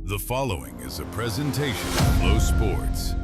The following is a presentation of Flow Sports.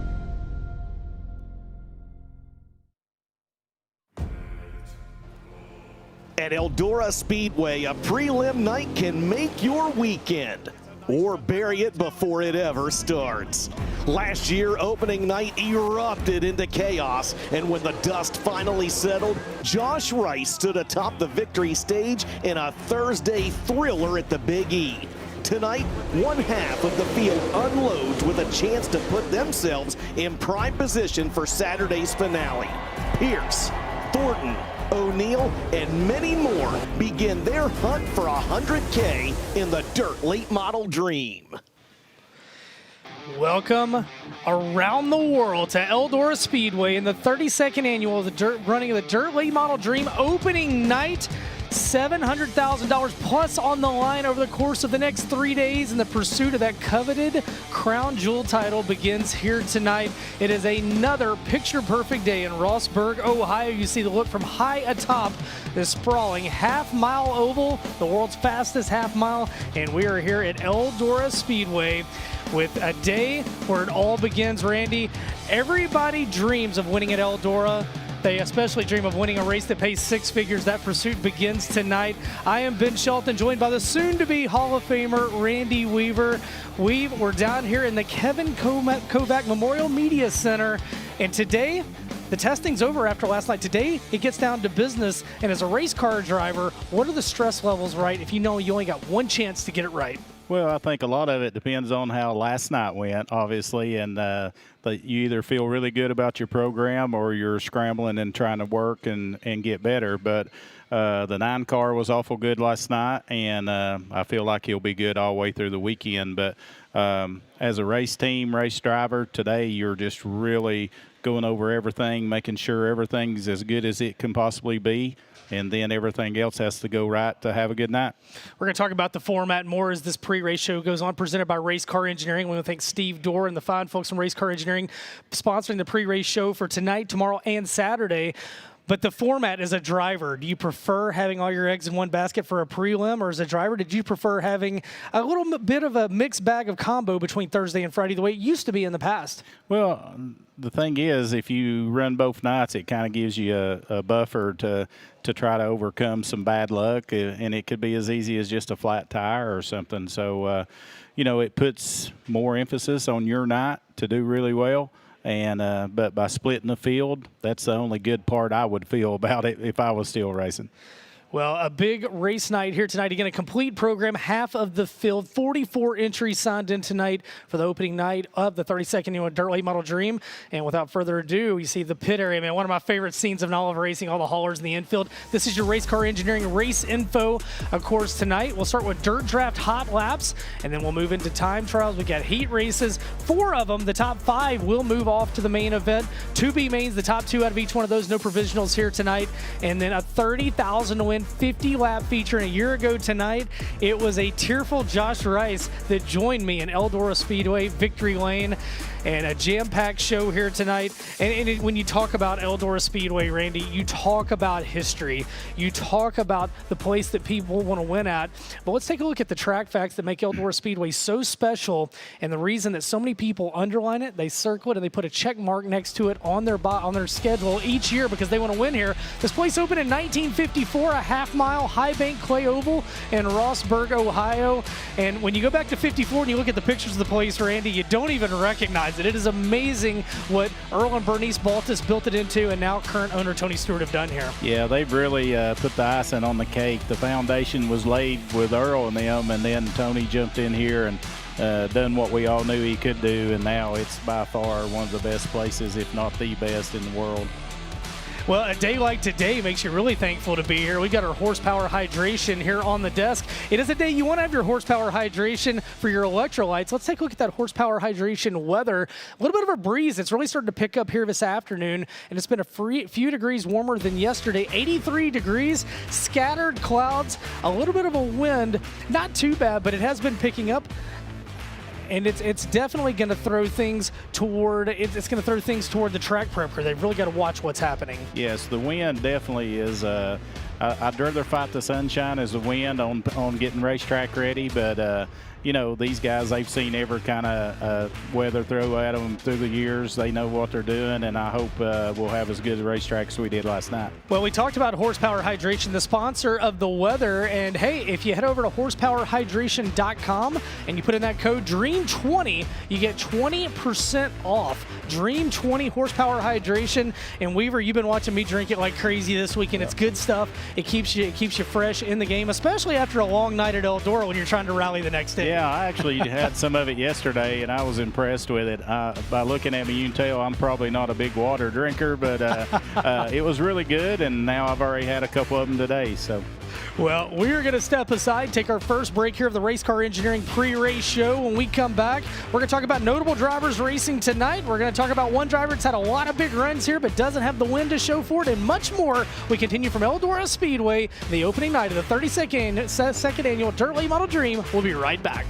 At Eldora Speedway, a prelim night can make your weekend or bury it before it ever starts. Last year, opening night erupted into chaos, and when the dust finally settled, Josh Rice stood atop the victory stage in a Thursday thriller at the Big E. Tonight, one half of the field unloads with a chance to put themselves in prime position for Saturday's finale. Pierce, Thornton, O'Neill, and many more begin their hunt for 100K in the Dirt Late Model Dream. Welcome around the world to Eldora Speedway in the 32nd annual of the running of the Dirt Late Model Dream opening night. $700,000 plus on the line over the course of the next 3 days, and the pursuit of that coveted crown jewel title begins here tonight. It is another picture-perfect day in Rossburg, Ohio. You see the look from high atop this sprawling half-mile oval, the world's fastest half-mile, and we are here at Eldora Speedway with a day where it all begins, Randy. Everybody dreams of winning at Eldora. They especially dream of winning a race that pays six figures. That pursuit begins tonight. I am Ben Shelton, joined by the soon-to-be Hall of Famer Randy Weaver. We're down here in the Kevin Kovac Memorial Media Center, and today, the testing's over after last night. Today, it gets down to business, and as a race car driver, what are the stress levels, right, if you know you only got one chance to get it right? Well, I think a lot of it depends on how last night went, obviously, and that you either feel really good about your program or you're scrambling and trying to work and get better. But the 9 car was awful good last night, and I feel like he'll be good all the way through the weekend. But as a race team, race driver, today you're just really going over everything, making sure everything's as good as it can possibly be, and then everything else has to go right to have a good night. We're going to talk about the format more as this pre-race show goes on, presented by Race Car Engineering. We want to thank Steve Dorr and the fine folks from Race Car Engineering sponsoring the pre-race show for tonight, tomorrow, and Saturday. But the format as a driver, do you prefer having all your eggs in one basket for a prelim, or as a driver, did you prefer having a little bit of a mixed bag of combo between Thursday and Friday, the way it used to be in the past? Well, the thing is, if you run both nights, it kind of gives you a buffer to try to overcome some bad luck, and it could be as easy as just a flat tire or something. So, it puts more emphasis on your night to do really well. And but by splitting the field, that's the only good part I would feel about it if I was still racing. Well, a big race night here tonight. Again, a complete program, half of the field, 44 entries signed in tonight for the opening night of the 32nd annual Dirt Late Model Dream. And without further ado, you see the pit area, man. One of my favorite scenes of all of racing, all the haulers in the infield. This is your Race Car Engineering race info. Of course, tonight we'll start with dirt draft hot laps, and then we'll move into time trials. We got heat races. 4 of them, the top 5, will move off to the main event. 2 B mains, the top 2 out of each one of those. No provisionals here tonight. And then a $30,000 to win win, 50-lap feature. And a year ago tonight, it was a tearful Josh Rice that joined me in Eldora Speedway, Victory Lane, and a jam-packed show here tonight. And when you talk about Eldora Speedway, Randy, you talk about history. You talk about the place that people want to win at. But let's take a look at the track facts that make Eldora Speedway so special, and the reason that so many people underline it, they circle it, and they put a check mark next to it on their schedule each year because they want to win here. This place opened in 1954, a half-mile high-bank clay oval in Rossburg, Ohio. And when you go back to 54 and you look at the pictures of the place, Randy, you don't even recognize it. It is amazing what Earl and Bernice Baltus built it into, and now current owner Tony Stewart have done here. Yeah, they've really put the icing on the cake. The foundation was laid with Earl and them, and then Tony jumped in here and done what we all knew he could do, and now it's by far one of the best places, if not the best in the world. Well, a day like today makes you really thankful to be here. We got our horsepower hydration here on the desk. It is a day you want to have your horsepower hydration for your electrolytes. Let's take a look at that horsepower hydration weather. A little bit of a breeze. It's really starting to pick up here this afternoon, and it's been a few degrees warmer than yesterday. 83 degrees, scattered clouds, a little bit of a wind. Not too bad, but it has been picking up. And it's definitely going to throw things toward the track prep crew. They've really got to watch what's happening. Yes, the wind definitely is. I'd rather fight the sunshine as the wind on getting racetrack ready, but you know, these guys, they've seen every kind of weather throw at them through the years. They know what they're doing, and I hope we'll have as good a racetrack as we did last night. Well, we talked about Horsepower Hydration, the sponsor of the weather, and hey, if you head over to horsepowerhydration.com and you put in that code DREAM20, you get 20% off. DREAM20 Horsepower Hydration. And Weaver, you've been watching me drink it like crazy this weekend. It's good stuff. It keeps you fresh in the game, especially after a long night at Eldora when you're trying to rally the next day. Yeah, I actually had some of it yesterday, and I was impressed with it. By looking at me, you can tell I'm probably not a big water drinker, but it was really good, and now I've already had a couple of them today. So. Well, we're going to step aside, take our first break here of the Race Car Engineering pre-race show. When we come back, we're going to talk about notable drivers racing tonight. We're going to talk about one driver that's had a lot of big runs here but doesn't have the win to show for it, and much more. We continue from Eldora Speedway, the opening night of the 32nd annual Dirt Late Model Dream. We'll be right back.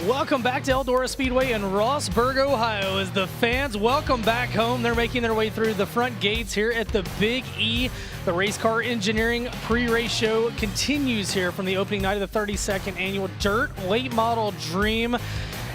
Welcome back to Eldora Speedway in Rossburg, Ohio, as the fans welcome back home. They're making their way through the front gates here at the Big E. The Race Car Engineering pre-race show continues here from the opening night of the 32nd annual Dirt Late Model Dream.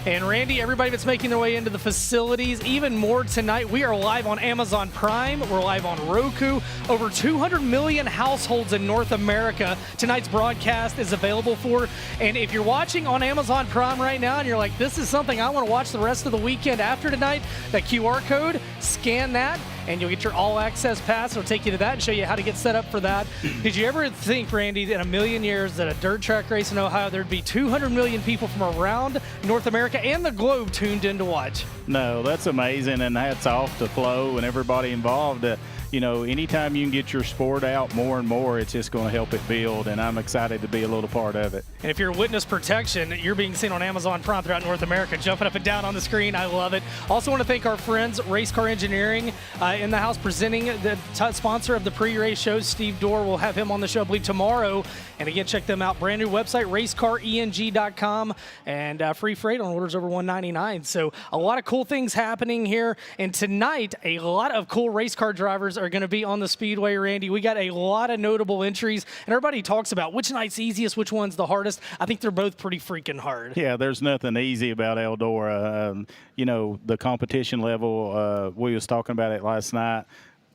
And Randy, everybody that's making their way into the facilities, even more tonight. We are live on Amazon Prime. We're live on Roku. Over 200 million households in North America tonight's broadcast is available for. And if you're watching on Amazon Prime right now and you're like, this is something I want to watch the rest of the weekend after tonight, that QR code, scan that, and you'll get your all-access pass. It'll take you to that and show you how to get set up for that. Did you ever think, Randy, in a million years that a dirt track race in Ohio, there'd be 200 million people from around North America and the globe tuned in to watch? No, that's amazing, and hats off to Flo and everybody involved. You know, anytime you can get your sport out more and more, it's just going to help it build, and I'm excited to be a little part of it. And if you're witness protection, you're being seen on Amazon Prime throughout North America, jumping up and down on the screen. I love it. Also want to thank our friends, Race Car Engineering, in the house, presenting the sponsor of the pre-race show. Steve Dorr, will have him on the show, I believe, tomorrow. And again, check them out. Brand new website, racecareng.com, and free freight on orders over $199. So a lot of cool things happening here. And tonight, a lot of cool race car drivers are going to be on the Speedway, Randy. We got a lot of notable entries, and everybody talks about which night's easiest, which one's the hardest. I think they're both pretty freaking hard. Yeah, there's nothing easy about Eldora. You know, the competition level, we was talking about it last night.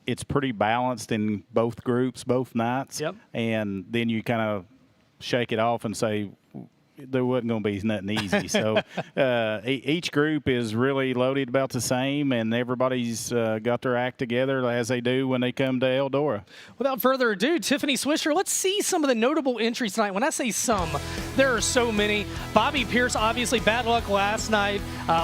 It's pretty balanced in both groups, both nights. Yep. And then you kind of shake it off and say, there wasn't going to be nothing easy. So each group is really loaded about the same, and everybody's got their act together as they do when they come to Eldora. Without further ado, Tiffany Swisher, let's see some of the notable entries tonight. When I say some, there are so many. Bobby Pierce, obviously, bad luck last night.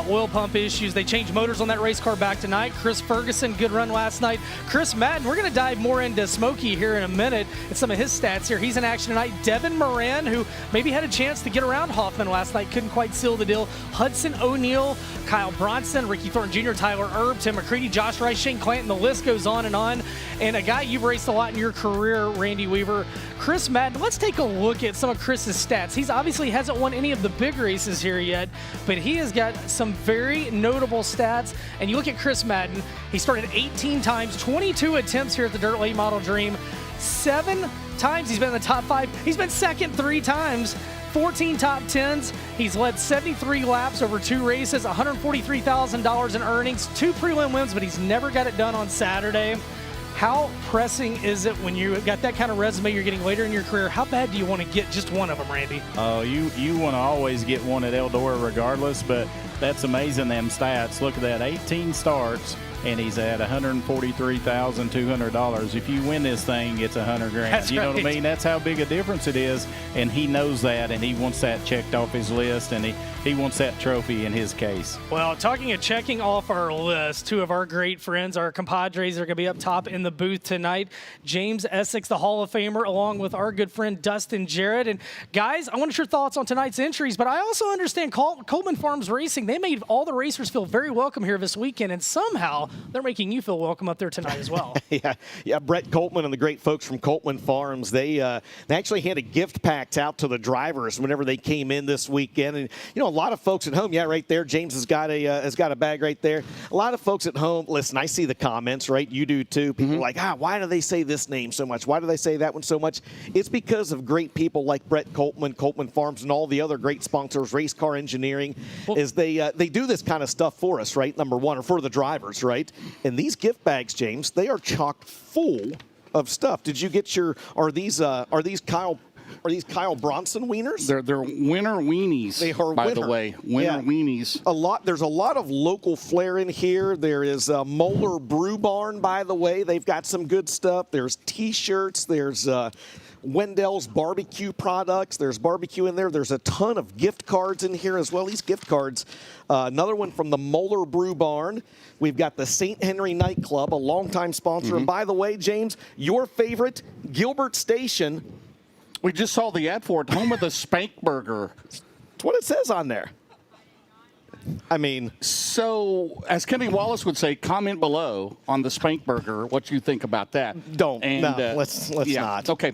Oil pump issues. They changed motors on that race car back tonight. Chris Ferguson, good run last night. Chris Madden, we're going to dive more into Smokey here in a minute and some of his stats here. He's in action tonight. Devin Moran, who maybe had a chance to get around Hoffman last night, couldn't quite seal the deal. Hudson O'Neal, Kyle Bronson, Ricky Thornton Jr., Tyler Erb, Tim McCready, Josh Rice, Shane Clanton, the list goes on. And a guy you've raced a lot in your career, Randy Weaver, Chris Madden. Let's take a look at some of Chris's stats. He's obviously hasn't won any of the big races here yet, but he has got some very notable stats. And you look at Chris Madden, he started 18 times, 22 attempts here at the Dirt Late Model Dream, 7 times he's been in the top 5. He's been second 3 times. 14 top 10s. He's led 73 laps over 2 races, $143,000 in earnings, 2 prelim wins, but he's never got it done on Saturday. How pressing is it when you got that kind of resume you're getting later in your career? How bad do you want to get just one of them, Randy? Oh, you want to always get one at Eldora regardless, but that's amazing, them stats. Look at that, 18 starts, and he's at $143,200. If you win this thing, it's $100 grand. That's you know right. what I mean? That's how big a difference it is, and he knows that, and he wants that checked off his list, and he wants that trophy in his case. Well, talking of checking off our list, 2 of our great friends, our compadres, are going to be up top in the booth tonight. James Essex, the Hall of Famer, along with our good friend Dustin Jarrett. And guys, I want your thoughts on tonight's entries, but I also understand Coleman Farms Racing, they made all the racers feel very welcome here this weekend, and somehow they're making you feel welcome up there tonight as well. Yeah, Brett Coltman and the great folks from Coltman Farms, they actually handed gift packs out to the drivers whenever they came in this weekend. And you know, a lot of folks at home, yeah, right there, James has got a bag right there. A lot of folks at home, listen, I see the comments, right? You do too. People are like, why do they say this name so much? Why do they say that one so much? It's because of great people like Brett Coltman, Coltman Farms, and all the other great sponsors, Race Car Engineering, is they do this kind of stuff for us, right? Number one, or for the drivers, right? And these gift bags, James, they are chock full of stuff. Did you get are these Kyle Bronson wieners? They're winter weenies. They are by the way, winter weenies. There's a lot of local flair in here. There is Moeller Brew Barn, by the way. They've got some good stuff. There's T-shirts. There's Wendell's barbecue products. There's barbecue in there. There's a ton of gift cards in here as well. These gift cards. Another one from the Moeller Brew Barn. We've got the St. Henry Nightclub, a longtime sponsor. And by the way, James, your favorite, Gilbert Station. We just saw the ad for it, home of the Spank Burger. That's what it says on there. I mean. So, as Kenny Wallace would say, comment below on the Spank Burger what you think about that. Let's not. Okay.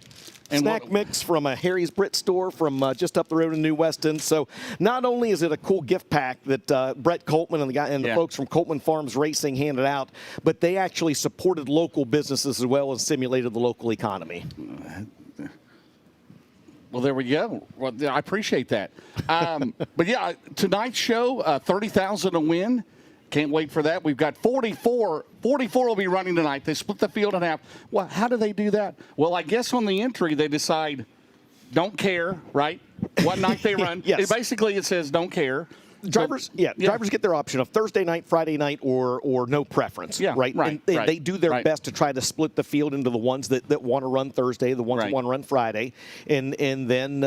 snack mix from a Harry's Brit store from just up the road in New Weston. So not only is it a cool gift pack that Brett Coltman and the folks from Coltman Farms Racing handed out, but they actually supported local businesses as well as stimulated the local economy. Well, there we go. Well, I appreciate that. But yeah, tonight's show, 30,000 to win. Can't wait for that. We've got 44 will be running tonight. They split the field in half. Well, how do they do that? Well, I guess on the entry they decide don't care, right? What night they run. Yes. Basically, it says don't care. Drivers, drivers get their option of Thursday night, Friday night, or no preference. Yeah, right. Right. And they do their best to try to split the field into the ones that want to run Thursday, the ones that want to run Friday, and then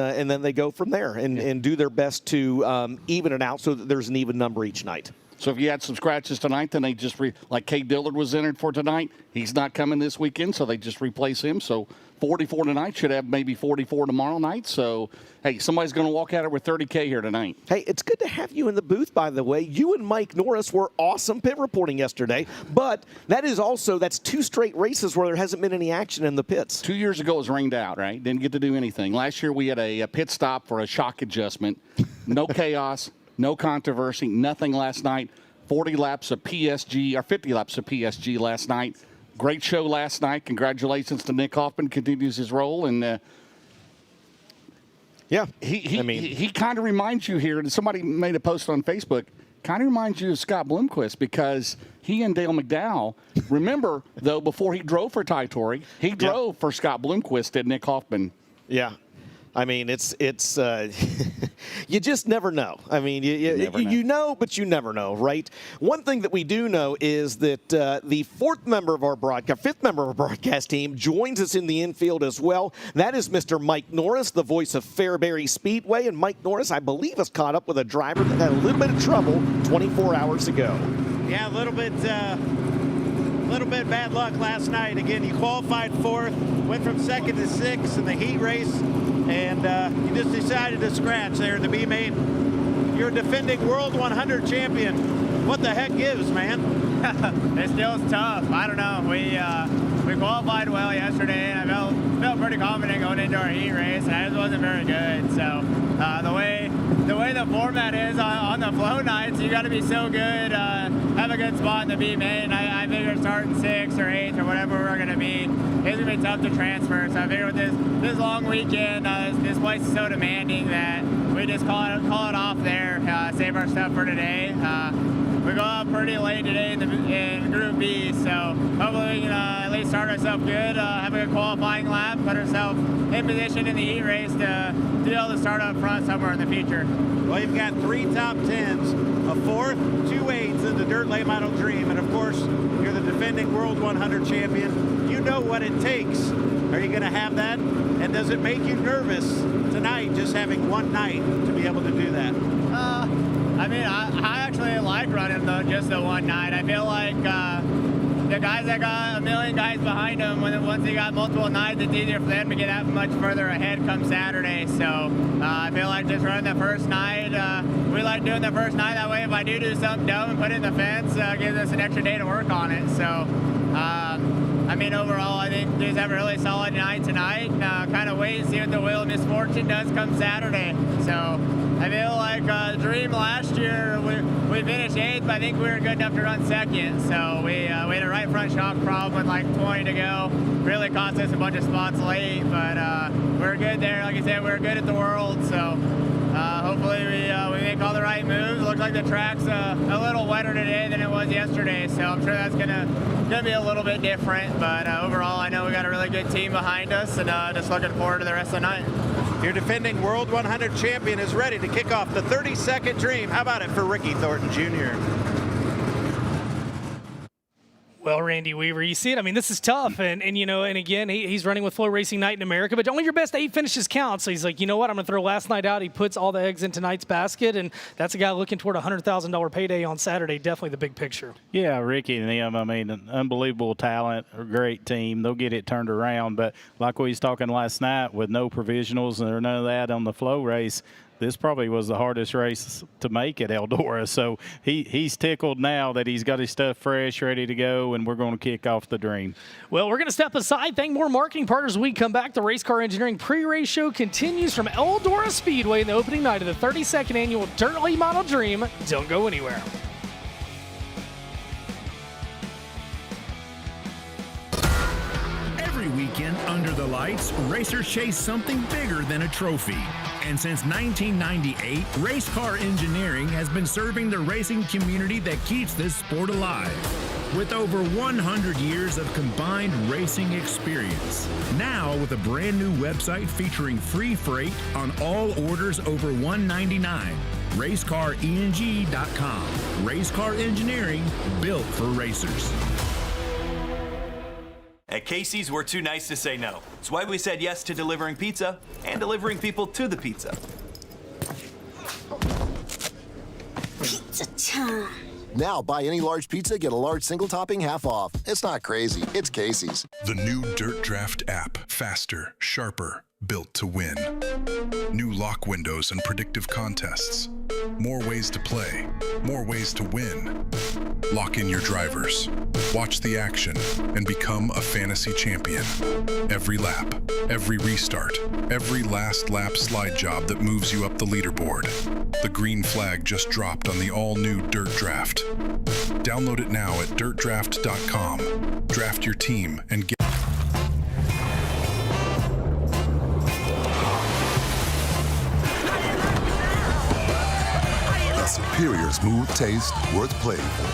they go from there and do their best to even it out so that there's an even number each night. So if you had some scratches tonight, then they just like Kay Dillard was entered for tonight. He's not coming this weekend, so they just replace him. So 44 tonight, should have maybe 44 tomorrow night. So, hey, somebody's going to walk out with 30K here tonight. Hey, it's good to have you in the booth, by the way. You and Mike Norris were awesome pit reporting yesterday, but that's 2 straight races where there hasn't been any action in the pits. 2 years ago it was rained out, right? Didn't get to do anything. Last year we had a pit stop for a shock adjustment. No chaos, no controversy, nothing last night. 40 laps of PSG, or 50 laps of PSG last night. Great show last night. Congratulations to Nick Hoffman. Continues his role. And he kind of reminds you here, and somebody made a post on Facebook, kind of reminds you of Scott Bloomquist because he and Dale McDowell, remember, though, before he drove for Ty Torrey, he drove for Scott Bloomquist and Nick Hoffman. Yeah. I mean, it's you just never know. I mean, you know, but you never know, right? One thing that we do know is that the fifth member of our broadcast team joins us in the infield as well. That is Mr. Mike Norris, the voice of Fairbury Speedway. And Mike Norris, I believe, has caught up with a driver that had a little bit of trouble 24 hours ago. Yeah, a little bit bad luck last night. Again, you qualified 4th, went from 2nd to 6th in the heat race, and you just decided to scratch there in the B main. You're a defending World 100 champion. What the heck gives, man? It feels tough. I don't know. We qualified well yesterday, and I felt pretty confident going into our heat race, and I just wasn't very good. So the way the format is on the flow nights, you got to be so good, have a good spot in the B main. I figured starting 6th or 8th or whatever we're going to be, it's going to be tough to transfer. So I figured with this long weekend, this place is so demanding that we just call it off there, save our stuff for today. We go out pretty late today in Group B, so hopefully we can at least start ourselves good, have a good qualifying lap, put ourselves in position in the heat race to be able to start up front somewhere in the future. Well, you've got 3 top 10s, a 4th, 2 8s in the Dirt Late Model Dream, and of course, you're the defending World 100 champion. You know what it takes. Are you going to have that? And does it make you nervous tonight, just having one night to be able to do that? I mean, I actually like running just the one night. I feel like the guys that got a million guys behind them, once they got multiple nights, it's easier for them to get that much further ahead come Saturday. So I feel like just running the first night, we like doing the first night. That way, if I do something dumb and put it in the fence, gives us an extra day to work on it. So, I mean, overall, I think just have a really solid night tonight. Kind of wait and see what the wheel of misfortune does come Saturday. So I feel like Dream last year, we finished 8th, but I think we were good enough to run 2nd. So we had a right front shock problem with like 20 to go. Really cost us a bunch of spots late, but we're good there. Like I said, we're good at the World, so hopefully we make all the right moves. It looks like the track's a little wetter today than it was yesterday, so I'm sure that's gonna be a little bit different. But overall, I know we got a really good team behind us, and just looking forward to the rest of the night. Your defending World 100 champion is ready to kick off the 32nd Dream. How about it for Ricky Thornton Jr.? Well, Randy Weaver, you see it. I mean, this is tough, and again, he's running with FloRacing Night in America, but only your best 8 finishes count. So he's like, you know what? I'm going to throw last night out. He puts all the eggs in tonight's basket, and that's a guy looking toward a $100,000 payday on Saturday. Definitely the big picture. Yeah, Ricky and them. I mean, an unbelievable talent, a great team. They'll get it turned around. But like we was talking last night, with no provisionals or none of that on the flow race, this probably was the hardest race to make at Eldora. So he's tickled now that he's got his stuff fresh, ready to go, and we're going to kick off the dream. Well, we're going to step aside, thank more marketing partners. We come back. The Race Car Engineering pre-race show continues from Eldora Speedway in the opening night of the 32nd annual Dirt Late Model Dream. Don't go anywhere. Every weekend under the lights, racers chase something bigger than a trophy. And since 1998, Race Car Engineering has been serving the racing community that keeps this sport alive. With over 100 years of combined racing experience. Now with a brand new website featuring free freight on all orders over $199. RaceCarENG.com. Race Car Engineering, built for racers. At Casey's, we're too nice to say no. It's why we said yes to delivering pizza and delivering people to the pizza. Pizza time. Now, buy any large pizza, get a large single topping half off. It's not crazy. It's Casey's. The new Dirt Draft app. Faster, sharper, built to win. New lock windows and predictive contests. More ways to play. More ways to win. Lock in your drivers. Watch the action and become a fantasy champion. Every lap, every restart, every last lap slide job that moves you up the leaderboard. The green flag just dropped on the all-new Dirt Draft. Download it now at dirtdraft.com. Draft your team and get a superior smooth taste worth playing for.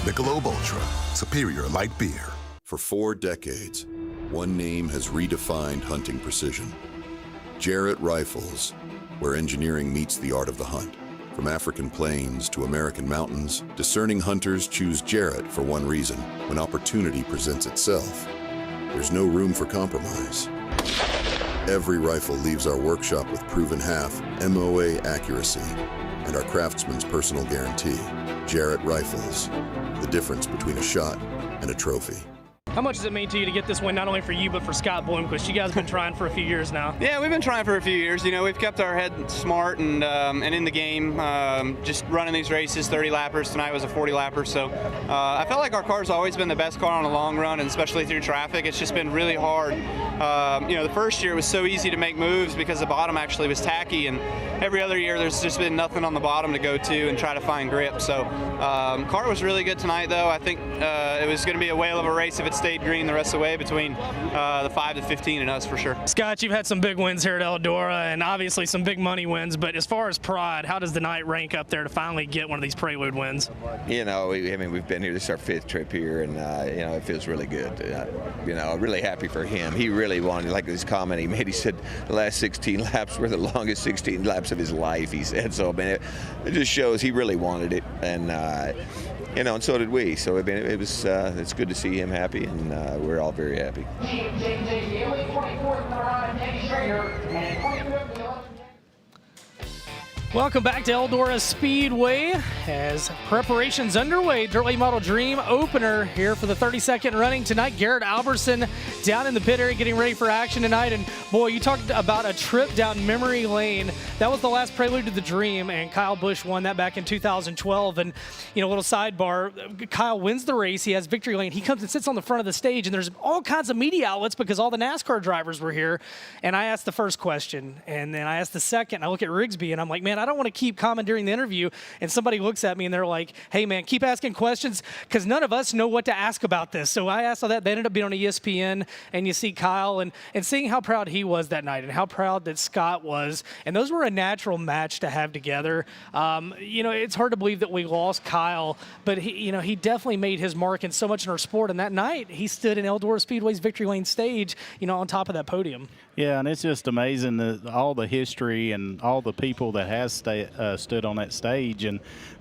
Michelob Ultra, superior light beer. For 4 decades, one name has redefined hunting precision. Jarrett Rifles, where engineering meets the art of the hunt. From African plains to American mountains, discerning hunters choose Jarrett for one reason: when opportunity presents itself, there's no room for compromise. Every rifle leaves our workshop with proven half MOA accuracy and our craftsman's personal guarantee. Jarrett Rifles, the difference between a shot and a trophy. How much does it mean to you to get this win, not only for you, but for Scott Bloomquist? You guys have been trying for a few years now. Yeah, we've been trying for a few years. You know, we've kept our head smart and in the game, just running these races, 30 lappers. Tonight was a 40 lapper. So I felt like our car's always been the best car on the long run, and especially through traffic. It's just been really hard. You know, the first year was so easy to make moves because the bottom actually was tacky, and every other year there's just been nothing on the bottom to go to and try to find grip. So car was really good tonight, though. I think it was going to be a whale of a race if it stayed green the rest of the way between the 5 to 15 and us for sure. Scott, you've had some big wins here at Eldora and obviously some big money wins, but as far as pride, how does the night rank up there to finally get one of these Prelude wins? You know, we've been here, this is our 5th trip here, and you know, it feels really good. You know, really happy for him. He really wanted, like his comment he made, he said the last 16 laps were the longest 16 laps of his life, he said. So I mean, it just shows he really wanted it, and you know, and so did we. So I mean, it's good to see him happy, and we're all very happy. Welcome back to Eldora Speedway as preparations underway. Dirt Late Model Dream opener here for the 32nd running tonight. Garrett Alberson down in the pit area getting ready for action tonight. And boy, you talked about a trip down memory lane. That was the last Prelude to the Dream, and Kyle Busch won that back in 2012. And, you know, a little sidebar, Kyle wins the race. He has victory lane. He comes and sits on the front of the stage, and there's all kinds of media outlets because all the NASCAR drivers were here. And I asked the first question, and then I asked the second. I look at Rigsby, and I'm like, man, I don't want to keep commenting the interview. And somebody looks at me and they're like, hey man, keep asking questions because none of us know what to ask about this. So I asked all that. They ended up being on ESPN, and you see Kyle and seeing how proud he was that night and how proud that Scott was. And those were a natural match to have together. You know, it's hard to believe that we lost Kyle, but he definitely made his mark in so much in our sport. And that night he stood in Eldora Speedway's victory lane stage, you know, on top of that podium. Yeah, and it's just amazing that all the history and all the people that has stood on that stage,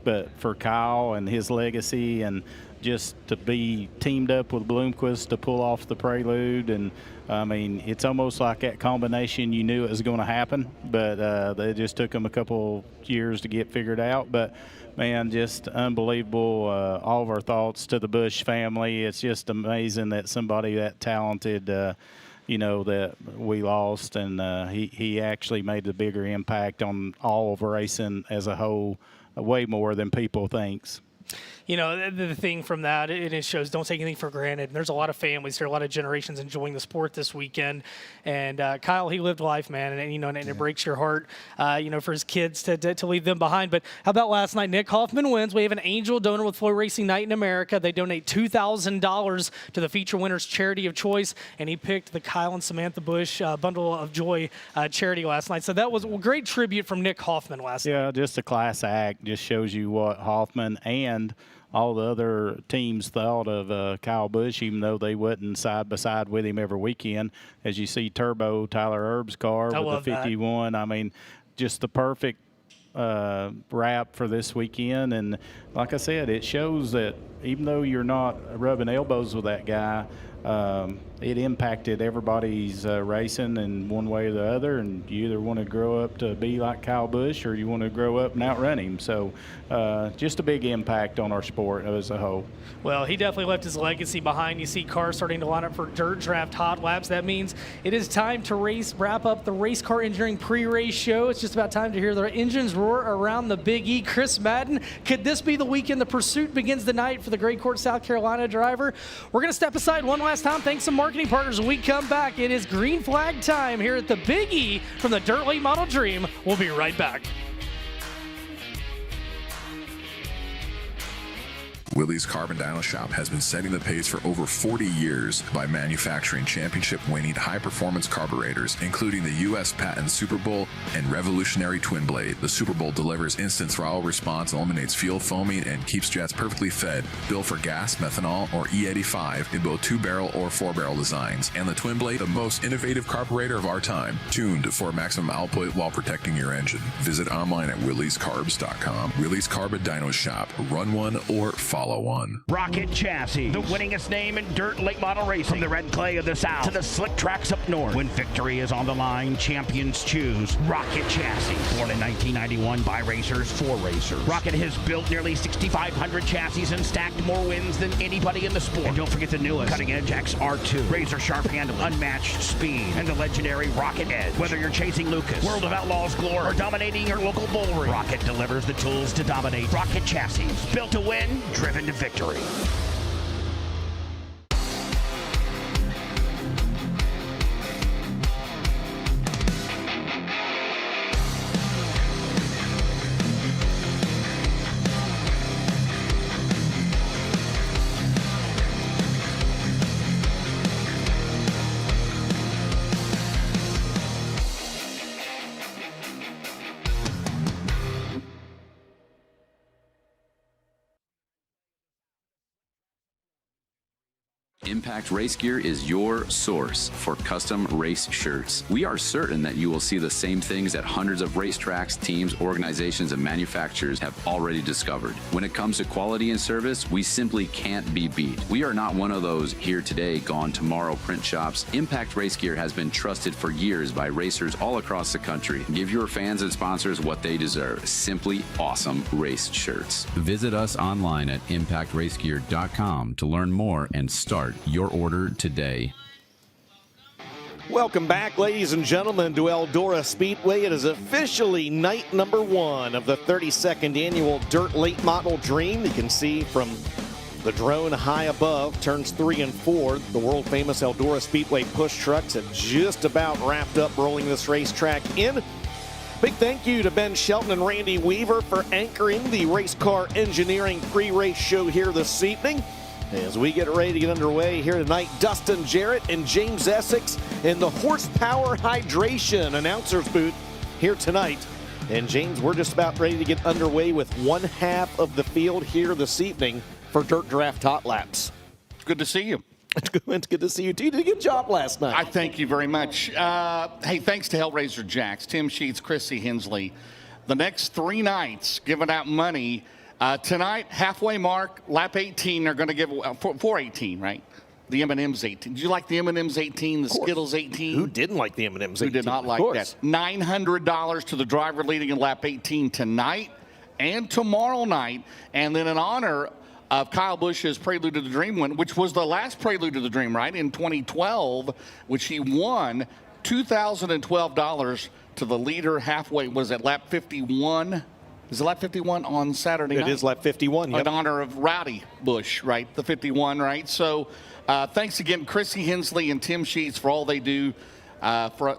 but for Kyle and his legacy, and just to be teamed up with Bloomquist to pull off the Prelude, and I mean, it's almost like that combination. You knew it was going to happen, but they just took them a couple years to get figured out. But man, just unbelievable. All of our thoughts to the Busch family. It's just amazing that somebody that talented that we lost, and he actually made the bigger impact on all of racing as a whole, way more than people thinks. The thing from that, it shows don't take anything for granted. And there's a lot of families here, a lot of generations enjoying the sport this weekend. And Kyle, he lived life, man. And it breaks your heart, for his kids to leave them behind. But how about last night? Nick Hoffman wins. We have an angel donor with FloRacing Night in America. They donate $2,000 to the feature winner's charity of choice. And he picked the Kyle and Samantha Bush Bundle of Joy charity last night. So that was a great tribute from Nick Hoffman last night. Yeah, just a class act. Just shows you what Hoffman and all the other teams thought of Kyle Busch, even though they wasn't side by side with him every weekend. As you see Turbo, Tyler Erb's car with the 51. That. I mean, just the perfect wrap for this weekend. And like I said, it shows that even though you're not rubbing elbows with that guy, it impacted everybody's racing in one way or the other, and you either want to grow up to be like Kyle Busch or you want to grow up and outrun him. So just a big impact on our sport as a whole. Well, he definitely left his legacy behind. You see cars starting to line up for Dirt Draft Hot Laps. That means it is time to wrap up the Race Car Engineering pre-race show. It's just about time to hear the engines roar around the Big E. Chris Madden, could this be the weekend the pursuit begins tonight for the Great Court, South Carolina driver? We're going to step aside one last time. Thanks to marketing partners. When we come back, it is green flag time here at the Big E from the Dirt Late Model Dream. We'll be right back. Willie's Carbon Dyno Shop has been setting the pace for over 40 years by manufacturing championship-winning high-performance carburetors, including the U.S. patent Super Bowl and revolutionary Twin Blade. The Super Bowl delivers instant throttle response, eliminates fuel foaming, and keeps jets perfectly fed, built for gas, methanol, or E85 in both 2-barrel or 4-barrel designs. And the Twin Blade, the most innovative carburetor of our time, tuned for maximum output while protecting your engine. Visit online at Willie'sCarbs.com. Willie's Carbon Dyno Shop. Run one or follow one. Rocket Chassis, the winningest name in dirt late model racing. From the red clay of the south to the slick tracks up north. When victory is on the line, champions choose Rocket Chassis. Born in 1991 by racers for racers. Rocket has built nearly 6,500 chassis and stacked more wins than anybody in the sport. And don't forget the newest cutting-edge XR2. Razor sharp handling, unmatched speed, and the legendary Rocket Edge. Whether you're chasing Lucas, World of Outlaws glory, or dominating your local bull ring, Rocket delivers the tools to dominate. Rocket Chassis, built to win, driven to victory. Impact Race Gear is your source for custom race shirts. We are certain that you will see the same things that hundreds of racetracks, teams, organizations, and manufacturers have already discovered. When it comes to quality and service, we simply can't be beat. We are not one of those here today, gone tomorrow print shops. Impact Race Gear has been trusted for years by racers all across the country. Give your fans and sponsors what they deserve. Simply awesome race shirts. Visit us online at impactracegear.com to learn more and start your order today. Welcome back, ladies and gentlemen, to Eldora Speedway. It is officially night number 1 of the 32nd annual Dirt Late Model Dream. You can see from the drone high above, turns 3 and 4, the world-famous Eldora Speedway push trucks have just about wrapped up rolling this racetrack in. Big thank you to Ben Shelton and Randy Weaver for anchoring the Race Car Engineering pre-race show here this evening. As we get ready to get underway here tonight, Dustin Jarrett and James Essex in the Horsepower Hydration announcers booth here tonight. And James, we're just about ready to get underway with one half of the field here this evening for Dirt Draft Hot Laps. Good to see you. It's good to see you, too. You did a good job last night. I thank you very much. Hey, thanks to Hellraiser Jacks, Tim Sheets, Chrissy Hensley. The next 3 nights giving out money. Tonight, halfway mark, lap 18, they're going to give 418, right? The M&M's 18. Did you like the M&M's 18, the Skittles 18? Who didn't like the M&M's 18? Who did not like that? $900 to the driver leading in lap 18 tonight and tomorrow night. And then in honor of Kyle Busch's Prelude to the Dream win, which was the last Prelude to the Dream, right, in 2012, which he won $2,012 to the leader halfway. Was it lap 51? Is it lap 51 on Saturday night? It is lap 51, yep. In honor of Rowdy Busch, right? The 51, right? So thanks again, Chrissy Hensley and Tim Sheets, for all they do for,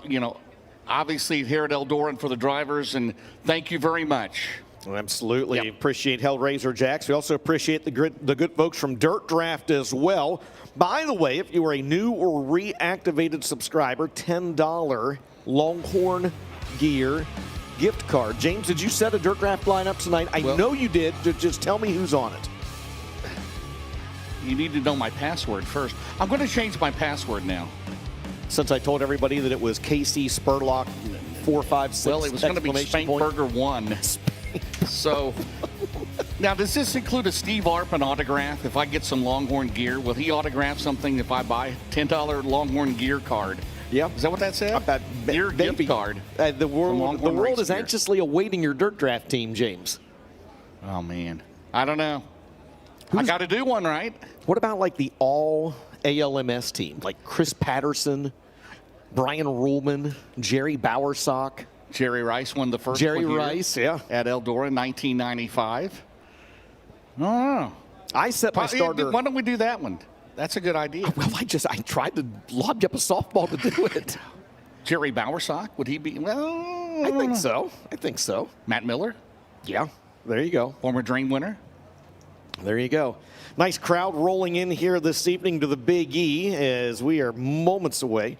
obviously here at Eldora and for the drivers. And thank you very much. Absolutely. Yep. Appreciate Hellraiser Jacks. We also appreciate the good folks from Dirt Draft as well. By the way, if you are a new or reactivated subscriber, $10 Longhorn Gear gift card. James, did you set a Dirt Draft lineup tonight? I know you did. Just tell me who's on it. You need to know my password first. I'm going to change my password now. Since I told everybody that it was KC Spurlock 456. Well, it was going to be Spankburger 1. So, now does this include a Steve Arpin autograph? If I get some Longhorn gear, will he autograph something if I buy $10 Longhorn gear card? Yeah. Is that what that said? Gear gift card. The world is anxiously awaiting your Dirt Draft team, James. Oh, man. I don't know. I got to do one, right? What about like the all ALMS team? Like Chris Patterson, Brian Ruhlman, Jerry Bowersock. Jerry Rice won the first Jerry one Rice, yeah. At Eldora in 1995. Oh. I set my starter. Why don't we do that one? That's a good idea. Well, I tried to lob you up a softball to do it. Jerry Bowersock, would he be? Well, I think so. Matt Miller? Yeah, there you go. Former Dream winner? There you go. Nice crowd rolling in here this evening to the Big E as we are moments away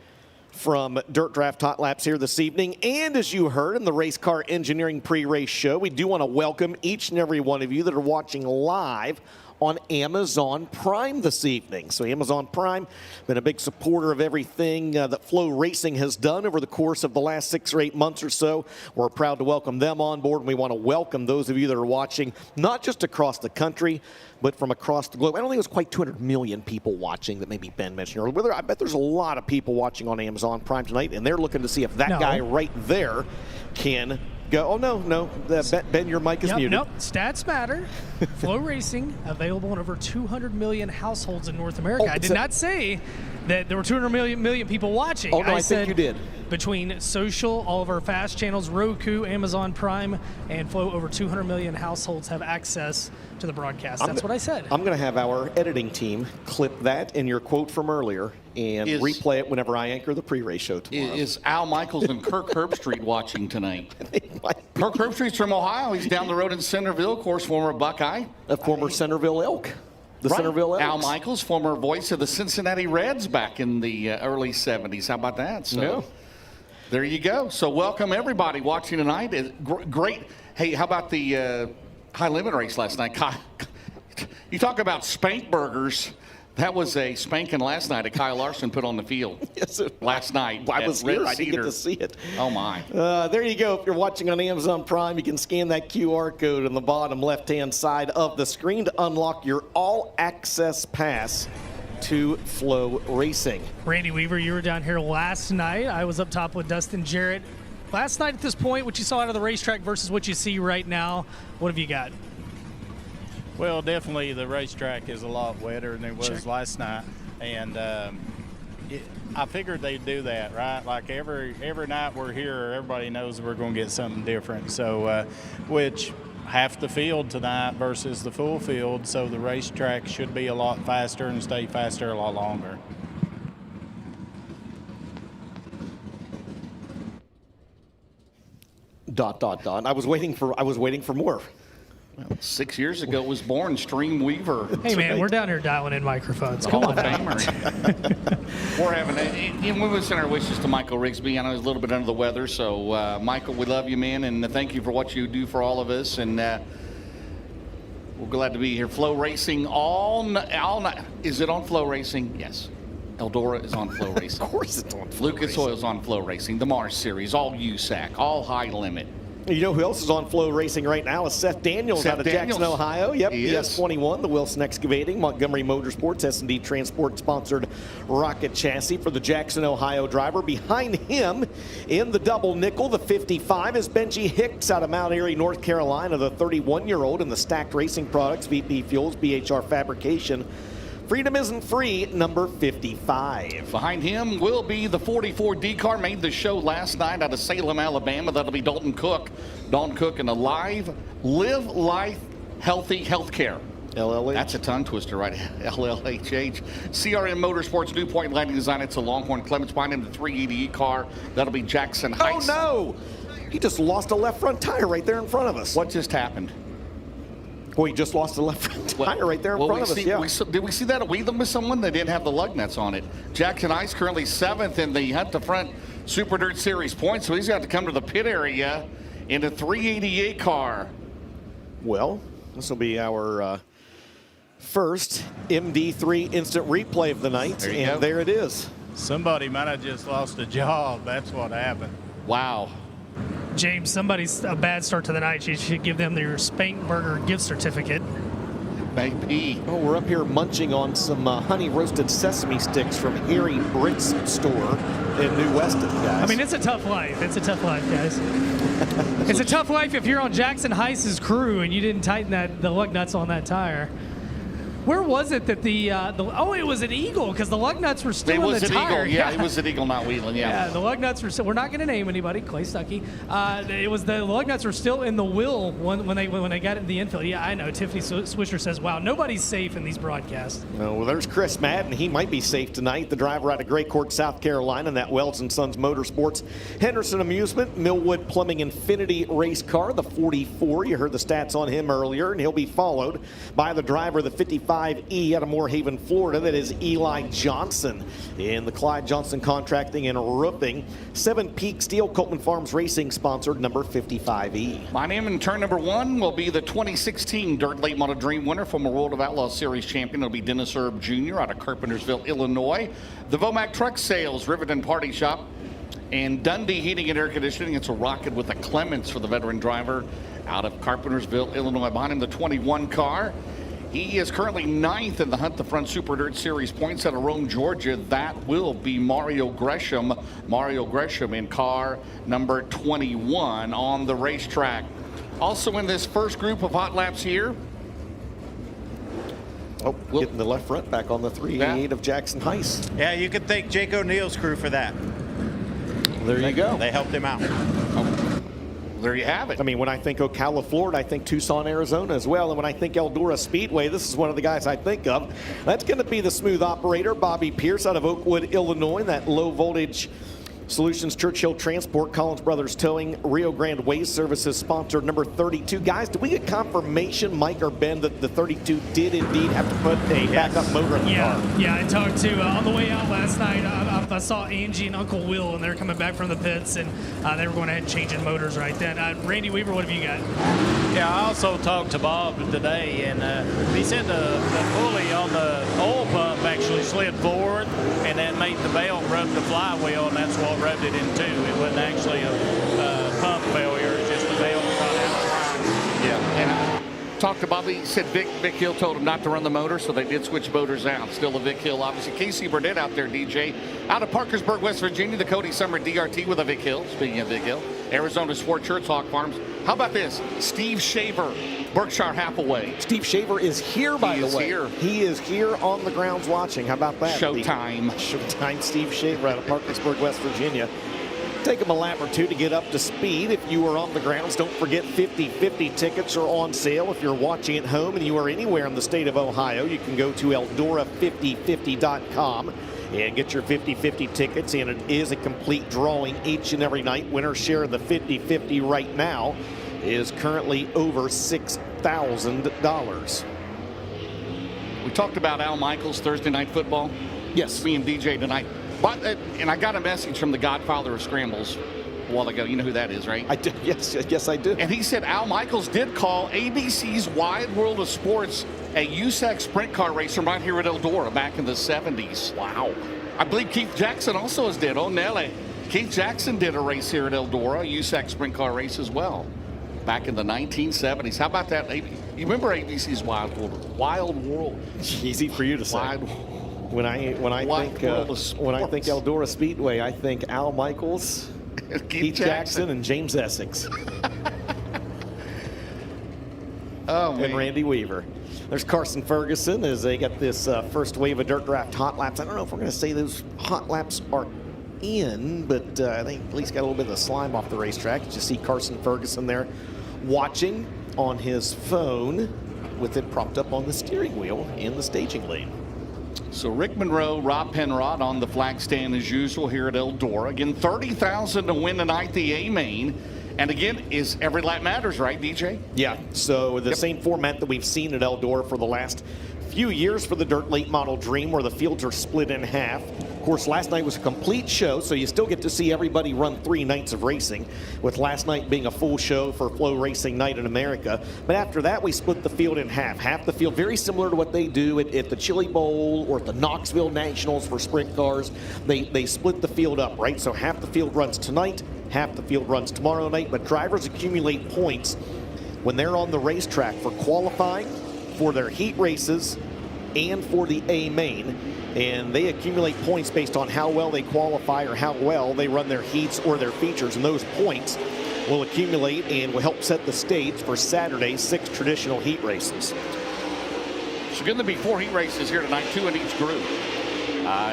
from Dirt Draft Hot Laps here this evening. And as you heard in the Race Car Engineering pre-race show, we do want to welcome each and every one of you that are watching live on Amazon Prime this evening. So Amazon Prime, been a big supporter of everything that FloRacing has done over the course of the last 6 or 8 months or so. We're proud to welcome them on board, and we want to welcome those of you that are watching, not just across the country, but from across the globe. I don't think it was quite 200 million people watching that maybe Ben mentioned earlier. I bet there's a lot of people watching on Amazon Prime tonight, and they're looking to see if that guy right there can go. Oh, no. Ben, your mic is muted. Nope. Stats matter. FloRacing, available in over 200 million households in North America. I did not say that there were 200 million people watching. Oh, no, I think you did. Between social, all of our fast channels, Roku, Amazon Prime, and Flo, over 200 million households have access to the broadcast. That's what I said. I'm going to have our editing team clip that in your quote from earlier and replay it whenever I anchor the pre-race show tomorrow. Is Al Michaels and Kirk Herbstreit watching tonight? Kirk Herbstreit's from Ohio. He's down the road in Centerville, of course, former Buckeye. A former Centerville Elk. The Centerville Elks. Al Michaels, former voice of the Cincinnati Reds back in the early 70s. How about that? So, there you go. So welcome everybody watching tonight. Great. Hey, how about the high limit race last night? You talk about spank burgers. That was a spanking last night that Kyle Larson put on the field. Yes, last night. I was here. I didn't get to see it. Oh, my. There you go. If you're watching on Amazon Prime, you can scan that QR code on the bottom left-hand side of the screen to unlock your all-access pass to FloRacing. Randy Weaver, you were down here last night. I was up top with Dustin Jarrett. Last night at this point, what you saw out of the racetrack versus what you see right now, what have you got? Well, definitely the racetrack is a lot wetter than it was last night, and I figured they'd do that, right? Like every night we're here, everybody knows we're going to get something different. So, which half the field tonight versus the full field, so the racetrack should be a lot faster and stay faster a lot longer. I was waiting for more. Well, 6 years ago was born Stream Weaver. Hey, man, we're down here dialing in microphones. Come on. We're having and we would send our wishes to Michael Rigsby. I know he's a little bit under the weather, so Michael, we love you, man, and thank you for what you do for all of us. And we're glad to be here. FloRacing all night. Is it on FloRacing? Yes. Eldora is on FloRacing. Of course it's on FloRacing. Lucas Oil's on FloRacing. The Mars Series, all USAC, all high limit. You know who else is on FloRacing right now is Seth Daniels out of Jackson, Ohio. Yep, he is. BS21, the Wilson Excavating, Montgomery Motorsports, S&D Transport sponsored rocket chassis for the Jackson, Ohio driver. Behind him in the double nickel, the 55, is Benji Hicks out of Mount Airy, North Carolina, the 31-year-old in the Stacked Racing Products, VP Fuels, BHR Fabrication. Freedom Isn't Free, number 55. Behind him will be the 44 D car, made the show last night out of Salem, Alabama. That'll be Dalton Cook. Dalton Cook in a Live Life Healthy Healthcare. LLH. That's a tongue twister, right? LLHH. CRM Motorsports, New Point Lighting Design. It's a Longhorn Clements. Behind him, the 380E car. That'll be Jackson Heights. Oh, no! He just lost a left front tire right there in front of us. What just happened? Well, he just lost a left front tire right there in front of us. Yeah. Did we see that at Wheeling with someone? They didn't have the lug nuts on it. Jackson Ice currently 7th in the Hunt the Front Super Dirt Series points, so he's got to come to the pit area in a 388 car. Well, this will be our first MD3 instant replay of the night, and there it is. Somebody might have just lost a job. That's what happened. Wow. James, somebody's a bad start to the night. You should give them their Spank Burger gift certificate. Maybe. Oh, we're up here munching on some honey roasted sesame sticks from Harry Britt's store in New Weston, guys. I mean, it's a tough life. It's a tough life, guys. It's a tough life if you're on Jackson Heiss' crew and you didn't tighten the lug nuts on that tire. Where was it that it was an Eagle, because the lug nuts were still in the tire. It was an Eagle, not Wheeling, Yeah, the lug nuts were still, we're not going to name anybody, Clay Stuckey. It was the lug nuts were still in the wheel when they got in the infield. Yeah, I know. Tiffany Swisher says, wow, nobody's safe in these broadcasts. Well, there's Chris Madden. He might be safe tonight. The driver out of Gray Court, South Carolina, in that Wells & Sons Motorsports. Henderson Amusement, Millwood Plumbing Infinity race car, the 44. You heard the stats on him earlier, and he'll be followed by the driver of the 55E out of Moorhaven, Florida. That is Eli Johnson in the Clyde Johnson Contracting and Roofing. 7 Peak Steel, Coltman Farms Racing sponsored, number 55E. My name in turn number 1 will be the 2016 Dirt Late Model Dream winner, former World of Outlaws Series champion. It'll be Dennis Erb Jr. out of Carpentersville, Illinois. The Vomac Truck Sales, Riverton Party Shop, and Dundee Heating and Air Conditioning. It's a rocket with a Clements for the veteran driver out of Carpentersville, Illinois. Behind him, the 21 car. He is currently 9th in the Hunt the Front Super Dirt Series points out of Rome, Georgia. That will be Mario Gresham. Mario Gresham in car number 21 on the racetrack. Also in this first group of hot laps here. Oh, getting the left front back on the 388 of Jackson Heiss. Yeah, you can thank Jake O'Neill's crew for that. There you go. They helped him out. There you have it. I mean, when I think Ocala, Florida, I think Tucson, Arizona as well. And when I think Eldora Speedway, this is one of the guys I think of. That's going to be the smooth operator, Bobby Pierce out of Oakwood, Illinois. That low voltage Solutions Churchill Transport, Collins Brothers Towing, Rio Grande Waste Services sponsored, number 32. Guys, did we get confirmation, Mike or Ben, that the 32 did indeed have to put a backup motor in the car? Yeah, I talked to, on the way out last night, I saw Angie and Uncle Will, and they're coming back from the pits, and they were going ahead and changing motors right then. Randy Weaver, what have you got? Yeah, I also talked to Bob today, and he said the pulley on the oil pump actually slid forward, and that made the belt rub the flywheel, and that's what rubbed it in two. It wasn't actually a pump failure, it's just the belt got out of line. Yeah, and I talked to Bobby. He said Vic Hill told him not to run the motor, so they did switch motors out. Still a Vic Hill, obviously. Casey Burdett out there, DJ. Out of Parkersburg, West Virginia, the Cody Summer DRT with a Vic Hill. Speaking of Vic Hill, Arizona Sport Shirts, Hawk Farms. How about this? Steve Shaver, Berkshire Hathaway. Steve Shaver is here, by the way. Here. He is here on the grounds watching. How about that? Showtime. Showtime Steve Shaver out of Parkersburg, West Virginia. Take him a lap or two to get up to speed. If you are on the grounds, don't forget 50/50 tickets are on sale. If you're watching at home and you are anywhere in the state of Ohio, you can go to Eldora5050.com and get your 50/50 tickets. And it is a complete drawing each and every night. Winner's share of the 50/50 right now is currently over $6,000. We talked about Al Michaels Thursday Night Football. Yes. Me and DJ tonight. But, and I got a message from the godfather of scrambles a while ago. You know who that is, right? I do. Yes, I do. And he said Al Michaels did call ABC's Wide World of Sports a USAC sprint car racer right here at Eldora back in the 70s. Wow. I believe Keith Jackson also is dead. Oh, Nelly. Keith Jackson did a race here at Eldora, a USAC sprint car race as well, back in the 1970s. How about that? You remember ABC's Wild World? Easy for you to say. When I think Eldora Speedway, I think Al Michaels, Keith Jackson, and James Essex. And Randy Weaver. There's Carson Ferguson as they get this first wave of dirt draft hot laps. I don't know if we're going to say those hot laps are in, but I think at least got a little bit of the slime off the racetrack. You just see Carson Ferguson there watching on his phone with it propped up on the steering wheel in the staging lane. So Rick Monroe, Rob Penrod on the flag stand as usual here at Eldora. Again, $30,000 to win tonight, the A main. And again, is every lap matters, right, DJ? Yeah, so the same format that we've seen at Eldora for the last few years for the Dirt Late Model Dream, where the fields are split in half. Of course, last night was a complete show, so you still get to see everybody run 3 nights of racing, with last night being a full show for FloRacing Night in America. But after that, we split the field in half. Half the field, very similar to what they do at the Chili Bowl or at the Knoxville Nationals for sprint cars. They split the field up, right? So half the field runs tonight, half the field runs tomorrow night, but drivers accumulate points when they're on the racetrack for qualifying, for their heat races, and for the A main. And they accumulate points based on how well they qualify or how well they run their heats or their features. And those points will accumulate and will help set the stage for Saturday's 6 traditional heat races. There's going to be 4 heat races here tonight, 2 in each group.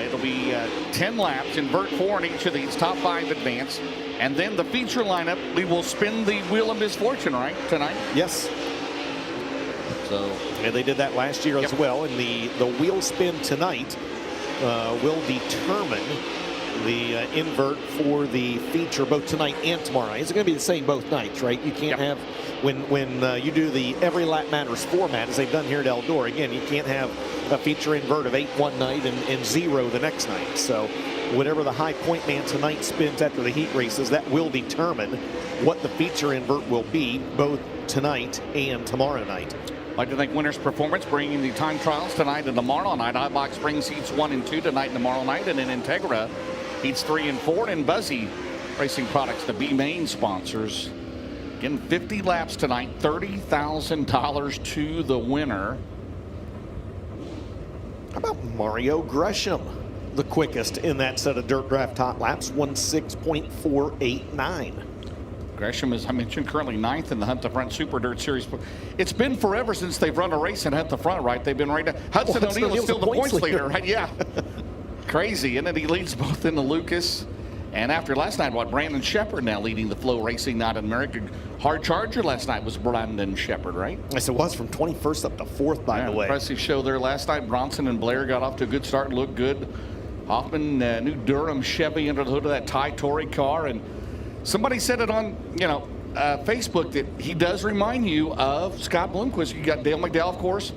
It'll be 10 laps, invert 4 in each of these, top 5 advance. And then the feature lineup, we will spin the Wheel of Misfortune, right, tonight? Yes. So, and they did that last year as well. And the wheel spin tonight will determine the invert for the feature both tonight and tomorrow night. It's going to be the same both nights, right? You can't have, when you do the every lap matters format, as they've done here at Eldora, again, you can't have a feature invert of 8 one night and 0 the next night. So whatever the high point man tonight spins after the heat races, that will determine what the feature invert will be both tonight and tomorrow night. I'd like to thank Winners Performance bringing the time trials tonight and tomorrow night. iBox brings heats 1 and 2 tonight and tomorrow night, and then Integra heats 3 and 4, and Buzzy Racing Products, the B main sponsors. Again, 50 laps tonight, $30,000 to the winner. How about Mario Gresham, the quickest in that set of dirt draft hot laps, 1:6.489. Gresham, as I mentioned, currently 9th in the Hunt the Front Super Dirt Series. It's been forever since they've run a race in Hunt the Front, right? They've been right now. Hudson O'Neal is still the points leader, right? Yeah. Crazy, and then he leads both in the Lucas. And after last night, Brandon Shepard now leading the FloRacing Night in America. Hard charger last night was Brandon Shepard, right? Yes, it was, from 21st up to 4th, by the way. Impressive show there last night. Bronson and Blair got off to a good start and looked good. Hoffman, new Durham Chevy under the hood of that Ty Torrey car. And somebody said it on, Facebook that he does remind you of Scott Bloomquist. You got Dale McDowell, of course,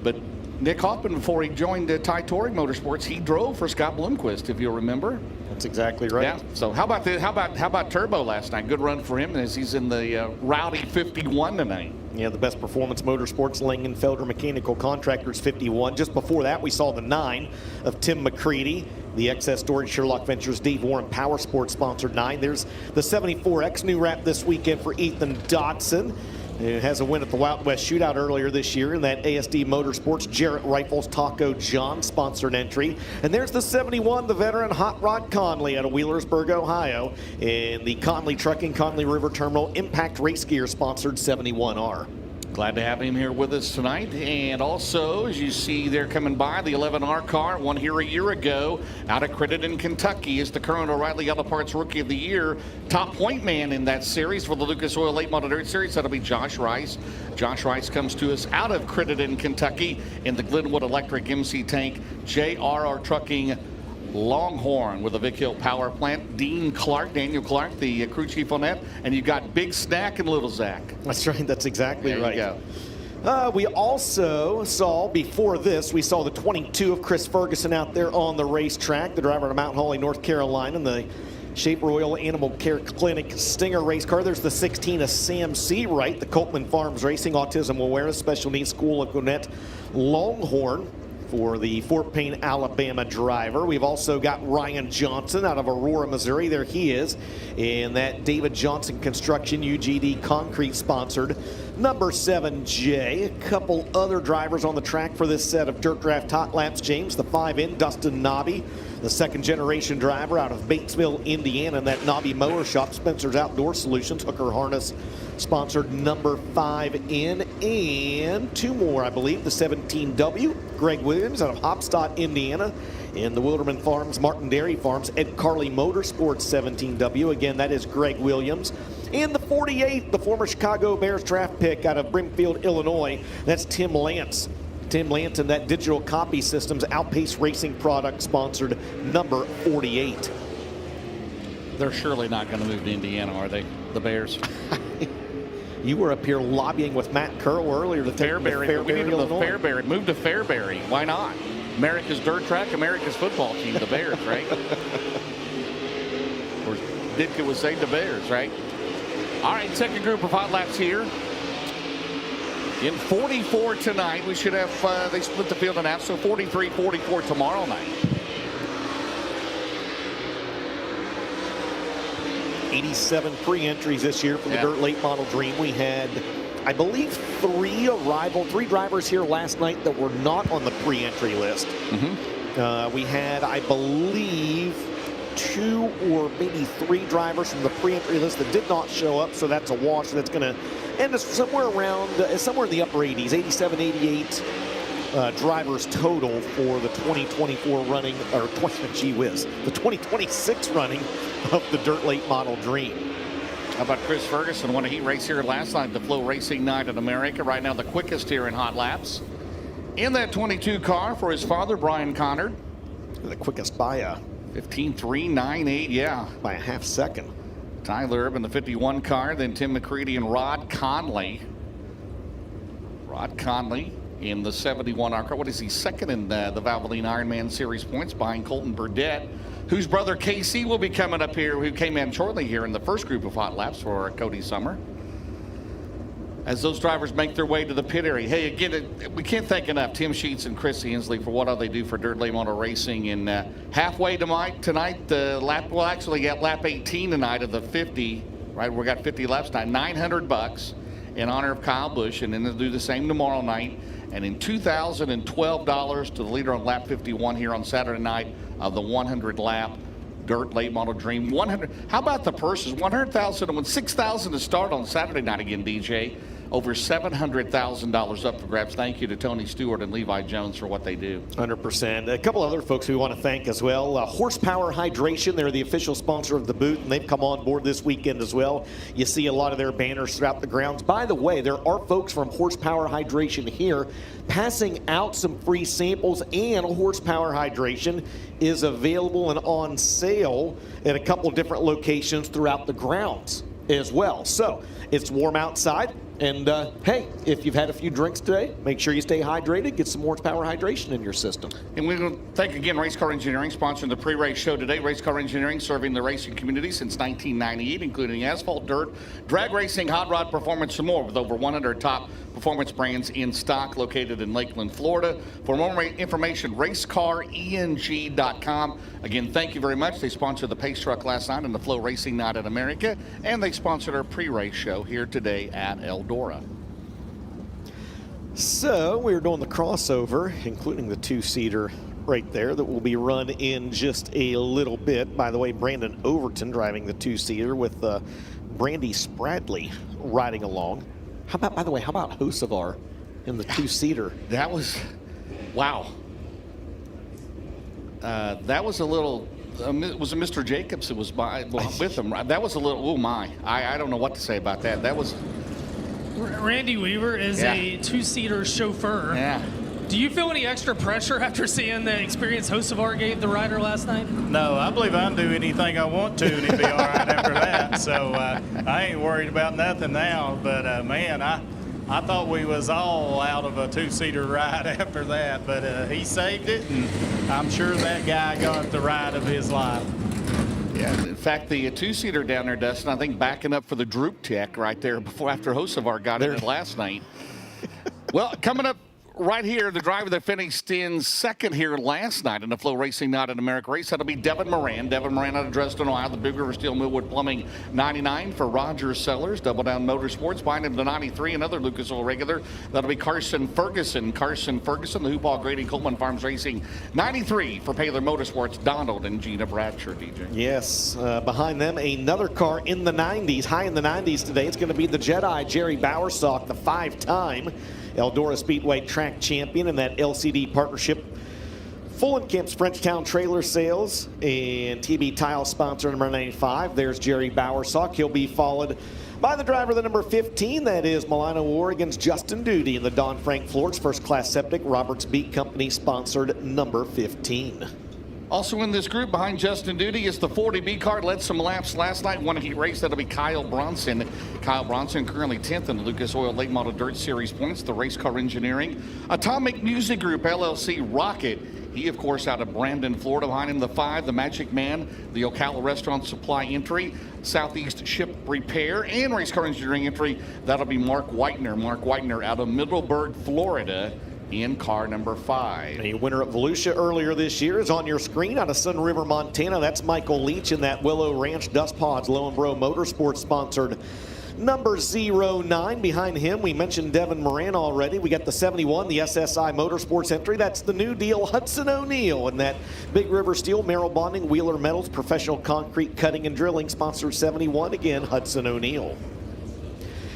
but Nick Hoffman, before he joined Ty Torrey Motorsports, he drove for Scott Bloomquist, if you'll remember. That's exactly right. Yeah. So how about Turbo last night? Good run for him as he's in the Rowdy 51 tonight. Yeah, the Best Performance Motorsports, Langenfelder Mechanical Contractors 51. Just before that, we saw the 9 of Tim McCready. The XS Storage Sherlock Ventures Dave Warren Power Sports sponsored 9. There's the 74X new wrap this weekend for Ethan Dotson. It has a win at the Wild West Shootout earlier this year in that ASD Motorsports Jarrett Rifles Taco John sponsored entry. And there's the 71, the veteran Hot Rod Conley out of Wheelersburg, Ohio, in the Conley Trucking Conley River Terminal Impact Race Gear sponsored 71R. Glad to have him here with us tonight. And also, as you see there coming by, the 11R car, won here a year ago out of Crittenden, Kentucky, is the current O'Reilly Auto Parts Rookie of the Year. Top point man in that series for the Lucas Oil Late Model Dirt Series. That'll be Josh Rice. Josh Rice comes to us out of Crittenden, Kentucky in the Glenwood Electric MC Tank. JRR Trucking Longhorn with a Vic Hill power plant. Dean Clark, Daniel Clark, the crew chief on that. And you got Big Snack and Little Zach. That's right. That's exactly right. There you go. We also saw, before this, we saw the 22 of Chris Ferguson out there on the racetrack, the driver of Mount Holly, North Carolina, in the Shape Royal Animal Care Clinic Stinger race car. There's the 16 of Sam Seawright, the Copeland Farms Racing Autism Awareness Special Needs School of Gwinnett Longhorn for the Fort Payne, Alabama driver. We've also got Ryan Johnson out of Aurora, Missouri. There he is in that David Johnson Construction UGD Concrete sponsored number 7J. A couple other drivers on the track for this set of Dirt Draft Hot Laps, James. The 5N, Dustin Nobby, the second generation driver out of Batesville, Indiana, in that Nobby Mower Shop. Spencer's Outdoor Solutions, Hooker Harness sponsored number 5N, and two more, I believe. The 17W, Greg Williams out of Hopstadt, Indiana, and the Wilderman Farms, Martin Dairy Farms, Ed Carley Motorsports 17W. Again, that is Greg Williams. And the 48, the former Chicago Bears draft pick out of Brimfield, Illinois, that's Tim Lance. Tim Lance and that Digital Copy Systems Outpace Racing product sponsored number 48. They're surely not going to move to Indiana, are they? The Bears. You were up here lobbying with Matt Curl earlier to take Fairbury. We need to Fairbury. Move to Fairbury. Why not? America's dirt track, America's football team, the Bears, right? Or Ditka would say the Bears, right? All right, second group of hot laps here. In 44 tonight, we should have, they split the field in half, so 43, 44 tomorrow night. 87 pre-entries this year for the Dirt Late Model Dream. We had, I believe, three drivers here last night that were not on the pre-entry list. We had, I believe, two or maybe three drivers from the pre-entry list that did not show up, so that's a wash. That's going to end us somewhere around, somewhere in the upper 80s, 87, 88 drivers total for the 2024 running, or gee whiz, the 2026 running of the Dirt Late Model Dream. How about Chris Ferguson? Won a heat race here last night, the FloRacing Night in America. Right now, the quickest here in hot laps. In that 22 car for his father, Brian Connard. The quickest by a 15.398, yeah. By a half second. Tyler Erb in the 51 car, then Tim McCready and Rod Conley. Rod Conley in the 71 car. What is he? Second in the Valvoline Ironman Series points behind Colton Burdett, whose brother Casey will be coming up here, who came in shortly here in the first group of hot laps for Cody Summer. As those drivers make their way to the pit area. Hey, again, we can't thank enough Tim Sheets and Chris Hensley for what all they do for Dirt Late Model Racing. And halfway tonight, the lap, we'll actually get lap 18 tonight of the 50, right? We got 50 laps tonight, $900 in honor of Kyle Busch, and then they'll do the same tomorrow night. And in $2,012 to the leader on lap 51 here on Saturday night of the 100 lap Dirt Late Model Dream. 100. How about the purses? 100,000 and $6,000 to start on Saturday night again, DJ. Over $700,000 up for grabs. Thank you to Tony Stewart and Levi Jones for what they do. 100%. A couple other folks we want to thank as well. Horsepower Hydration, they're the official sponsor of the booth, and they've come on board this weekend as well. You see a lot of their banners throughout the grounds. By the way, there are folks from Horsepower Hydration here passing out some free samples, and Horsepower Hydration is available and on sale at a couple different locations throughout the grounds as well. So it's warm outside. And hey, if you've had a few drinks today, make sure you stay hydrated, get some Horsepower Hydration in your system. And we want to thank again Race Car Engineering, sponsoring the pre-race show today. Race Car Engineering serving the racing community since 1998, including asphalt, dirt, drag racing, hot rod performance, and more, with over 100 top performance brands in stock, located in Lakeland, Florida. For more information, racecareng.com. Again, thank you very much. They sponsored the Pace Truck last night and the FloRacing Night in America, and they sponsored our pre-race show here today at Eldora. So we're doing the crossover, including the two-seater right there that will be run in just a little bit. By the way, Brandon Overton driving the two-seater with Brandy Spradley riding along. How about, by the way, how about Hocevar in the two-seater? That was, wow. That was a little, was it Mr. Jacobs that was with him? That was a little, oh my. I don't know what to say about that. That was. Randy Weaver is a two-seater chauffeur. Yeah. Do you feel any extra pressure after seeing the experience Hocevar gave the rider last night? No, I believe I can do anything I want to and it'll be all right after that. So I ain't worried about nothing now. But, man, I thought we was all out of a two-seater ride after that. But he saved it, and I'm sure that guy got the ride of his life. Yeah, in fact, the two-seater down there, Dustin, I think backing up for the Droop Tech right there after Hocevar got in it last night. Well, coming up right here, the driver that finished in second here last night in the FloRacing Night in America race, that'll be Devin Moran. Devin Moran out of Dresden, Ohio. The Big River Steel Millwood Plumbing 99 for Roger Sellers. Double Down Motorsports. Behind him, the 93, another Lucas Oil regular. That'll be Carson Ferguson. Carson Ferguson, the Hoopall Grady Coleman Farms Racing 93 for Paler Motorsports. Donald and Gina Bratcher, DJ. Yes, behind them, another car in the 90s, high in the 90s today. It's going to be the Jedi, Jerry Bowersock, the 5-time Eldora Speedway track champion in that LCD partnership. Fullenkamp's Frenchtown Trailer Sales and TB Tile sponsor number 95. There's Jerry Bowersock. He'll be followed by the driver, the number 15. That is Milano, Oregon's Justin Duty in the Don Frank Floors First Class Septic Roberts Beat Company sponsored number 15. Also in this group behind Justin Duty is the 40B car. Led some laps last night. Won a heat race. That'll be Kyle Bronson. Kyle Bronson currently 10th in the Lucas Oil Late Model Dirt Series points. The Race Car Engineering Atomic Music Group LLC Rocket. He, of course, out of Brandon, Florida. Behind him, the 5, the Magic Man, the Ocala Restaurant Supply entry, Southeast Ship Repair, and Race Car Engineering entry. That'll be Mark Whitener. Mark Whitener out of Middleburg, Florida, in car number 5. A winner at Volusia earlier this year is on your screen out of Sun River, Montana. That's Michael Leach in that Willow Ranch Dust Pods Low & Bro Motorsports sponsored number 09. Behind him, we mentioned Devin Moran already. We got the 71, the SSI Motorsports entry. That's the New Deal Hudson O'Neill in that Big River Steel, Merrill Bonding, Wheeler Metals, Professional Concrete Cutting and Drilling sponsored 71. Again, Hudson O'Neill.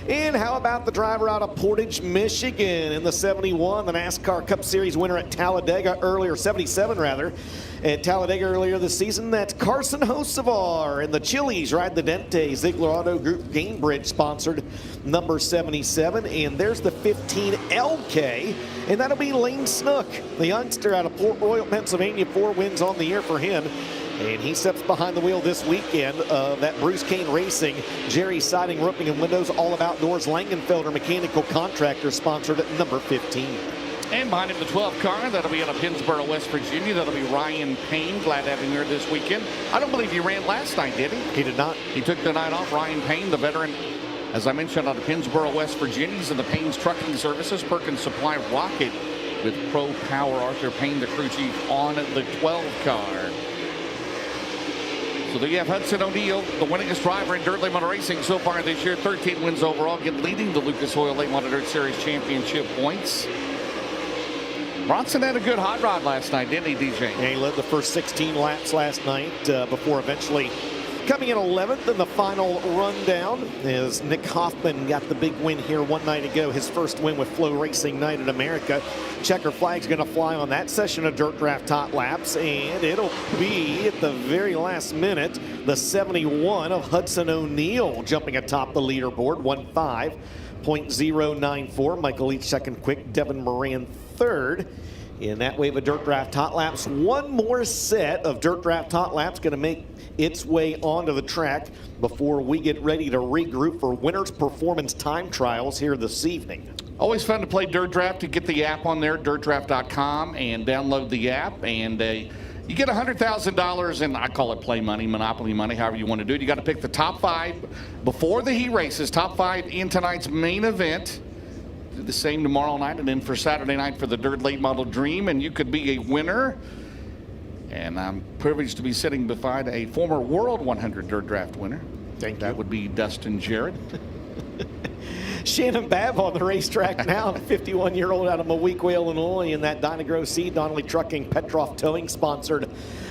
And how about the driver out of Portage, Michigan in the 71, the NASCAR Cup Series winner at Talladega earlier, 77 rather, at Talladega earlier this season. That's Carson Hocevar in the Chili's Ride the Dente Ziegler Auto Group Gamebridge sponsored number 77. And there's the 15 LK, and that'll be Lane Snook, the youngster out of Port Royal, Pennsylvania. 4 wins on the year for him. And he steps behind the wheel this weekend of that Bruce Kane Racing, Jerry Siding, Roofing and Windows, All About Outdoors, Langenfelder Mechanical Contractor, sponsored at number 15. And behind him, the 12 car, that'll be out of Pennsboro, West Virginia. That'll be Ryan Payne. Glad to have him here this weekend. I don't believe he ran last night, did he? He did not. He took the night off. Ryan Payne, the veteran, as I mentioned, out of Pennsboro, West Virginia. He's in the Payne's Trucking Services, Perkins Supply Rocket with Pro Power. Arthur Payne, the crew chief, on the 12 car. So there you have Hudson O'Neill, the winningest driver in Dirt Late Model Racing so far this year. 13 wins overall, leading the Lucas Oil Late Model Dirt Series championship points. Bronson had a good hot rod last night, didn't he, DJ? Yeah, he led the first 16 laps last night before eventually coming in 11th in the final rundown as Nick Hoffman got the big win here one night ago, his first win with FloRacing Night in America. Checker flag's going to fly on that session of Dirt Draft Hot Laps, and it'll be at the very last minute the 71 of Hudson O'Neill jumping atop the leaderboard, 1:05.094. Michael Leach second quick, Devin Moran third. In that wave of Dirt Draft Hot Laps, one more set of Dirt Draft Hot Laps going to make its way onto the track before we get ready to regroup for Winners Performance Time Trials here this evening. Always fun to play Dirt Draft. You get the app on there, dirtdraft.com, and download the app, and you get $100,000 in, I call it play money, Monopoly money, however you want to do it. You got to pick the top 5 before the heat races, top 5 in tonight's main event. Do the same tomorrow night, and then for Saturday night for the Dirt Late Model Dream, and you could be a winner. And I'm privileged to be sitting beside a former World 100 Dirt Draft winner. That would be Dustin Jarrett. Shannon Babb on the racetrack now, 51-year-old out of Moweaqua, Illinois, in that Dynagrow C, Donnelly Trucking, Petroff Towing sponsored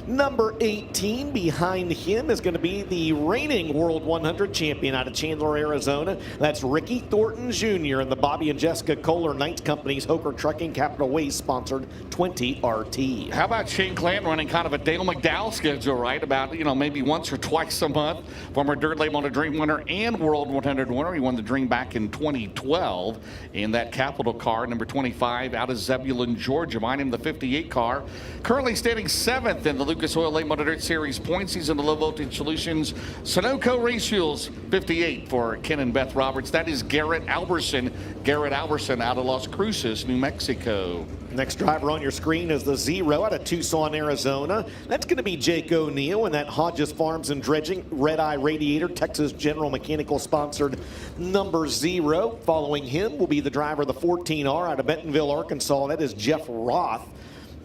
number 18. Behind him is going to be the reigning World 100 champion out of Chandler, Arizona. That's Ricky Thornton Jr. and the Bobby and Jessica Kohler Knights Company's Hoker Trucking Capital Waste sponsored 20 RT. How about Shane Clan running kind of a Dale McDowell schedule, right? About, maybe once or twice a month. Former Dirt Late Model Dream winner and World 100 winner. He won the Dream back in 2012 in that capital car, number 25, out of Zebulon, Georgia. Behind him, the 58 car. Currently standing 7th in the Lucas Oil Late Model Dirt Series points. He's in the Low Voltage Solutions Sunoco Race Fuels, 58 for Ken and Beth Roberts. That is Garrett Alberson. Garrett Alberson out of Las Cruces, New Mexico. Next driver on your screen is the 0 out of Tucson, Arizona. That's going to be Jake O'Neill in that Hodges Farms and Dredging Red Eye Radiator, Texas General Mechanical sponsored number 0. Following him will be the driver of the 14R out of Bentonville, Arkansas. That is Jeff Roth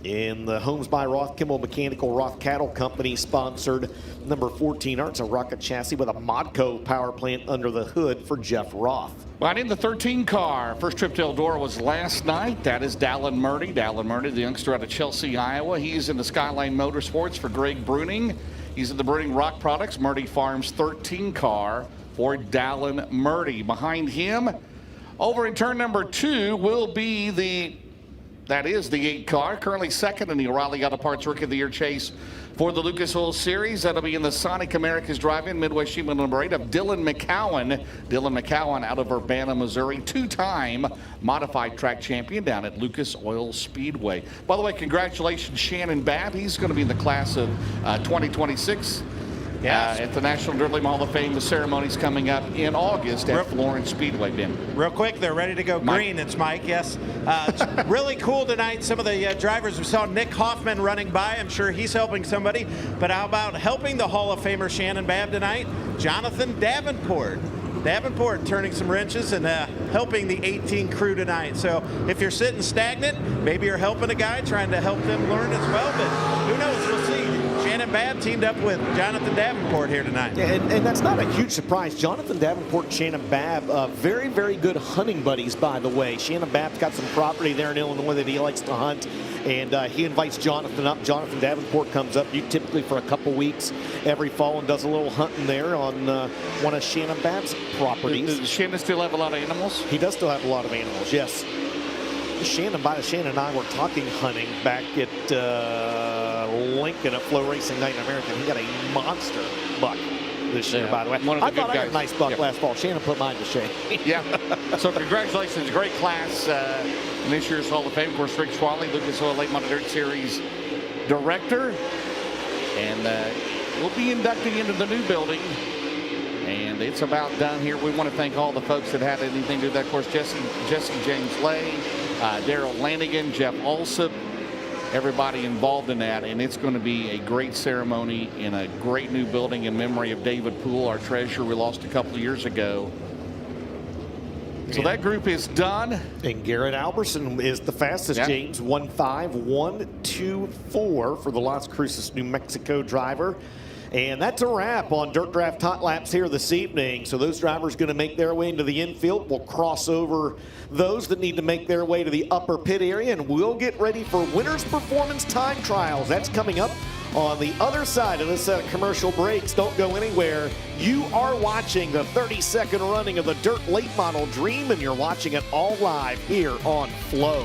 in the Homes by Roth Kimmel Mechanical Roth Cattle Company sponsored number 14R. It's a rocket chassis with a Modco power plant under the hood for Jeff Roth. Right in the 13 car. First trip to Eldora was last night. That is Dallin Murdy. Dallin Murdy, the youngster out of Chelsea, Iowa. He's in the Skyline Motorsports for Greg Bruning. He's in the Bruning Rock Products, Murdy Farms 13 car for Dallin Murdy. Behind him, over in turn number 2 will be the 8 car. Currently second in the O'Reilly Auto Parts Rookie of the Year chase for the Lucas Oil Series. That'll be in the Sonic America's Drive-In Midway Shipment number 8 of Dylan McCowan. Dylan McCowan out of Urbana, Missouri. 2-time modified track champion down at Lucas Oil Speedway. By the way, congratulations, Shannon Babb. He's going to be in the class of 2026. At the National Dirt Late Hall of Fame. The ceremony's coming up in August at Florence Speedway, Ben. Real quick, they're ready to go green. It's Mike, yes. It's really cool tonight. Some of the drivers, we saw Nick Hoffman running by. I'm sure he's helping somebody. But how about helping the Hall of Famer Shannon Babb tonight? Jonathan Davenport. Davenport turning some wrenches and helping the 18 crew tonight. So if you're sitting stagnant, maybe you're helping a guy trying to help them learn as well. But who knows? We'll see. Shannon Babb teamed up with Jonathan Davenport here tonight. Yeah, and that's not a huge surprise. Jonathan Davenport and Shannon Babb, very, very good hunting buddies, by the way. Shannon Babb's got some property there in Illinois that he likes to hunt, and he invites Jonathan up. Jonathan Davenport comes up typically for a couple weeks every fall and does a little hunting there on one of Shannon Babb's properties. Does Shannon still have a lot of animals? He does still have a lot of animals, yes. Shannon and I were talking hunting back at Lincoln at FloRacing Night in America. He got a monster buck this year, by the way. I thought I had a nice buck last fall. Shannon put mine to shame. Yeah. So congratulations. Great class in this year's Hall of Fame. Of course, Rick Schwally, Lucas Oil Late Model Dirt Series director. And we'll be inducting into the new building. And it's about done here. We want to thank all the folks that had anything to do with that. Of course, Jesse James Lay, Daryl Lanigan, Jeff Alsop, everybody involved in that. And it's going to be a great ceremony in a great new building in memory of David Poole, our treasurer we lost a couple of years ago. So that group is done. And Garrett Alberson is the fastest, James. 15124 for the Las Cruces, New Mexico driver. And that's a wrap on Dirt Draft Hot Laps here this evening. So those drivers going to make their way into the infield. We'll cross over those that need to make their way to the upper pit area, and we'll get ready for Winners Performance Time Trials. That's coming up on the other side of this set of commercial breaks. Don't go anywhere. You are watching the 32nd running of the Dirt Late Model Dream, and you're watching it all live here on Flow.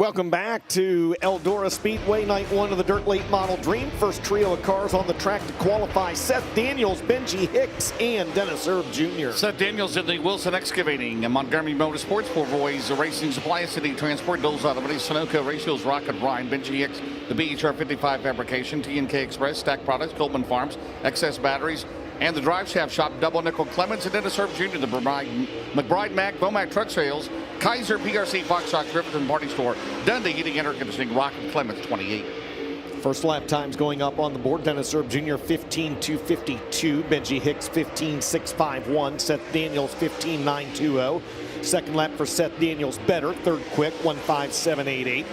Welcome back to Eldora Speedway, night one of the Dirt Late Model Dream. First trio of cars on the track to qualify: Seth Daniels, Benji Hicks, and Dennis Erb Jr. Seth Daniels in the Wilson Excavating and Montgomery Motorsports, Four Boys Racing Supply, City Transport, Dole's Automotive, Sunoco, Ratios, Rocket Brine, Benji Hicks, the BHR 55 Fabrication, T&K Express, Stack Products, Coleman Farms, XS Batteries, and the Drive Shaft Shop, Double Nickel Clements, and Dennis Erb Jr., the McBride Mac, Bomac Truck Sales, Kaiser, PRC, Foxtrot, Griffin Party Store, Dundee Heating and Air Conditioning, Rocket Clements, 28. First lap times going up on the board: Dennis Erb Jr. 15.252, Benji Hicks 15.651, Seth Daniels 15.920. Second lap for Seth Daniels better, third quick 1.5788.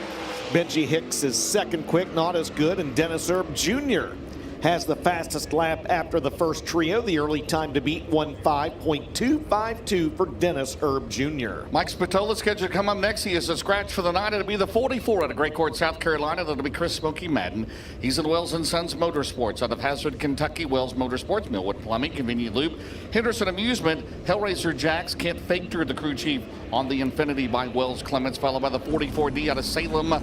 Benji Hicks is second quick, not as good, and Dennis Erb Jr. has the fastest lap after the first trio. The early time to beat 1.5.252 for Dennis Erb Jr. Mike Spatola scheduled to come up next. He is a scratch for the night. It'll be the 44 out of Great Court, South Carolina. That'll be Chris Smokey Madden. He's in Wells & Sons Motorsports. Out of Hazard, Kentucky, Wells Motorsports, Millwood Plumbing, Convenient Loop, Henderson Amusement, Hellraiser Jacks, Kent Faker, the crew chief on the Infinity by Wells Clements, followed by the 44D out of Salem,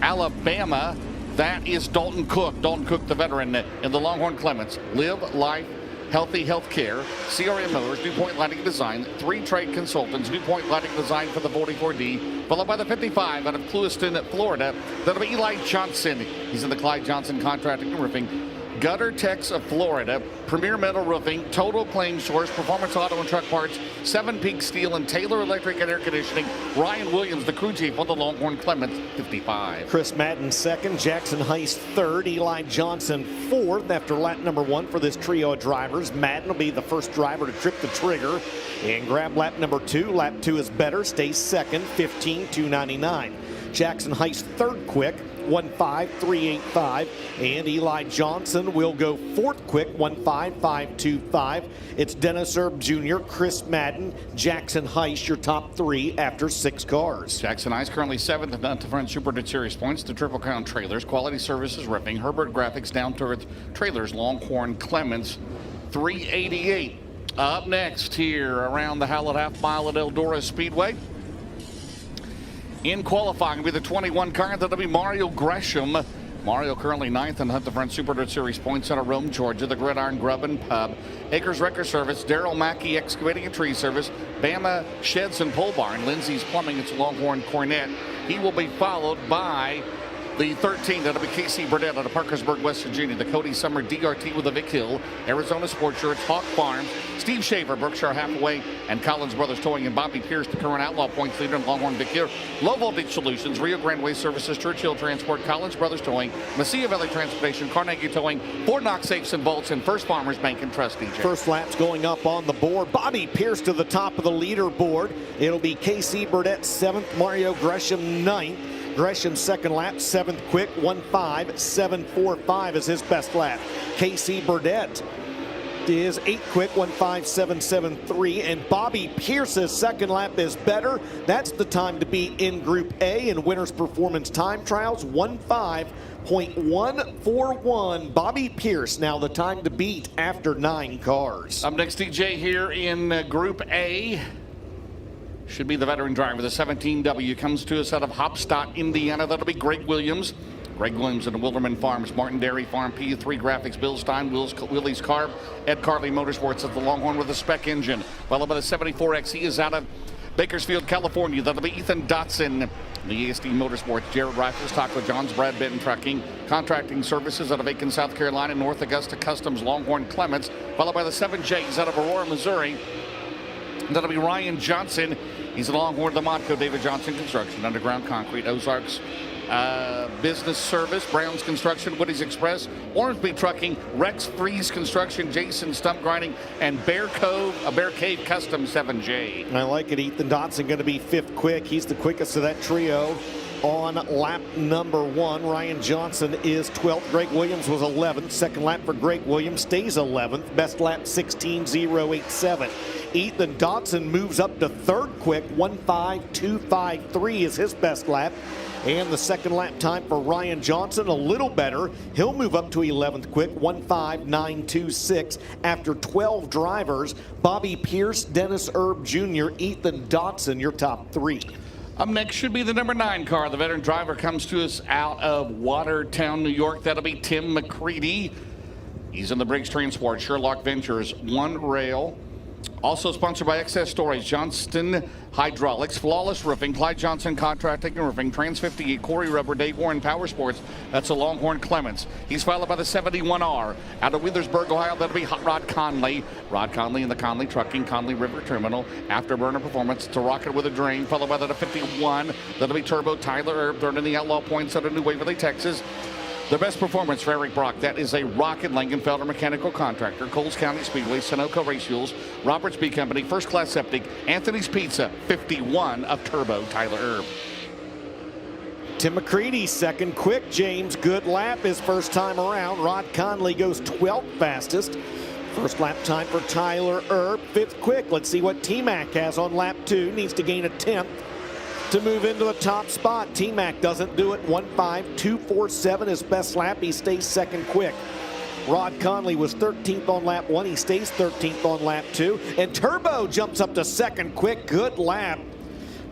Alabama. That is Dalton Cook. Dalton Cook, the veteran in the Longhorn Clements. Live Life Healthy Healthcare, CRM Motors, New Point Lighting Design, 3 trade consultants, New Point Lighting Design for the 44D, followed by the 55 out of Clewiston, Florida. That'll be Eli Johnson. He's in the Clyde Johnson Contracting and Roofing. Gutter Techs of Florida, Premier Metal Roofing, Total Claim Source, Performance Auto and Truck Parts, 7 Peak Steel, and Taylor Electric and Air Conditioning. Ryan Williams, the crew chief on the Longhorn Clements, 55. Chris Madden second, Jackson Heist third, Eli Johnson fourth after lap number 1 for this trio of drivers. Madden will be the first driver to trip the trigger and grab lap number 2. Lap 2 is better, stays second, 15.299. Jackson Heist third quick, 1.5385, and Eli Johnson will go fourth quick, 1.5525. It's Dennis Erb Jr., Chris Madden, Jackson Heist, your top 3 after 6 cars. Jackson Heist currently 7th in the front Super Dirt Series points. The Triple Crown Trailers, Quality Services Roofing, Herbert Graphics, Down to Earth Trailers, Longhorn Clements, 388. Up next here around the Hallett Half Mile at Eldora Speedway. In qualifying will be the 21 car. That'll be Mario Gresham. Mario currently 9th in the front Super Dirt Series points out of Rome, Georgia. The Gridiron Grub and Pub, Acres Wrecker Service, Daryl Mackey Excavating and Tree Service, Bama Sheds and Pole Barn, Lindsay's Plumbing. It's Longhorn Cornet. He will be followed by the 13, that'll be Casey Burdett out of Parkersburg, West Virginia. The Cody Summer DRT with the Vic Hill, Arizona Sports Shirts, Hawk Farms, Steve Shaver, Berkshire Hathaway, and Collins Brothers Towing, and Bobby Pierce, the current Outlaw Points leader in Longhorn Vic Hill. Low Voltage Solutions, Rio Grande Waste Services, Churchill Transport, Collins Brothers Towing, Mesilla Valley Transportation, Carnegie Towing, Fort Knox Safes and Bolts, and First Farmers Bank and Trust, DJ. First lap's going up on the board. Bobby Pierce to the top of the leaderboard. It'll be Casey Burdett 7th, Mario Gresham 9th. Gresham's second lap, 7th quick, 1.5745 is his best lap. Casey Burdett is 8th quick, 1.5773, and Bobby Pierce's second lap is better. That's the time to beat in Group A in Winners Performance Time Trials, 1.5.141. Bobby Pierce now the time to beat after 9 cars. Up next, DJ, here in Group A. Should be the veteran driver. The 17W comes to us out of Hopstadt, Indiana. That'll be Greg Williams. Greg Williams and the Wilderman Farms, Martin Dairy Farm, P3 Graphics, Bill Stein, Willie's Carb, Ed Carley Motorsports at the Longhorn with a spec engine. Followed by the 74X. He is out of Bakersfield, California. That'll be Ethan Dotson. The ESD Motorsports, Jared Rifles, Taco John's, Brad Benton Trucking, Contracting Services out of Aiken, South Carolina, North Augusta Customs, Longhorn Clements. Followed by the 7J's out of Aurora, Missouri. That'll be Ryan Johnson. He's a Longhorn, the Modco, David Johnson Construction, Underground Concrete, Ozarks Business Service, Brown's Construction, Woody's Express, Ormsby Trucking, Rex Freeze Construction, Jason Stump Grinding, and Bear Cave Custom 7J. I like it. Ethan Dotson going to be 5th quick. He's the quickest of that trio on lap number 1. Ryan Johnson is 12th. Greg Williams was 11th. Second lap for Greg Williams stays 11th. Best lap 16.087. Ethan Dotson moves up to 3rd quick. 1.5253 is his best lap. And the second lap time for Ryan Johnson, a little better. He'll move up to 11th quick, 1.5926 after 12 drivers. Bobby Pierce, Dennis Erb Jr., Ethan Dotson, your top 3. Up next should be the number 9 car. The veteran driver comes to us out of Watertown, New York. That'll be Tim McCready. He's in the Briggs Transport, Sherlock Ventures, One Rail. Also sponsored by Excess Storage, Johnston Hydraulics, Flawless Roofing, Clyde Johnson Contracting and Roofing, Trans 58, Corey Rubber, Dave Warren Power Sports. That's a Longhorn Clements. He's followed by the 71R. Out of Wheelersburg, Ohio, that'll be Hot Rod Conley. Rod Conley in the Conley Trucking, Conley River Terminal. Afterburner Performance, it's a rocket with a drain, followed by the 51. That'll be Turbo Tyler Erb. They're in the Outlaw Points out of New Waverly, Texas. The best performance for Eric Brock. That is a Rocket Langenfelder Mechanical Contractor, Coles County Speedway, Sunoco Race Fuels, Roberts B Company, First Class Septic, Anthony's Pizza, 51 of Turbo Tyler Erb. Tim McCready, second quick. James, good lap his first time around. Rod Conley goes 12th fastest. First lap time for Tyler Erb, 5th quick. Let's see what T-Mac has on lap 2. Needs to gain a 10th to move into the top spot. T-Mac doesn't do it. 1.5247 his best lap. He stays second quick. Rod Conley was 13th on lap 1. He stays 13th on lap 2. And Turbo jumps up to second quick. Good lap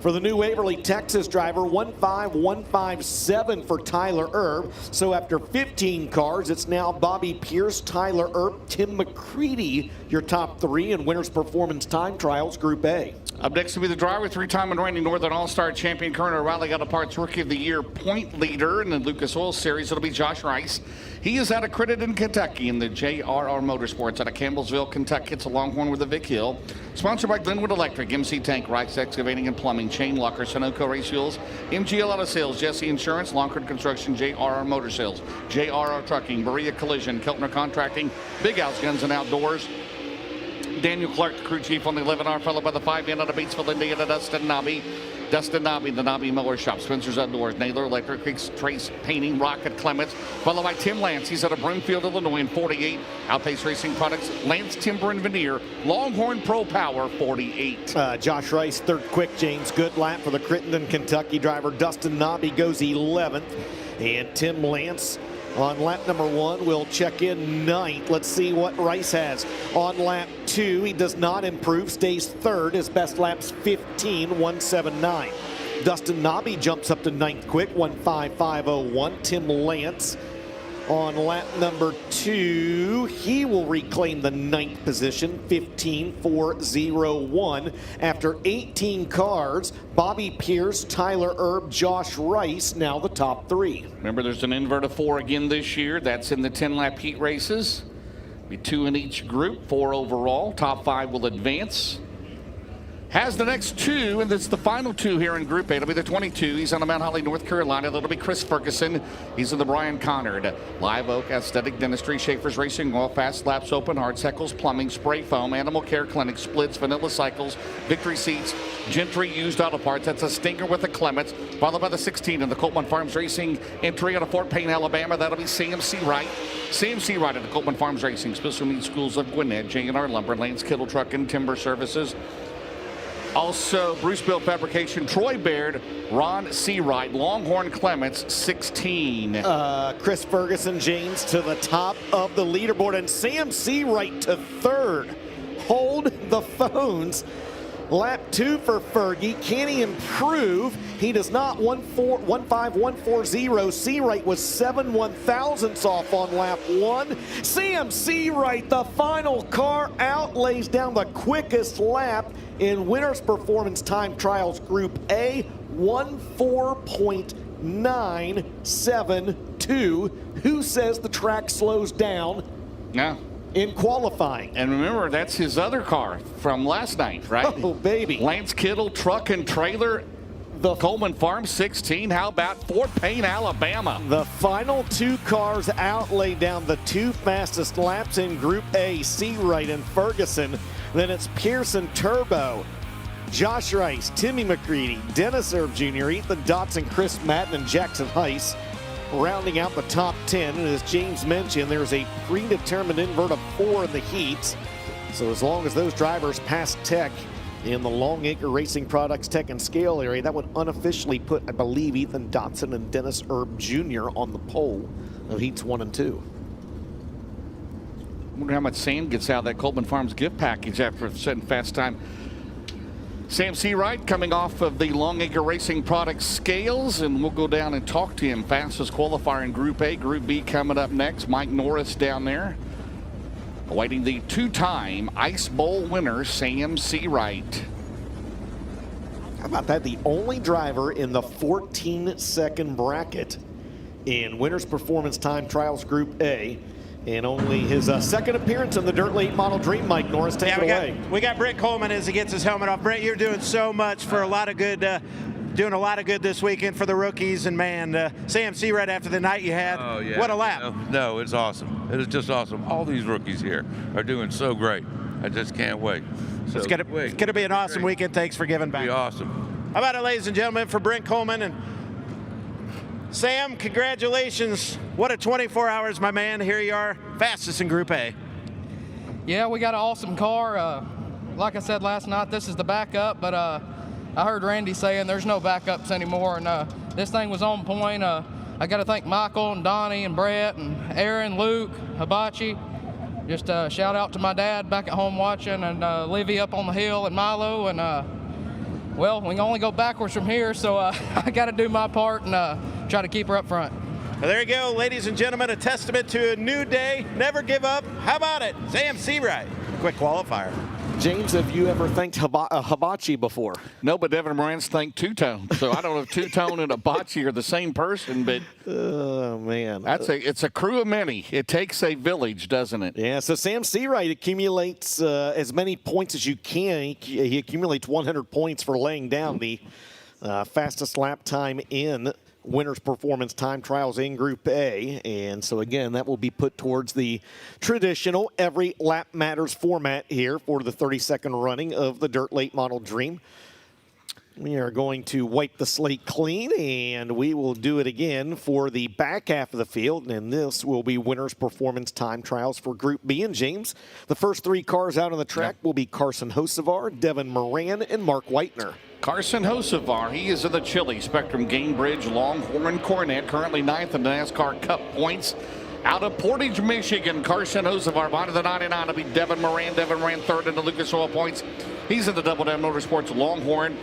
for the New Waverly, Texas driver. 1.5157 for Tyler Erb. So after 15 cars, it's now Bobby Pierce, Tyler Erb, Tim McCready, your top 3 in Winners Performance Time Trials Group A. Up next will be the driver, 3-time and reigning Northern All-Star champion, current O'Reilly Auto Parts Rookie of the Year point leader in the Lucas Oil Series. It'll be Josh Rice. He is out of Crittenden, Kentucky in the JRR Motorsports out of Campbellsville, Kentucky. It's a Longhorn with a Vic Hill. Sponsored by Glenwood Electric, MC Tank, Rice Excavating and Plumbing, Chain Locker, Sunoco Race Fuels, MGL Auto Sales, Jesse Insurance, Longford Construction, JRR Motor Sales, JRR Trucking, Berea Collision, Keltner Contracting, Big House Guns and Outdoors. Daniel Clark, the crew chief on the 11R, followed by the 5N out of Batesville, Indiana, Dustin Nobby. Dustin Nobby, the Nobby Miller Shop, Spencer's Outdoors, Naylor Electric, Trace Painting, Rocket Clements, followed by Tim Lance. He's out of Broomfield, Illinois in 48. Outpace Racing Products, Lance Timber and Veneer, Longhorn Pro Power 48. Josh Rice, third quick. James, good lap for the Crittenden, Kentucky driver. Dustin Nobby goes 11th. And Tim Lance on lap number 1 will check in 9th. Let's see what Rice has on lap 2. He does not improve, stays 3rd. His best lap's 15.179. Dustin Nobby jumps up to 9th quick, 1.5501. Tim Lance on lap number 2, he will reclaim the 9th position, 15.401. After 18 cars, Bobby Pierce, Tyler Erb, Josh Rice, now the top 3. Remember, there's an invert of 4 again this year. That's in the 10-lap heat races. Be 2 in each group, 4 overall. Top 5 will advance. Has the next 2, and it's the final 2 here in Group A. It'll be the 22. He's on the Mount Holly, North Carolina. That'll be Chris Ferguson. He's in the Brian Connard. Live Oak, Aesthetic Dentistry, Schaefer's Racing Oil, Fast Laps, Open Hearts, Heckles Plumbing, Spray Foam, Animal Care Clinic, Splits, Vanilla Cycles, Victory Seats, Gentry Used Auto Parts. That's a Stinger with the Clements, followed by the 16 in the Coltman Farms Racing entry out of Fort Payne, Alabama. That'll be CMC Wright. CMC Wright at the Coltman Farms Racing, Special Needs Schools of Gwinnett, J&R Lumber, Lane's Kittle Truck and Timber Services. Also, Bruce Bill Fabrication, Troy Baird, Ron Seawright, Longhorn Clements, 16. Chris Ferguson, James, to the top of the leaderboard, and Sam Seawright to 3rd. Hold the phones. Lap 2 for Fergie. Can he improve? He does not. 1.5140. Seawright was 7/1000ths off on lap 1. Sam Seawright, the final car out, lays down the quickest lap in Winners Performance Time Trials Group A, 1.4972. Who says the track slows down? Yeah. In qualifying. And remember, that's his other car from last night, right? Oh, baby. Lance Kittle Truck and Trailer, the Coleman Farm 16. How about Fort Payne, Alabama? The final 2 cars out lay down the 2 fastest laps in Group A, Seawright and Ferguson. Then it's Pearson Turbo, Josh Rice, Timmy McCready, Dennis Erb Jr., Ethan Dotson, Chris Madden, and Jackson Heiss. Rounding out the top 10, and as James mentioned, there's a predetermined invert of 4 in the heats. So as long as those drivers pass Tech in the Longacre Racing Products Tech and Scale area, that would unofficially put, I believe, Ethan Dotson and Dennis Erb Jr. on the pole of heats 1 and 2. I wonder how much sand gets out of that Coleman Farms gift package after setting fast time. Sam Seawright coming off of the Longacre Racing Products scales, and we'll go down and talk to him. Fastest qualifier in Group A. Group B coming up next. Mike Norris down there, awaiting the two-time Ice Bowl winner, Sam Seawright. How about that? The only driver in the 14-second bracket in Winners Performance Time Trials Group A. And only his second appearance in the Dirt Late Model Dream. Mike Norris, take it away. We got Brent Coleman as he gets his helmet off. Brent, you're doing so much for a lot of good, doing a lot of good this weekend for the rookies. And man, Sam Seawright after the night you had, what a lap. No, it's awesome. It is just awesome. All these rookies here are doing so great. I just can't wait. So it's gonna be an awesome weekend. Thanks for giving back. Be awesome. How about it, ladies and gentlemen, for Brent Coleman and Sam, congratulations. What a 24 hours, my man. Here you are, fastest in Group A. Yeah, we got an awesome car. Like I said last night, this is the backup, but I heard Randy saying there's no backups anymore, and this thing was on point. I got to thank Michael and Donnie and Brett and Aaron, Luke, Hibachi. Just shout out to my dad back at home watching, and Livy up on the hill, and Milo, and well, we can only go backwards from here, so I got to do my part and try to keep her up front. Well, there you go, ladies and gentlemen, a testament to a new day. Never give up. How about it? Sam Seawright, quick qualifier. James, have you ever thanked Hibachi before? No, but Devin Moran's thanked Two-Tone. So I don't know if Two-Tone and Hibachi are the same person, but oh man, it's a crew of many. It takes a village, doesn't it? Yeah. So Sam Seawright accumulates as many points as you can. He accumulates 100 points for laying down the fastest lap time in Winners Performance Time Trials in Group A. And so again, that will be put towards the traditional Every Lap Matters format here for the 32nd running of the Dirt Late Model Dream. We are going to wipe the slate clean, and we will do it again for the back half of the field, and this will be Winners Performance Time Trials for Group B. And James, the first three cars out on the track will be Carson Hocevar, Devin Moran, and Mark Whitener. Carson Hocevar, he is in the Chili Spectrum Gamebridge Longhorn Coronet, currently 9th in the NASCAR Cup points. Out of Portage, Michigan, Carson Hocevar, bottom of the 99, will be Devin Moran. Devin Moran third in the Lucas Oil points. He's in the Double Down Motorsports Longhorn.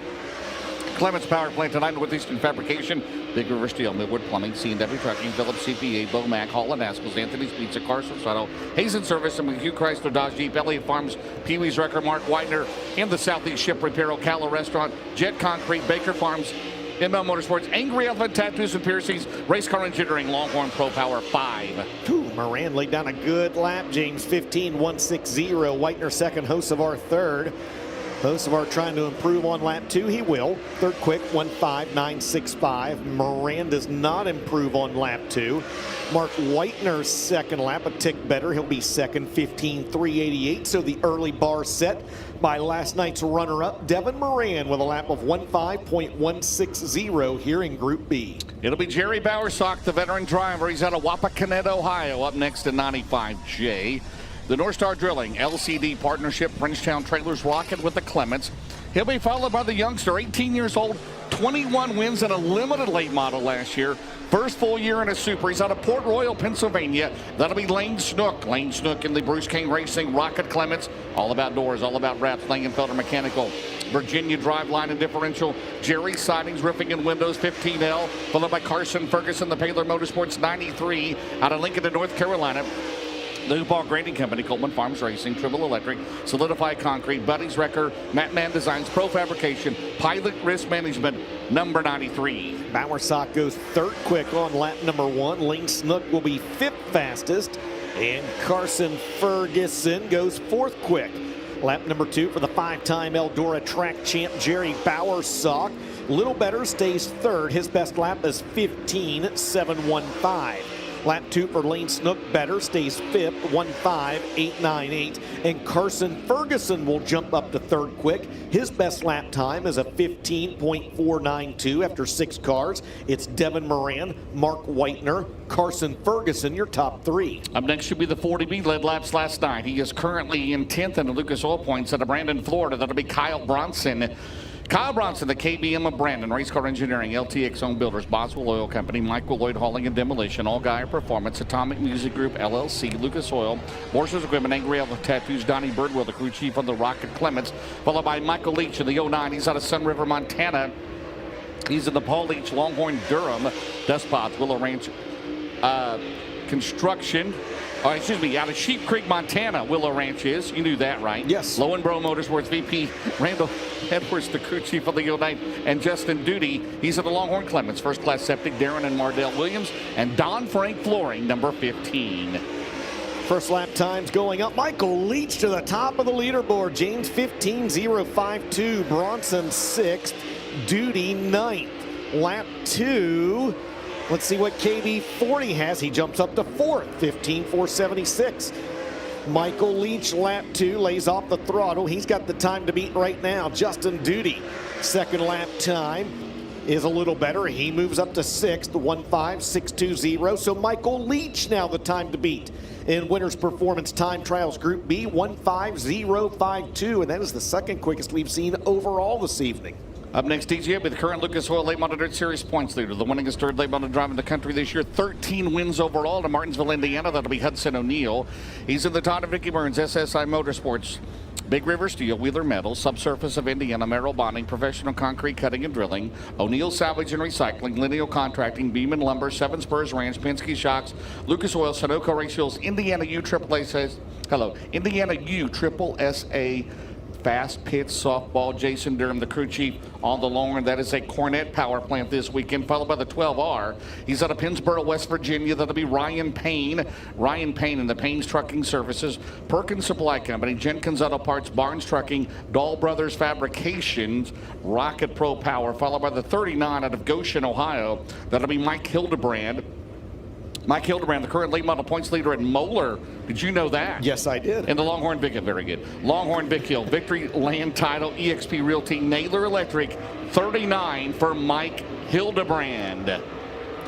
Clements Power Plant tonight, Northeastern Fabrication, Big River Steel, Midwood Plumbing, C&W Trucking, Phillips CPA, Bomac, Holland Askels, Anthony's Pizza, Carson Auto, Hazen Service, and McHugh Chrysler Dodge Jeep, Elliott Farms, Pee Wee's Wrecker, Mark Whitener, and the Southeast Ship Repair, Ocala Restaurant, Jet Concrete, Baker Farms, ML Motorsports, Angry Elephant Tattoos and Piercings, Race Car Engineering, Longhorn Pro Power 5. Moran laid down a good lap, James, 15.160. Whitener second, Hocevar third. Hocevar trying to improve on lap 2. He will. Third quick, 1.5965. Moran does not improve on lap 2. Mark Whitener's second lap, a tick better. He'll be second, 15.388. So the early bar set by last night's runner-up, Devin Moran, with a lap of 15.160 here in Group B. It'll be Jerry Bowersock, the veteran driver. He's out of Wapakoneta, Ohio, up next in 95J. The North Star Drilling LCD partnership, Frenchtown Trailers Rocket with the Clements. He'll be followed by the youngster, 18 years old, 21 wins in a limited late model last year. First full year in a super. He's out of Port Royal, Pennsylvania. That'll be Lane Snook. Lane Snook in the Bruce King Racing Rocket Clements. All about doors, all about wraps, Langenfelder Mechanical. Virginia Driveline and Differential. Jerry Sidings, Roofing and Windows, 15L. Followed by Carson Ferguson, the Paler Motorsports 93 out of Lincoln, North Carolina. The Hoopall Grading Company, Coleman Farms Racing, Tribble Electric, Solidify Concrete, Buddy's Wrecker, Matt Mann Designs, Pro Fabrication, Pilot Risk Management, number 93. Bowersock goes third quick on lap number 1. Lane Snook will be fifth fastest. And Carson Ferguson goes fourth quick. Lap number 2 for the 5-time Eldora track champ, Jerry Bowersock. Little better, stays third. His best lap is 15.715. Lap 2 for Lane Snook, better, stays fifth, 1.5898. And Carson Ferguson will jump up to third quick. His best lap time is a 15.492 after 6 cars. It's Devin Moran, Mark Whitener, Carson Ferguson, your top 3. Up next should be the 40B, led laps last night. He is currently in 10th in the Lucas Oil Points out of Brandon, Florida. That'll be Kyle Bronson. Kyle Bronson, the KBM of Brandon, Race Car Engineering, LTX Home Builders, Boswell Oil Company, Michael Lloyd Hauling and Demolition, All Gaia Performance, Atomic Music Group, LLC, Lucas Oil, Borchers Equipment, Angry Elf Tattoos, Donnie Birdwell, the crew chief on the Rocket Clements, followed by Michael Leach in the 09. He's out of Sun River, Montana. He's in the Paul Leach Longhorn Durham, Dust Pots, Willow Ranch Construction. Out of Sheep Creek, Montana, Willow Ranch is. You knew that, right? Yes. Lowenbro Motorsports VP Randall Edwards, the crew chief of the 09, and Justin Duty. He's at the Longhorn Clements, First Class Septic, Darren and Mardell Williams, and Don Frank Flooring, number 15. First lap times going up. Michael Leach to the top of the leaderboard. James 15.052. Bronson 6th. Duty 9th. Lap 2. Let's see what KB40 has. He jumps up to 4th, 15.476. Michael Leach, lap 2, lays off the throttle. He's got the time to beat right now. Justin Duty, second lap time is a little better. He moves up to 6th, 1.5620. So Michael Leach now the time to beat in Winners Performance Time Trials Group B, 1.5052. And that is the second quickest we've seen overall this evening. Up next, DJ with the current Lucas Oil Late Model Dirt Series points leader, the winningest third late model drive in the country this year. 13 wins overall to Martinsville, Indiana. That'll be Hudson O'Neill. He's in the Todd and Vicky Burns SSI Motorsports, Big River Steel, Wheeler Metal, Subsurface of Indiana, Merrill Bonding, Professional Concrete Cutting and Drilling, O'Neill Salvage and Recycling, Lineal Contracting, Beeman Lumber, Seven Spurs Ranch, Penske Shocks, Lucas Oil, Sunoco Ratios, Indiana U Triple SA Fast Pitch Softball. Jason Durham, the crew chief on the Longhorn. That is a Cornette power plant this weekend, followed by the 12R. He's out of Pennsboro, West Virginia. That'll be Ryan Payne. Ryan Payne in the Payne's Trucking Services, Perkins Supply Company, Jenkins Auto Parts, Barnes Trucking, Dahl Brothers Fabrications, Rocket Pro Power, followed by the 39 out of Goshen, Ohio. That'll be Mike Hildebrand. Mike Hildebrand, the current late model points leader at Moeller. Did you know that? Yes, I did. And the Longhorn Vic Hill, very good. Longhorn Vic Hill, Victory Land Title, EXP Realty, Naylor Electric, 39 for Mike Hildebrand.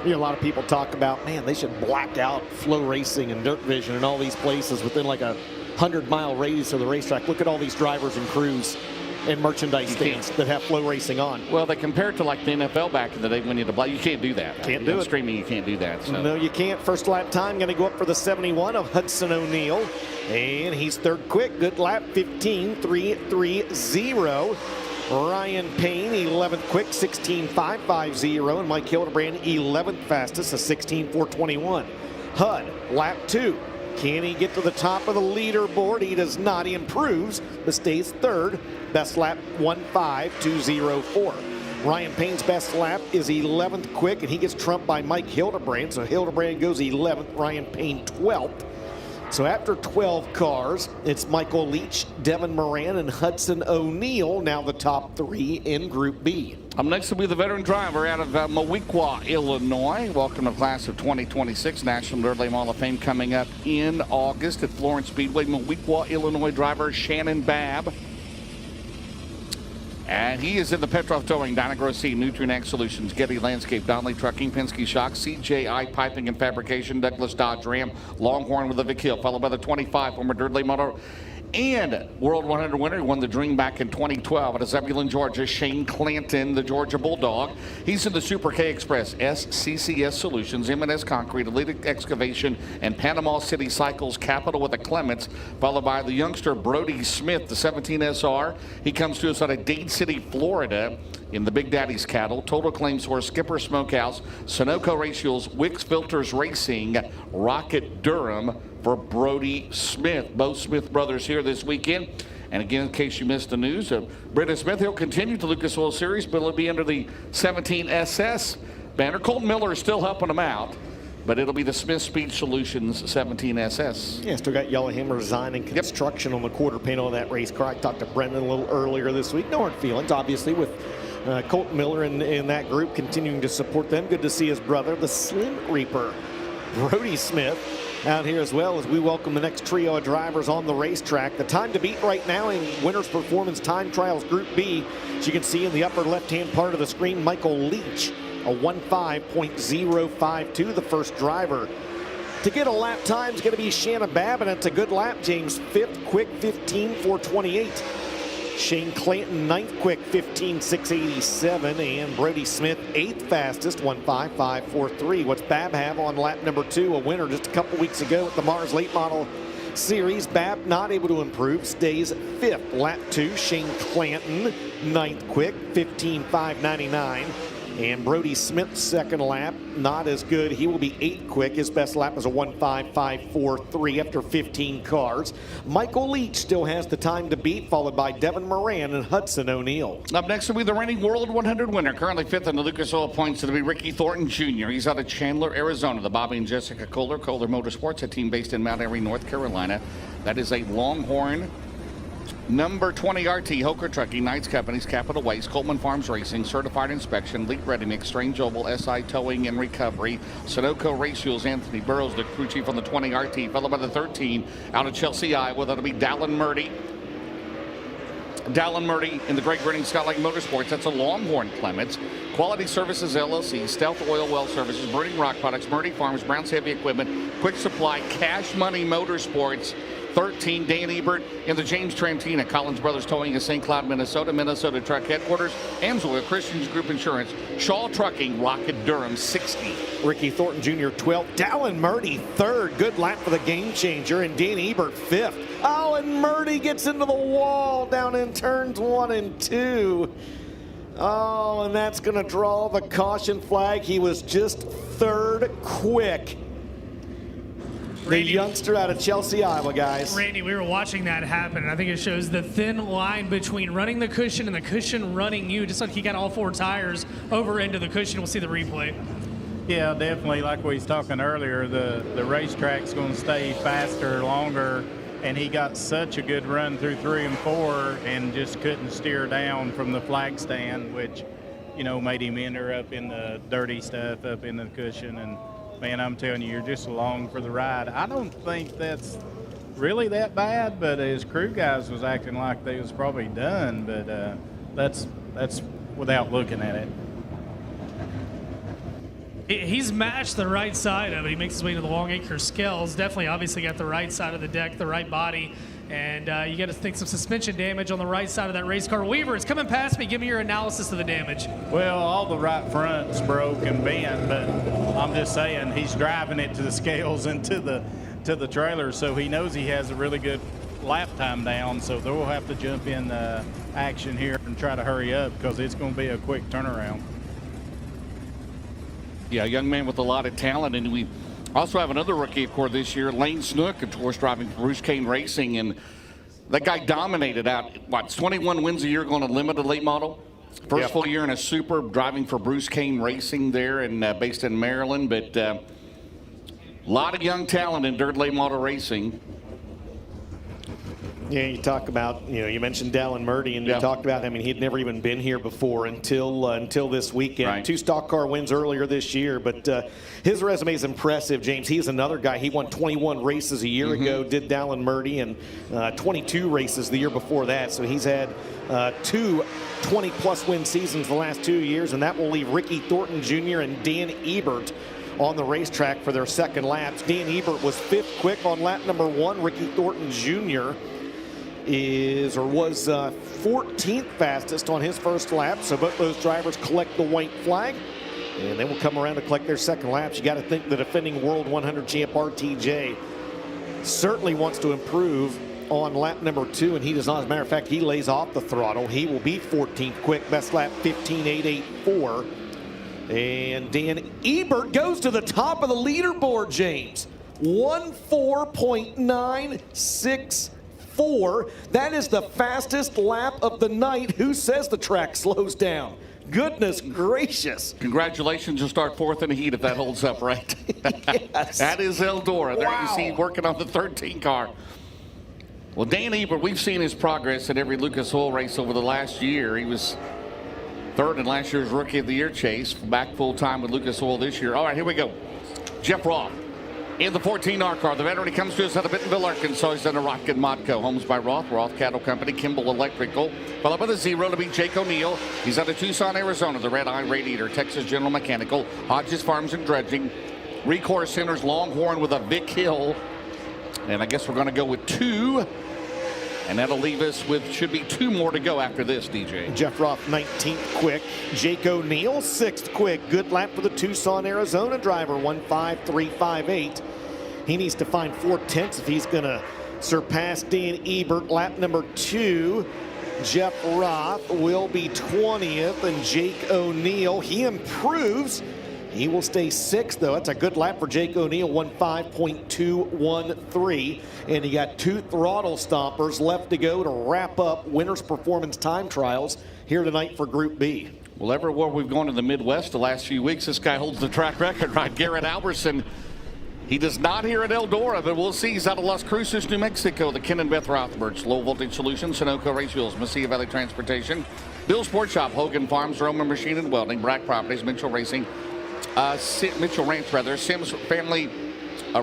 You know, a lot of people talk about, man, they should black out FloRacing and Dirt Vision and all these places within like a 100-mile radius of the racetrack. Look at all these drivers and crews and merchandise stands that have FloRacing on. Well, they compare it to like the NFL back in the day when you had to black. You can't do that. Can't do it. Streaming, you can't do that. So. No, you can't. First lap time going to go up for the 71 of Hudson O'Neill. And he's third quick. Good lap, 15.330. Ryan Payne, 11th quick, 16.550. And Mike Hildebrand, 11th fastest, a 16.421. Hud, lap 2. Can he get to the top of the leaderboard? He does not. He improves, but stays third. Best lap, 1.5204. Ryan Payne's best lap is 11th quick, and he gets trumped by Mike Hildebrand. So Hildebrand goes 11th, Ryan Payne 12th. So after 12 cars, it's Michael Leach, Devin Moran, and Hudson O'Neill, now the top 3 in Group B. Up next will be the veteran driver out of Moweaqua, Illinois. Welcome to the class of 2026. National Dirt Late Hall of Fame coming up in August at Florence Speedway. Moweaqua, Illinois driver Shannon Babb. And he is in the Petrov Towing, Dynagross, Nutrien Solutions, Getty Landscape, Donnelly Trucking, Penske Shocks, CJI Piping and Fabrication, Douglas Dodge Ram, Longhorn with the Vic Hill, followed by the 25, former Dirt Late Model and World 100 winner. He won the Dream back in 2012 at Zebulon, Georgia. Shane Clanton, the Georgia Bulldog. He's in the Super K Express, SCCS Solutions, M&S Concrete, Elite Excavation, and Panama City Cycles Capital with the Clements, followed by the youngster Brody Smith, the 17SR. He comes to us out of Dade City, Florida, in the Big Daddy's Cattle, Total Claims Horse, Skipper Smokehouse, Sunoco Ratios, Wicks Filters Racing, Rocket Durham for Brody Smith. Both Smith brothers here this weekend. And again, in case you missed the news, Brendan Smith, he'll continue to Lucas Oil Series, but it'll be under the 17SS banner. Colton Miller is still helping him out, but it'll be the Smith Speed Solutions 17SS. Yeah, still got Yellowhammer Design and Construction on the quarter panel of that race car. I talked to Brendan a little earlier this week. No hard feelings, obviously, with Colton Miller in that group continuing to support them. Good to see his brother, the Slim Reaper, Brody Smith, out here as well as we welcome the next trio of drivers on the racetrack. The time to beat right now in Winners Performance Time Trials Group B, as you can see in the upper left-hand part of the screen, Michael Leach, a 1.5.052, the first driver. To get a lap time is going to be Shannon Babb, and it's a good lap, James. 5th quick, 15.428. Shane Clanton, 9th quick, 15.687. And Brody Smith, 8th fastest, 1.5543. What's Bab have on lap number 2? A winner just a couple weeks ago at the Mars Late Model Series. Bab not able to improve, stays 5th. Lap 2, Shane Clanton, 9th quick, 15.599. And Brody Smith's second lap, not as good. He will be 8th quick. His best lap is a 1.5543 after 15 cars. Michael Leach still has the time to beat, followed by Devin Moran and Hudson O'Neal. Up next will be the reigning World 100 winner, currently 5th in the Lucas Oil points. It'll be Ricky Thornton Jr. He's out of Chandler, Arizona. The Bobby and Jessica Kohler Motorsports, a team based in Mount Airy, North Carolina. That is a Longhorn number 20 RT, Hoker Trucking, Knights Companies, Capital Waste, Coleman Farms Racing, Certified Inspection, Leak Ready Mix, Strange Oval, SI Towing and Recovery, Sunoco Race Fuels, Anthony Burrows, the crew chief on the 20 RT, followed by the 13 out of Chelsea, Iowa. That'll be Dallin Murdy. Dallin Murdy in the Greg Brenning Scott Lake Motorsports. That's a Longhorn Clements. Quality Services LLC, Stealth Oil Well Services, Burning Rock Products, Murdy Farms, Brown's Heavy Equipment, Quick Supply, Cash Money Motorsports. 13, Dan Ebert in the James Trantina, Collins Brothers Towing in St. Cloud, Minnesota, Minnesota Truck Headquarters, Amsoil Christians Group Insurance, Shaw Trucking, Rocket Durham, 60. Ricky Thornton Jr., 12th. Dallin Murdy, 3rd. Good lap for the Game Changer. And Dan Ebert, 5th. Oh, and Murdy gets into the wall down in turns 1 and 2. Oh, and that's going to draw the caution flag. He was just 3rd quick. The youngster out of Chelsea, Iowa, guys. Randy, we were watching that happen, and I think it shows the thin line between running the cushion and the cushion running you. Just like he got all 4 tires over into the cushion. We'll see the replay. Yeah, definitely. Like we was talking earlier, the racetrack's going to stay faster, longer, and he got such a good run through 3 and 4 and just couldn't steer down from the flag stand, which, you know, made him enter up in the dirty stuff, up in the cushion. And man, I'm telling you, you're just along for the ride. I don't think that's really that bad, but his crew guys was acting like they was probably done, but that's without looking at it. He's matched the right side of it. He makes his way to the Long Acre Scales. Definitely, obviously, got the right side of the deck, the right body. And you got to think some suspension damage on the right side of that race car. Weaver, it's coming past me. Give me your analysis of the damage. Well, all the right fronts broke and bent, but I'm just saying he's driving it to the scales and to the trailer, so he knows he has a really good lap time down. So they'll have to jump in action here and try to hurry up because it's going to be a quick turnaround. Yeah, a young man with a lot of talent, and we also have another rookie, of course, this year, Lane Snook, of course, driving for Bruce Kane Racing, and that guy dominated out. What, 21 wins a year going to limited late model? First full year in a super, driving for Bruce Kane Racing there, and based in Maryland. But a lot of young talent in dirt late model racing. Yeah, you talk about, you mentioned Dallin Murdy, and you talked about, I mean, he'd never even been here before until this weekend. Right. 2 stock car wins earlier this year, but his resume is impressive, James. He's another guy. He won 21 races a year ago, did Dallin Murdy, and 22 races the year before that. So he's had 2 20-plus win seasons the last 2 years, and that will leave Ricky Thornton Jr. and Dan Ebert on the racetrack for their second laps. Dan Ebert was 5th quick on lap number 1. Ricky Thornton Jr. was 14th fastest on his first lap. So both those drivers collect the white flag, and they will come around to collect their second laps. You got to think the defending World 100 champ RTJ certainly wants to improve on lap number 2, and he does not. As a matter of fact, he lays off the throttle. He will be 14th quick, best lap 15.884. And Dan Ebert goes to the top of the leaderboard, James. 1.4.964. That is the fastest lap of the night. Who says the track slows down? Goodness gracious. Congratulations, you'll start 4th in the heat if that holds up, right? Yes. That is Eldora. There you see working on the 13 car. Well, Dan Ebert, we've seen his progress at every Lucas Oil race over the last year. He was 3rd in last year's Rookie of the Year chase, back full-time with Lucas Oil this year. All right, here we go. Jeff Roth in the 14R car. The veteran, he comes to us out of Bentonville, Arkansas. He's in a Rocket Modco. Homes by Roth, Roth Cattle Company, Kimball Electrical. Followed by the 0 to be Jake O'Neill. He's out of Tucson, Arizona. The Red Eye Radiator, Texas General Mechanical, Hodges Farms and Dredging. Recourse Centers, Longhorn with a Vic Hill. And I guess we're going to go with 2 And that'll leave us with, should be 2 more to go after this, DJ. Jeff Roth, 19th quick. Jake O'Neill, 6th quick. Good lap for the Tucson, Arizona driver, 1:53.58. He needs to find 4/10 if he's going to surpass Dan Ebert. Lap number 2. Jeff Roth will be 20th, and Jake O'Neill, he improves. He will stay 6th, though. That's a good lap for Jake O'Neill, 1:05.213. And he got 2 throttle stompers left to go to wrap up Winners Performance Time Trials here tonight for Group B. Well, everywhere we've gone in the Midwest the last few weeks, this guy holds the track record, right? Garrett Alberson. He does not here at Eldora, but we'll see. He's out of Las Cruces, New Mexico. The Ken and Beth Rothbergs, Low Voltage Solutions, Sunoco Race Wheels, Mesilla Valley Transportation, Bill's Sport Shop, Hogan Farms, Roman Machine and Welding, Brack Properties, Mitchell Racing, Mitchell Ranch, Sims Family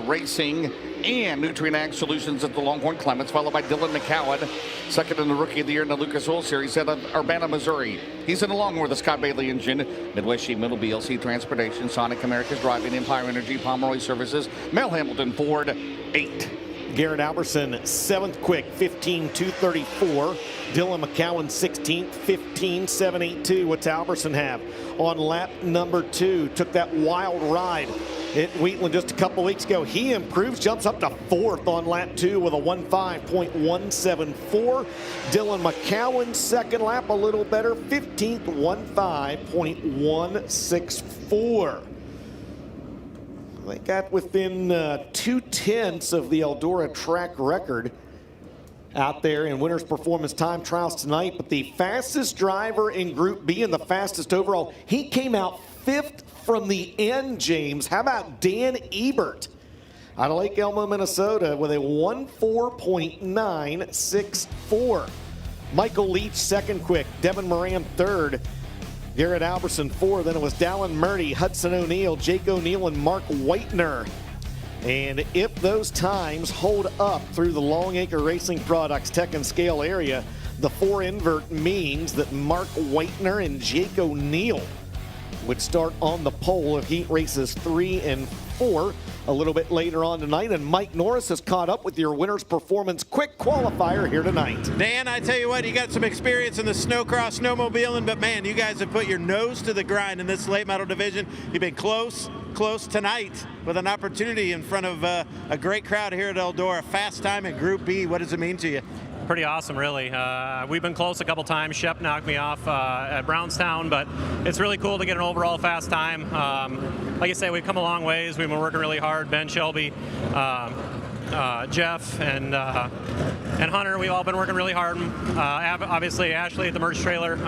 Racing, and Nutrient Ag Solutions at the Longhorn Clements, followed by Dylan McCowan, second in the Rookie of the Year in the Lucas Oil Series out of Urbana, Missouri. He's in the Longhorn with the Scott Bailey engine, Midwest Sheet Metal, BLC Transportation, Sonic America's Driving, Empire Energy, Pomeroy Services, Mel Hamilton Ford, 8. Garrett Alberson, 7th quick, 15.234. Dylan McCowan, 16th, 15.782. What's Alberson have on lap number 2? Took that wild ride at Wheatland just a couple weeks ago. He improves, jumps up to 4th on lap 2 with a 1:05.174. Dylan McCowan, second lap, a little better, 15th, 1:05.164. They got within 2/10 of the Eldora track record out there in Winners Performance Time Trials tonight. But the fastest driver in Group B and the fastest overall, he came out 5th from the end, James. How about Dan Ebert out of Lake Elmo, Minnesota with a 1:04.964. Michael Leach, second quick. Devin Moran, third. Garrett Alberson, 4. Then it was Dallin Murdy, Hudson O'Neill, Jake O'Neill, and Mark Whitener. And if those times hold up through the Longacre Racing Products Tech and Scale area, the 4 invert means that Mark Whitener and Jake O'Neill would start on the pole of heat races 3 and 4 a little bit later on tonight. And Mike Norris has caught up with your Winners Performance Quick Qualifier here tonight. Dan, I tell you what, you got some experience in the snowcross, snowmobiling, but man, you guys have put your nose to the grind in this late model division. You've been close tonight with an opportunity in front of a great crowd here at Eldora. Fast time in Group B. What does it mean to you? Pretty awesome, really. We've been close a couple times. Shep knocked me off at Brownstown, but it's really cool to get an overall fast time. Like I say, we've come a long ways. We've been working really hard. Ben, Shelby, Jeff, and Hunter, we've all been working really hard. Obviously, Ashley at the merch trailer.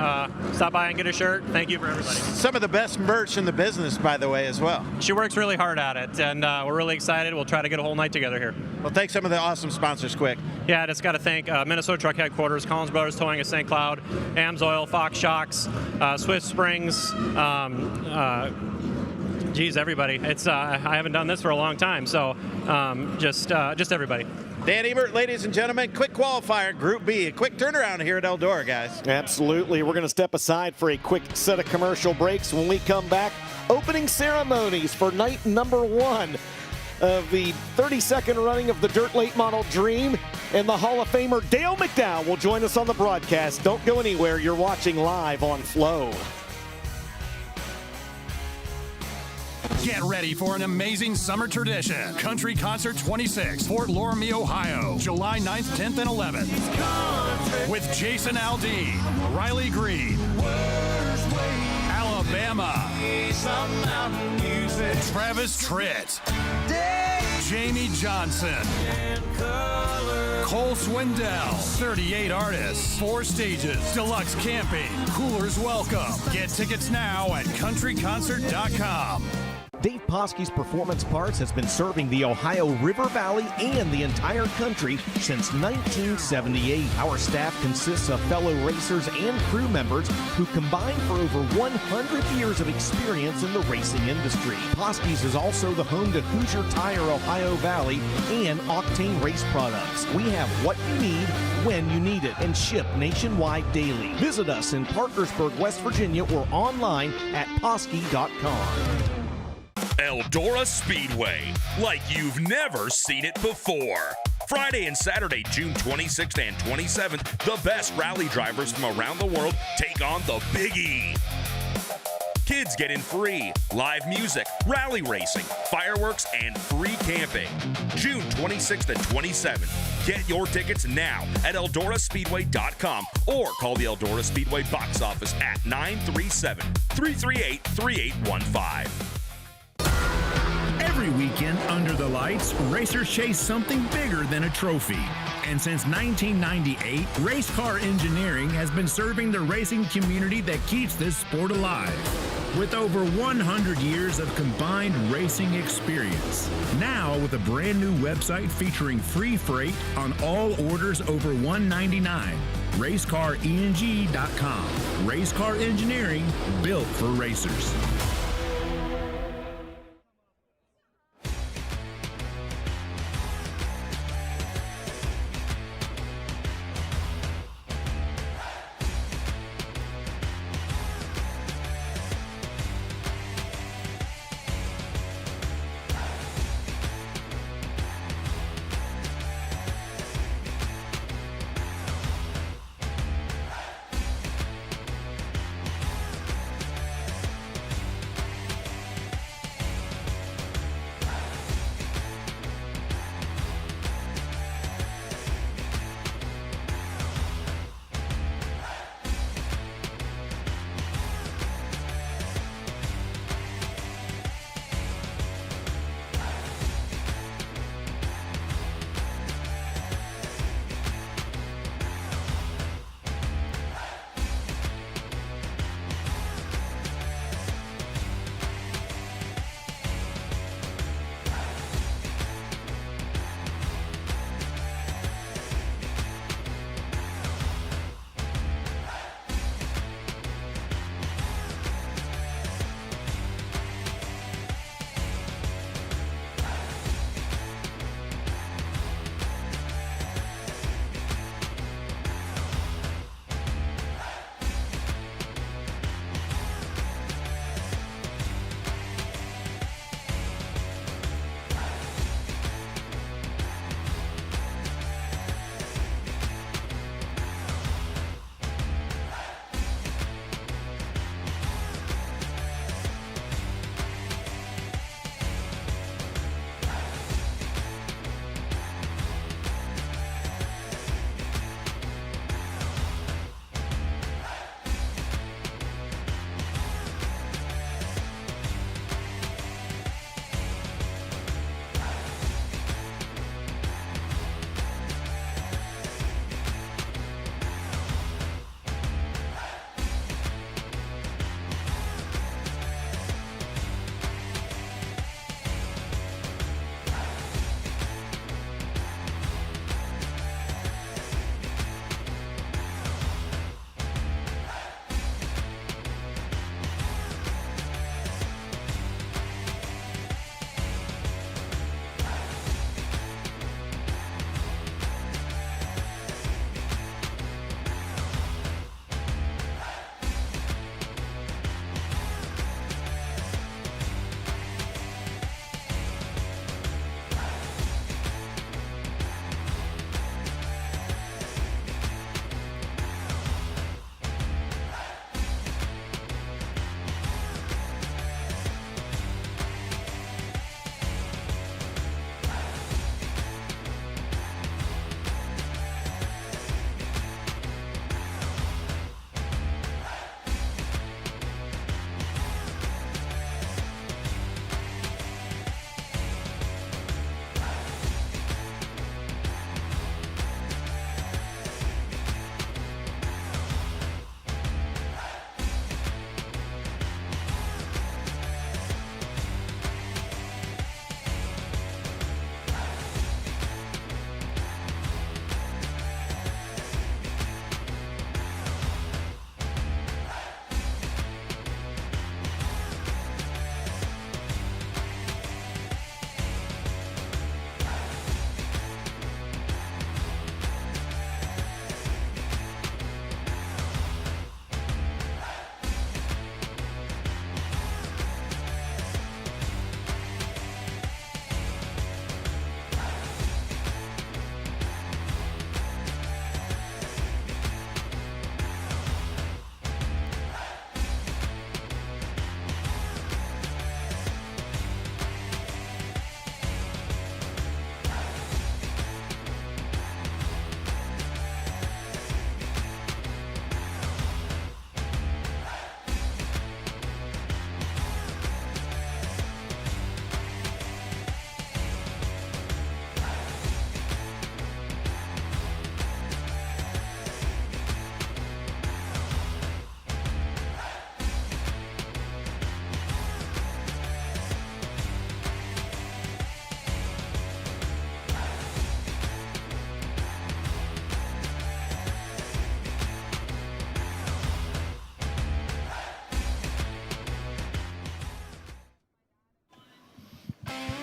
Stop by and get a shirt. Thank you for everybody. Some of the best merch in the business, by the way, as well. She works really hard at it, and we're really excited. We'll try to get a whole night together here. Well, thanks some of the awesome sponsors quick. Yeah, I just got to thank Minnesota Truck Headquarters, Collins Brothers Towing of St. Cloud, AMSOIL, Fox Shocks, Swift Springs, geez, everybody. It's I haven't done this for a long time, so just everybody. Dan Ebert, ladies and gentlemen, quick qualifier, Group B. A quick turnaround here at Eldora, guys. Absolutely. We're going to step aside for a quick set of commercial breaks. When we come back, opening ceremonies for night number 1 of the 32nd running of the Dirt Late Model Dream. And the Hall of Famer Dale McDowell will join us on the broadcast. Don't go anywhere. You're watching live on Flow. Get ready for an amazing summer tradition. Country Concert 26, Fort Loramie, Ohio, July 9th, 10th, and 11th. With Jason Aldean, Riley Green, Alabama, Travis Tritt, Jamie Johnson, Cole Swindell, 38 artists, 4 stages, deluxe camping, coolers welcome. Get tickets now at countryconcert.com. Dave Poske's Performance Parts has been serving the Ohio River Valley and the entire country since 1978. Our staff consists of fellow racers and crew members who combine for over 100 years of experience in the racing industry. Poske's is also the home to Hoosier Tire Ohio Valley and Octane Race Products. We have what you need when you need it and ship nationwide daily. Visit us in Parkersburg, West Virginia or online at Poske.com. Eldora Speedway, like you've never seen it before. Friday and Saturday, June 26th and 27th, the best rally drivers from around the world take on the Big E. Kids get in free, live music, rally racing, fireworks, and free camping. June 26th and 27th. Get your tickets now at EldoraSpeedway.com or call the Eldora Speedway box office at 937-338-3815. Every weekend under the lights, racers chase something bigger than a trophy. And since 1998, Race Car Engineering has been serving the racing community that keeps this sport alive. With over 100 years of combined racing experience. Now with a brand new website featuring free freight on all orders over $199. RaceCarENG.com. Race Car Engineering, built for racers.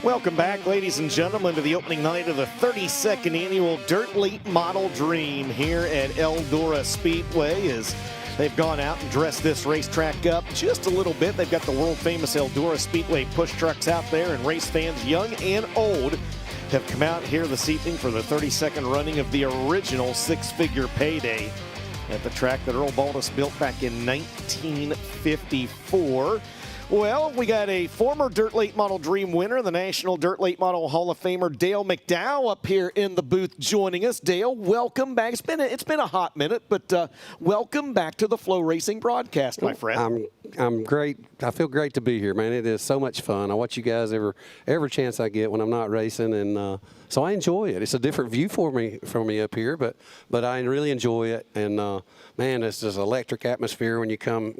Welcome back, ladies and gentlemen, to the opening night of the 32nd annual Dirt Late Model Dream here at Eldora Speedway. As they've gone out and dressed this racetrack up just a little bit. They've got the world-famous Eldora Speedway push trucks out there, and race fans young and old have come out here this evening for the 32nd running of the original six-figure payday at the track that Earl Baldus built back in 1954. Well, we got a former Dirt Late Model Dream winner, the National Dirt Late Model Hall of Famer Dale McDowell up here in the booth joining us. Dale, welcome back. It's been a hot minute, but welcome back to the FloRacing broadcast, my friend. I'm great. I feel great to be here, man. It is so much fun. I watch you guys every chance I get when I'm not racing, and so I enjoy it. It's a different view for me up here, but I really enjoy it. And man, it's just electric atmosphere when you come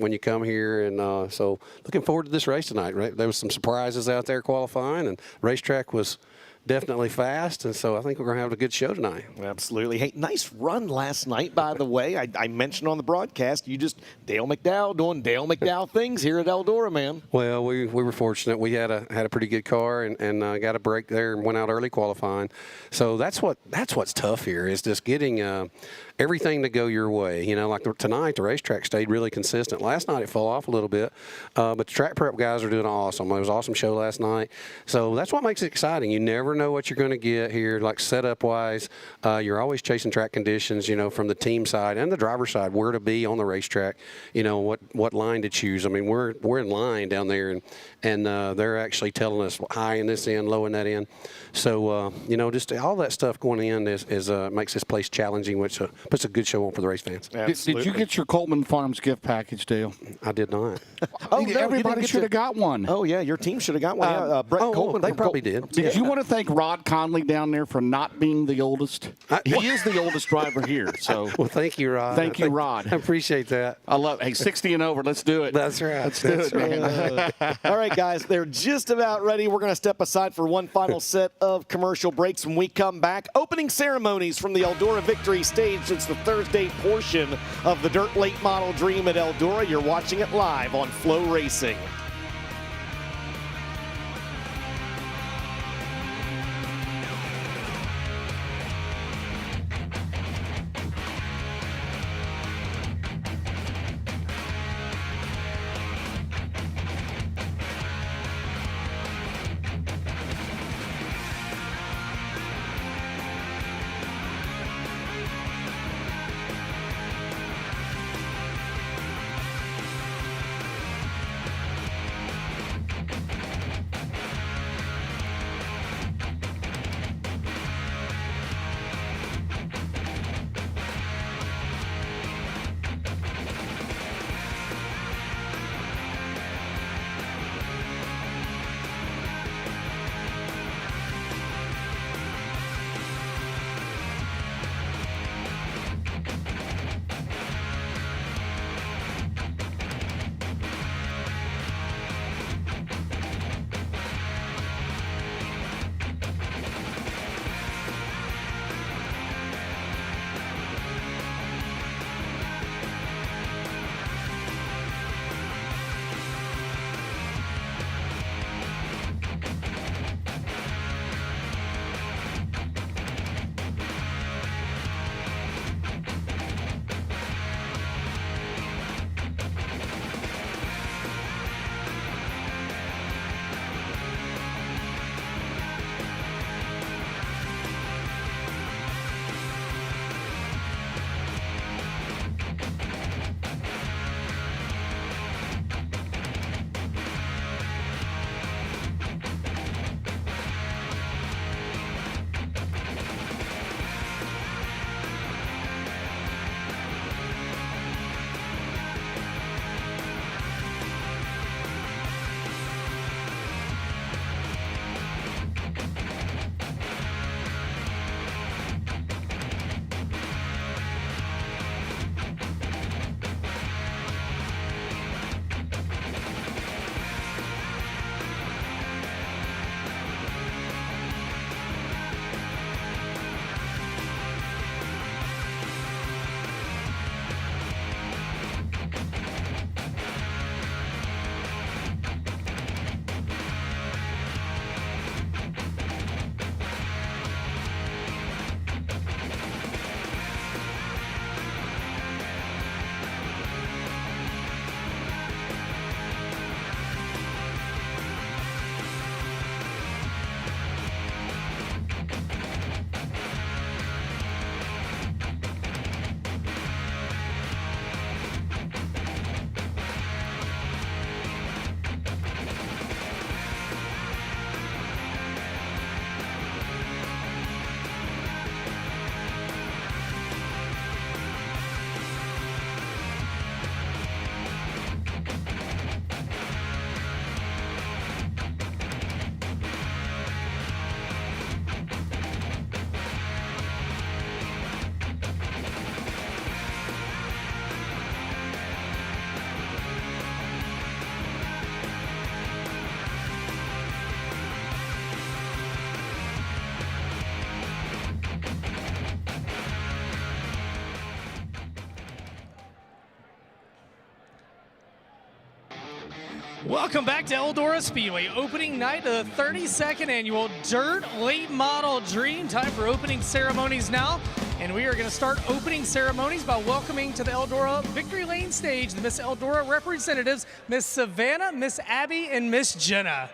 here, and so looking forward to this race tonight. Right? There was some surprises out there qualifying, and racetrack was definitely fast, and so I think we're going to have a good show tonight. Absolutely. Hey, nice run last night, by the way. I mentioned on the broadcast, Dale McDowell doing Dale McDowell things here at Eldora, man. Well, we were fortunate. We had a pretty good car and got a break there and went out early qualifying. So that's what's tough here is just getting everything to go your way. You know, like tonight, the racetrack stayed really consistent. Last night, it fell off a little bit, but the track prep guys are doing awesome. It was an awesome show last night. So that's what makes it exciting. You never know what you're going to get here, like setup-wise. You're always chasing track conditions, you know, from the team side and the driver side, where to be on the racetrack, you know, what line to choose. I mean, we're in line down there, and they're actually telling us high in this end, low in that end. So, you know, just all that stuff going in is makes this place challenging, which puts a good show on for the race fans. Did you get your Coleman Farms gift package, Dale? I did not. Everybody should have got one. Oh, yeah, your team should have got one. Brett Coleman. They probably did. Did you want to thank Rod Conley down there for not being the oldest? He is the oldest driver here. So well, thank you, Rod. Thank you, Rod. I appreciate that. I love it. Hey, 60 and over. Let's do it. That's right. Let's do it, man. All right, guys, they're just about ready. We're going to step aside for one final set of commercial breaks. When we come back, opening ceremonies from the Eldora Victory Stage. It's the Thursday portion of the Dirt Late Model Dream at Eldora. You're watching it live on FloRacing. Welcome back to Eldora Speedway, opening night of the 32nd annual Dirt Late Model Dream. Time for opening ceremonies now, and we are going to start opening ceremonies by welcoming to the Eldora Victory Lane stage the Miss Eldora representatives, Miss Savannah, Miss Abby, and Miss Jenna.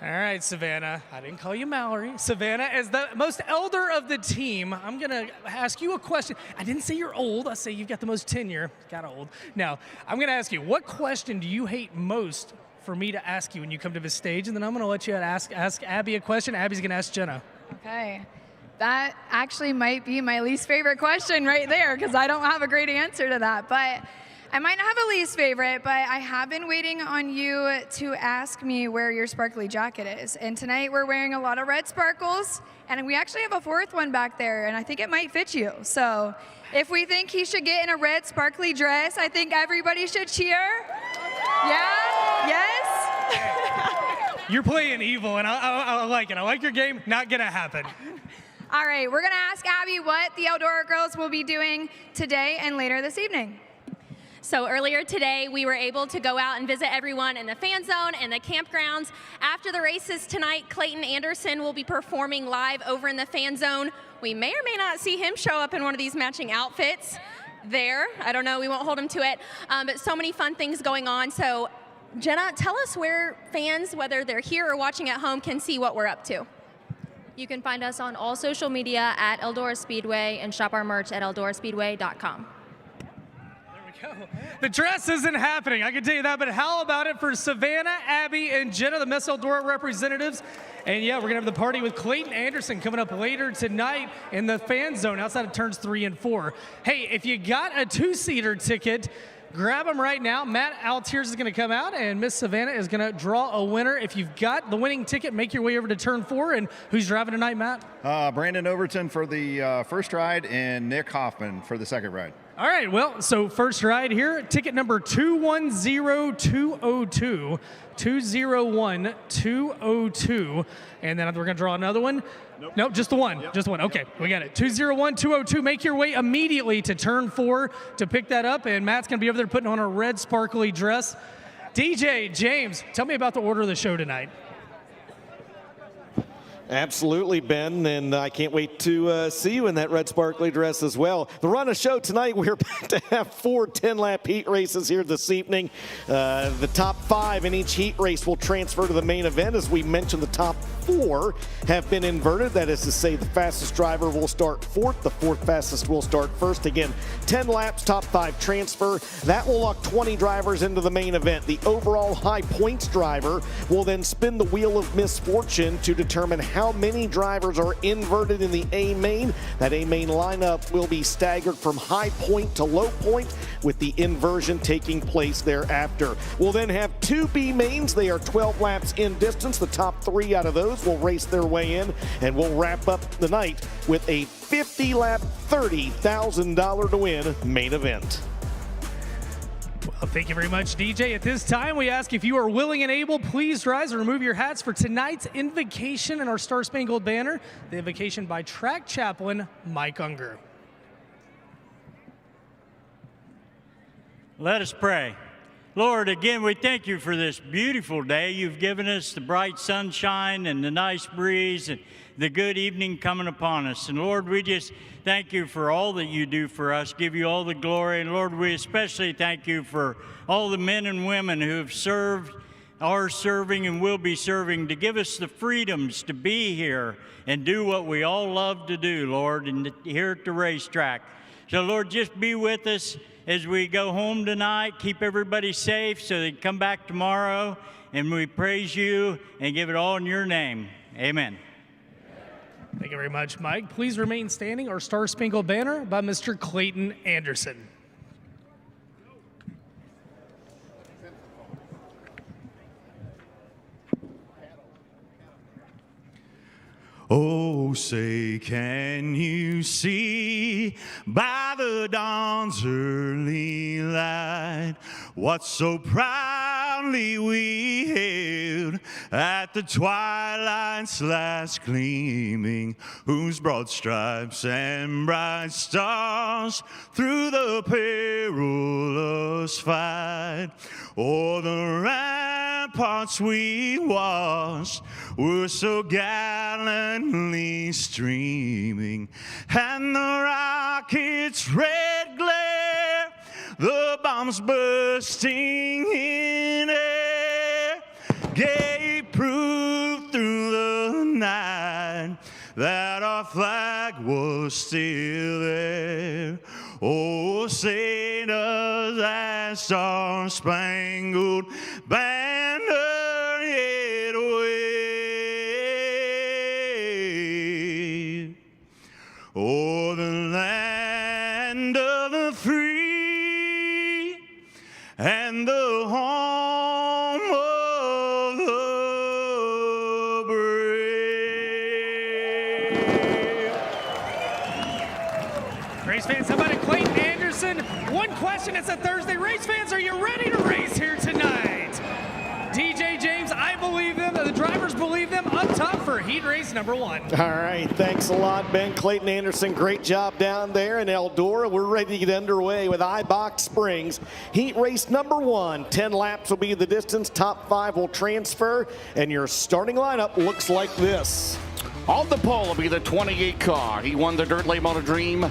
All right, Savannah, I didn't call you Mallory. Savannah, as the most elder of the team, I'm going to ask you a question. I didn't say you're old. I say you've got the most tenure. Kind of old. Now, I'm going to ask you, what question do you hate most for me to ask you when you come to the stage? And then I'm going to let you ask Abby a question. Abby's going to ask Jenna. Okay. That actually might be my least favorite question right there because I don't have a great answer to that. But I might not have a least favorite, but I have been waiting on you to ask me where your sparkly jacket is. And tonight we're wearing a lot of red sparkles, and we actually have a fourth one back there, and I think it might fit you. So if we think he should get in a red sparkly dress, I think everybody should cheer. Yeah? Yes? You're playing evil, and I like it. I like your game. Not going to happen. All right, we're going to ask Abby what the Eldora girls will be doing today and later this evening. So earlier today, we were able to go out and visit everyone in the fan zone and the campgrounds. After the races tonight, Clayton Anderson will be performing live over in the fan zone. We may or may not see him show up in one of these matching outfits there. I don't know, we won't hold him to it. But so many fun things going on. So Jenna, tell us where fans, whether they're here or watching at home, can see what we're up to. You can find us on all social media at Eldora Speedway and shop our merch at eldoraspeedway.com. The dress isn't happening, I can tell you that, but how about it for Savannah, Abby, and Jenna, the Miss Eldora representatives? And yeah, we're going to have the party with Clayton Anderson coming up later tonight in the fan zone outside of turns 3 and 4. Hey, if you got a 2-seater ticket, grab them right now. Matt Altiers is going to come out, and Miss Savannah is going to draw a winner. If you've got the winning ticket, make your way over to turn 4. And who's driving tonight, Matt? Brandon Overton for the first ride and Nick Hoffman for the second ride. All right, well, so first ride here, ticket number 210202, 201-202, and then we're going to draw another one. Nope, just the one. Yep. Just one. Okay, we got it. 201-202. Make your way immediately to turn 4 to pick that up, and Matt's going to be over there putting on a red sparkly dress. DJ, James, tell me about the order of the show tonight. Absolutely, Ben, and I can't wait to see you in that red sparkly dress as well. The run of show tonight, we're about to have 4 10-lap heat races here this evening. The top 5 in each heat race will transfer to the main event. As we mentioned, the top 4 have been inverted. That is to say, the fastest driver will start 4th, the 4th fastest will start 1st. Again, 10 laps, top 5 transfer. That will lock 20 drivers into the main event. The overall high points driver will then spin the wheel of misfortune to determine how many drivers are inverted in the A main. That A main lineup will be staggered from high point to low point, with the inversion taking place thereafter. We'll then have 2 B mains. They are 12 laps in distance. The top 3 out of those will race their way in, and we'll wrap up the night with a 50-lap, $30,000 to win main event. Well, thank you very much, DJ. At this time, we ask if you are willing and able, please rise and remove your hats for tonight's invocation in our Star Spangled Banner. The invocation by track chaplain Mike Unger. Let us pray. Lord, again, we thank you for this beautiful day. You've given us the bright sunshine and the nice breeze and the good evening coming upon us. And Lord, we just thank you for all that you do for us, give you all the glory. And Lord, we especially thank you for all the men and women who have served, are serving, and will be serving to give us the freedoms to be here and do what we all love to do, Lord, and here at the racetrack. So Lord, just be with us as we go home tonight. Keep everybody safe so they can come back tomorrow. And we praise you and give it all in your name. Amen. Thank you very much, Mike. Please remain standing. Our Star Spangled Banner by Mr. Clayton Anderson. Oh, say, can you see by the dawn's early light what so proud proudly we hailed at the twilight's last gleaming, whose broad stripes and bright stars through the perilous fight o'er the ramparts we watched were so gallantly streaming, and the rocket's red glare, the bombs bursting in air, gave proof through the night that our flag was still there. Oh, say does that star-spangled banner yet wave o'er the land of the free and the home of the brave. Race fans, how about it, Clayton Anderson? One question, it's a Thursday. Race fans, are you ready to race here tonight? DJ James, I believe them. The drivers believe them. Up top for heat race number 1. All right, thanks a lot, Ben. Clayton Anderson, great job down there in Eldora. We're ready to get underway with iBox Springs. Heat race number 1. 10 laps will be the distance. Top 5 will transfer, and your starting lineup looks like this. On the pole will be the 28 car. He won the Dirt Late Model Dream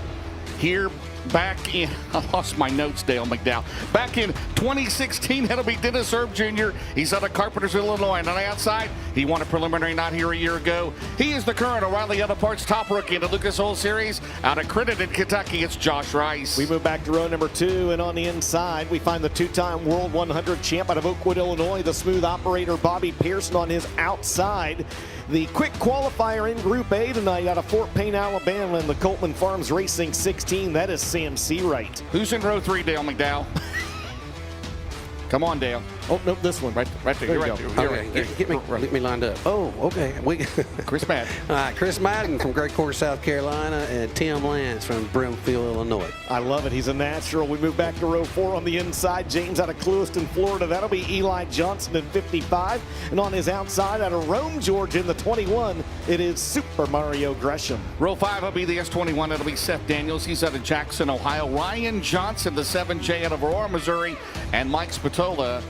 here back in, I lost my notes, Dale McDowell. Back in 2016, that'll be Dennis Erb Jr. He's out of Carpentersville, Illinois. And on the outside, he won a preliminary night here a year ago. He is the current O'Reilly Auto Parts top rookie in the Lucas Oil Series. Out of Crittenden, Kentucky, it's Josh Rice. We move back to row number 2, and on the inside, we find the 2-time World 100 champ out of Oakwood, Illinois, the smooth operator Bobby Pearson on his outside. The quick qualifier in Group A tonight out of Fort Payne, Alabama, and the Coltman Farms Racing 16. That is Sam Seawright. Who's in row 3, Dale McDowell? Come on, Dale. Oh, no, this one. Right there. You're right there. Okay, get me lined up. Oh, okay. Chris Madden. All right, Chris Madden from Great Course, South Carolina, and Tim Lance from Brimfield, Illinois. I love it. He's a natural. We move back to row 4 on the inside. James out of Clewiston, Florida. That'll be Eli Johnson in 55. And on his outside, out of Rome, Georgia, in the 21, it is Super Mario Gresham. Row 5 will be the S21. It'll be Seth Daniels. He's out of Jackson, Ohio. Ryan Johnson, the 7J out of Aurora, Missouri. And Mike Spatola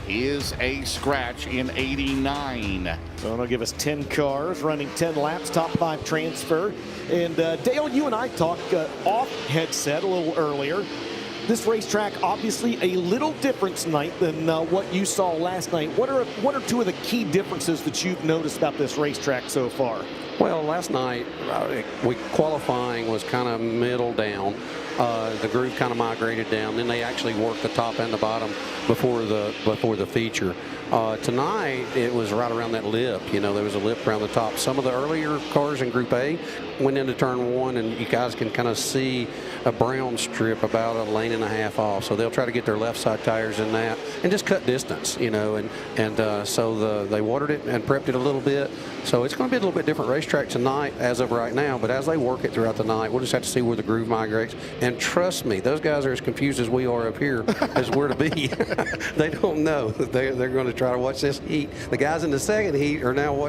is a scratch in 89. So it'll give us 10 cars running 10 laps, top 5 transfer. And Dale, you and I talked off headset a little earlier. This racetrack obviously a little different tonight than what you saw last night. What are 2 of the key differences that you've noticed about this racetrack so far? Well, last night, qualifying was kind of middle down. The groove kind of migrated down. Then they actually worked the top and the bottom before the feature. Tonight, it was right around that lip. You know, there was a lip around the top. Some of the earlier cars in Group A went into turn 1, and you guys can kind of see a brown strip about a lane and a half off. So they'll try to get their left side tires in that and just cut distance, you know. So they watered it and prepped it a little bit. So it's going to be a little bit different racetrack tonight as of right now. But as they work it throughout the night, we'll just have to see where the groove migrates. And trust me, those guys are as confused as we are up here as where to be. They don't know. They're going to try to watch this heat. The guys in the second heat are now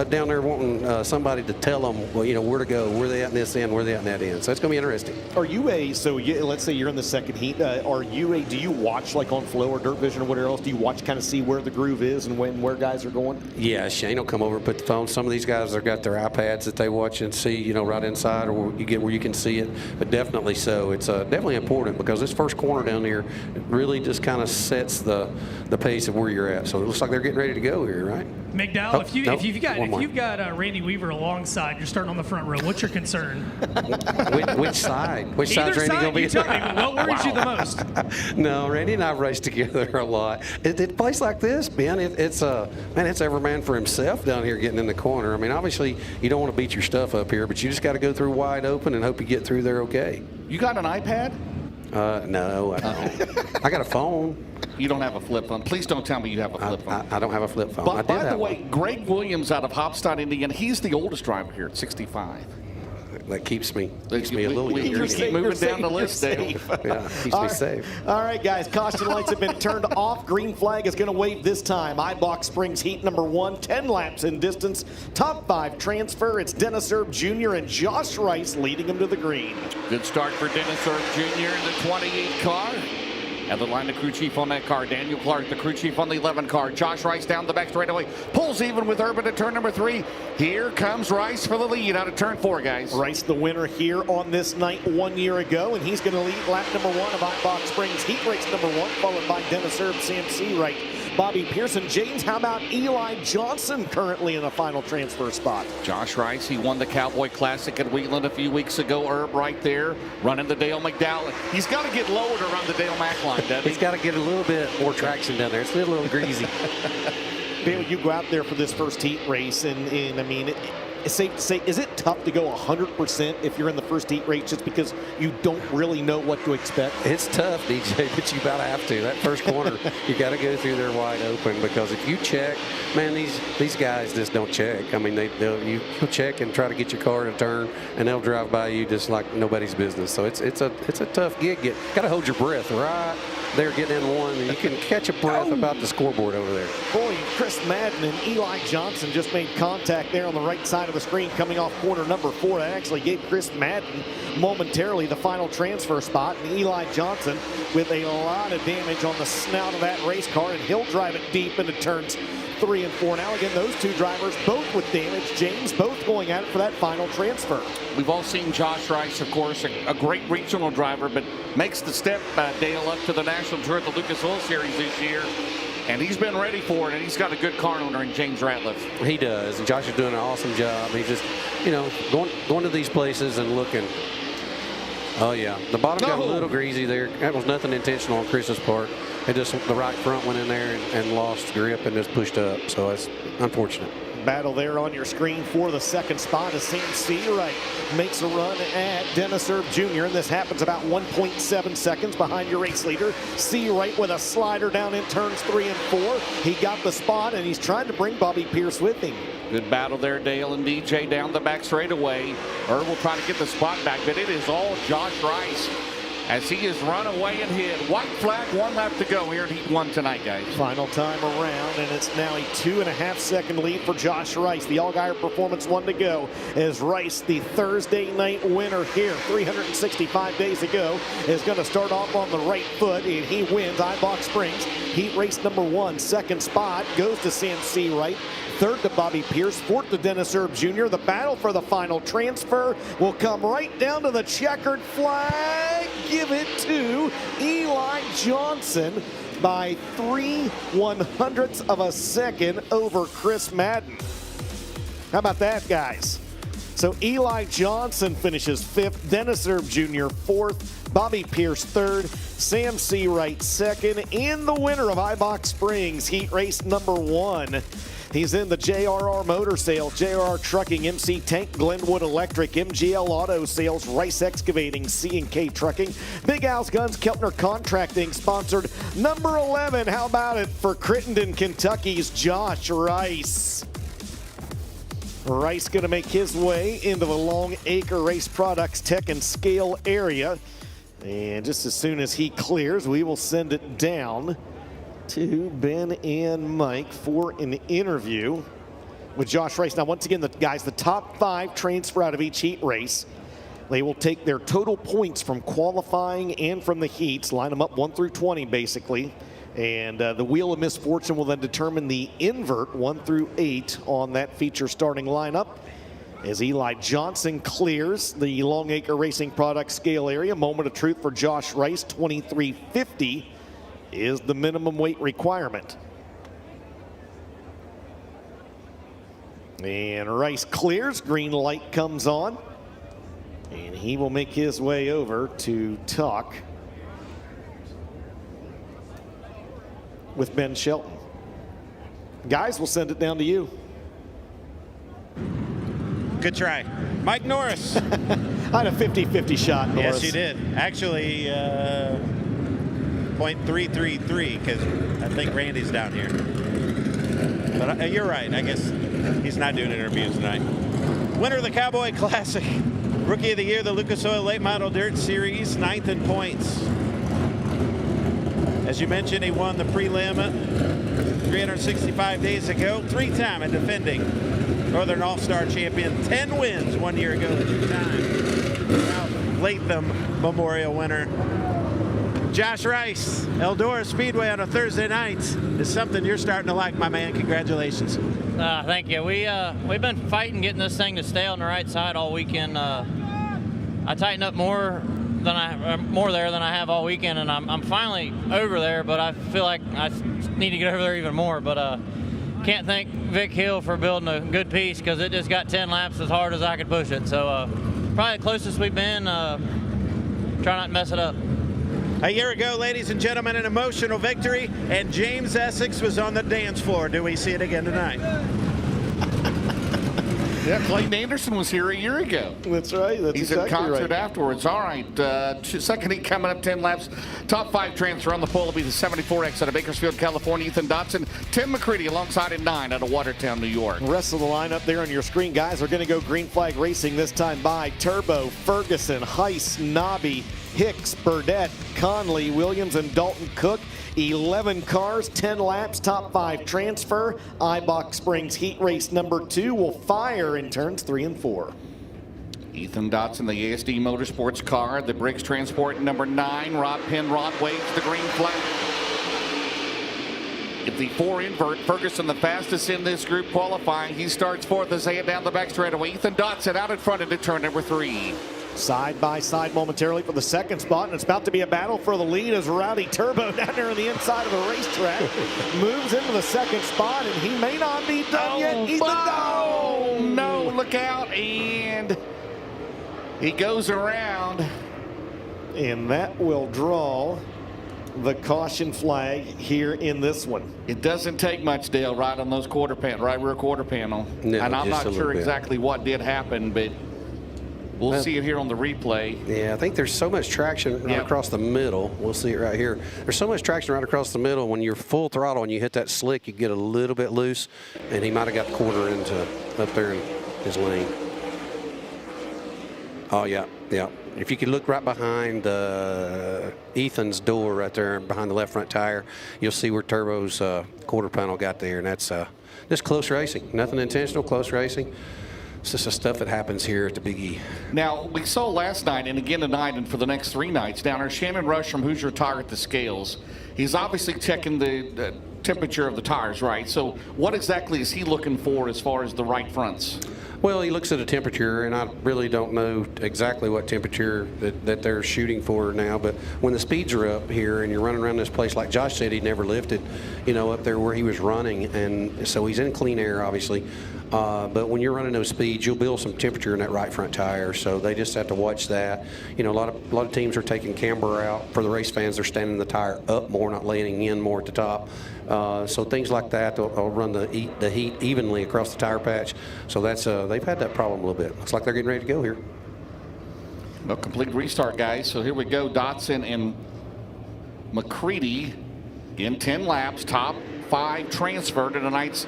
down there wanting somebody to tell them, well, you know, where to go, where they at in this end, where they at in that end. So it's going to be interesting. Are you let's say you're in the second heat. Do you watch like on Flow or Dirt Vision or whatever else? Do you watch kind of see where the groove is and where guys are going? Yeah, Shane will come over and put the phone. Some of these guys have got their iPads that they watch and see, you know, right inside, or you get where you can see it. But definitely so. It's definitely important because this first corner down here really just kind of sets the pace of where you're at. So it looks like they're getting ready to go here, right? McDowell, if you've got Randy Weaver alongside, you're starting on the front row. What's your concern? Which side? Which side's Randy going to be? You tell me. What worries you the most? No, Randy and I raced together a lot. A place like this, Ben, it's every man for himself down here getting in the corner. I mean, obviously you don't want to beat your stuff up here, but you just got to go through wide open and hope you get through there okay. You got an iPad? No, I don't. I got a phone. You don't have a flip phone. Please don't tell me you have a flip phone. I don't have a flip phone. But by the way, Greg Williams out of Hopstein, Indiana, he's the oldest driver here at 65. that keeps me a little you keep moving down the list, Dale. Yeah, keeps me safe. All right, guys, caution lights have been turned off. Green flag is going to wave this time. Ibach Springs heat number 1, 10 laps in distance. Top 5 transfer. It's Dennis Erb Jr. and Josh Rice leading them to the green. Good start for Dennis Erb Jr. in the 28 car. And the line, the crew chief on that car. Daniel Clark, the crew chief on the 11 car. Josh Rice down the back straightaway. Pulls even with Urban at turn number 3. Here comes Rice for the lead out of turn 4, guys. Rice, the winner here on this night 1 year ago, and he's going to lead lap number 1 of Ibach Springs heat race number 1, followed by Dennis Erb, Sam Seawright, Bobby Pearson. James, how about Eli Johnson currently in a final transfer spot? Josh Rice, he won the Cowboy Classic at Wheatland a few weeks ago. Erb right there, running the Dale McDowell. He's got to get lower to run the Dale Mack line, doesn't he? He's got to get a little bit more traction down there. It's a little greasy. Bill, you go out there for this first heat race, and I mean, it's safe to say, is it tough to go 100% if you're in the first heat race just because you don't really know what to expect? It's tough, DJ, but you about have to. That first corner, you got to go through there wide open, because if you check, man, these guys just don't check. I mean, you'll check and try to get your car in a turn, and they'll drive by you just like nobody's business. So it's a tough gig. Got to hold your breath right there, getting in one, and you can catch a breath about the scoreboard over there. Boy, Chris Madden and Eli Johnson just made contact there on the right side of the screen coming off corner number 4. That actually gave Chris Madden momentarily the final transfer spot, and Eli Johnson with a lot of damage on the snout of that race car, and he'll drive it deep into turns 3 and 4. Now again, those two drivers both with damage. James, both going at it for that final transfer. We've all seen Josh Rice, of course, a great regional driver, but makes the step, Dale, up to the National Tour at the Lucas Oil Series this year. And he's been ready for it, and he's got a good car owner in James Ratliff. He does, and Josh is doing an awesome job. He's just, going to these places and looking. Oh, yeah. The bottom got a little greasy there. That was nothing intentional on Chris's part. It just, the right front went in there and lost grip and just pushed up. So it's unfortunate. Battle there on your screen for the second spot as Sam Seawright makes a run at Dennis Erb Jr. And this happens about 1.7 seconds behind your race leader. Seawright with a slider down in turns 3 and 4. He got the spot, and he's trying to bring Bobby Pierce with him. Good battle there, Dale and DJ down the back straightaway. Erb will try to get the spot back, but it is all Josh Rice as he is run away and hit. White flag, 1 lap to go here in Heat 1 tonight, guys. Final time around, and it's now a 2.5 second lead for Josh Rice. The Allgaier Performance 1 to go as Rice, the Thursday night winner here 365 days ago, is going to start off on the right foot, and he wins Ibach Springs heat race number 1. Second spot goes to Sam Seawright. Third to Bobby Pierce. Fourth to Dennis Erb Jr. The battle for the final transfer will come right down to the checkered flag. Give it to Eli Johnson by 3/100ths of a second over Chris Madden. How about that, guys? So Eli Johnson finishes 5th, Dennis Erb Jr. 4th, Bobby Pierce 3rd, Sam Seawright 2nd, and the winner of Ibach Springs heat race number 1. He's in the JRR Motor Sales, JRR Trucking, MC Tank, Glenwood Electric, MGL Auto Sales, Rice Excavating, C&K Trucking, Big Al's Guns, Keltner Contracting, sponsored number 11. How about it for Crittenden, Kentucky's Josh Rice? Rice going to make his way into the Long Acre Race Products Tech and Scale area. And just as soon as he clears, we will send it down to Ben and Mike for an interview with Josh Rice. Now, once again, the top 5 transfer out of each heat race. They will take their total points from qualifying and from the heats, line them up 1 through 20, basically. And the Wheel of Misfortune will then determine the invert 1 through 8 on that feature starting lineup. As Eli Johnson clears the Long Acre Racing Products Scale area, moment of truth for Josh Rice, 2350. Is the minimum weight requirement. And Rice clears, green light comes on, and he will make his way over to talk with Ben Shelton. Guys, we'll send it down to you. Good try. Mike Norris. I had a 50-50 shot, Norris. Yes, you did. Actually, 0.333, because I think Randy's down here. But you're right. I guess he's not doing interviews tonight. Winner of the Cowboy Classic Rookie of the Year, the Lucas Oil Late Model Dirt Series, 9th in points. As you mentioned, he won the prelim 365 days ago. 3-time and defending Northern All-Star champion. 10 wins 1 year ago, 2-time Latham Memorial winner. Josh Rice, Eldora Speedway on a Thursday night is something you're starting to like, my man. Congratulations. Thank you. We've been fighting getting this thing to stay on the right side all weekend. I tightened up more there than I have all weekend, and I'm finally over there. But I feel like I need to get over there even more. But can't thank Vic Hill for building a good piece, because it just got 10 laps as hard as I could push it. So probably the closest we've been. Try not to mess it up. A year ago, ladies and gentlemen, an emotional victory, and James Essex was on the dance floor. Do we see it again tonight? Yeah, Clayton Anderson was here a year ago. That's right. He's in concert afterwards. All right, second heat coming up, 10 laps. Top 5 transfer on the pole will be the 74X out of Bakersfield, California, Ethan Dotson. Tim McCready alongside in 9 out of Watertown, New York. The rest of the lineup there on your screen, guys, are going to go green flag racing this time by Turbo, Ferguson, Heiss, Nobby, Hicks, Burdett, Conley, Williams, and Dalton Cook. 11 cars, 10 laps, top 5 transfer. Ibach Springs Heat Race number 2 will fire in turns 3 and 4. Ethan Dotson, the ASD Motorsports car, the Briggs Transport number 9. Rob Penrod waves the green flag. If the 4 invert, Ferguson the fastest in this group qualifying. He starts fourth as they head down the back straightaway. Ethan Dotson out in front into turn number 3. Side by side momentarily for the second spot, and it's about to be a battle for the lead as Rowdy Turbo down there on the inside of the racetrack moves into the second spot, and he may not be done yet. No, look out, and he goes around. And that will draw the caution flag here in this one. It doesn't take much, Dale, right on those right rear quarter panel. No, and I'm not sure bit. exactly what did happen, but we'll see it here on the replay. Yeah, I think there's so much traction right across the middle. We'll see it right here. There's so much traction right across the middle. When you're full throttle and you hit that slick, you get a little bit loose, and he might have got the quarter into up there in his lane. Oh, yeah. If you could look right behind Ethan's door right there behind the left front tire, you'll see where Turbo's quarter panel got there, and that's just close racing. Nothing intentional, close racing. It's just the stuff that happens here at the Big E. Now, we saw last night and again tonight and for the next 3 nights down there, Shannon Rush from Hoosier Tire at the scales. He's obviously checking the temperature of the tires, right? So what exactly is he looking for as far as the right fronts? Well, he looks at a temperature, and I really don't know exactly what temperature that they're shooting for now. But when the speeds are up here and you're running around this place, like Josh said, he never lifted, up there where he was running. And so he's in clean air, obviously. But when you're running those speeds, you'll build some temperature in that right front tire. So they just have to watch that. A lot of teams are taking camber out. For the race fans, they're standing the tire up more, not laying in more at the top. So things like that, they'll run the heat evenly across the tire patch. So that's they've had that problem a little bit. Looks like they're getting ready to go here. A complete restart, guys. So here we go. Dotson and McCready in 10 laps, top 5 transfer to tonight's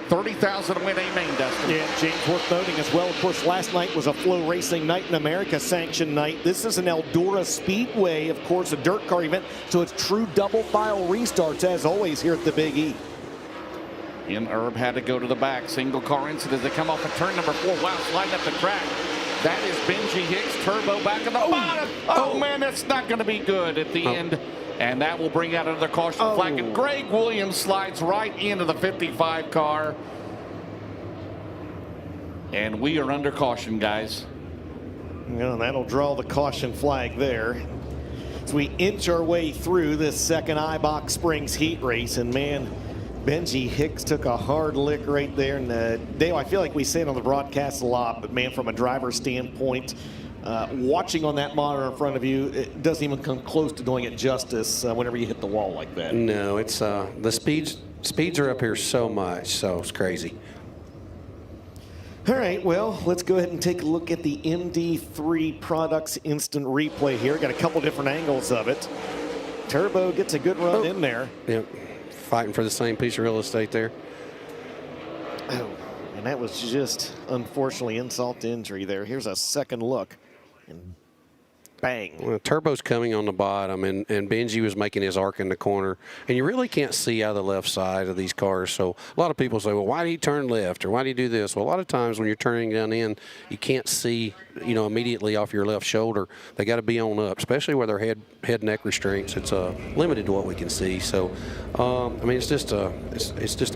30,000 win main, Dustin. Yeah, James, worth noting as well. Of course, last night was a FloRacing Night in America sanctioned night. This is an Eldora Speedway, of course, a dirt car event. So it's true double file restarts as always here at the Big E. And Herb had to go to the back. Single car incident as they come off of turn number 4. Wow, sliding up the track. That is Benji Hicks, Turbo back at the bottom. Oh, man, that's not going to be good at the end. And that will bring out another caution flag. And Greg Williams slides right into the 55 car. And we are under caution, guys. Yeah, that'll draw the caution flag there. As we inch our way through this second Ibach Springs heat race. And, man, Benji Hicks took a hard lick right there. And, Dale, I feel like we say it on the broadcast a lot, but, man, from a driver's standpoint, watching on that monitor in front of you, it doesn't even come close to doing it justice whenever you hit the wall like that. No, it's the speeds are up here so much, so it's crazy. All right, well, let's go ahead and take a look at the ND3 Products instant replay here. Got a couple different angles of it. Turbo gets a good run in there. Yep, fighting for the same piece of real estate there. Oh, And that was just, unfortunately, insult to injury there. Here's a second look. And bang. Well, Turbo's coming on the bottom, and Benji was making his arc in the corner. And you really can't see out of the left side of these cars. So a lot of people say, well, why do you turn left? Or why do you do this? Well, a lot of times when you're turning down in, you can't see, you know, immediately off your left shoulder. They got to be on up, especially with their head neck restraints. It's limited to what we can see. So, I mean, it's just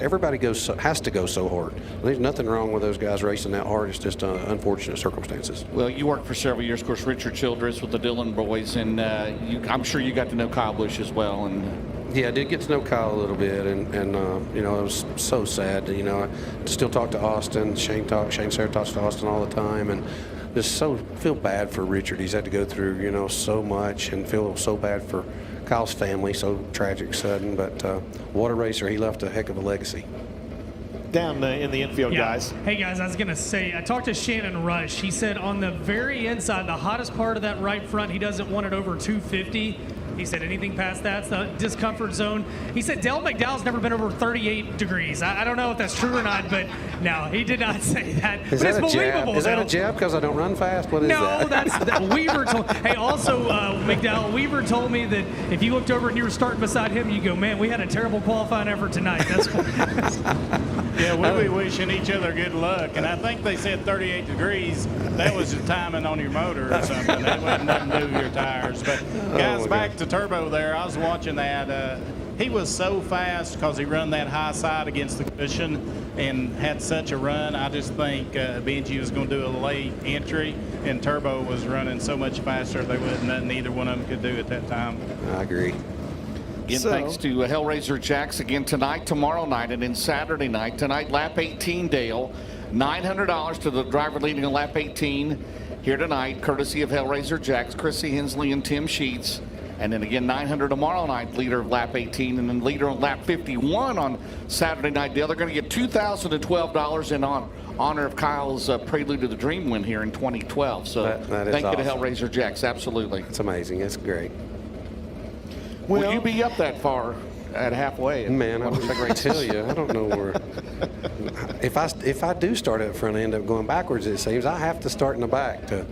everybody has to go so hard. There's nothing wrong with those guys racing that hard. It's just unfortunate circumstances. Well, you worked for several years, of course, Richard Childress with the Dillon boys, and I'm sure you got to know Kyle Busch as well. And yeah, I did get to know Kyle a little bit, and you know, it was so sad. You know, I still talk to Austin. Shane Sarah talks to Austin all the time, and just feel bad for Richard. He's had to go through, you know, so much, and feel so bad for Kyle's family. So tragic, sudden, but what a racer! He left a heck of a legacy. Down in the infield, guys. Hey, guys, I was going to say, I talked to Shannon Rush. He said on the very inside, the hottest part of that right front, he doesn't want it over 250. He said anything past that's the discomfort zone. He said Dale McDowell's never been over 38 degrees. I don't know if that's true or not, but no, he did not say that. Is but that it's a believable. jab? Is that a jab because I don't run fast? What is no, that? that's Weaver told. Hey, also McDowell, Weaver told me that if you looked over and you were starting beside him, you go, man, we had a terrible qualifying effort tonight. That's yeah, we'll be wishing each other good luck. And I think they said 38 degrees. That was the timing on your motor or something. That wasn't nothing to do with your tires. But guys, back to Turbo there. I was watching that. He was so fast because he run that high side against the cushion and had such a run. I just think Benji was going to do a late entry, and Turbo was running so much faster there wasn't nothing either one of them could do at that time. I agree. Again, thanks to Hellraiser Jacks again tonight, tomorrow night, and then Saturday night. Tonight, lap 18, Dale. $900 to the driver leading on lap 18 here tonight, courtesy of Hellraiser Jacks, Chrissy Hensley and Tim Sheets. And then again, $900 tomorrow night, leader of lap 18, and then leader on lap 51 on Saturday night, Dale. They're going to get $2,012 in honor of Kyle's Prelude to the Dream win here in 2012. So that is thank you to awesome. Hellraiser Jacks, absolutely. It's amazing. It's great. Will you be up that far at halfway? Man, I wish I could tell you. I don't know where. If I do start at the front end up going backwards, it seems I have to start in the back to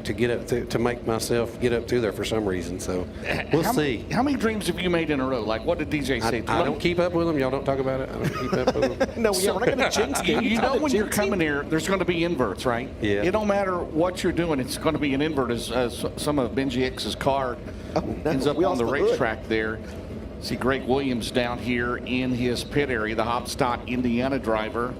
get up to make myself get up through there for some reason. So we'll see. How many dreams have you made in a row? Like, what did DJ say? I don't keep up with them. Y'all don't talk about it. I don't keep up with them. No, yeah, we're not going to jinx it. You know when you're coming here, there's going to be inverts, right? Yeah. It don't matter what you're doing. It's going to be an invert as some of Benji X's car ends up on the racetrack there. See Greg Williams down here in his pit area, the Hopstock, Indiana driver.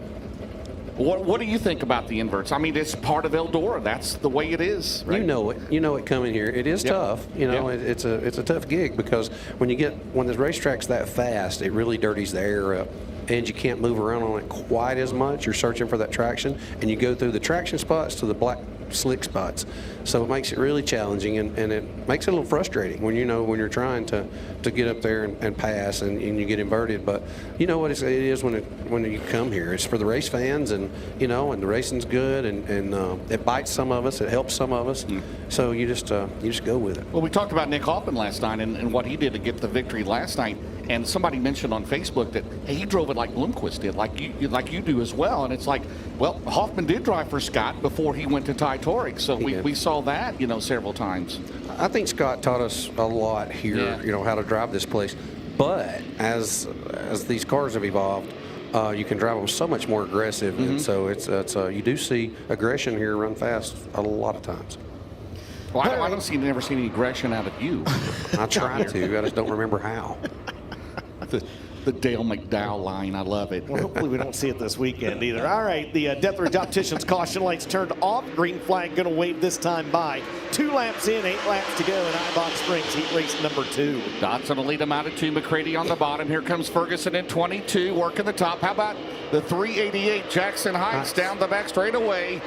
What do you think about the inverts? I mean, it's part of Eldora. That's the way it is, right? You know it. You know it coming here. It is tough. You know, it's a tough gig because when the racetrack's that fast, it really dirties the air up. And you can't move around on it quite as much. You're searching for that traction, and you go through the traction spots to the black slick spots. So it makes it really challenging, and it makes it a little frustrating when you're trying to get up there and pass and you get inverted. But you know what it is when you come here. It's for the race fans, and and the racing's good, and it bites some of us, it helps some of us. So you just go with it. Well, we talked about Nick Hoffman last night and what he did to get the victory last night. And somebody mentioned on Facebook that, hey, he drove it like Bloomquist did, like you do as well. And it's like, well, Hoffman did drive for Scott before he went to Ty Torek, so we saw that, several times. I think Scott taught us a lot here, how to drive this place. But as these cars have evolved, you can drive them so much more aggressive, and so it's you do see aggression here run fast a lot of times. Well, I don't never see any aggression out of you. I try to. I just don't remember how. The Dale McDowell line, I love it. Well, hopefully we don't see it this weekend either. All right, the Death Ridge Opticians caution lights turned off. Green flag going to wave this time by. 2 laps in, 8 laps to go in Ibach Springs, heat race number 2. Dotson will lead him out at 2. McCready on the bottom. Here comes Ferguson in 22, working the top. How about the 388 Jackson Heights down the back straightaway?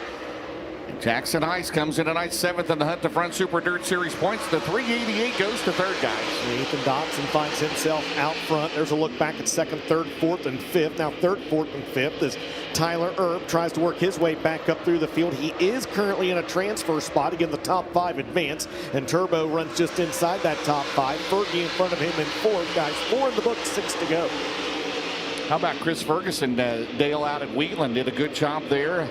Jackson Heights comes in a nice 7th in the Hunt to Front Super Dirt Series points. The 388 goes to 3rd, guys. Ethan Dotson finds himself out front. There's a look back at 2nd, 3rd, 4th, and 5th. Now 3rd, 4th, and 5th as Tyler Erb tries to work his way back up through the field. He is currently in a transfer spot. Again, the top 5 advance, and Turbo runs just inside that top 5. Fergie in front of him in 4th, guys. 4 in the book, 6 to go. How about Chris Ferguson? Dale out at Wheeling did a good job there.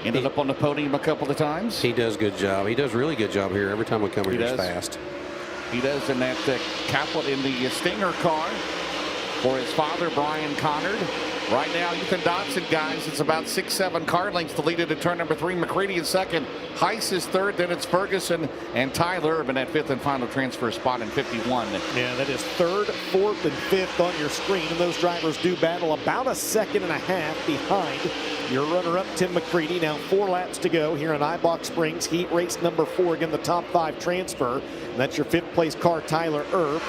Ended up on the podium a couple of times. He does a good job. He does a really good job here. Every time we come here, he's fast. He does in that Caplet in the Stinger car for his father, Brian Connard. Right now, Ethan Dodson, guys, it's about 6-7 car lengths to lead into turn number 3. McCready in second. Heiss is third. Then it's Ferguson and Tyler Urban at 5th and final transfer spot in 51. Yeah, that is 3rd, 4th, and 5th on your screen. And those drivers do battle about a second and a half behind your runner-up, Tim McCready. Now 4 laps to go here in Ibach Springs. Heat race number 4. Again, the top 5 transfer. And that's your 5th place car, Tyler Erb.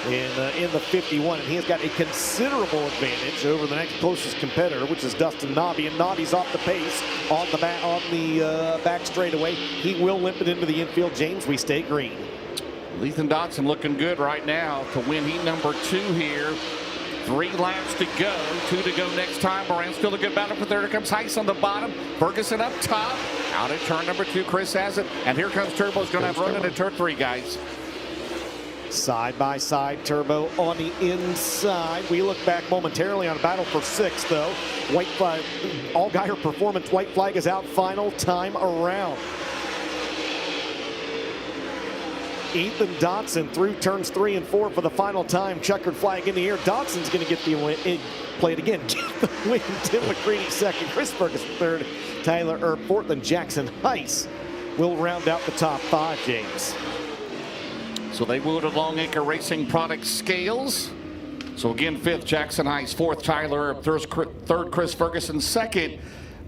In the 51, and he has got a considerable advantage over the next closest competitor, which is Dustin Nobby, and Nobby's off the pace on the back straightaway. He will limp it into the infield. James, we stay green. Ethan Dodson looking good right now to win heat number 2 here. 3 laps to go, 2 to go next time around. Still a good battle for third. Here comes Heiss on the bottom. Ferguson up top. Out at turn number 2, Chris has it, and here comes Turbo's going to have run into turn 3, guys. Side-by-side Turbo on the inside. We look back momentarily on a battle for 6th, though. White flag, Allgaier Performance white flag is out final time around. Ethan Dodson through turns 3 and 4 for the final time. Checkered flag in the air. Dodson's going to get the win. Play it again. Get the win. Tim McCready 2nd. Chris Ferguson 3rd. Tyler Erb 4th. And Jackson Heiss will round out the top 5, James. So they moved to Longacre Racing Product scales. So again, 5th, Jackson Heiss. 4th, Tyler Erb. 3rd, Chris Ferguson. 2nd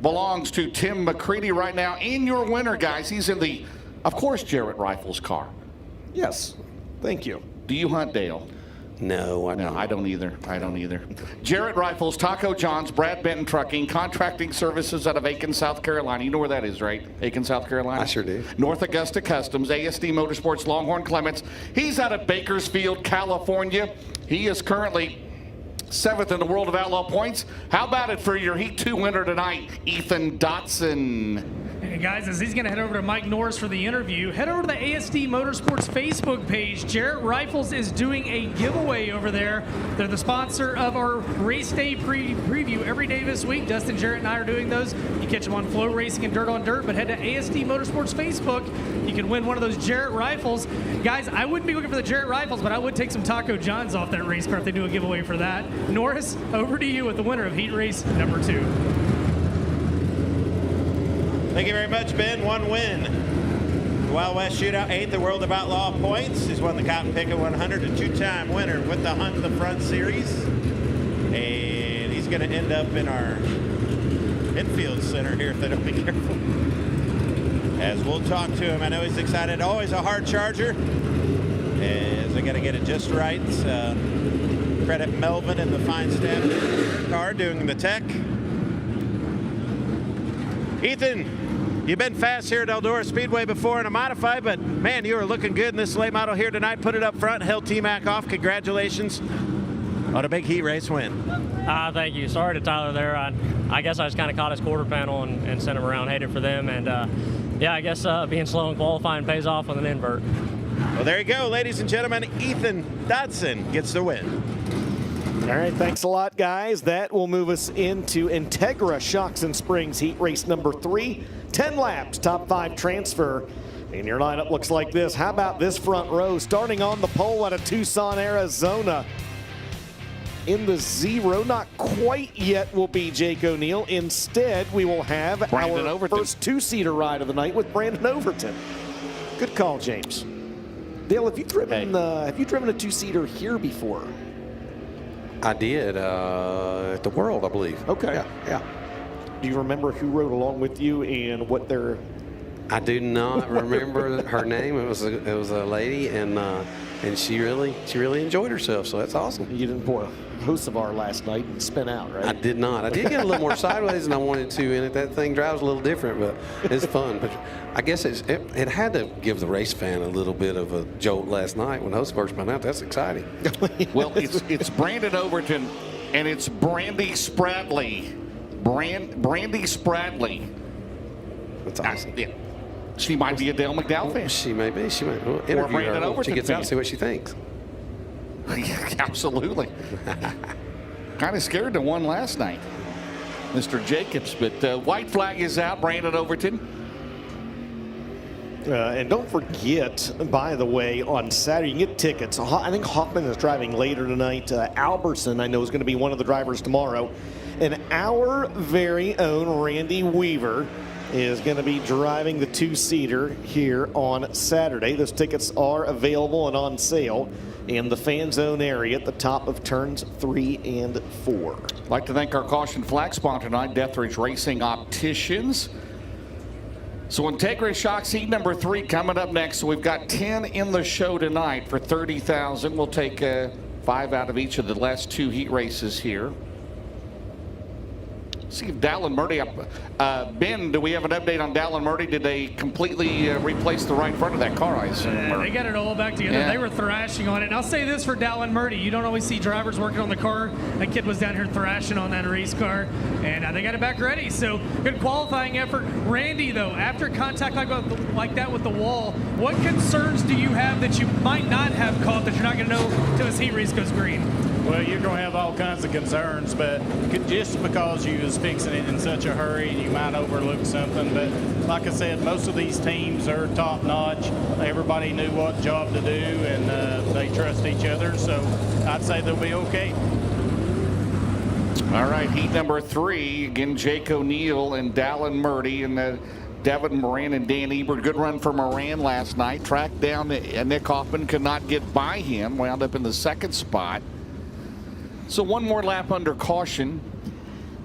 belongs to Tim McCready right now. In your winner, guys, he's in the, of course, Jarrett Rifles car. Yes, thank you. Do you hunt, Dale? No, I don't either. I don't either. Jarrett Rifles, Taco John's, Brad Benton Trucking, Contracting Services out of Aiken, South Carolina. You know where that is, right? Aiken, South Carolina? I sure do. North Augusta Customs, ASD Motorsports, Longhorn Clements. He's out of Bakersfield, California. He is currently 7th in the world of outlaw points. How about it for your Heat 2 winner tonight, Ethan Dodson? Hey guys, as he's going to head over to Mike Norris for the interview, head over to the ASD Motorsports Facebook page. Jarrett Rifles is doing a giveaway over there. They're the sponsor of our race day preview every day this week. Dustin, Jarrett, and I are doing those. You catch them on FloRacing and Dirt on Dirt, but head to ASD Motorsports Facebook. You can win one of those Jarrett Rifles. Guys, I wouldn't be looking for the Jarrett Rifles, but I would take some Taco John's off that race car if they do a giveaway for that. Norris, over to you with the winner of Heat Race number 2. Thank you very much, Ben. 1 win. The Wild West Shootout, 8th, the World of Outlaw points. He's won the Cotton Picket 100, a 2-time winner with the Hunt the Front Series. And he's going to end up in our infield center here if they don't be careful. As we'll talk to him. I know he's excited. Always a hard charger. As I got to get it just right. Credit Melvin and the fine staff in the car doing the tech. Ethan, you've been fast here at Eldora Speedway before in a modified, but man, you are looking good in this late model here tonight. Put it up front, held T-Mac off. Congratulations on a big heat race win. Thank you. Sorry to Tyler there. I guess I just kind of caught his quarter panel and sent him around headed for them. And yeah, I guess being slow in qualifying pays off with an invert. Well, there you go, ladies and gentlemen. Ethan Dodson gets the win. All right, thanks a lot, guys. That will move us into Integra Shocks and Springs Heat Race number 3. 10 laps, top 5 transfer. And your lineup looks like this. How about this front row? Starting on the pole out of Tucson, Arizona. In the 0, not quite yet, will be Jake O'Neill. Instead, we will have Brandon our Overton. first 2-seater ride of the night with Brandon Overton. Good call, James. Dale, have you driven a 2-seater here before? I did at the World, I believe. Okay. Yeah. Do you remember who rode along with you and what their? I do not remember her name. It was a lady, and she really enjoyed herself. So that's awesome. You didn't pour a Hocevar last night and spin out, right? I did not. I did get a little more sideways than I wanted to, and that thing drives a little different, but it's fun. But I guess it had to give the race fan a little bit of a jolt last night when Hocevar spun out. That's exciting. Well, it's Brandon Overton, and it's Brandy Spradley. Brandy Spradley. That's awesome. Yeah. She might be a Dale McDowell fan. She may be. She might. Well, interview her when she gets out and see what she thinks. Yeah, absolutely. kind of scared to one last night, Mr. Jacobs. But white flag is out. Brandon Overton. And don't forget, by the way, on Saturday, you can get tickets. I think Hoffman is driving later tonight. Albertson, I know, is going to be one of the drivers tomorrow. And our very own Randy Weaver is going to be driving the two-seater here on Saturday. Those tickets are available and on sale in the fan zone area at the top of turns 3 and 4. I'd like to thank our caution flag sponsor tonight, Deathridge Racing Opticians. So Integra Shock seat number 3 coming up next. So we've got 10 in the show tonight for $30,000. We'll take 5 out of each of the last 2 heat races here. See if Dallin Murdy, Ben, do we have an update on Dallin Murdy? Did they completely replace the right front of that car, I assume? They got it all back together. They were thrashing on it. And I'll say this for Dallin Murdy. You don't always see drivers working on the car. That kid was down here thrashing on that race car, and they got it back ready. So good qualifying effort. Randy, though, after contact like that with the wall, what concerns do you have that you might not have caught that you're not going to know until this heat race goes green? Well, you're going to have all kinds of concerns, but just because you was fixing it in such a hurry, you might overlook something. But like I said, most of these teams are top-notch. Everybody knew what job to do, and they trust each other, so I'd say they'll be okay. All right, heat number 3. Again, Jake O'Neill and Dallin Murdy and Devin Moran and Dan Ebert. Good run for Moran last night. Tracked down Nick Hoffman, could not get by him. Wound up in the 2nd spot. So one more lap under caution.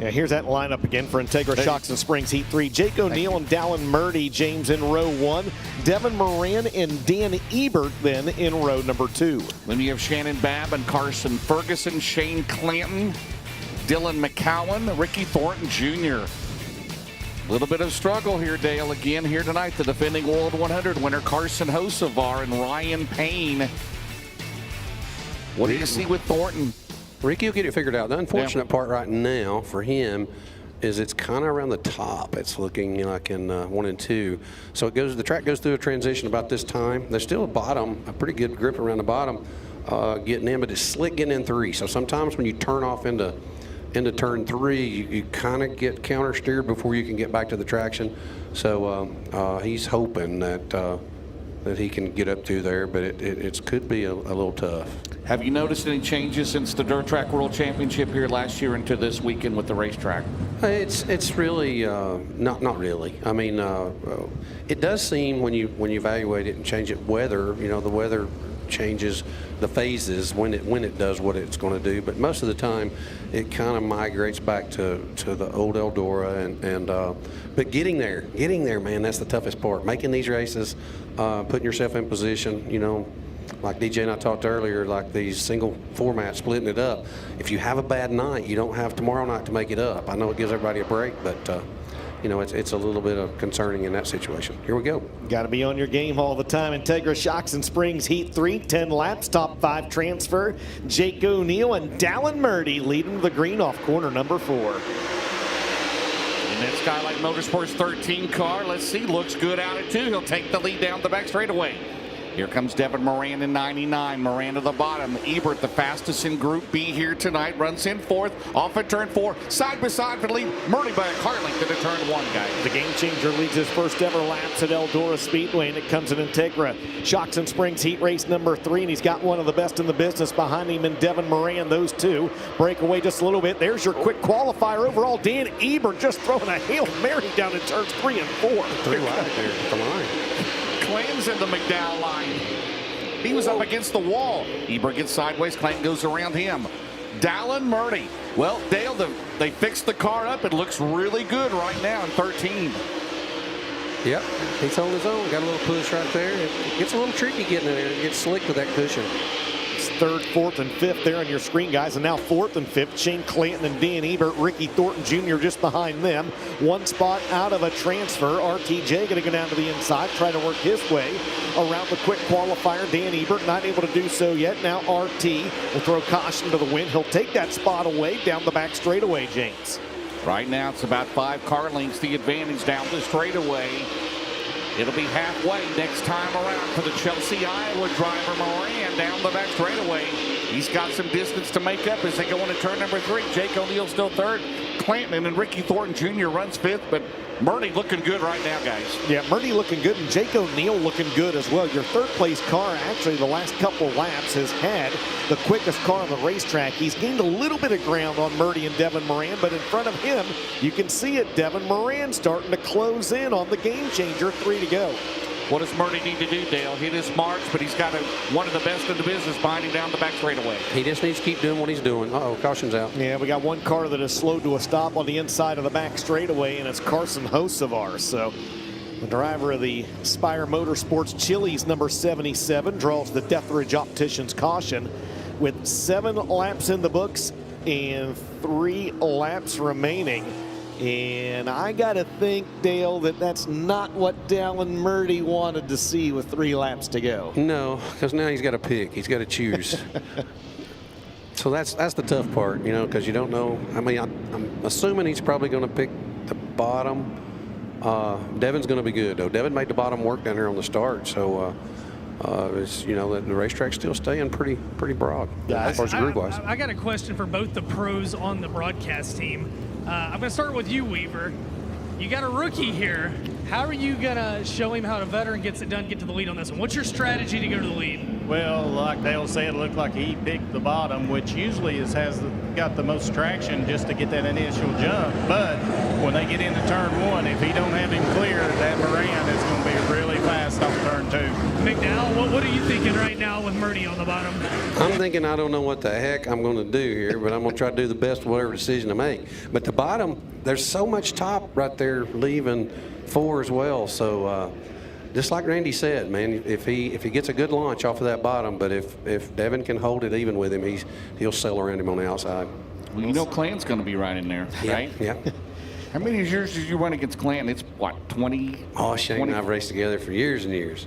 Yeah, here's that lineup again for Integra Shocks and Springs Heat 3. Jake O'Neill and Dallin Murdy, James, in row 1. Devin Moran and Dan Ebert then in row number 2. Then you have Shannon Babb and Carson Ferguson, Shane Clanton, Dylan McCowan, Ricky Thornton Jr. A little bit of struggle here, Dale. Again here tonight, the defending World 100 winner Carson Hocevar and Ryan Payne. What do you see with Thornton? Ricky will get it figured out. The unfortunate part right now for him is it's kind of around the top. It's looking like in 1 and 2. So the track goes through a transition about this time. There's still a pretty good grip around the bottom getting in, but it's slick getting in 3. So sometimes when you turn off into turn 3, you kind of get counter steered before you can get back to the traction. So he's hoping that he can get up through there, but it could be a little tough. Have you noticed any changes since the Dirt Track World Championship here last year into this weekend with the racetrack? It's really not really. I mean, it does seem when you evaluate it and change it, weather. The weather changes the phases when it does what it's going to do. But most of the time, it kind of migrates back to the old Eldora but getting there, man, that's the toughest part. Making these races, putting yourself in position, like DJ and I talked earlier, like these single formats, splitting it up. If you have a bad night, you don't have tomorrow night to make it up. I know it gives everybody a break, but it's a little bit of concerning in that situation. Here we go. Got to be on your game all the time. Integra Shocks and Springs Heat 3, 10 laps, top 5 transfer. Jake O'Neill and Dallin Murdy leading to the green off corner number 4. And that Skylight Motorsports 13 car, let's see, looks good out at 2. He'll take the lead down the back straightaway. Here comes Devin Moran in 99. Moran to the bottom. Ebert, the fastest in Group B here tonight, runs in 4th. Off at turn 4. Side by side for the lead. Murdy by a car length into turn 1, guys. The game changer leads his first ever laps at Eldora Speedway, and it comes in Integra Shocks and Springs Heat Race number 3, and he's got one of the best in the business behind him in Devin Moran. Those two break away just a little bit. There's your quick qualifier overall. Dan Ebert just throwing a Hail Mary down in turns 3 and 4. 3 wide there. Come on. Clanton's in the McDowell line. He was up against the wall. Ebert gets sideways. Clanton goes around him. Dallin Murdy. Well, Dale, they fixed the car up. It looks really good right now in 13. Yep, he's on his own. Got a little push right there. It gets a little tricky getting in there. It gets slick with that cushion. It's 3rd, 4th, and 5th there on your screen, guys. And now 4th and 5th, Shane Clanton and Dan Ebert. Ricky Thornton Jr. just behind them. 1 spot out of a transfer. RTJ going to go down to the inside, try to work his way around the quick qualifier. Dan Ebert not able to do so yet. Now RT will throw caution to the wind. He'll take that spot away down the back straightaway, James. Right now, it's about 5 car lengths the advantage down the straightaway. It'll be halfway next time around for the Chelsea, Iowa driver, Moran, down the back straightaway. He's got some distance to make up as they go into turn number 3. Jake O'Neill still third. Clanton and Ricky Thornton Jr. runs 5th, but Murdy looking good right now, guys. Yeah, Murdy looking good, and Jake O'Neill looking good as well. Your third-place car, actually, the last couple laps has had the quickest car on the racetrack. He's gained a little bit of ground on Murdy and Devin Moran, but in front of him, you can see it. Devin Moran starting to close in on the game changer. 3 to go. What does Murdy need to do, Dale? Hit his marks, but he's got one of the best in the business behind him down the back straightaway. He just needs to keep doing what he's doing. Uh-oh, caution's out. Yeah, we got one car that is slowed to a stop on the inside of the back straightaway, and it's Carson Hocevar. So the driver of the Spire Motorsports Chili's number 77 draws the Deathridge Opticians caution with 7 laps in the books and 3 laps remaining. And I got to think, Dale, that that's not what Dallin Murdy wanted to see with 3 laps to go. No, because now he's got to pick. He's got to choose. So that's the tough part, you know, because you don't know. I mean, I'm assuming he's probably going to pick the bottom. Devin's going to be good, though. Devin made the bottom work down here on the start, so it's, you know, the racetrack's still staying pretty broad as far as the group wise. I got a question for both the pros on the broadcast team. I'm going to start with you, Weaver. You got a rookie here. How are you going to show him how a veteran gets it done, get to the lead on this one? What's your strategy to go to the lead? Well, like Dale said, it looked like he picked the bottom, which usually got the most traction just to get that initial jump. But when they get into turn 1, if he don't have him clear, that Moran is going to be really fast off turn 2. McDowell, what are you thinking right now with Murdy on the bottom? I'm thinking I don't know what the heck I'm going to do here, but I'm going to try to do the best of whatever decision I make. But the bottom, there's so much top right there leaving 4 as well. So just like Randy said, man, if he gets a good launch off of that bottom, but if Devin can hold it even with him, he'll sail around him on the outside. Well, you know Clanton's going to be right in there, right? Yeah. How many years did you run against Clanton? It's what, 20? Oh, Shane and I've raced together for years and years.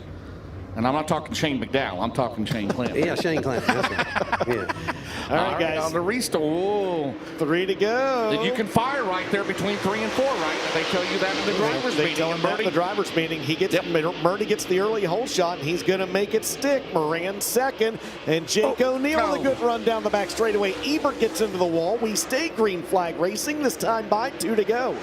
And I'm not talking Shane McDowell. I'm talking Shane Clanton. Yeah, Shane Clanton. That's right. Yeah. All right, guys. On the restore. 3 to go. You can fire right there between 3 and 4, right? They tell you that in the driver's meeting. They tell him that in the driver's meeting. Murdy gets the early hole shot, and he's going to make it stick. Moran second, and Jake O'Neill with a good run down the back straightaway. Ebert gets into the wall. We stay green flag racing, this time by 2 to go.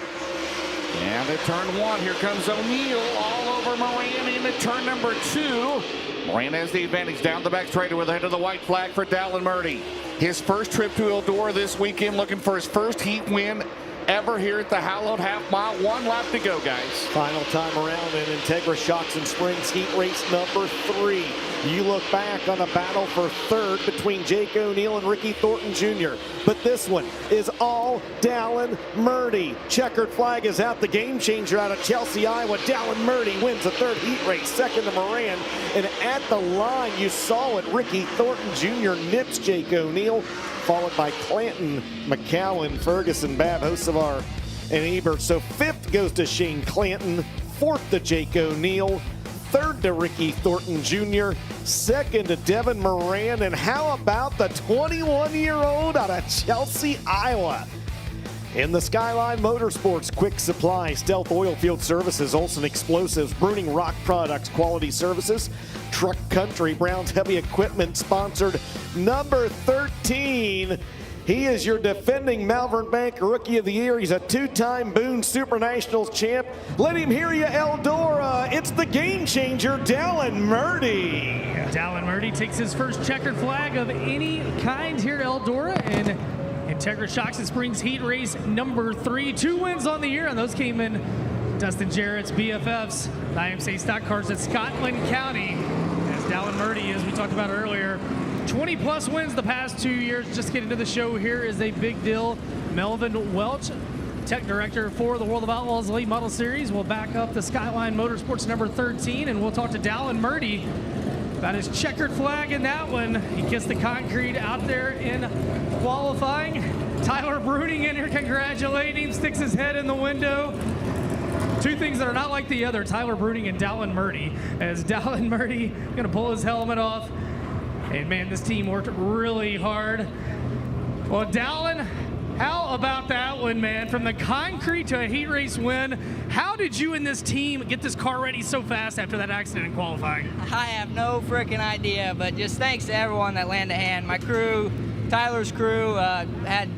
And at turn 1, here comes O'Neill all over Moran into turn number 2. Moran has the advantage down the back straightaway with the head of the white flag for Dallin Murdy. His first trip to Eldora this weekend, looking for his first heat win ever here at the hallowed half mile. 1 lap to go, guys. Final time around in Integra Shocks and Springs heat race number 3. You look back on a battle for 3rd between Jake O'Neill and Ricky Thornton Jr. But this one is all Dallin Murdy. Checkered flag is out. The game changer out of Chelsea, Iowa. Dallin Murdy wins the 3rd heat race, 2nd to Moran. And at the line, you saw it. Ricky Thornton Jr. nips Jake O'Neill, followed by Clanton, McCowan, Ferguson, Babb, Hocevar, and Ebert. So 5th goes to Shane Clanton, 4th to Jake O'Neill, 3rd to Ricky Thornton Jr., 2nd to Devin Moran, and how about the 21-year-old out of Chelsea, Iowa? In the Skyline Motorsports, Quick Supply, Stealth Oilfield Services, Olson Explosives, Bruning Rock Products, Quality Services, Truck Country, Brown's Heavy Equipment, sponsored number 13. He is your defending Malvern Bank Rookie of the Year. He's a 2-time Boone Super Nationals champ. Let him hear you, Eldora. It's the game changer, Dallin Murdy. Dallin Murdy takes his first checkered flag of any kind here at Eldora, and Integra Shocks and Springs heat race number 3. 2 wins on the year, and those came in Dustin Jarrett's BFFs, the IMSA stock cars at Scotland County. As Dallin Murdy, as we talked about earlier, 20-plus wins the past 2 years. Just getting to the show here is a big deal. Melvin Welch, tech director for the World of Outlaws Elite Model Series, will back up the Skyline Motorsports number 13, and we'll talk to Dallin Murdy about his checkered flag in that one. He kissed the concrete out there in qualifying. Tyler Bruning in here congratulating him, sticks his head in the window. 2 things that are not like the other, Tyler Bruning and Dallin Murdy. As Dallin Murdy gonna pull his helmet off. And man, this team worked really hard. Well, Dallin, How about that one, man? From the concrete to a heat race win. How did you and this team get this car ready so fast after that accident in qualifying? I have no freaking idea, but just thanks to everyone that lent a hand. My crew, Tyler's crew, had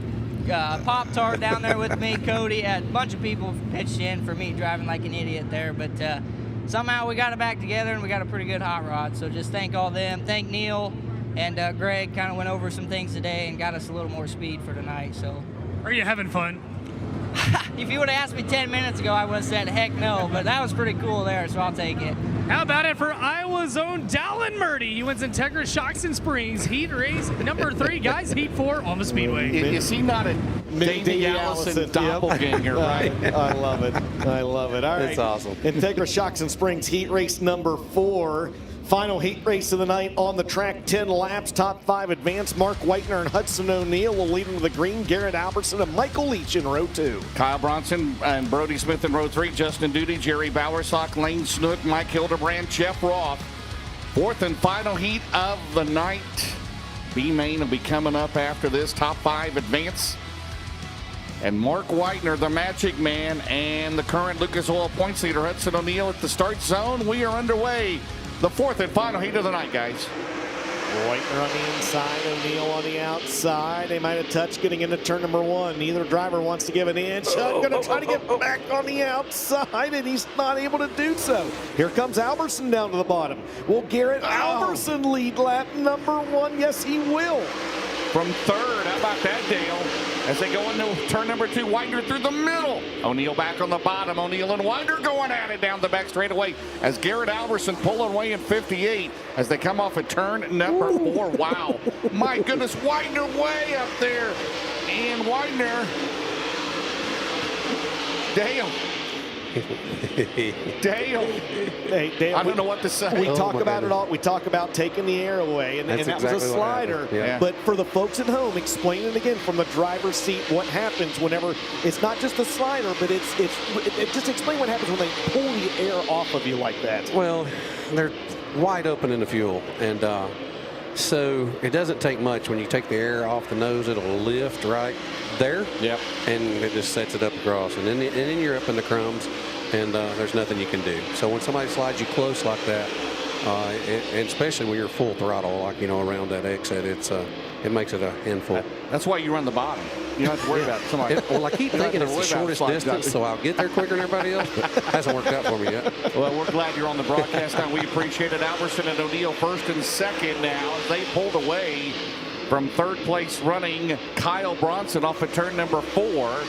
Pop-Tart down there with me, Cody, a bunch of people pitched in for me driving like an idiot there, but somehow we got it back together and we got a pretty good hot rod, so just thank all them. Thank Neil and Greg, kind of went over some things today and got us a little more speed for tonight. So, are you having fun? If you would have asked me 10 minutes ago, I would have said heck no, but that was pretty cool there, so I'll take it. How about it for Iowa's own Dallin Murdy? He wins Integra Shocks and Springs heat race number 3, guys, heat 4 on the Speedway. Is he not a Davey Allison doppelganger, right? I love it. I love it. All right. That's awesome. Integra Shocks and Springs heat race number 4. Final heat race of the night on the track, 10 laps, top 5 advance. Mark Whitener and Hudson O'Neill will lead into the green. Garrett Albertson and Michael Leach in row 2. Kyle Bronson and Brody Smith in row 3. Justin Duty, Jerry Bowersock, Lane Snook, Mike Hildebrand, Jeff Roth. 4th and final heat of the night. B-Main will be coming up after this. Top 5 advance. And Mark Whitener, the Magic Man, and the current Lucas Oil points leader, Hudson O'Neill at the start zone. We are underway. The 4th and final heat of the night, guys. Whitener on the inside, O'Neill on the outside. They might have touched getting into turn number 1. Neither driver wants to give an inch. Going to try to get back on the outside, and he's not able to do so. Here comes Albertson down to the bottom. Will Garrett Albertson lead lap number 1? Yes, he will. From 3rd, how about that, Dale? As they go into turn number 2, Whitener through the middle. O'Neill back on the bottom. O'Neill and Whitener going at it down the back straightaway as Garrett Albertson pulling away in 58 as they come off at turn number 4. Wow. My goodness, Whitener way up there. And Whitener. Dale. Dale. Hey, Dale, I don't know what to say. We talk about it all. We talk about taking the air away, and that exactly was a slider. Yeah. But for the folks at home, explain it again from the driver's seat what happens whenever it's not just a slider, but it's just explain what happens when they pull the air off of you like that. Well, they're wide open in the fuel, and so it doesn't take much. When you take the air off the nose, it'll lift right there. Yep. And it just sets it up across, and then you're up in the crumbs, and there's nothing you can do. So when somebody slides you close like that, and especially when you're full throttle, like around that exit, it makes it a handful. That's why you run the bottom. You don't have to worry about somebody. Well, I keep thinking it's the shortest distance, so I'll get there quicker than everybody else. Hasn't worked out for me yet. Well, we're glad you're on the broadcast now. We appreciate it. Albertson and O'Neill 1st and 2nd now as they pulled away from 3rd place running Kyle Bronson off of turn number 4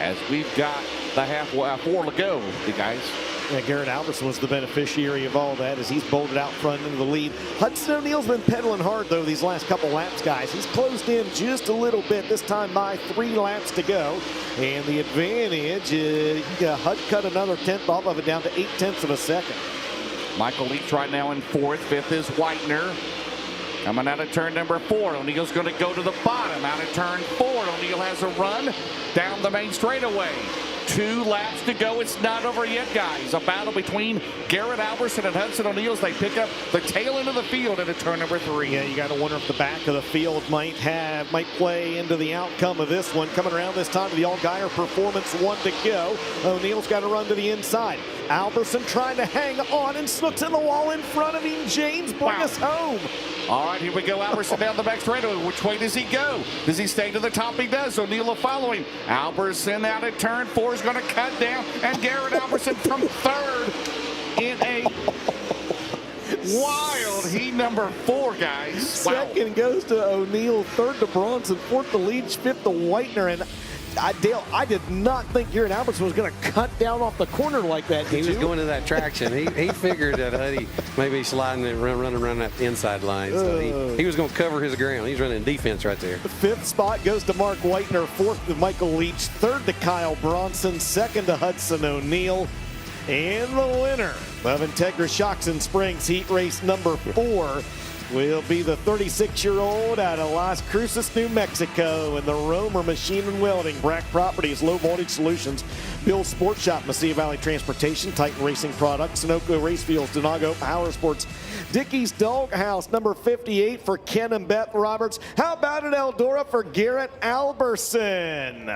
as we've got the 4 to go, you guys. Yeah, Garrett Albertson was the beneficiary of all that as he's bolted out front into the lead. Hudson O'Neill's been pedaling hard, though, these last couple laps, guys. He's closed in just a little bit, this time by 3 laps to go. And the advantage, Hud cut another 1/10 off of it down to 0.8 of a second. Michael Leach right now in 4th. 5th is Whitener. Coming out of turn number 4. O'Neill's going to go to the bottom. Out of turn 4. O'Neill has a run down the main straightaway. 2 laps to go. It's not over yet, guys. A battle between Garrett Albertson and Hudson O'Neill as they pick up the tail end of the field into turn number 3. Yeah, you got to wonder if the back of the field might play into the outcome of this one. Coming around this time to the Allgaier Performance, 1 to go. O'Neill's got to run to the inside. Albertson trying to hang on and Snook's in the wall in front of him. James, bring us home. All right, here we go. Albertson down the back straightaway. Which way does he go? Does he stay to the top? He does. O'Neill will follow him. Albertson out at turn 4 is going to cut down, and Garrett Albertson from 3rd in a wild heat number 4, guys. Wow. 2nd goes to O'Neill, 3rd to Bronson, 4th to Leach, 5th to Whitener, and Dale, I did not think Garrett Albertson was going to cut down off the corner like that. He was going to that traction. He figured that Huddy maybe sliding and running around that inside line. So he was going to cover his ground. He's running defense right there. The 5th spot goes to Mark Whitener, 4th to Michael Leach, 3rd to Kyle Bronson, 2nd to Hudson O'Neill. And the winner of Integra Shocks and Springs heat race number 4 will be the 36-year-old out of Las Cruces, New Mexico, and the Romer Machine and Welding, Brack Properties, Low Voltage Solutions, Bill's Sports Shop, Mesilla Valley Transportation, Titan Racing Products, Sunoco Race Fuels, Donago Power Sports, Dickey's Doghouse, number 58 for Ken and Beth Roberts. How about an Eldora for Garrett Alberson?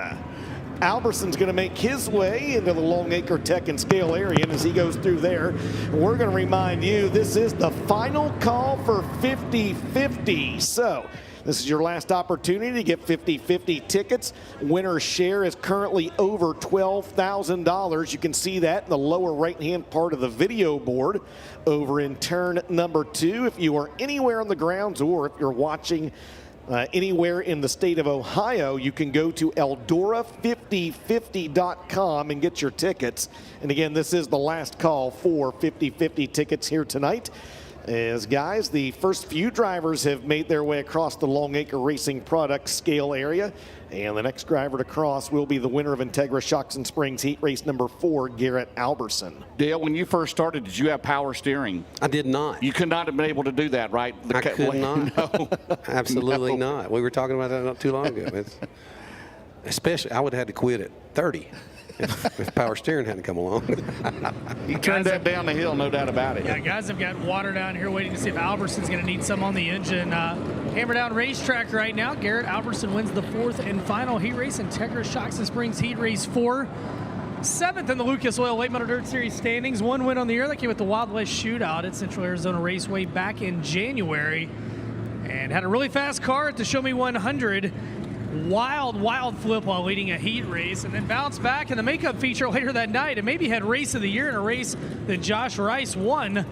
Alberson's going to make his way into the Longacre Tech and Scale area, and as he goes through there, we're going to remind you this is the final call for 50-50. So this is your last opportunity to get 50-50 tickets. Winner's share is currently over $12,000. You can see that in the lower right-hand part of the video board over in turn number 2. If you are anywhere on the grounds or if you're watching anywhere in the state of Ohio, you can go to Eldora5050.com and get your tickets. And again, this is the last call for 50-50 tickets here tonight. As guys, the first few drivers have made their way across the Longacre Racing Products Scale area. And the next driver to cross will be the winner of Integra Shocks and Springs Heat Race number 4, Garrett Alberson. Dale, when you first started, did you have power steering? I did not. You could not have been able to do that, right? I could not. No. Absolutely No. not. We were talking about that not too long ago. Especially, I would have had to quit at 30 if power steering hadn't come along. You turned that down the hill, no doubt about it. Yeah, guys have got water down here waiting to see if Alberson's going to need some on the engine. Hammer Down Racetrack right now. Garrett Alberson wins the 4th and final heat race. Integra Shocks and Springs Heat Race 4. 7th in the Lucas Oil Late Model Dirt Series standings. 1 win on the year. That came with the Wild West Shootout at Central Arizona Raceway back in January. And had a really fast car at the Show Me 100. Wild flip while leading a heat race, and then bounced back in the makeup feature later that night, and maybe had race of the year in a race that Josh Rice won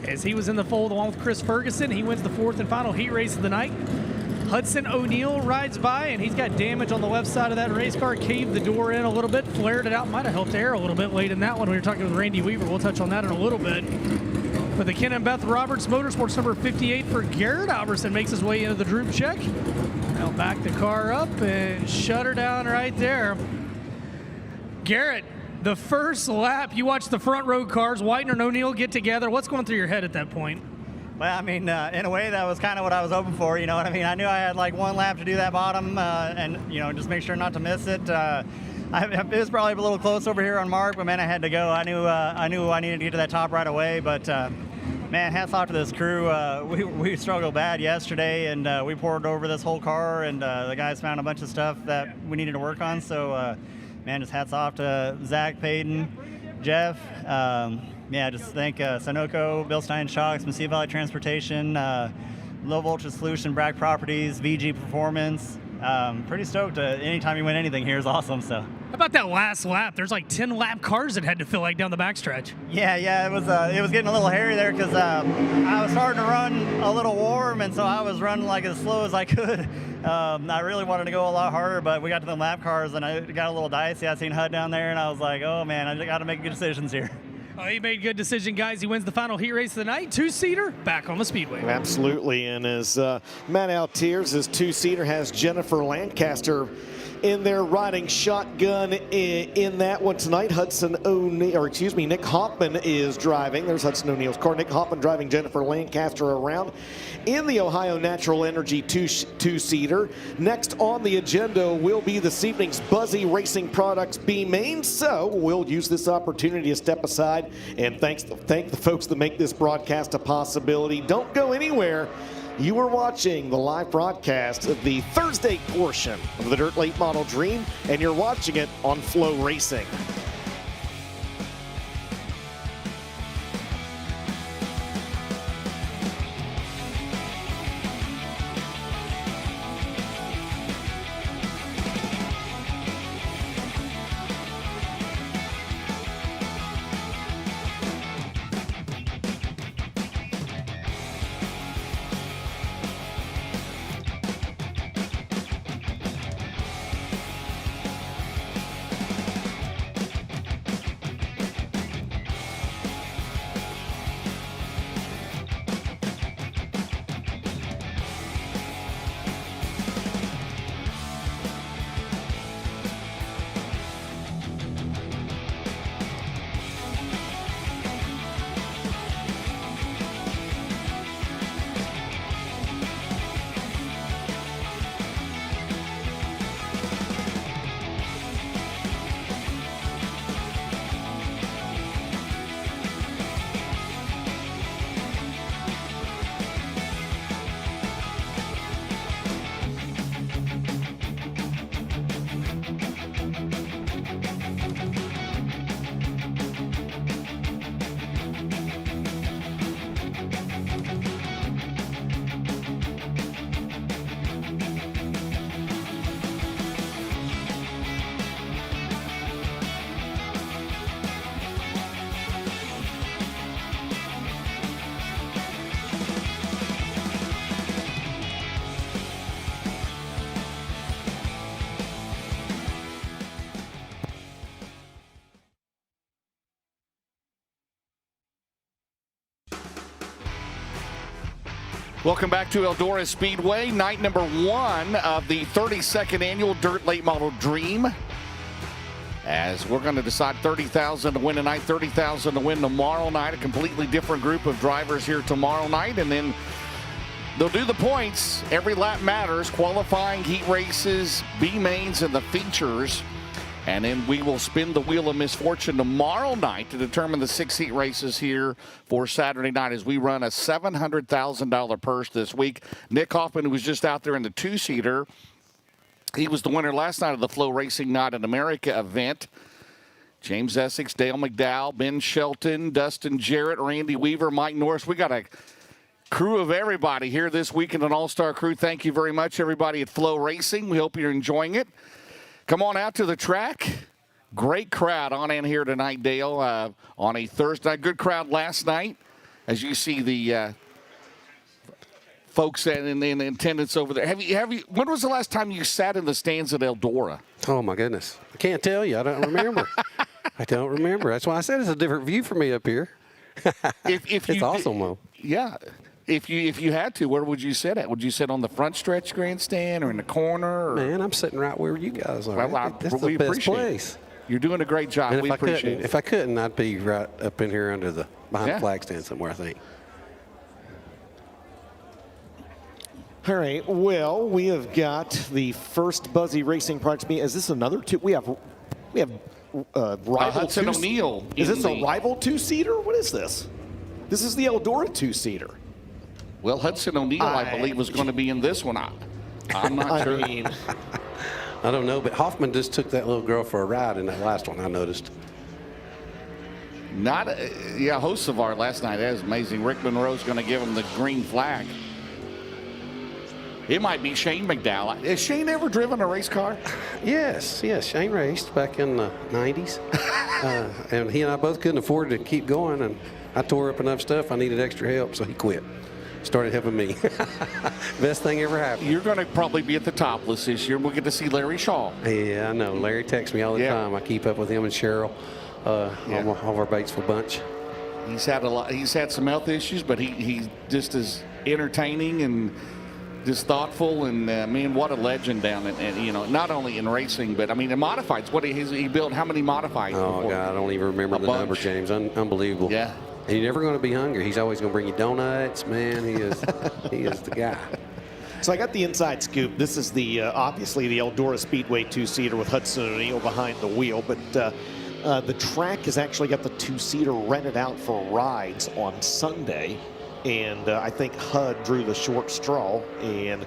as he was in the fold along with Chris Ferguson. He wins the 4th and final heat race of the night. Hudson O'Neill rides by, and he's got damage on the left side of that race car, caved the door in a little bit, flared it out, might have helped air a little bit late in that one. We were talking with Randy Weaver. We'll touch on that in a little bit. But the Ken and Beth Roberts Motorsports number 58 for Garrett Alberson makes his way into the droop check. Now back the car up and shut her down right there. Garrett, the first lap, you watched the front row cars, Whitener and O'Neill get together. What's going through your head at that point? Well, I mean, in a way, that was kind of what I was hoping for. You know what I mean? I knew I had like one lap to do that bottom and, you know, just make sure not to miss it. It was probably a little close over here on Mark, but man, I had to go. I knew I needed to get to that top right away, but man, hats off to this crew. We struggled bad yesterday, and we poured over this whole car, and the guys found a bunch of stuff that we needed to work on. So, man, just hats off to Zach, Payton, Jeff. Yeah, just thank Sunoco, Bill Stein Shocks, Mesilla Valley Transportation, Low Voltage Solution, Brack Properties, VG Performance. Pretty stoked. Anytime you win anything here is awesome. So. How about that last lap? There's like 10 lap cars that had to fill like down the backstretch. Yeah, it was getting a little hairy there because I was starting to run a little warm, and so I was running like as slow as I could. I really wanted to go a lot harder, but we got to the lap cars and I got a little dicey. I seen HUD down there, and I was like, oh man, I got to make good decisions here. He made a good decision, guys. He wins the final heat race of the night. 2-seater, back on the Speedway. Absolutely, and as Matt Altiers, his 2-seater has Jennifer Lancaster in there riding shotgun in that one tonight. Nick Hoffman is driving. There's Hudson O'Neill's car. Nick Hoffman driving Jennifer Lancaster around in the Ohio Natural Energy 2-seater. Next on the agenda will be this evening's Buzzy Racing Products B main. So we'll use this opportunity to step aside and thank the folks that make this broadcast a possibility. Don't go anywhere. You are watching the live broadcast of the Thursday portion of the Dirt Late Model Dream, and you're watching it on FloRacing. Welcome back to Eldora Speedway, night number 1 of the 32nd annual Dirt Late Model Dream. As we're going to decide $30,000 to win tonight, $30,000 to win tomorrow night. A completely different group of drivers here tomorrow night, and then they'll do the points. Every lap matters. Qualifying, heat races, B mains, and the features. And then we will spin the wheel of misfortune tomorrow night to determine the 6 heat races here for Saturday night as we run a $700,000 purse this week. Nick Hoffman, who was just out there in the 2-seater, he was the winner last night of the FloRacing Night in America event. James Essex, Dale McDowell, Ben Shelton, Dustin Jarrett, Randy Weaver, Mike Norris. We got a crew of everybody here this weekend, an all-star crew. Thank you very much, everybody at FloRacing. We hope you're enjoying it. Come on out to the track. Great crowd on in here tonight, Dale, on a Thursday. Good crowd last night. As you see the folks in attendance over there. When was the last time you sat in the stands at Eldora? Oh, my goodness. I can't tell you. I don't remember. I don't remember. That's why I said it's a different view for me up here. It's awesome, though. Yeah. If you had to, where would you sit at? Would you sit on the front stretch grandstand or in the corner? Or? Man, I'm sitting right where you guys are. Well, This is the best place. You're doing a great job. And we appreciate it. If I couldn't, I'd be right up in here under behind the flag stand somewhere, I think. All right, well, we have got the first Buzzy Racing products. Is this another two? We have rival Hudson O'Neill. Is this a rival 2-seater? What is this? This is the Eldora 2-seater. Well, Hudson O'Neill, I believe, was going to be in this one. I'm not sure. I don't know, but Hoffman just took that little girl for a ride in that last one, I noticed. Hosts of our last night. That is amazing. Rick Monroe's going to give him the green flag. It might be Shane McDowell. Has Shane ever driven a race car? Yes. Shane raced back in the 90s. And he and I both couldn't afford to keep going, and I tore up enough stuff. I needed extra help, so he quit. Started helping me. Best thing ever happened. You're going to probably be at the top list this year. We'll get to see Larry Shaw. Yeah, I know. Larry texts me all the time. I keep up with him and Cheryl, all of our Batesville bunch. He's had some health issues, but he just is entertaining and just thoughtful, and man, what a legend down in not only in racing, but I mean in modifieds. What he built? How many modifieds? Oh before? God, I don't even remember the number, James. Unbelievable. Yeah. And you're never going to be hungry. He's always going to bring you donuts, man. He is the guy. So I got the inside scoop. This is the obviously the Eldora Speedway 2-seater with Hudson O'Neill behind the wheel, but the track has actually got the 2-seater rented out for rides on Sunday. And I think HUD drew the short straw, and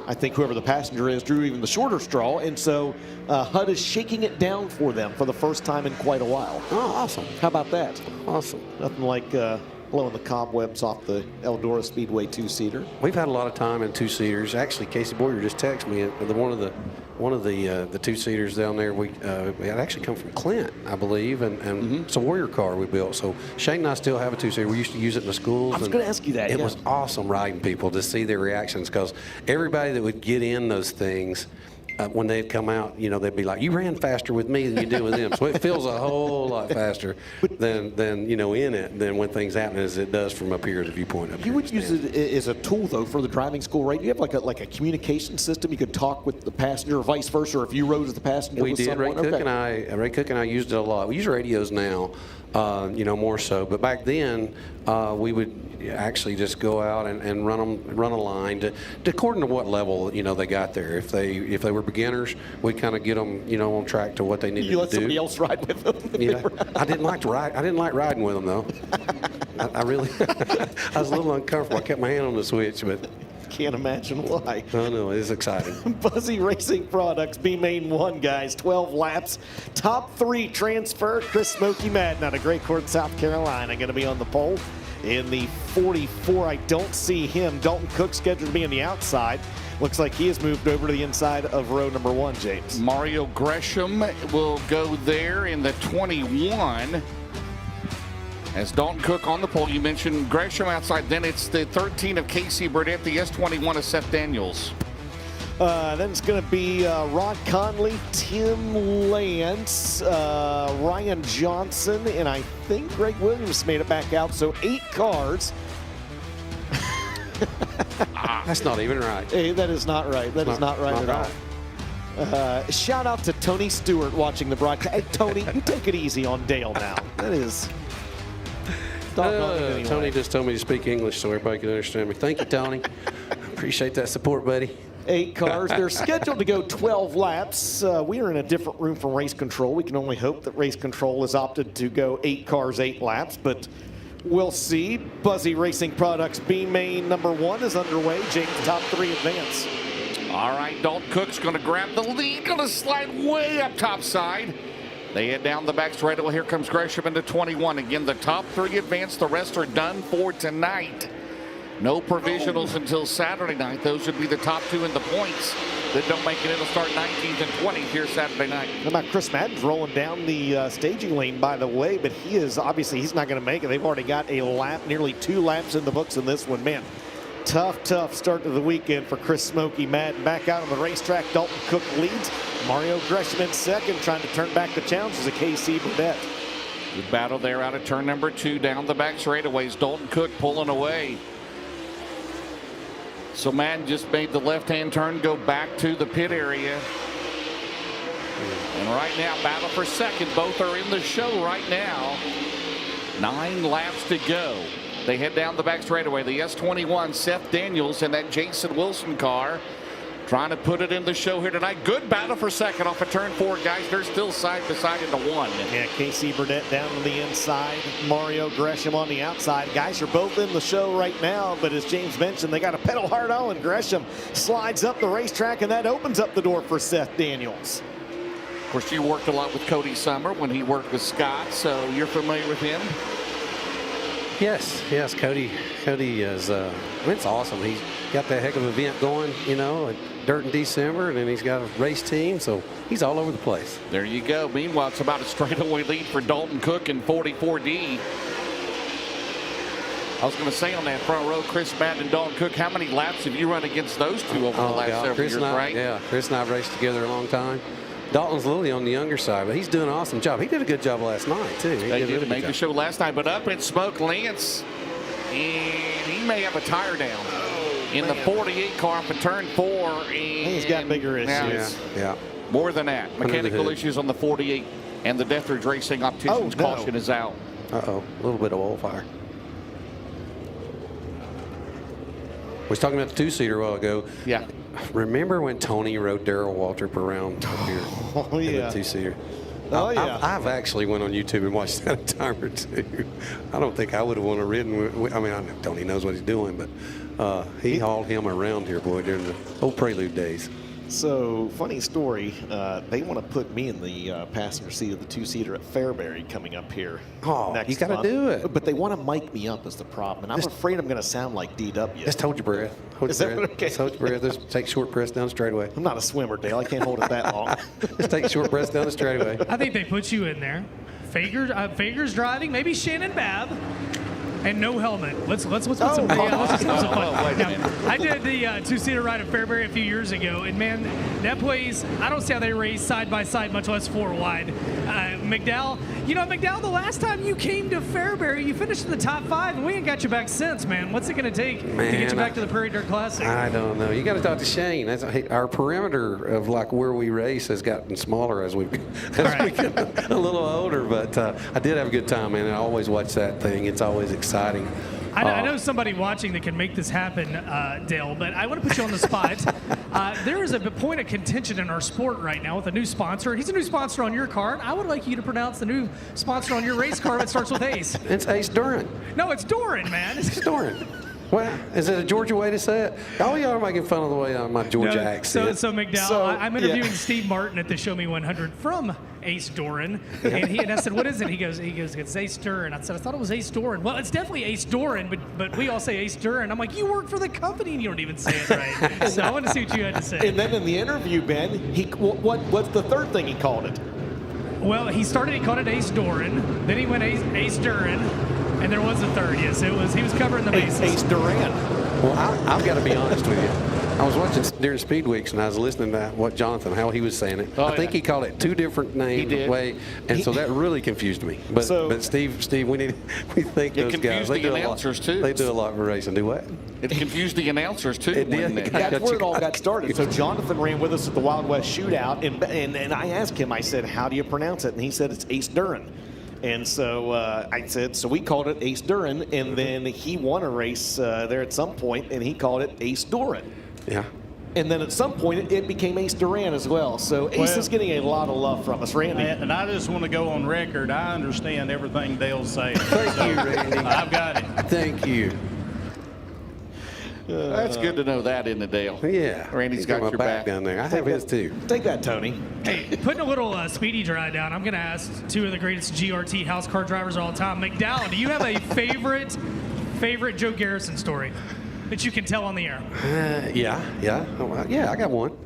I think whoever the passenger is drew even the shorter straw. And so HUD is shaking it down for them for the first time in quite a while. Oh, awesome. How about that? Awesome. Nothing like blowing the cobwebs off the Eldora Speedway 2-seater. We've had a lot of time in 2-seaters. Actually, Casey Boyer just texted me one of the 2-seaters down there. It actually come from Clint, I believe, and it's a Warrior car we built. So Shane and I still have a 2-seater. We used to use it in the schools. I was going to ask you that. It was awesome riding people to see their reactions, because everybody that would get in those things, when they'd come out, they'd be like, "You ran faster with me than you did with them." So it feels a whole lot faster than in it than when things happen as it does from up here, the viewpoint. You would use it as a tool, though, for the driving school, right? You have like a communication system. You could talk with the passenger, or vice versa, or if you rode as the passenger. We did. Ray Cook and I used it a lot. We use radios now, more so. But back then, we would actually just go out and run a line according to what level they got there. If they were beginners, we'd kind of get them on track to what they needed to do. You let somebody else ride with them. I didn't like to ride. I didn't like riding with them though. I really I was a little uncomfortable. I kept my hand on the switch, but can't imagine why. Oh no, it is exciting. Buzzy Racing Products, B-Main 1, guys, 12 laps. Top 3 transfer. Chris Smokey Madden out of Gray Court, South Carolina, going to be on the pole. In the 44, I don't see him. Dalton Cook scheduled to be on the outside. Looks like he has moved over to the inside of row number 1, James. Mario Gresham will go there in the 21. As Dalton Cook on the pole, you mentioned Gresham outside. Then it's the 13 of Casey Burdett, the S21 of Seth Daniels. Then it's going to be Rod Conley, Tim Lance, Ryan Johnson, and I think Greg Williams made it back out. So 8 cars. That's not even right. Hey, that is not right. That is not right at all. Shout out to Tony Stewart watching the broadcast. Hey, Tony, you take it easy on Dale now. That is... anyway. Tony just told me to speak English so everybody can understand me. Thank you, Tony. Appreciate that support, buddy. 8 cars. They're scheduled to go 12 laps. We are in a different room from race control. We can only hope that race control has opted to go 8 cars, 8 laps, but we'll see. Buzzy Racing Products B main number 1 is underway. James, top 3 advance. All right, Dalton Cook's going to grab the lead, going to slide way up top side. They head down the back straightaway. Here comes Gresham into 21. Again, the top 3 advance. The rest are done for tonight. No provisionals until Saturday night. Those would be the top 2 in the points that don't make it. It'll start 19th and 20th here Saturday night. How about Chris Madden's rolling down the staging lane, by the way, but he is obviously he's not going to make it. They've already got a lap, nearly 2 laps in the books in this one. Man, tough start to the weekend for Chris Smokey Madden. Back out on the racetrack, Dalton Cook leads. Mario Gresham in second, trying to turn back the challenges of KC Burdett. Good battle there out of turn number 2 down the back straightaways. Dalton Cook pulling away. So Madden just made the left-hand turn, go back to the pit area. And right now, battle for second. Both are in the show right now. 9 laps to go. They head down the back straightaway. The S21, Seth Daniels, and that Jason Wilson car trying to put it in the show here tonight. Good battle for second off of turn 4, guys. They're still side by side into 1. Yeah, KC Burdett down on the inside, Mario Gresham on the outside. Guys are both in the show right now, but as James mentioned, they got to pedal hard on. Gresham slides up the racetrack, and that opens up the door for Seth Daniels. Of course, you worked a lot with Cody Summer when he worked with Scott, so you're familiar with him? Yes, Cody is, it's awesome. He's got that heck of an event going, at Dirt in December, and then he's got a race team, so he's all over the place. There you go. Meanwhile, it's about a straightaway lead for Dalton Cook in 44D. I was going to say on that front row, Chris Madden and Dalton Cook, how many laps have you run against those two over the last several years, right? Yeah, Chris and I have raced together a long time. Dalton's a little on the younger side, but he's doing an awesome job. He did a good job last night, too. They did make the show last night, but up in smoke, Lance, and he may have a tire down in the 48 car for turn 4. And he's got bigger issues. Yeah. More than that. Mechanical issues on the 48, and the Deathridge Racing Opticians caution is out. Uh-oh, a little bit of oil fire. We was talking about the 2-seater a while ago. Yeah. Remember when Tony rode Darrell Waltrip around up here in the 2-seater? I've actually went on YouTube and watched that a time or 2. I don't think I would have wanted to ridden with, I know Tony knows what he's doing, but he hauled him around here, boy, during the old Prelude days. So, funny story, they want to put me in the passenger seat of the 2-seater at Fairbury coming up here next you got to do it. But they want to mic me up is the problem, and I'm afraid I'm going to sound like DW. Just hold your breath. Just hold your breath. Just take short breaths down the straightaway. I'm not a swimmer, Dale. I can't hold it that long. Just take short breaths down the straightaway. I think they put you in there. Fager's driving, maybe Shannon Babb. And no helmet. Let's put some fun. I did the 2-seater ride at Fairbury a few years ago, and man, that place, I don't see how they race side by side, much less 4 wide. McDowell, the last time you came to Fairbury, you finished in the top 5, and we ain't got you back since, man. What's it going to take to get you back to the Prairie Dirt Classic? I don't know. You got to talk to Shane. Our perimeter of where we race has gotten smaller as we get a little older, but I did have a good time, man. I always watch that thing. It's always exciting. I know somebody watching that can make this happen, Dale, but I want to put you on the spot. There is a point of contention in our sport right now with a new sponsor. He's a new sponsor on your car, and I would like you to pronounce the new sponsor on your race car that starts with Ace. It's Ace Duran. No, it's Doran, man. It's Doran. Well, is it a Georgia way to say it? All y'all are making fun of the way my Georgia accent. So McDowell, I'm interviewing Steve Martin at the Show Me 100 from Ace Doran, and I said, "What is it?" He goes, "It's Ace Duran." I said, "I thought it was Ace Doran." Well, it's definitely Ace Doran, but we all say Ace Duran. I'm like, "You work for the company and you don't even say it right." So I want to see what you had to say. And then in the interview, Ben, what's the third thing he called it? Well, he called it Ace Doran. Then he went Ace Duran. And there was a third, yes. He was covering the bases. Ace Duran. Well, I've got to be honest with you. I was watching during Speed Weeks, and I was listening to what Jonathan, how he was saying it. I think he called it 2 different names. So that really confused me. But Steve, we think those guys. They do announcers too. They do a lot for racing. Do what? It confused the announcers too. It did. That's where it all got started. So Jonathan ran with us at the Wild West Shootout, and I asked him, I said, how do you pronounce it? And he said it's Ace Duran. And so I said, so we called it Ace Duran, and then he won a race there at some point, and he called it Ace Duran. Yeah. And then at some point, it became Ace Duran as well. So Ace is getting a lot of love from us. Randy. And I just want to go on record. I understand everything Dale's saying. Thank you, Randy. I've got it. Thank you. That's good to know that, isn't it, Dale? Yeah. Randy's got your back down there. I have his too. Take that, Tony. Hey, putting a little speedy dry down, I'm going to ask 2 of the greatest GRT house car drivers of all time. McDowell, do you have a favorite Joe Garrison story that you can tell on the air? Yeah, I got one.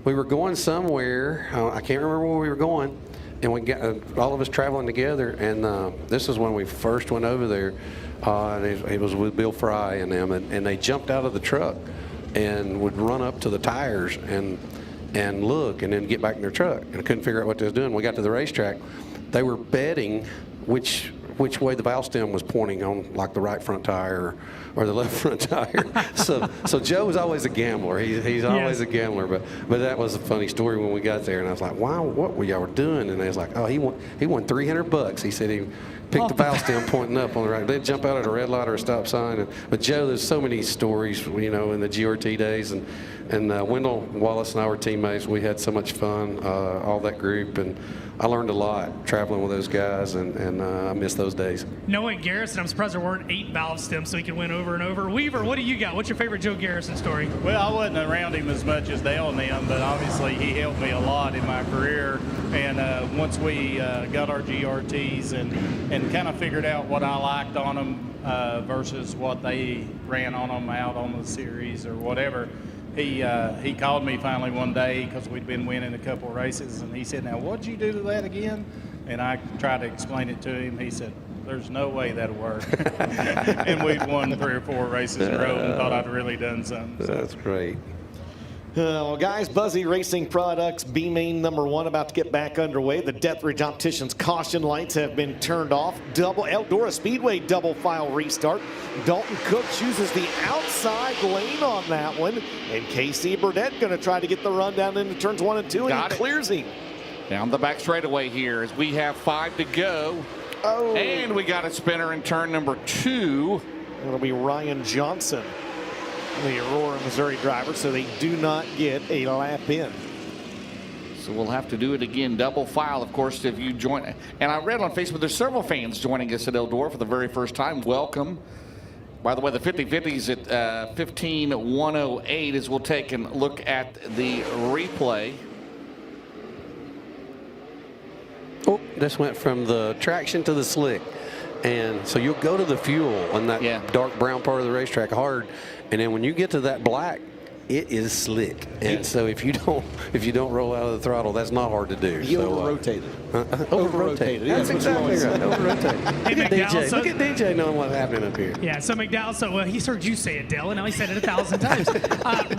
We were going somewhere. I can't remember where we were going, and we got all of us traveling together. And this is when we first went over there. And it was with Bill Fry and them, and they jumped out of the truck and would run up to the tires and look, and then get back in their truck. And I couldn't figure out what they was doing. We got to the racetrack. They were betting which way the valve stem was pointing on, like the right front tire or the left front tire. So Joe was always a gambler. He's always a gambler. But that was a funny story when we got there, and I was like, wow, what were y'all doing? And they was like, oh, he won $300. He said he picked the valve stem pointing up on the right. They'd jump out at a red light or a stop sign. But Joe, there's so many stories, in the GRT days. And Wendell Wallace and I were teammates. We had so much fun, all that group. And I learned a lot traveling with those guys, and I miss those days. Knowing Garrison, I'm surprised there weren't 8 valve stems so he could win over and over. Weaver, what do you got? What's your favorite Joe Garrison story? Well, I wasn't around him as much as Dale and them, but obviously he helped me a lot in my career. And once we got our GRTs and kind of figured out what I liked on them versus what they ran on them out on the series or whatever, he called me finally one day because we'd been winning a couple of races, and he said, now what'd you do to that again? And I tried to explain it to him. He said, there's no way that'll work. And we'd won 3 or 4 races in a row and thought I'd really done something. So. That's great. Well, guys, Buzzy Racing Products B-Main #1 about to get back underway. The Dethridge Opticians caution lights have been turned off. Eldora Speedway double file restart. Dalton Cook chooses the outside lane on that one. And KC Burdett going to try to get the run down into turns 1 and 2, and he clears him. Down the back straightaway here as we have 5 to go. Oh. And we got a spinner in turn number 2. It'll be Ryan Johnson, the Aurora, Missouri driver, so they do not get a lap in. So we'll have to do it again, double file, of course, if you join. And I read on Facebook there's several fans joining us at Eldora for the very first time. Welcome. By the way, the 50-50s at 15:108 as we'll take a look at the replay. Oh, this went from the traction to the slick. And so you'll go to the fuel on that dark brown part of the racetrack hard. And then when you get to that black, it is slick. And so if you don't roll out of the throttle, that's not hard to do. You over-rotated. Over-rotated. That's exactly right. Over-rotated. Look at DJ knowing what's happening up here. Yeah, so McDowell, he's heard you say it, Dale, and now he said it 1,000 times.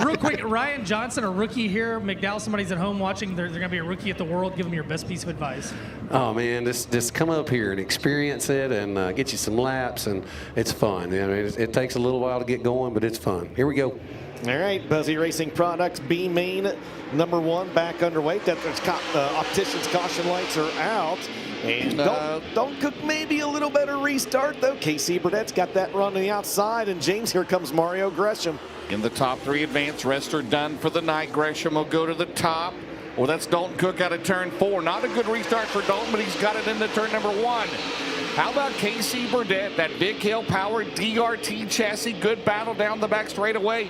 Real quick, Ryan Johnson, a rookie here. McDowell, somebody's at home watching. They're going to be a rookie at the World. Give them your best piece of advice. Oh, man, just come up here and experience it and get you some laps, and it's fun. I mean, it takes a little while to get going, but it's fun. Here we go. All right, Buzzy Racing Products B-Main #1 back underway. Opticians caution lights are out. And Dalton Cook maybe a little better restart, though. KC Burdett's got that run on the outside. And James, here comes Mario Gresham. In the top 3 advanced, rest are done for the night. Gresham will go to the top. Well, that's Dalton Cook out of turn 4. Not a good restart for Dalton, but he's got it into turn number 1. How about KC Burdett, that big hill powered DRT chassis? Good battle down the back straightaway.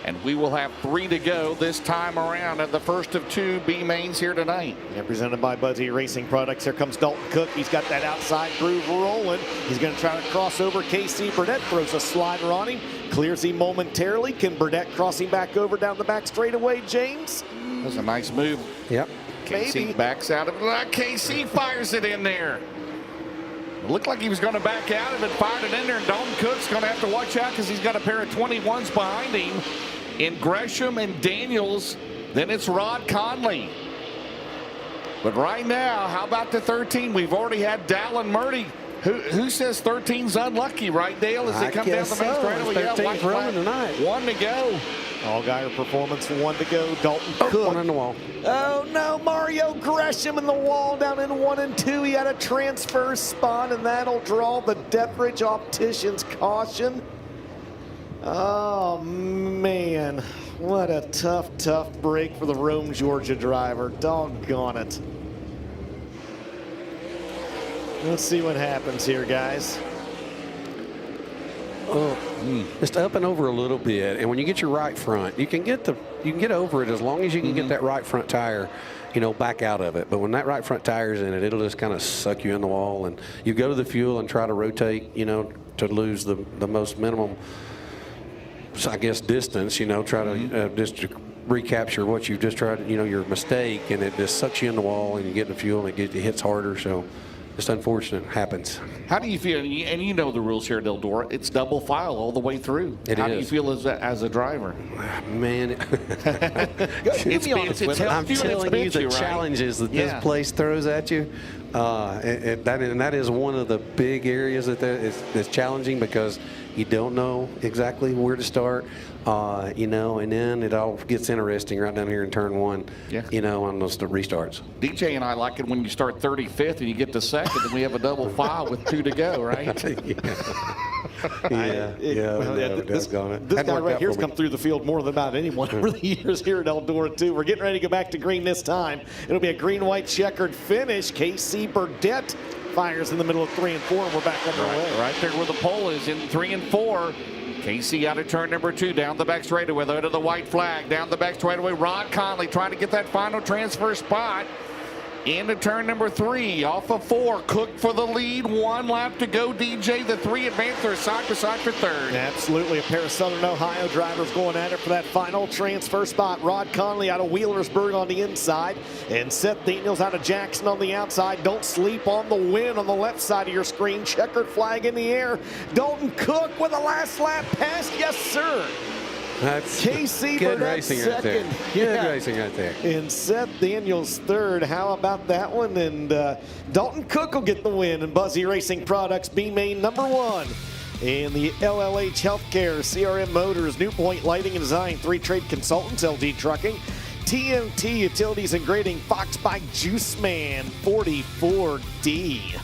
And we will have 3 to go this time around at the first of 2 B-Mains here tonight. Represented by Buzzy Racing Products. Here comes Dalton Cook. He's got that outside groove rolling. He's going to try to cross over KC Burdett. Throws a slider on him. Clears him momentarily. Can Burdett cross him back over down the back straightaway, James? That's a nice move. Yep. KC backs out of it. KC fires it in there. It looked like he was going to back out of it, fired it in there, and Dalton Cook's going to have to watch out because he's got a pair of 21s behind him. in Gresham and Daniels, then it's Rod Conley. But right now, how about the 13? We've already had Dallin Murdy. Who says 13's unlucky, right, Dale? As they come down the main straightaway, 13's rolling tonight. 1 to go. Allgaier Performance, 1 to go. Dalton Cook. 1 in the wall. Oh no, Mario Gresham in the wall down in 1 and 2. He had a transfer spot, and that'll draw the Dethridge Opticians caution. Oh man, what a tough break for the Rome, Georgia driver. Doggone it. Let's see what happens here, guys. Just up and over a little bit, and when you get your right front, you can get over it as long as you can get that right front tire, back out of it. But when that right front tire's in it, it'll just kind of suck you in the wall, and you go to the fuel and try to rotate, to lose the most minimum, I guess, distance. Try to just to recapture what you've just tried, your mistake, and it just sucks you in the wall, and you get in the fuel, and it hits harder. So. Just unfortunate. Happens. How do you feel? And you know the rules here at Eldora. It's double file all the way through. How do you feel as a driver? Man, I'm telling you the challenges that this place throws at you. That is one of the big areas that's challenging, because you don't know exactly where to start. And then it all gets interesting right down here in turn 1, on those restarts. DJ and I like it when you start 35th and you get to second, and we have a double file with 2 to go, right? This guy right here's come through the field more than about anyone over the years here at Eldora, too. We're getting ready to go back to green this time. It'll be a green-white checkered finish. Casey Burdett fires in the middle of 3 and 4, and we're back on the way. Right there where the pole is in 3 and 4. Casey out of turn number 2, down the back straightaway, under the white flag, down the back straightaway. Rod Conley trying to get that final transfer spot. Into turn number 3, off of 4. Cook for the lead, 1 lap to go. DJ, the 3 advancers side by side for 3rd. Absolutely, a pair of Southern Ohio drivers going at it for that final transfer spot. Rod Conley out of Wheelersburg on the inside, and Seth Daniels out of Jackson on the outside. Don't sleep on the win on the left side of your screen. Checkered flag in the air. Dalton Cook with a last lap pass. Yes, sir. That's Casey good Burnett racing second. right there. Good racing right there. And Seth Daniels 3rd. How about that one? And Dalton Cook will get the win. And Buzzy Racing Products, B-Main number 1. And the LLH Healthcare, CRM Motors, New Point Lighting and Design, 3 Trade Consultants, LG Trucking, TMT Utilities and Grading, Fox Bike Juice Man, 44D.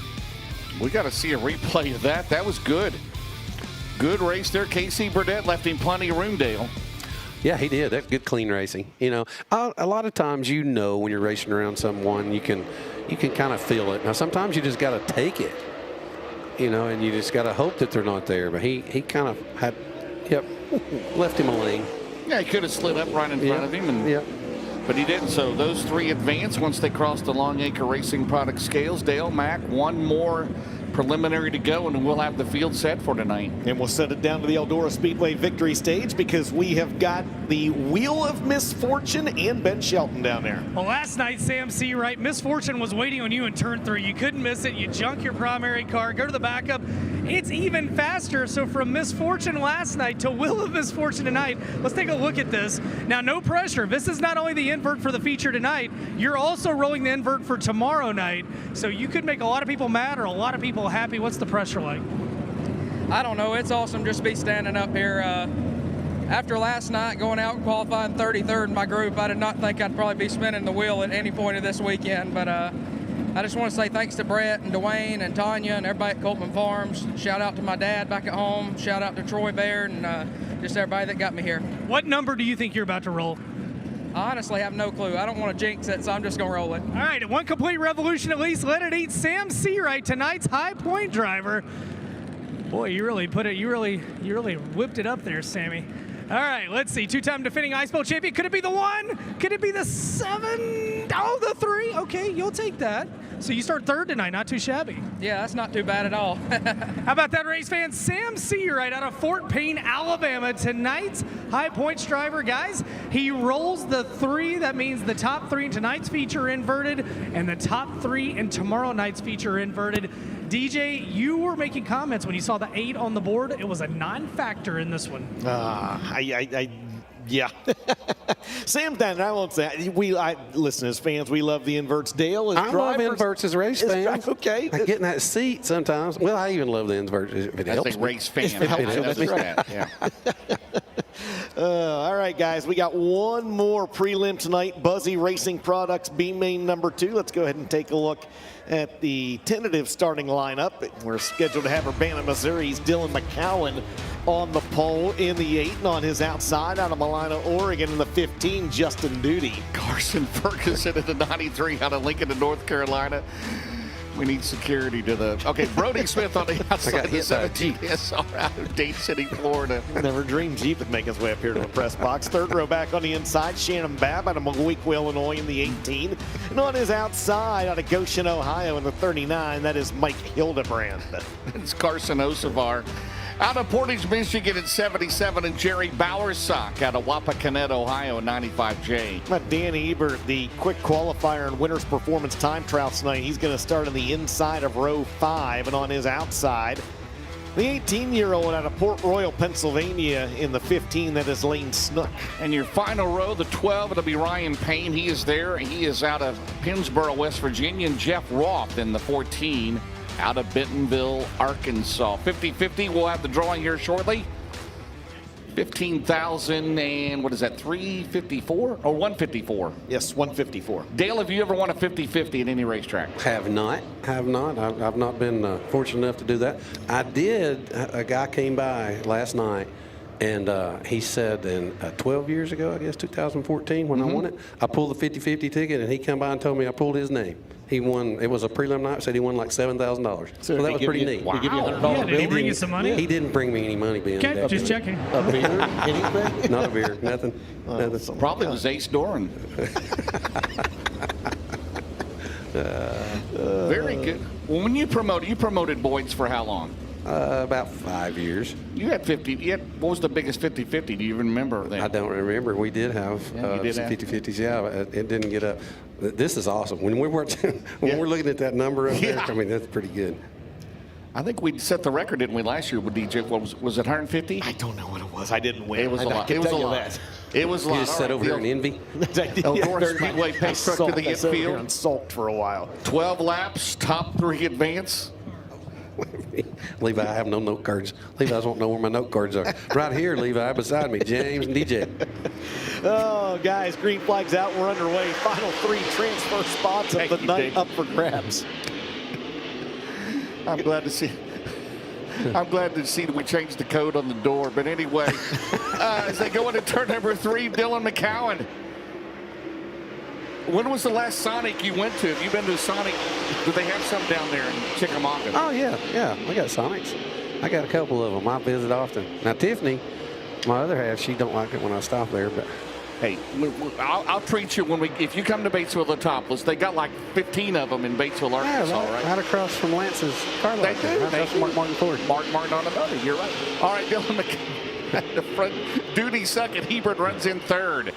We got to see a replay of that. That was good. Good race there. Casey Burdett left him plenty of room, Dale. Yeah, he did. That's good, clean racing. A lot of times, when you're racing around someone, you can kind of feel it. Now, sometimes you just got to take it, and you just got to hope that they're not there. But he kind of had, left him a lane. Yeah, he could have slid up right in front of him. But he didn't. So those 3 advanced once they crossed the Long Acre Racing Product scales. Dale, Mac, 1 more preliminary to go, and we'll have the field set for tonight. And we'll set it down to the Eldora Speedway victory stage, because we have got the Wheel of Misfortune and Ben Shelton down there. Well, last night, Sam C. Right, Misfortune was waiting on you in turn 3. You couldn't miss it. You junk your primary car, go to the backup. It's even faster. So from Misfortune last night to Wheel of Misfortune tonight, let's take a look at this. Now, no pressure. This is not only the invert for the feature tonight, you're also rolling the invert for tomorrow night. So you could make a lot of people mad or a lot of people happy. What's the pressure like? I don't know. It's awesome just to be standing up here. After last night, going out and qualifying 33rd in my group, I did not think I'd probably be spinning the wheel at any point of this weekend. But I just want to say thanks to Brett and Dwayne and Tanya and everybody at Coltman Farms. Shout out to my dad back at home. Shout out to Troy Baird and just everybody that got me here. What number do you think you're about to roll? I honestly have no clue. I don't want to jinx it, so I'm just going to roll it. All right, 1 complete revolution at least. Let it eat. Sam Seawright, tonight's high point driver. Boy, you really whipped it up there, Sammy. All right, let's see. 2-time defending Ice Bowl champion. Could it be the 1? Could it be the 7? Oh, the 3. Okay, you'll take that. So you start 3rd tonight. Not too shabby. Yeah, that's not too bad at all. How about that, race fan? Sam Seawright out of Fort Payne, Alabama. Tonight's high points driver, guys. He rolls the 3. That means the top 3 in tonight's feature inverted, and the top 3 in tomorrow night's feature inverted. DJ, you were making comments when you saw the 8 on the board. It was a non-factor in this one. Yeah. Sam Tanner, I won't say. Listen, as fans, we love the inverts. Dale, as I love inverts as race fans. Okay. I get in that seat sometimes. Well, I even love the inverts if it helps As a me. race fan. If it helps me. Yeah. All right, guys, we got one more prelim tonight. Buzzy Racing Products B main number 2. Let's go ahead and take a look at the tentative starting lineup. We're scheduled to have Urbana, Missouri's Dylan McCowan on the pole in the 8, and on his outside out of Malina, Oregon in the 15, Justin Duty. Carson Ferguson in the 93 out of Lincoln, North Carolina. We need security to the... Okay, Brody Smith on the outside of the 17 SR out of Dade City, Florida. Never dreamed Jeep would make his way up here to the press box. Third row back on the inside, Shannon Babb out of Moweaqua, Illinois in the 18. And on his outside out of Goshen, Ohio in the 39, that is Mike Hildebrand. It's Carson Osavar. Out of Portage, Michigan at 77, and Jerry Bowersock out of Wapakoneta, Ohio in 95J. Dan Ebert, the quick qualifier and winner's performance time trial tonight. He's going to start on the inside of row 5, and on his outside, the 18-year-old out of Port Royal, Pennsylvania in the 15, that is Lane Snook. And your final row, the 12, it'll be Ryan Payne. He is there. He is out of Pennsboro, West Virginia, and Jeff Roth in the 14. Out of Bentonville, Arkansas. 50-50, we'll have the drawing here shortly. 15,000 and what is that, 354 or 154? Yes, 154. Dale, have you ever won a 50-50 at any racetrack? Have not. I've not been fortunate enough to do that. I did. A guy came by last night, and he said 12 years ago, I guess 2014, when I won it, I pulled the 50-50 ticket, and he came by and told me I pulled his name. He won. It was a prelim night. Said he won like $7,000. So that was pretty neat. Wow. Did he give you $100? Did he bring you some money? He didn't bring me any money, Ben. Okay, just checking. A beer? Anything? Not a beer. Nothing. Nothing. Probably was Ace Doran. Very good. Well, when you promoted Boyd's for how long? About 5 years. You had 50. What was the biggest 50-50? Do you even remember that? I don't remember. We did have some 50-50s. Yeah, it didn't get up. This is awesome. When we're looking at that number up there, I mean, that's pretty good. I think we set the record, didn't we, last year with DJ? What was it 150? I don't know what it was. I didn't win. It was a lot. It was a lot. It was a lot. You just sat over there in envy. Eldora Speedway pace truck to the infield. And sulked for a while. 12 laps, top 3 advance. Levi, I have no note cards. Levi doesn't know where my note cards are. Right here, Levi, beside me, James and DJ. Oh, guys, green flag's out. We're underway. Final 3 transfer spots of the night up for grabs. I'm glad to see that we changed the code on the door. But anyway, as they go into turn number 3, Dylan McCowan. When was the last Sonic you went to? Have you been to a Sonic? Do they have some down there in Chickamauga? Oh, yeah. I got Sonics. I got a couple of them. I visit often. Now, Tiffany, my other half, she don't like it when I stop there, but... Hey, I'll treat you if you come to Batesville the Topless. They got like 15 of them in Batesville, Arkansas, right? Right across from Lance's car lot. They do. That's Mark Martin Ford. Mark Martin on the motor. You're right. All right, Dylan McCowan at the front. Duty second. Hebert runs in third.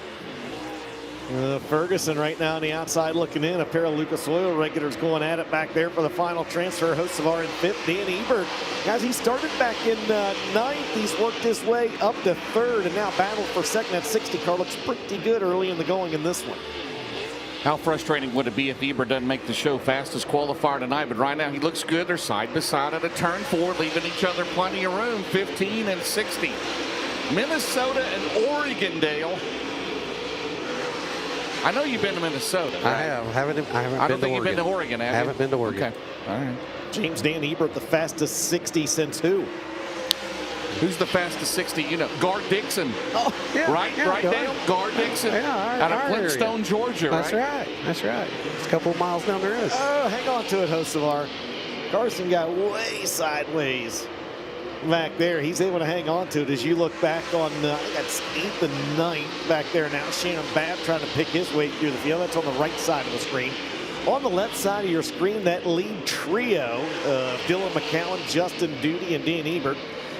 Ferguson right now on the outside looking in. A pair of Lucas Oil regulars going at it back there for the final transfer. Hosts of in 5th. Dan Ebert, guys, he started back in 9th. He's worked his way up to 3rd and now battled for 2nd. That 60 car looks pretty good early in the going in this one. How frustrating would it be if Ebert doesn't make the show fastest qualifier tonight? But right now he looks good. They're side by side at a turn 4, leaving each other plenty of room. 15 and 60. Minnesota and Oregon, Dale. I know you've been to Minnesota. Right? I haven't I don't think you've been to Oregon, have you? I haven't been to Oregon. Okay. All right. James Dan Ebert, the fastest 60 since who? Who's the fastest 60? You know, Gar Dixon. Oh, yeah. Right, Dale? Gar Dixon. Yeah, out of Flintstone, Georgia, That's right. It's a couple of miles down the road. Oh, hang on to it, Hocevar. Carson got way sideways back there. He's able to hang on to it as you look back on, that's 8th and 9th back there now. Shannon Babb trying to pick his way through the field. That's on the right side of the screen. On the left side of your screen, that lead trio of Dylan McCowan, Justin Duty, and Dan Ebert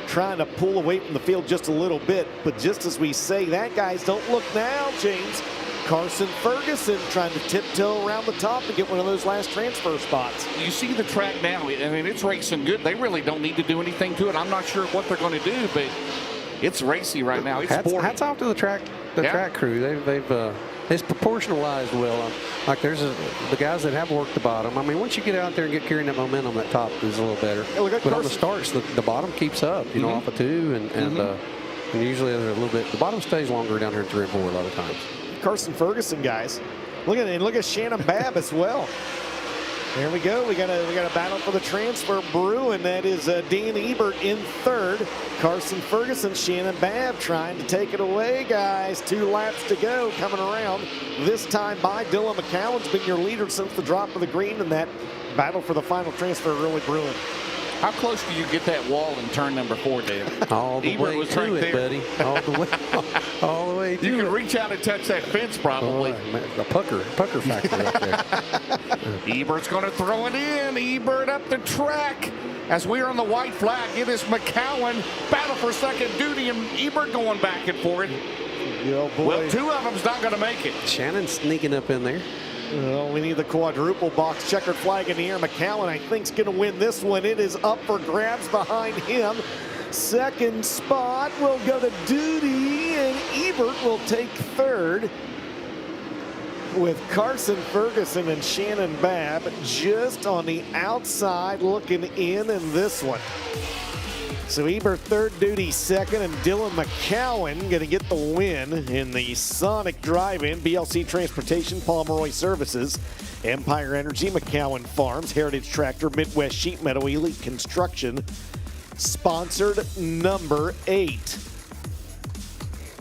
trying to pull away from the field just a little bit. But just as we say that, guys, don't look now, James. Carson Ferguson trying to tiptoe around the top to get one of those last transfer spots. You see the track now. I mean, it's racing good. They really don't need to do anything to it. I'm not sure what they're going to do, but it's racy right now. It's hats off to the track crew. They've it's proportionalized well. Like the guys that have worked the bottom. I mean, once you get out there and get carrying that momentum, that top is a little better. But on the starts, the bottom keeps up. You know, off of 2 and usually they're a little bit. The bottom stays longer down here in 3 and 4 a lot of times. Carson Ferguson, guys. Look at Shannon Babb as well. There we go. We got a battle for the transfer brewing. That is Dan Ebert in 3rd. Carson Ferguson, Shannon Babb trying to take it away, guys. 2 laps to go, coming around. This time by Dylan McCowan's been your leader since the drop of the green, and that battle for the final transfer really brewing. How close do you get that wall in turn number 4, Dave? All the way to it, buddy. All the way to it. You can reach out and touch that fence probably. A pucker factor up there. Ebert's going to throw it in. Ebert up the track. As we are on the white flag, it is McCowan. Battle for second duty, and Ebert going back and forth. Oh boy. Well, 2 of them's not going to make it. Shannon's sneaking up in there. Well, we need the quadruple box. Checkered flag in the air. McCowan, I think, is going to win this one. It is up for grabs behind him. Second spot will go to Duty, and Ebert will take 3rd, with Carson Ferguson and Shannon Babb just on the outside looking in this one. So Ebert 3rd, Duty 2nd, and Dylan McCowan going to get the win in the Sonic Drive-In. BLC Transportation, Pomeroy Services, Empire Energy, McCowan Farms, Heritage Tractor, Midwest Sheet Metal, Elite Construction, sponsored number 8.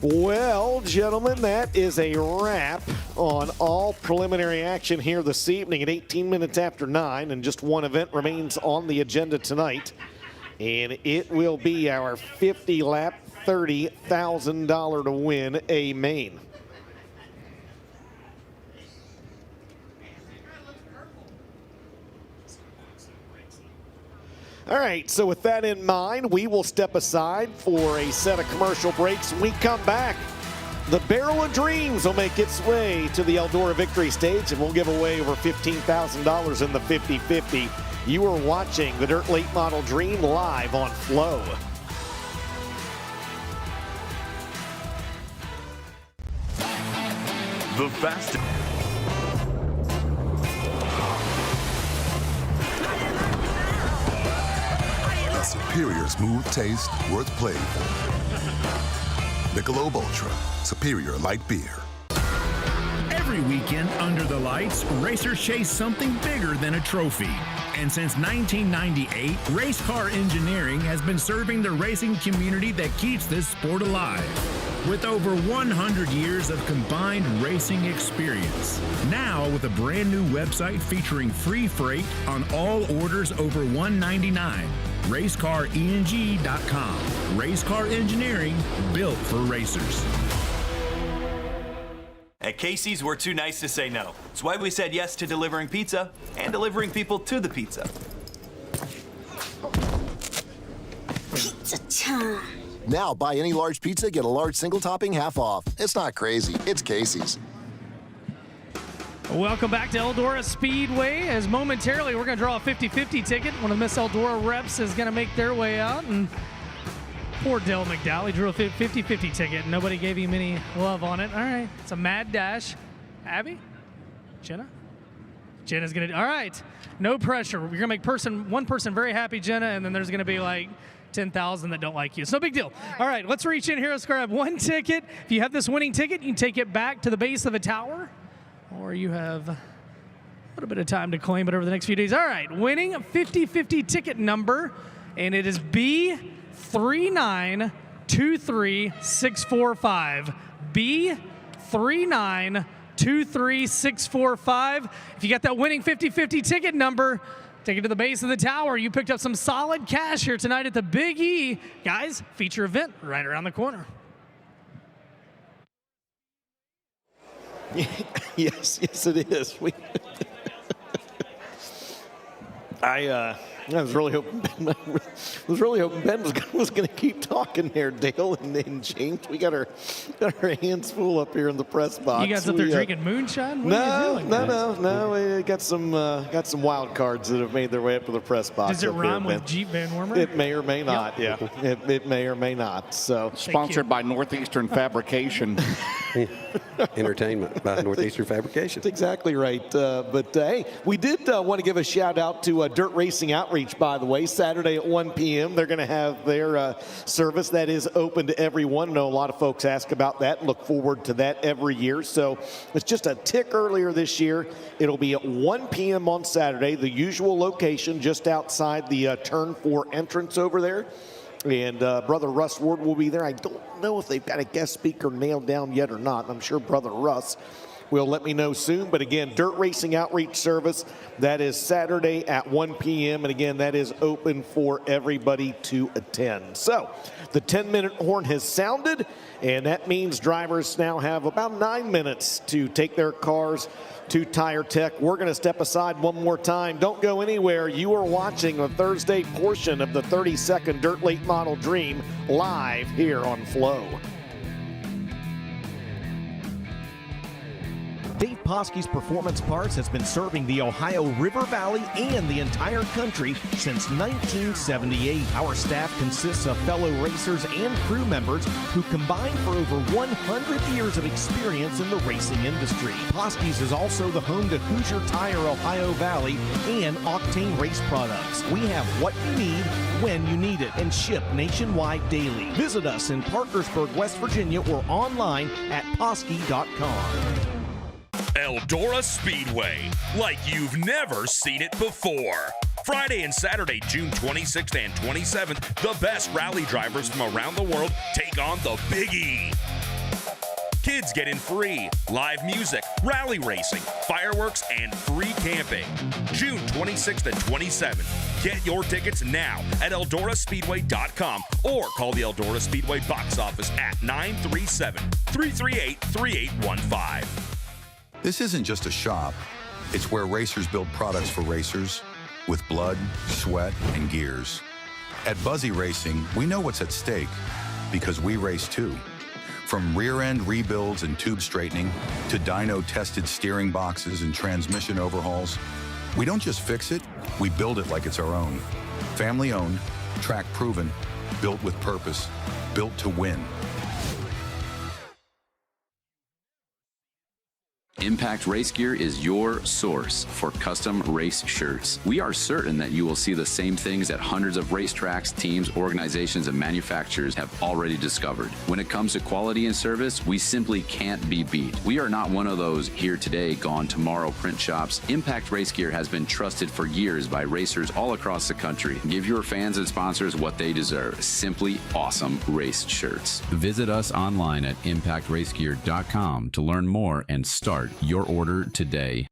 Well, gentlemen, that is a wrap on all preliminary action here this evening at 18 minutes after 9, and just one event remains on the agenda tonight. And it will be our 50-lap, $30,000 to win a main. All right, so with that in mind, we will step aside for a set of commercial breaks. When we come back, the Barrel of Dreams will make its way to the Eldora Victory Stage, and we'll give away over $15,000 in the 50-50. You are watching the Dirt Late Model Dream live on Flow. The fastest. A superior smooth taste worth playing for. Michelob Ultra, superior light beer. Every weekend under the lights, racers chase something bigger than a trophy. And since 1998, Race Car Engineering has been serving the racing community that keeps this sport alive. With over 100 years of combined racing experience. Now with a brand new website featuring free freight on all orders over $199. RaceCarENG.com. Race Car Engineering, built for racers. At Casey's, we're too nice to say no. That's why we said yes to delivering pizza and delivering people to the pizza. Pizza time. Now, buy any large pizza, get a large single topping half off. It's not crazy. It's Casey's. Welcome back to Eldora Speedway. As momentarily, we're going to draw a 50-50 ticket. One of the Miss Eldora reps is going to make their way out. And poor Dale McDowell, he drew a 50-50 ticket. Nobody gave him any love on it. All right, it's a mad dash. Abby? Jenna? Jenna's going to, all right, no pressure. You're going to make one person very happy, Jenna, and then there's going to be like 10,000 that don't like you. It's no big deal. All right, let's reach in here. Let's grab one ticket. If you have this winning ticket, you can take it back to the base of a tower, or you have a little bit of time to claim it over the next few days. All right, winning 50-50 ticket number, and it is B3923645. B3923645. If you got that winning 50-50 ticket number, take it to the base of the tower. You picked up some solid cash here tonight at the Big E. Guys, feature event right around the corner. Yes, it is. I was really hoping Ben was going to keep talking there, Dale and James. We got our hands full up here in the press box. You guys up there drinking moonshine? What are you doing? No. We got some wild cards that have made their way up to the press box. Does it rhyme with Jeep Van Wormer? It may or may not. Yep. Yeah, it may or may not. So sponsored by Northeastern Fabrication. Entertainment by Northeastern Fabrication. That's exactly right. But hey, we did want to give a shout out to Dirt Racing Outreach, by the way. Saturday at 1 p.m. they're going to have their service that is open to everyone. I know a lot of folks ask about that and look forward to that every year. So it's just a tick earlier this year. It'll be at 1 p.m. on Saturday, the usual location just outside the Turn 4 entrance over there. And Brother Russ Ward will be there. I don't know if they've got a guest speaker nailed down yet or not. I'm sure Brother Russ will let me know soon. But again, Dirt Racing Outreach Service, that is Saturday at 1 p.m. And again, that is open for everybody to attend. So the 10-minute horn has sounded, and that means drivers now have about 9 minutes to take their cars to Tire Tech. We're going to step aside one more time. Don't go anywhere. You are watching the Thursday portion of the 32nd Dirt Late Model Dream live here on Flow. Dave Poske's Performance Parts has been serving the Ohio River Valley and the entire country since 1978. Our staff consists of fellow racers and crew members who combine for over 100 years of experience in the racing industry. Poske's is also the home to Hoosier Tire Ohio Valley and Octane Race Products. We have what you need when you need it and ship nationwide daily. Visit us in Parkersburg, West Virginia or online at Poske.com. Eldora Speedway, like you've never seen it before. Friday and Saturday, June 26th and 27th, the best rally drivers from around the world take on the Big E. Kids get in free, live music, rally racing, fireworks, and free camping. June 26th and 27th. Get your tickets now at EldoraSpeedway.com or call the Eldora Speedway box office at 937-338-3815. This isn't just a shop. It's where racers build products for racers with blood, sweat, and gears. At Buzzy Racing, we know what's at stake because we race too. From rear-end rebuilds and tube straightening to dyno-tested steering boxes and transmission overhauls, we don't just fix it, we build it like it's our own. Family-owned, track-proven, built with purpose, built to win. Impact Race Gear is your source for custom race shirts. We are certain that you will see the same things that hundreds of racetracks, teams, organizations, and manufacturers have already discovered. When it comes to quality and service, we simply can't be beat. We are not one of those here today, gone tomorrow print shops. Impact Race Gear has been trusted for years by racers all across the country. Give your fans and sponsors what they deserve. Simply awesome race shirts. Visit us online at impactracegear.com to learn more and start your order today.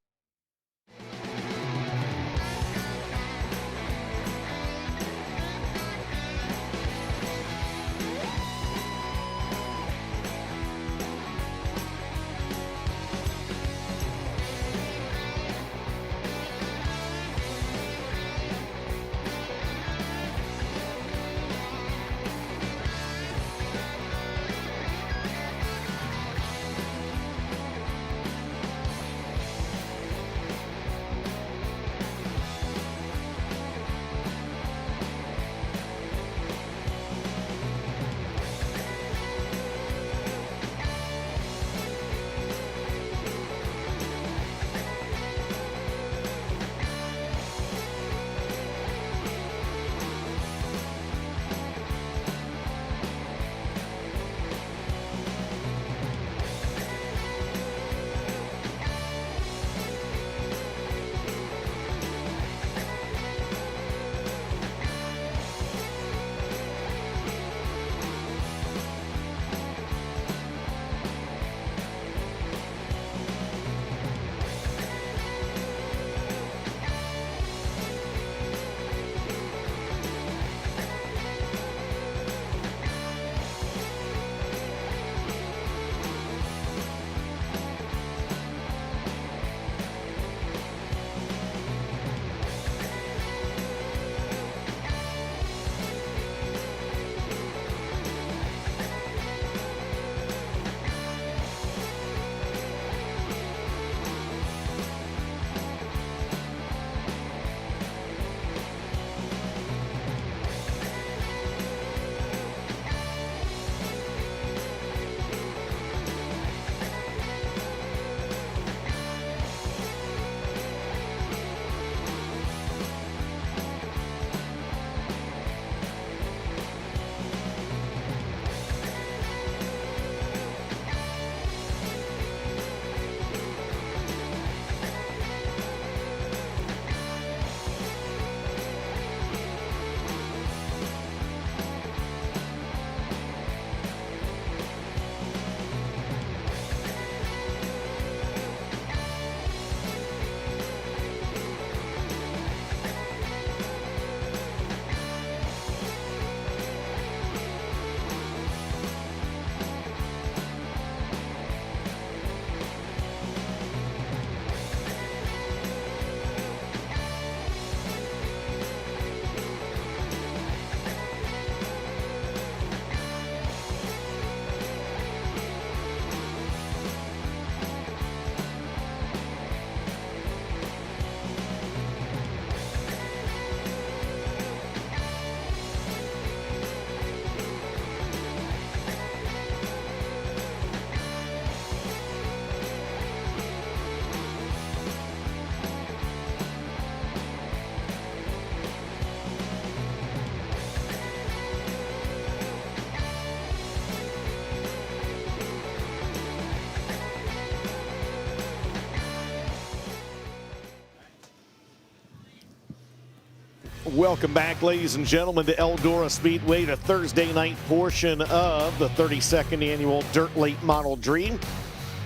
Welcome back, ladies and gentlemen, to Eldora Speedway, the Thursday night portion of the 32nd annual Dirt Late Model Dream.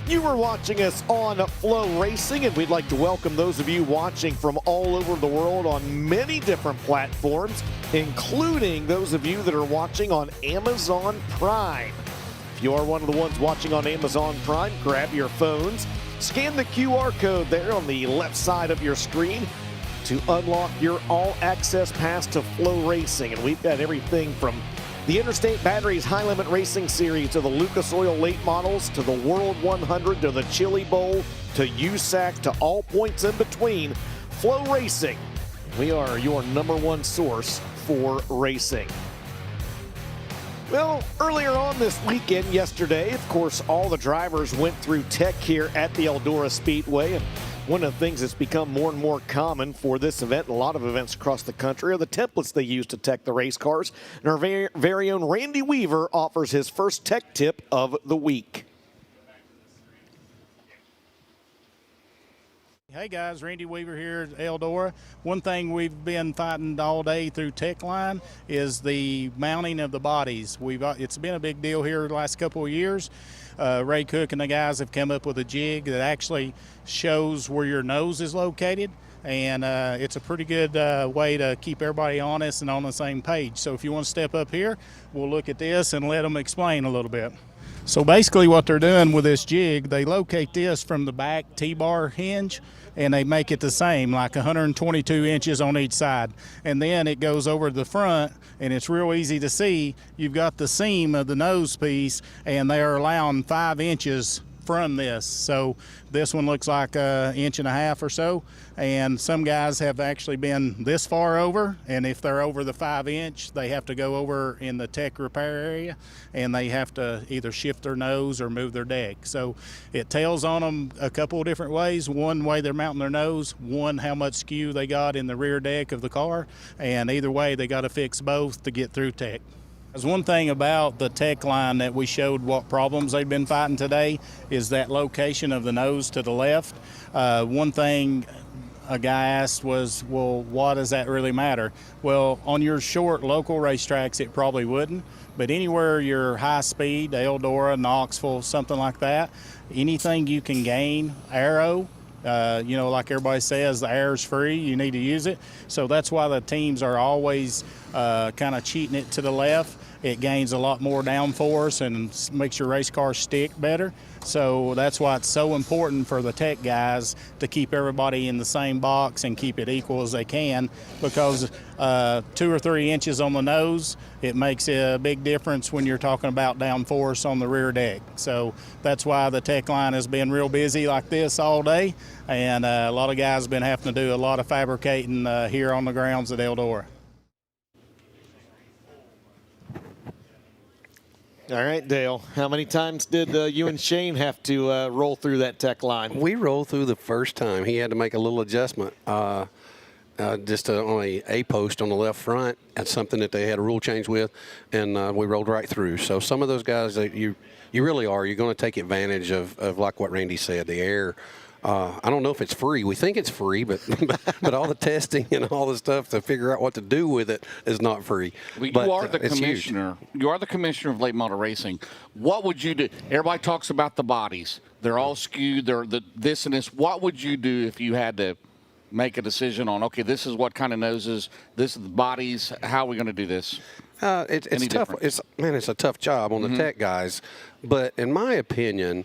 You are watching us on FloRacing, and we'd like to welcome those of you watching from all over the world on many different platforms, including those of you that are watching on Amazon Prime. If you are one of the ones watching on Amazon Prime, grab your phones, scan the QR code there on the left side of your screen to unlock your all-access pass to FloRacing. And we've got everything from the Interstate Batteries High Limit Racing Series to the Lucas Oil Late Models to the World 100 to the Chili Bowl to USAC to all points in between. FloRacing, we are your #1 source for racing. Well, earlier on this weekend, yesterday, of course, all the drivers went through tech here at the Eldora Speedway. And one of the things that's become more and more common for this event, and a lot of events across the country, are the templates they use to tech the race cars. And our very own Randy Weaver offers his first tech tip of the week. Hey guys, Randy Weaver here at Eldora. One thing we've been fighting all day through Tech Line is the mounting of the bodies. It's been a big deal here the last couple of years. Ray Cook and the guys have come up with a jig that actually shows where your nose is located, and it's a pretty good way to keep everybody honest and on the same page. So if you want to step up here, we'll look at this and let them explain a little bit. So basically what they're doing with this jig, they locate this from the back T-bar hinge, and they make it the same, like 122 inches on each side. And then it goes over to the front, and it's real easy to see. You've got the seam of the nose piece, and they are allowing 5 inches from this. So this one looks like 1.5 inches or so, and some guys have actually been this far over, and if they're over the 5 inch, they have to go over in the tech repair area, and they have to either shift their nose or move their deck. So it tells on them a couple of different ways. One way they're mounting their nose, one how much skew they got in the rear deck of the car, and either way they got to fix both to get through tech. There's one thing about the tech line that we showed what problems they've been fighting today is that location of the nose to the left. One thing a guy asked was, well, why does that really matter? Well, on your short local racetracks, it probably wouldn't, but anywhere you're high speed, Eldora, Knoxville, something like that, anything you can gain aero, like everybody says, the air is free, you need to use it. So that's why the teams are always kind of cheating it to the left. It gains a lot more downforce and makes your race car stick better. So that's why it's so important for the tech guys to keep everybody in the same box and keep it equal as they can, because 2 or 3 inches on the nose, it makes a big difference when you're talking about downforce on the rear deck. So that's why the tech line has been real busy like this all day, and a lot of guys have been having to do a lot of fabricating here on the grounds at Eldora. All right, Dale, how many times did you and Shane have to roll through that tech line? We rolled through the first time. He had to make a little adjustment just on a post on the left front. That's something that they had a rule change with, and we rolled right through. So some of those guys that you really are, you're going to take advantage of like what Randy said, the air. I don't know if it's free. We think it's free, but all the testing and all the stuff to figure out what to do with it is not free. But you are the commissioner. You are the commissioner of late model racing. What would you do? Everybody talks about the bodies. They're all skewed. They're this and this. What would you do if you had to make a decision on, okay, this is what kind of noses, this is the bodies, how are we going to do this? It's tough. It's a tough job on the tech guys. But in my opinion,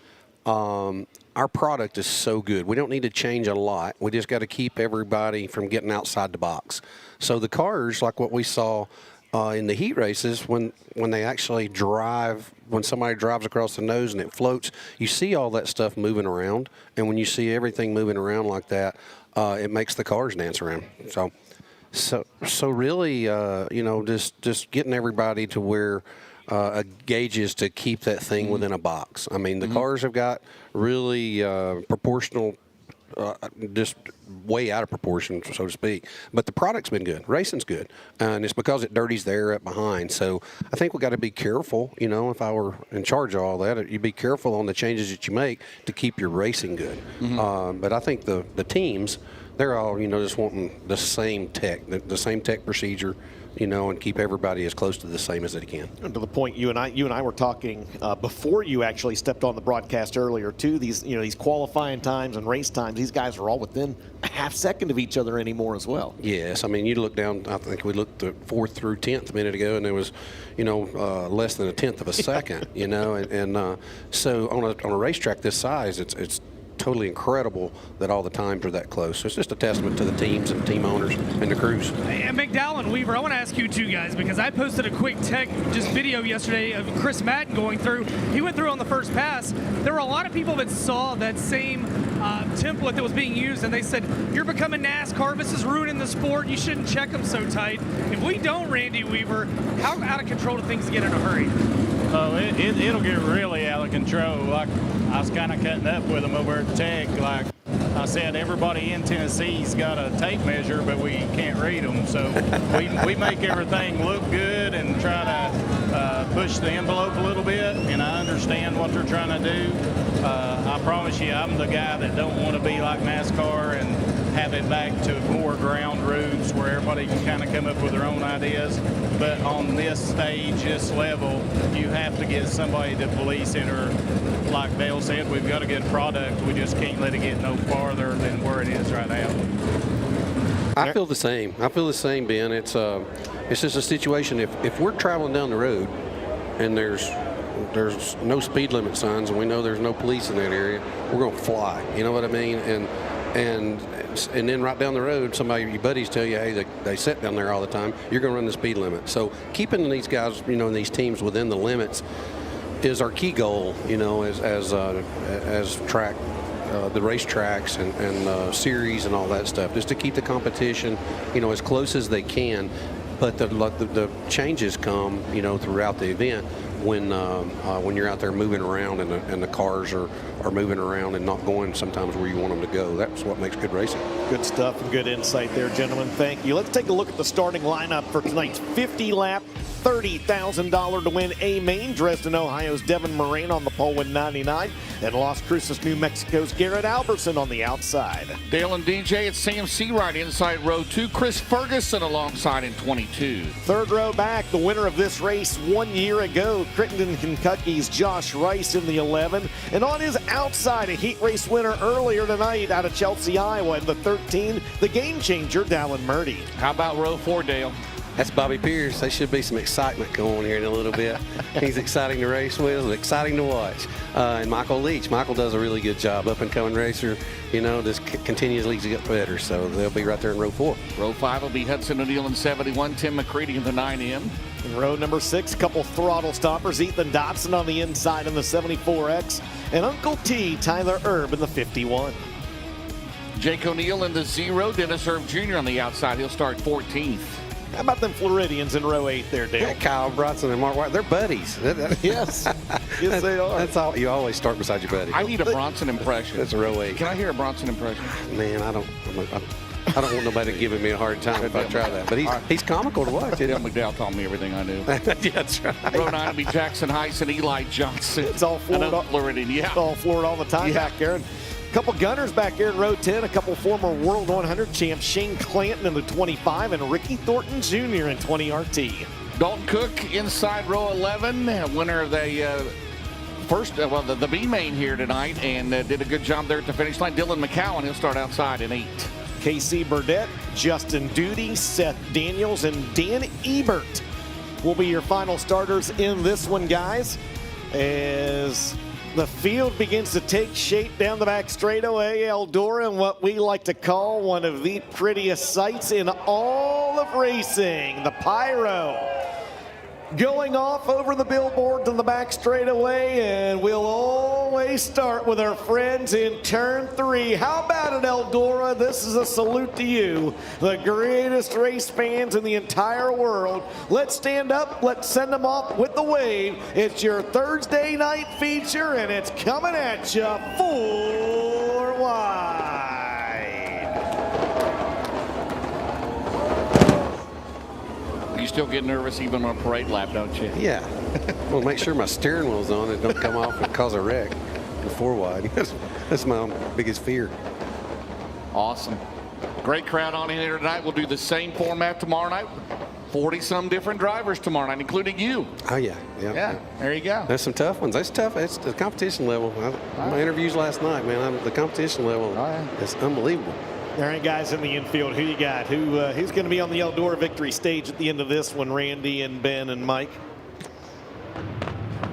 our product is so good. We don't need to change a lot. We just got to keep everybody from getting outside the box. So the cars, like what we saw in the heat races, when they actually drive, when somebody drives across the nose and it floats, you see all that stuff moving around. And when you see everything moving around like that, it makes the cars dance around. So really, just getting everybody to where gauges to keep that thing within a box. I mean, the cars have got really proportional, just way out of proportion, so to speak. But the product's been good. Racing's good. And it's because it dirties the air up behind. So I think we got to be careful. You know, if I were in charge of all that, you'd be careful on the changes that you make to keep your racing good. But I think the teams, they're all, just wanting the same tech, the same tech procedure, and keep everybody as close to the same as they can. And to the point you and I were talking before you actually stepped on the broadcast earlier too. These qualifying times and race times, these guys are all within a half second of each other anymore as well. Yes, I mean, you look down. I think we looked at 4th through 10th a minute ago, and there was, less than a tenth of a second. So on a racetrack this size, it's totally incredible that all the times are that close. So it's just a testament to the teams and team owners and the crews. And McDowell and Weaver, I want to ask you two guys, because I posted a quick tech video yesterday of Chris Madden going through. He went through on the first pass. There were a lot of people that saw that same template that was being used, and they said, you're becoming NASCAR, this is ruining the sport, you shouldn't check them so tight. If we don't, Randy Weaver, how out of control do things get in a hurry? Oh, it'll get really out of control. Like, I was kind of cutting up with them over at Tech. Like I said, everybody in Tennessee's got a tape measure, but we can't read them. So we make everything look good and try to push the envelope a little bit, and I understand what they're trying to do. I promise you, I'm the guy that don't want to be like NASCAR and have it back to more ground routes where everybody can kind of come up with their own ideas. But on this stage, this level, you have to get somebody to police it, or like Dale said, we've got a good product. We just can't let it get no farther than where it is right now. I feel the same. Ben. It's just a situation. If we're traveling down the road and there's no speed limit signs and we know there's no police in that area, we're going to fly. You know what I mean? And then right down the road, your buddies tell you, hey, they sit down there all the time, you're going to run the speed limit. So keeping these guys, and these teams within the limits is our key goal, as track, the racetracks and series and all that stuff, just to keep the competition, as close as they can. But the changes come, throughout the event when you're out there moving around and the cars are moving around and not going sometimes where you want them to go. That's what makes good racing. Good stuff and good insight there, gentlemen. Thank you. Let's take a look at the starting lineup for tonight's 50-lap, $30,000 to win A-Main. Dresden, Ohio's Devin Moraine on the pole with 99. And Las Cruces, New Mexico's Garrett Albertson on the outside. Dale and DJ at CMC right inside row 2. Chris Ferguson alongside in 22. Third row back, the winner of this race 1 year ago, Crittenden, Kentucky's Josh Rice in the 11. And on his outside, a heat race winner earlier tonight out of Chelsea, Iowa in the 13, the game changer, Dallin Murdy. How about row 4, Dale? That's Bobby Pierce. There should be some excitement going on here in a little bit. He's exciting to race with, exciting to watch. And Michael Leach. Michael does a really good job, up-and-coming racer, just continuously get better. So they'll be right there in row 4. Row 5 will be Hudson O'Neill in 71, Tim McCready in the 9M. In row number 6, couple throttle stoppers, Ethan Dotson on the inside in the 74X, and Uncle T, Tyler Erb in the 51. Jake O'Neill in the 0, Dennis Erb Jr. on the outside. He'll start 14th. How about them Floridians in row 8 there, Dale? Yeah, Kyle Bronson and Mark White, they're buddies. Yes, yes they are. That's all. You always start beside your buddy. I need a Bronson impression. That's row 8. Can I hear a Bronson impression? Man, I don't want nobody giving me a hard time if I try that. But he's comical to watch. Dale McDowell taught me everything I knew. Yeah, that's right. Row 9 will be Jackson Heiss and Eli Johnson. It's all Florida. Floridian, yeah. It's all Florida all the time back there. A couple gunners back here in row 10, a couple former World 100 champs, Shane Clanton in the 25 and Ricky Thornton Jr. in 20 RT. Dalton Cook inside row 11, winner of the the B main here tonight, and did a good job there at the finish line. Dylan McCowan, he'll start outside in 8. Casey Burdett, Justin Duty, Seth Daniels, and Dan Ebert will be your final starters in this one, guys, as the field begins to take shape down the back straightaway. Eldora, and what we like to call one of the prettiest sights in all of racing, the Pyro. Going off over the billboards on the back straightaway, and we'll always start with our friends in turn 3. How about it, Eldora? This is a salute to you, the greatest race fans in the entire world. Let's stand up, let's send them off with the wave. It's your Thursday night feature, and it's coming at you 4 wide. You still get nervous even on a parade lap, don't you? Yeah. Well, make sure my steering wheel's on and don't come off and cause a wreck. The 4 wide. That's my biggest fear. Awesome. Great crowd on in here tonight. We'll do the same format tomorrow night. 40-some different drivers tomorrow night, including you. Oh, yeah. Yeah, there you go. There's some tough ones. That's tough. It's the competition level. My interviews last night, man, the competition level is unbelievable. All right, guys, in the infield, who you got? Who's going to be on the Eldora victory stage at the end of this one? Randy and Ben and Mike?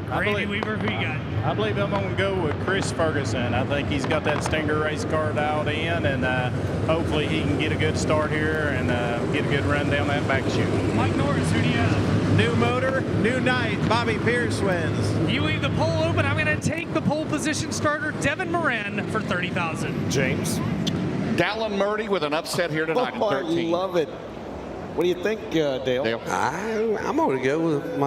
Randy Weaver, who you got? I believe I'm going to go with Chris Ferguson. I think he's got that Stinger race car dialed in, and hopefully he can get a good start here and get a good run down that back chute. Mike Norris, who do you have? New motor, new night. Bobby Pierce wins. You leave the pole open. I'm going to take the pole position starter, Devin Moran, for $30,000. James? Dallin Murdy with an upset here tonight in 13. I love it. What do you think, Dale? I'm going to go with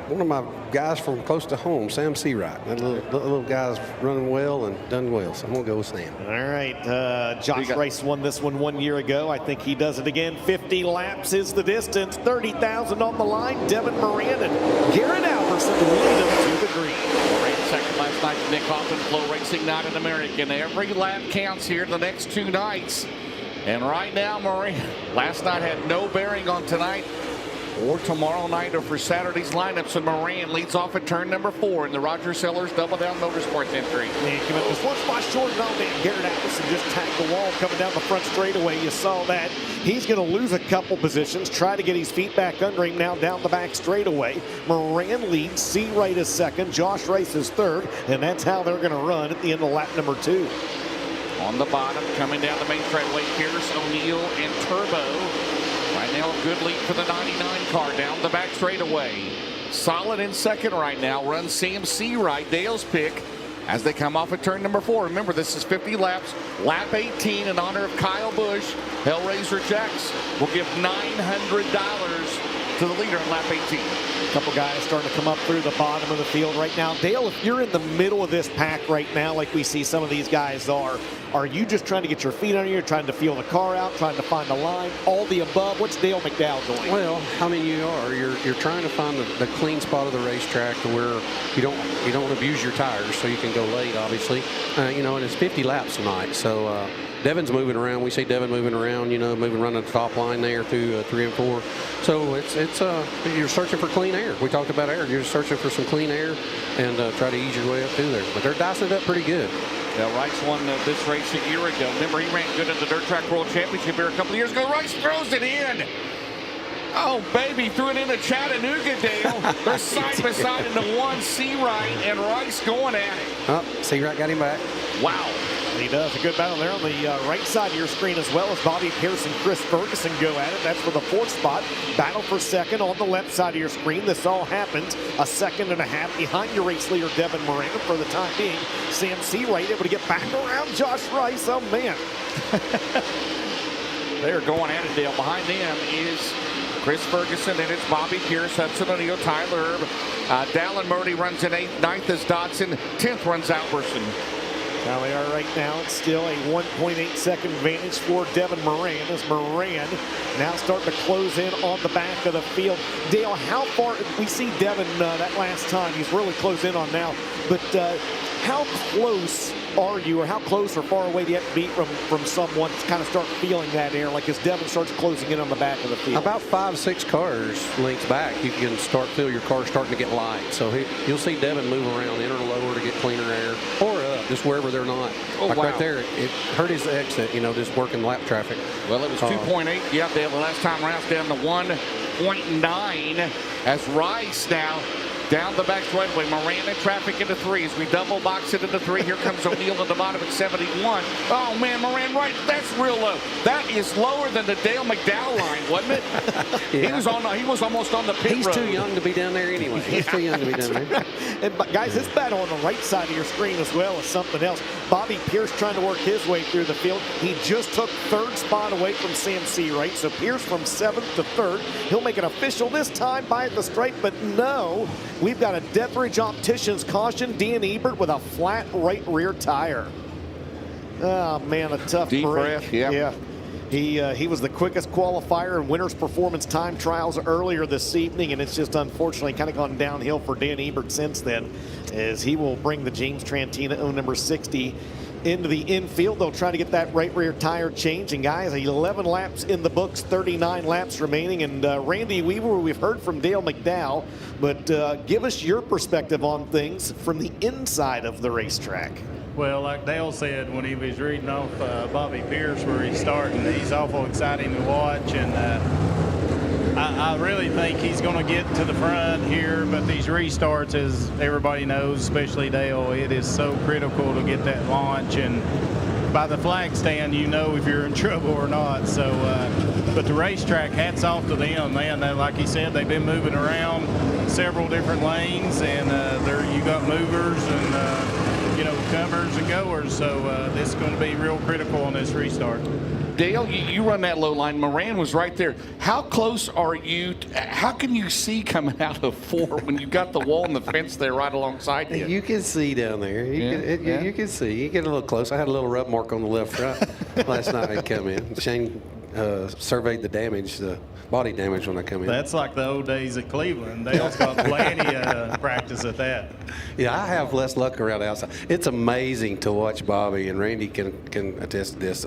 one of my guys from close to home, Sam Seawright. That little guy's running well and done well, so I'm going to go with Sam. All right. Josh Rice won this one 1 year ago. I think he does it again. 50 laps is the distance. 30,000 on the line. Devin Moran and Garrett Alverson lead him to the green. Moran second last night to Nick Hoffman, FloRacing, not an American. Every lap counts here the next 2 nights. And right now, Moran, last night had no bearing on tonight or tomorrow night or for Saturday's lineups. And Moran leads off at turn number 4 in the Roger Sellers Double Down Motorsports entry. Man, come up just one spot short and on there. Garrett Alverson just tagged the wall coming down the front straightaway. You saw that. He's going to lose a couple positions. Try to get his feet back under him now down the back straightaway. Moran leads. Seawright is second. Josh Rice is third. And that's how they're going to run at the end of lap number 2. On the bottom, coming down the main straightaway, Pierce, O'Neill, and Turbo. Right now, a good lead for the 99 car down the back straightaway. Solid in second right now. Runs Sam Seawright, Dale's pick, as they come off at turn number 4. Remember, this is 50 laps. Lap 18 in honor of Kyle Busch. Hellraiser Jacks will give $900 to the leader in lap 18. A couple guys starting to come up through the bottom of the field right now. Dale, if you're in the middle of this pack right now, like we see some of these guys are you just trying to get your feet under you, trying to feel the car out, trying to find the line, all the above? What's Dale McDowell doing? Well, I mean, you're trying to find the clean spot of the racetrack to where you don't abuse your tires, so you can go late, obviously. And it's 50 laps tonight, so Devin's moving around. We see Devin moving around, running the top line there through 3 and 4. So it's you're searching for clean air. We talked about air. You're searching for some clean air and try to ease your way up through there. But they're dicing it up pretty good. Yeah, Rice won this race a year ago. Remember, he ran good in the Dirt Track World Championship here a couple of years ago. Rice throws it in. Oh, baby, threw it into Chattanooga, Dale. They're side by side in the 1, Seawright and Rice going at it. Oh, Seawright got him back. Wow. He does a good battle there on the right side of your screen, as well as Bobby Pierce and Chris Ferguson go at it. That's for the 4th spot. Battle for second on the left side of your screen. This all happened a second and a half behind your race leader, Devin Moran. For the time being, Sam Seawright able to get back around Josh Rice. Oh, man. They're going at it, Dale. Behind them is Chris Ferguson, and it's Bobby Pierce, Hudson O'Neill, Tyler Erb. Dallin Murdy runs in 8th, 9th is Dodson, 10th runs Alverson. Now they are right now. It's still a 1.8 second advantage for Devin Moran, as Moran now starting to close in on the back of the field. Dale, how far we see Devin that last time? He's really close in on now. But how close are you, or how close or far away do you have to be from someone to kind of start feeling that air, like as Devin starts closing in on the back of the field? About 5-6 cars lengths back, you can feel your car starting to get light. So you'll see Devin move around, enter lower to get cleaner air, or up, just wherever they're not. Oh, wow. Right there, it hurt his exit, just working lap traffic. Well, it was 2.8. Yeah, Dale, the last time around, it's down to 1.9 as Rice now down the back straightaway. Moran in traffic into 3 as we double box it into 3. Here comes O'Neill at the bottom at 71. Oh, man, Moran right. That's real low. That is lower than the Dale McDowell line, wasn't it? Yeah. He was almost on the pit road. He's too young to be down there anyway. He's too young to be down there. And guys, this battle on the right side of your screen as well is something else. Bobby Pierce trying to work his way through the field. He just took 3rd spot away from Sam Seawright. So Pierce from 7th to 3rd. He'll make it official this time by the stripe, but no. We've got a Dethridge Opticians caution. Dan Ebert with a flat right rear tire. Oh, man, a tough deep break. breath, yeah. He was the quickest qualifier in Winners Performance Time Trials earlier this evening, and it's just unfortunately kind of gone downhill for Dan Ebert since then, as he will bring the James Trantina O number 60 into the infield. They'll try to get that right rear tire changed. And guys, 11 laps in the books, 39 laps remaining. And Randy Weaver, we've heard from Dale McDowell, but give us your perspective on things from the inside of the racetrack. Well, like Dale said when he was reading off Bobby Pierce where he's starting, he's awful exciting to watch, and I really think he's going to get to the front here, but these restarts, as everybody knows, especially Dale, it is so critical to get that launch, and by the flag stand, you know if you're in trouble or not. So, but the racetrack, hats off to them, man. Like he said, they've been moving around several different lanes, and you got movers and comers and goers, so this is going to be real critical on this restart. Dale, you run that low line. Moran was right there. How close are you? How can you see coming out of 4 when you got the wall and the fence there right alongside you? You can see down there. You can see. You get a little close. I had a little rub mark on the left front last night I come in. Shane surveyed the damage, the body damage when I come in. That's like the old days at Cleveland. Dale's got plenty of practice at that. Yeah, I have less luck around the outside. It's amazing to watch Bobby, and Randy can attest to this.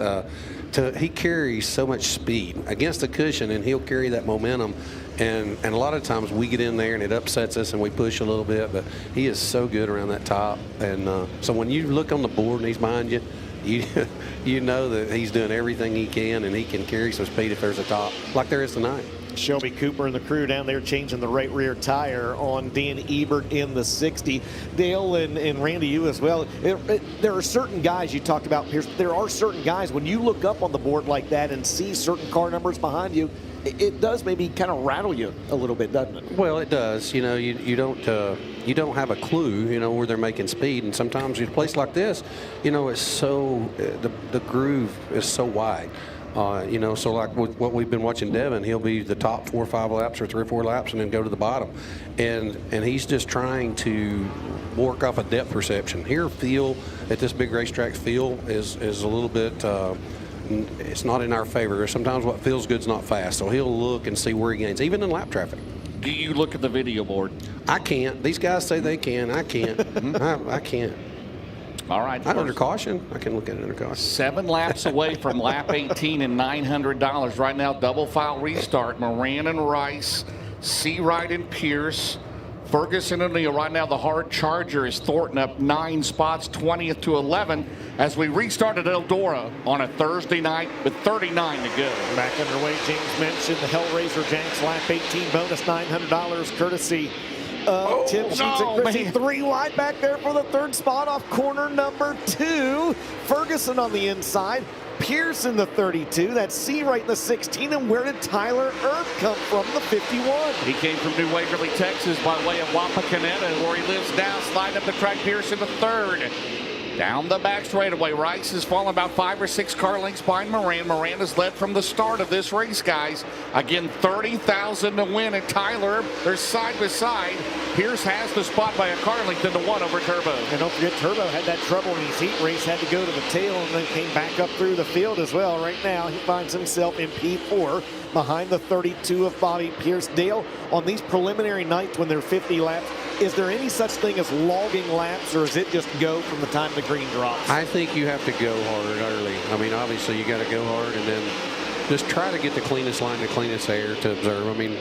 He carries so much speed against the cushion, and he'll carry that momentum. And a lot of times we get in there and it upsets us and we push a little bit, but he is so good around that top. And so when you look on the board and he's behind you, you know that he's doing everything he can, and he can carry some speed if there's a top, like there is tonight. Shelby Cooper and the crew down there changing the right rear tire on Dan Ebert in the 60. Dale and Randy, you as well. There are certain guys you talked about, Pierce. There are certain guys, when you look up on the board like that and see certain car numbers behind you, it does maybe kind of rattle you a little bit, doesn't it? Well, it does. You don't have a clue, where they're making speed. And sometimes in a place like this, it's so the groove is so wide. So like with what we've been watching Devin, he'll be the top 4 or 5 laps or 3 or 4 laps and then go to the bottom. And he's just trying to work off a depth perception. Here, feel at this big racetrack, feel is a little bit, it's not in our favor. Sometimes what feels good is not fast. So he'll look and see where he gains, even in lap traffic. Do you look at the video board? I can't. These guys say they can. I can't. I can't. All right. Under caution. I can look at it under caution. 7 laps away from lap 18 and $900 right now. Double file restart. Moran and Rice, Seawright and Pierce, Ferguson and Neal. Right now the hard charger is Thornton up 9 spots, 20th to 11 as we restarted Eldora on a Thursday night with 39 to go. Back underway, James mentioned the Hellraiser Janks lap 18 bonus $900 courtesy Tim Sheets and Chrissy. 3 wide back there for the 3rd spot off corner number 2. Ferguson on the inside. Pierce in the 32. That's Seawright in the 16. And where did Tyler Erb come from? The 51. He came from New Waverly, Texas by way of Wapakoneta, where he lives now. Slide up the track, Pierce in the 3rd. Down the back straightaway, Rice has fallen about 5 or 6 car lengths behind Moran. Moran has led from the start of this race, guys. Again, $30,000 to win, and Tyler, they're side by side. Pierce has the spot by a car length into 1 over Turbo. And don't forget, Turbo had that trouble in his heat race, had to go to the tail, and then came back up through the field as well. Right now, he finds himself in P4 behind the 32 of Bobby Pierce. Dale, on these preliminary nights when they're 50 laps, is there any such thing as logging laps, or is it just go from the time the green drops? I think you have to go hard early. I mean, obviously you got to go hard and then just try to get the cleanest line, the cleanest air to observe. I mean,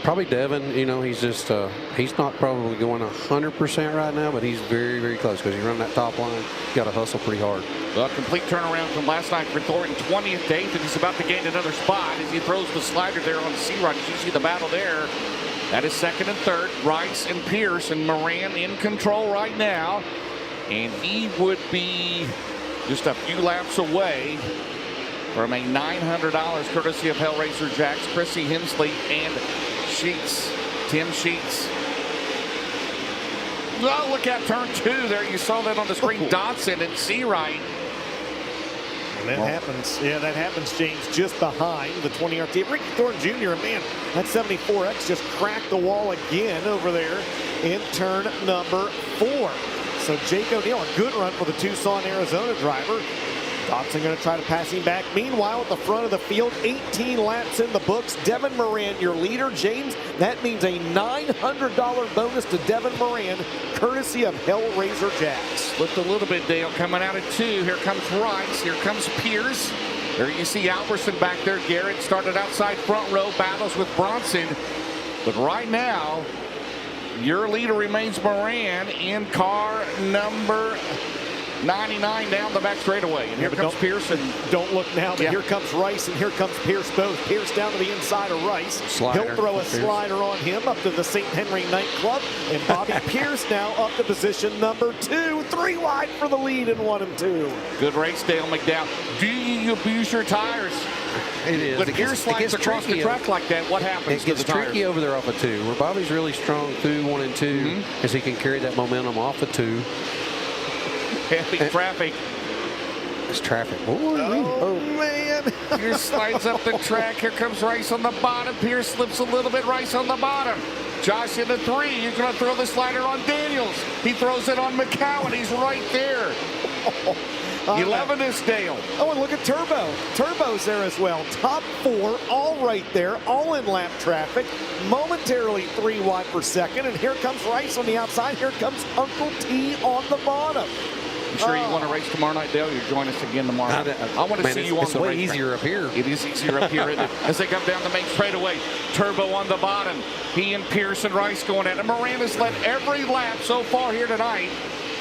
probably Devin, he's just, he's not probably going 100% right now, but he's very, very close because he's running that top line. You got to hustle pretty hard. A complete turnaround from last night for Thornton, 20th to 8th, and he's about to gain another spot as he throws the slider there on Seawright. You see the battle there. That is 2nd and 3rd. Rice and Pierce and Moran in control right now. And he would be just a few laps away from a $900 courtesy of Hellraiser Jacks, Chrissy Hensley, and Sheets, Tim Sheets. Oh, look at turn 2 there. You saw that on the screen. Dotson and Seawright. And that happens. Yeah, that happens, James, just behind the 20 RT. Ricky Thornton Jr., man, that 74X just cracked the wall again over there in turn number 4. So Jake O'Neill, a good run for the Tucson, Arizona driver. Dotson going to try to pass him back. Meanwhile, at the front of the field, 18 laps in the books. Devin Moran, your leader. James, that means a $900 bonus to Devin Moran, courtesy of Hellraiser Jacks. Slipped a little bit, Dale. Coming out at 2. Here comes Rice. Here comes Pierce. There you see Alberson back there. Garrett started outside front row. Battles with Bronson. But right now, your leader remains Moran in car number 99 down the back straightaway. And here comes Pearson. Don't look now, but here comes Rice and here comes Pierce both. Pierce down to the inside of Rice. Slider. He'll throw a slider on him up to the St. Henry nightclub. And Bobby Pierce now up to position number 2. 3 wide for the lead in 1 and 2. Good race, Dale McDowell. Do you abuse your tires? It is. When Pierce slides across the track like that, what happens? It gets tricky over there off of 2. Where Bobby's really strong through 1 and 2, as he can carry that momentum off of 2. Heavy traffic. It's traffic. Oh, man. Pierce slides up the track. Here comes Rice on the bottom. Pierce slips a little bit. Rice on the bottom. Josh in the 3. He's going to throw the slider on Daniels. He throws it on McCowan. He's right there. 11 is Dale. Oh, and look at Turbo. Turbo's there as well. Top 4, all right there, all in lap traffic. Momentarily 3 wide per second. And here comes Rice on the outside. Here comes Uncle T on the bottom. I'm sure you want to race tomorrow night, Dale. You'll join us again tomorrow. I want to see you on the race. It's way easier up here. It is easier up here, isn't it? As they come down the main straightaway. Turbo on the bottom. He and Pierce and Rice going at it. Moran has led every lap so far here tonight.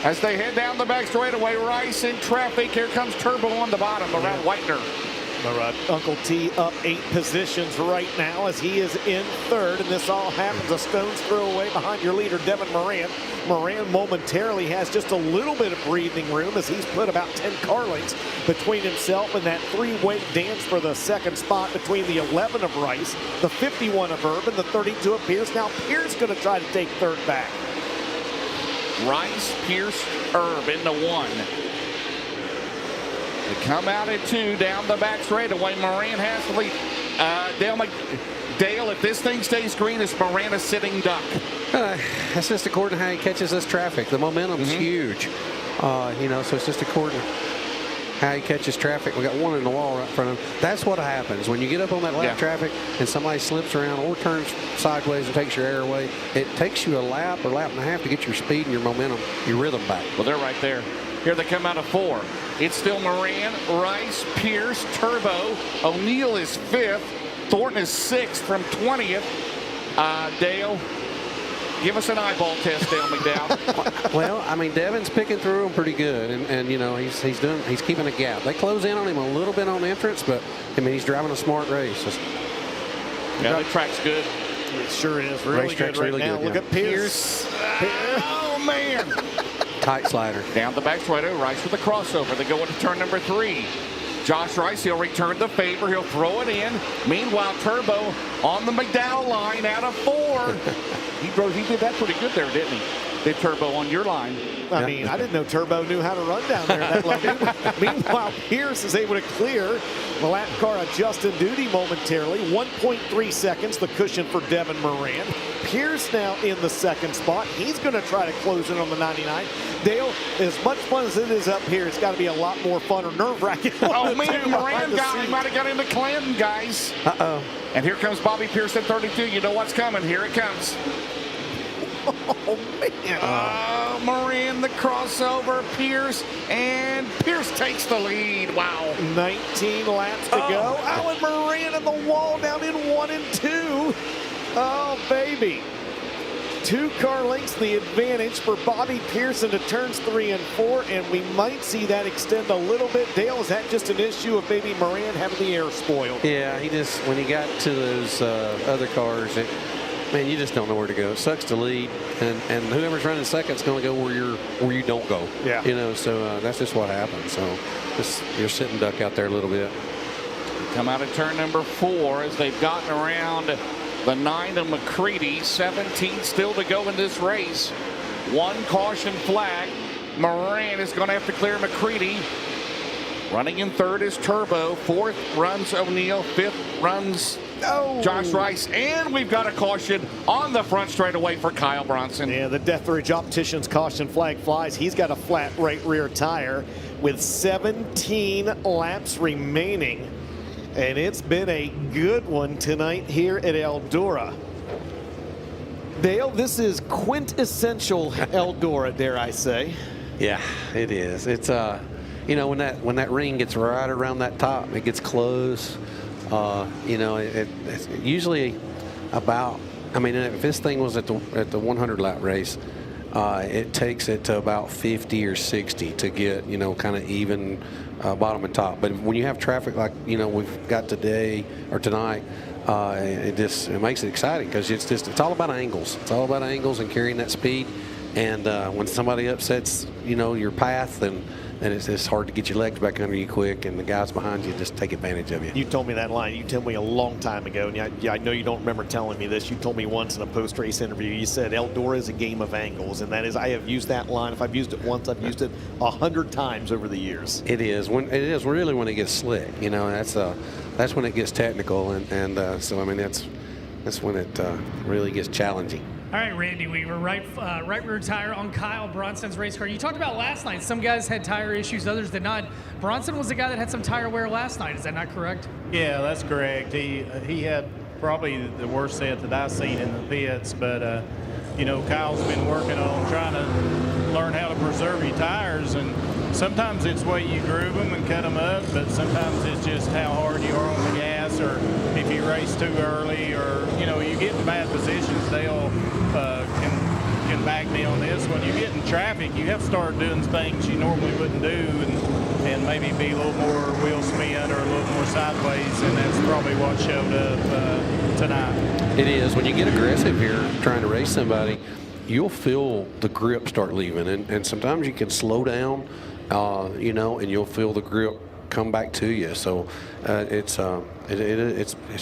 As they head down the back straightaway, Rice in traffic. Here comes Turbo on the bottom around Whitener. Uncle T up 8 positions right now as he is in 3rd, and this all happens a stone's throw away behind your leader, Devin Moran. Moran momentarily has just a little bit of breathing room as he's put about 10 car lengths between himself and that 3-way dance for the 2nd spot between the 11 of Rice, the 51 of Herb, and the 32 of Pierce. Now Pierce going to try to take 3rd back. Rice, Pierce, Herb in the 1. They come out at 2 down the back straightaway. Moran has the lead. Dale, if this thing stays green, is Moran a sitting duck? That's just according to how he catches this traffic. The momentum's huge. So it's just according to how he catches traffic. We got 1 in the wall right in front of him. That's what happens when you get up on that lap traffic and somebody slips around or turns sideways and takes your air away. It takes you a lap or lap and a half to get your speed and your momentum, your rhythm back. Well, they're right there. Here they come out of 4. It's still Moran, Rice, Pierce, Turbo. O'Neill is 5th. Thornton is 6th from 20th. Dale, give us an eyeball test, Dale McDowell. Well, I mean, Devin's picking through them pretty good, and he's keeping a gap. They close in on him a little bit on entrance, but I mean, he's driving a smart race. Yeah, the track's good. It sure is really good right now. Look at Pierce. Oh man! Tight slider. Down the back straightaway, Rice with the crossover. They go into turn number 3. Josh Rice, he'll return the favor. He'll throw it in. Meanwhile, Turbo on the McDowell line out of 4. He did that pretty good there, didn't he? Did Turbo on your line. I mean, I didn't know Turbo knew how to run down there that low. Meanwhile, Pierce is able to clear. The lap car adjusted duty momentarily. 1.3 seconds, the cushion for Devin Moran. Pierce now in the 2nd spot. He's going to try to close in on the 99. Dale, as much fun as it is up here, it's got to be a lot more fun or nerve-wracking. Oh, man, Moran might have got into Clinton, guys. Uh-oh. And here comes Bobby Pierce at 32. You know what's coming. Here it comes. Oh, man. Moran, the crossover, Pierce, and Pierce takes the lead. Wow. 19 laps to go. Alan Moran in the wall down in 1 and 2. Oh, baby. 2 car lengths the advantage for Bobby Pearson to turns 3 and 4, and we might see that extend a little bit. Dale, is that just an issue of maybe Moran having the air spoiled? Yeah, when he got to those other cars, man, you just don't know where to go. It sucks to lead, and whoever's running second is going to go where you don't go. Yeah. So that's just what happens. So you're sitting duck out there a little bit. Come out of turn number 4 as they've gotten around the 9 of McCready. 17 still to go in this race. 1 caution flag. Moran is going to have to clear McCready. Running in 3rd is Turbo. 4th runs O'Neill. 5th runs Josh Rice. And we've got a caution on the front straightaway for Kyle Bronson. Yeah, the Deathridge Opticians caution flag flies. He's got a flat right rear tire. with 17 laps remaining. And it's been a good one tonight here at Eldora. Dale, this is quintessential Eldora, dare I say. Yeah, it is. It's you know, when that ring gets right around that top, it gets close. You know, it's usually about. I mean, if this thing was at the 100 lap race, it takes it to about 50 or 60 to get, you know, kind of even bottom and top. But when you have traffic like, you know, we've got today or tonight, it makes it exciting because it's all about angles. It's all about angles and carrying that speed. And when somebody upsets, you know, your path, then it's hard to get your legs back under you quick, and the guys behind you just take advantage of you. You told me that line. You told me a long time ago, and I know you don't remember telling me this. You told me once in a post-race interview. You said Eldora is a game of angles, and that is, I have used that line. If I've used it once, I've used it 100 times over the years. It is really when it gets slick. You know, that's when it gets technical, and so I mean that's when it really gets challenging. All right, Randy Weaver, right rear tire on Kyle Bronson's race car. You talked about last night. Some guys had tire issues, others did not. Bronson was the guy that had some tire wear last night. Is that not correct? Yeah, that's correct. He had probably the worst set that I've seen in the pits, but you know, Kyle's been working on trying to learn how to preserve your tires, and sometimes it's the way you groove them and cut them up, but sometimes it's just how hard you are on the gas, or if you race too early, or you know, you get in bad positions. Dale can back me on this. When you get in traffic, you have to start doing things you normally wouldn't do, and maybe be a little more wheel spin or a little more sideways, and that's probably what showed up tonight. It is. When you get aggressive here trying to race somebody, you'll feel the grip start leaving, and sometimes you can slow down, you know, and you'll feel the grip come back to you. So it's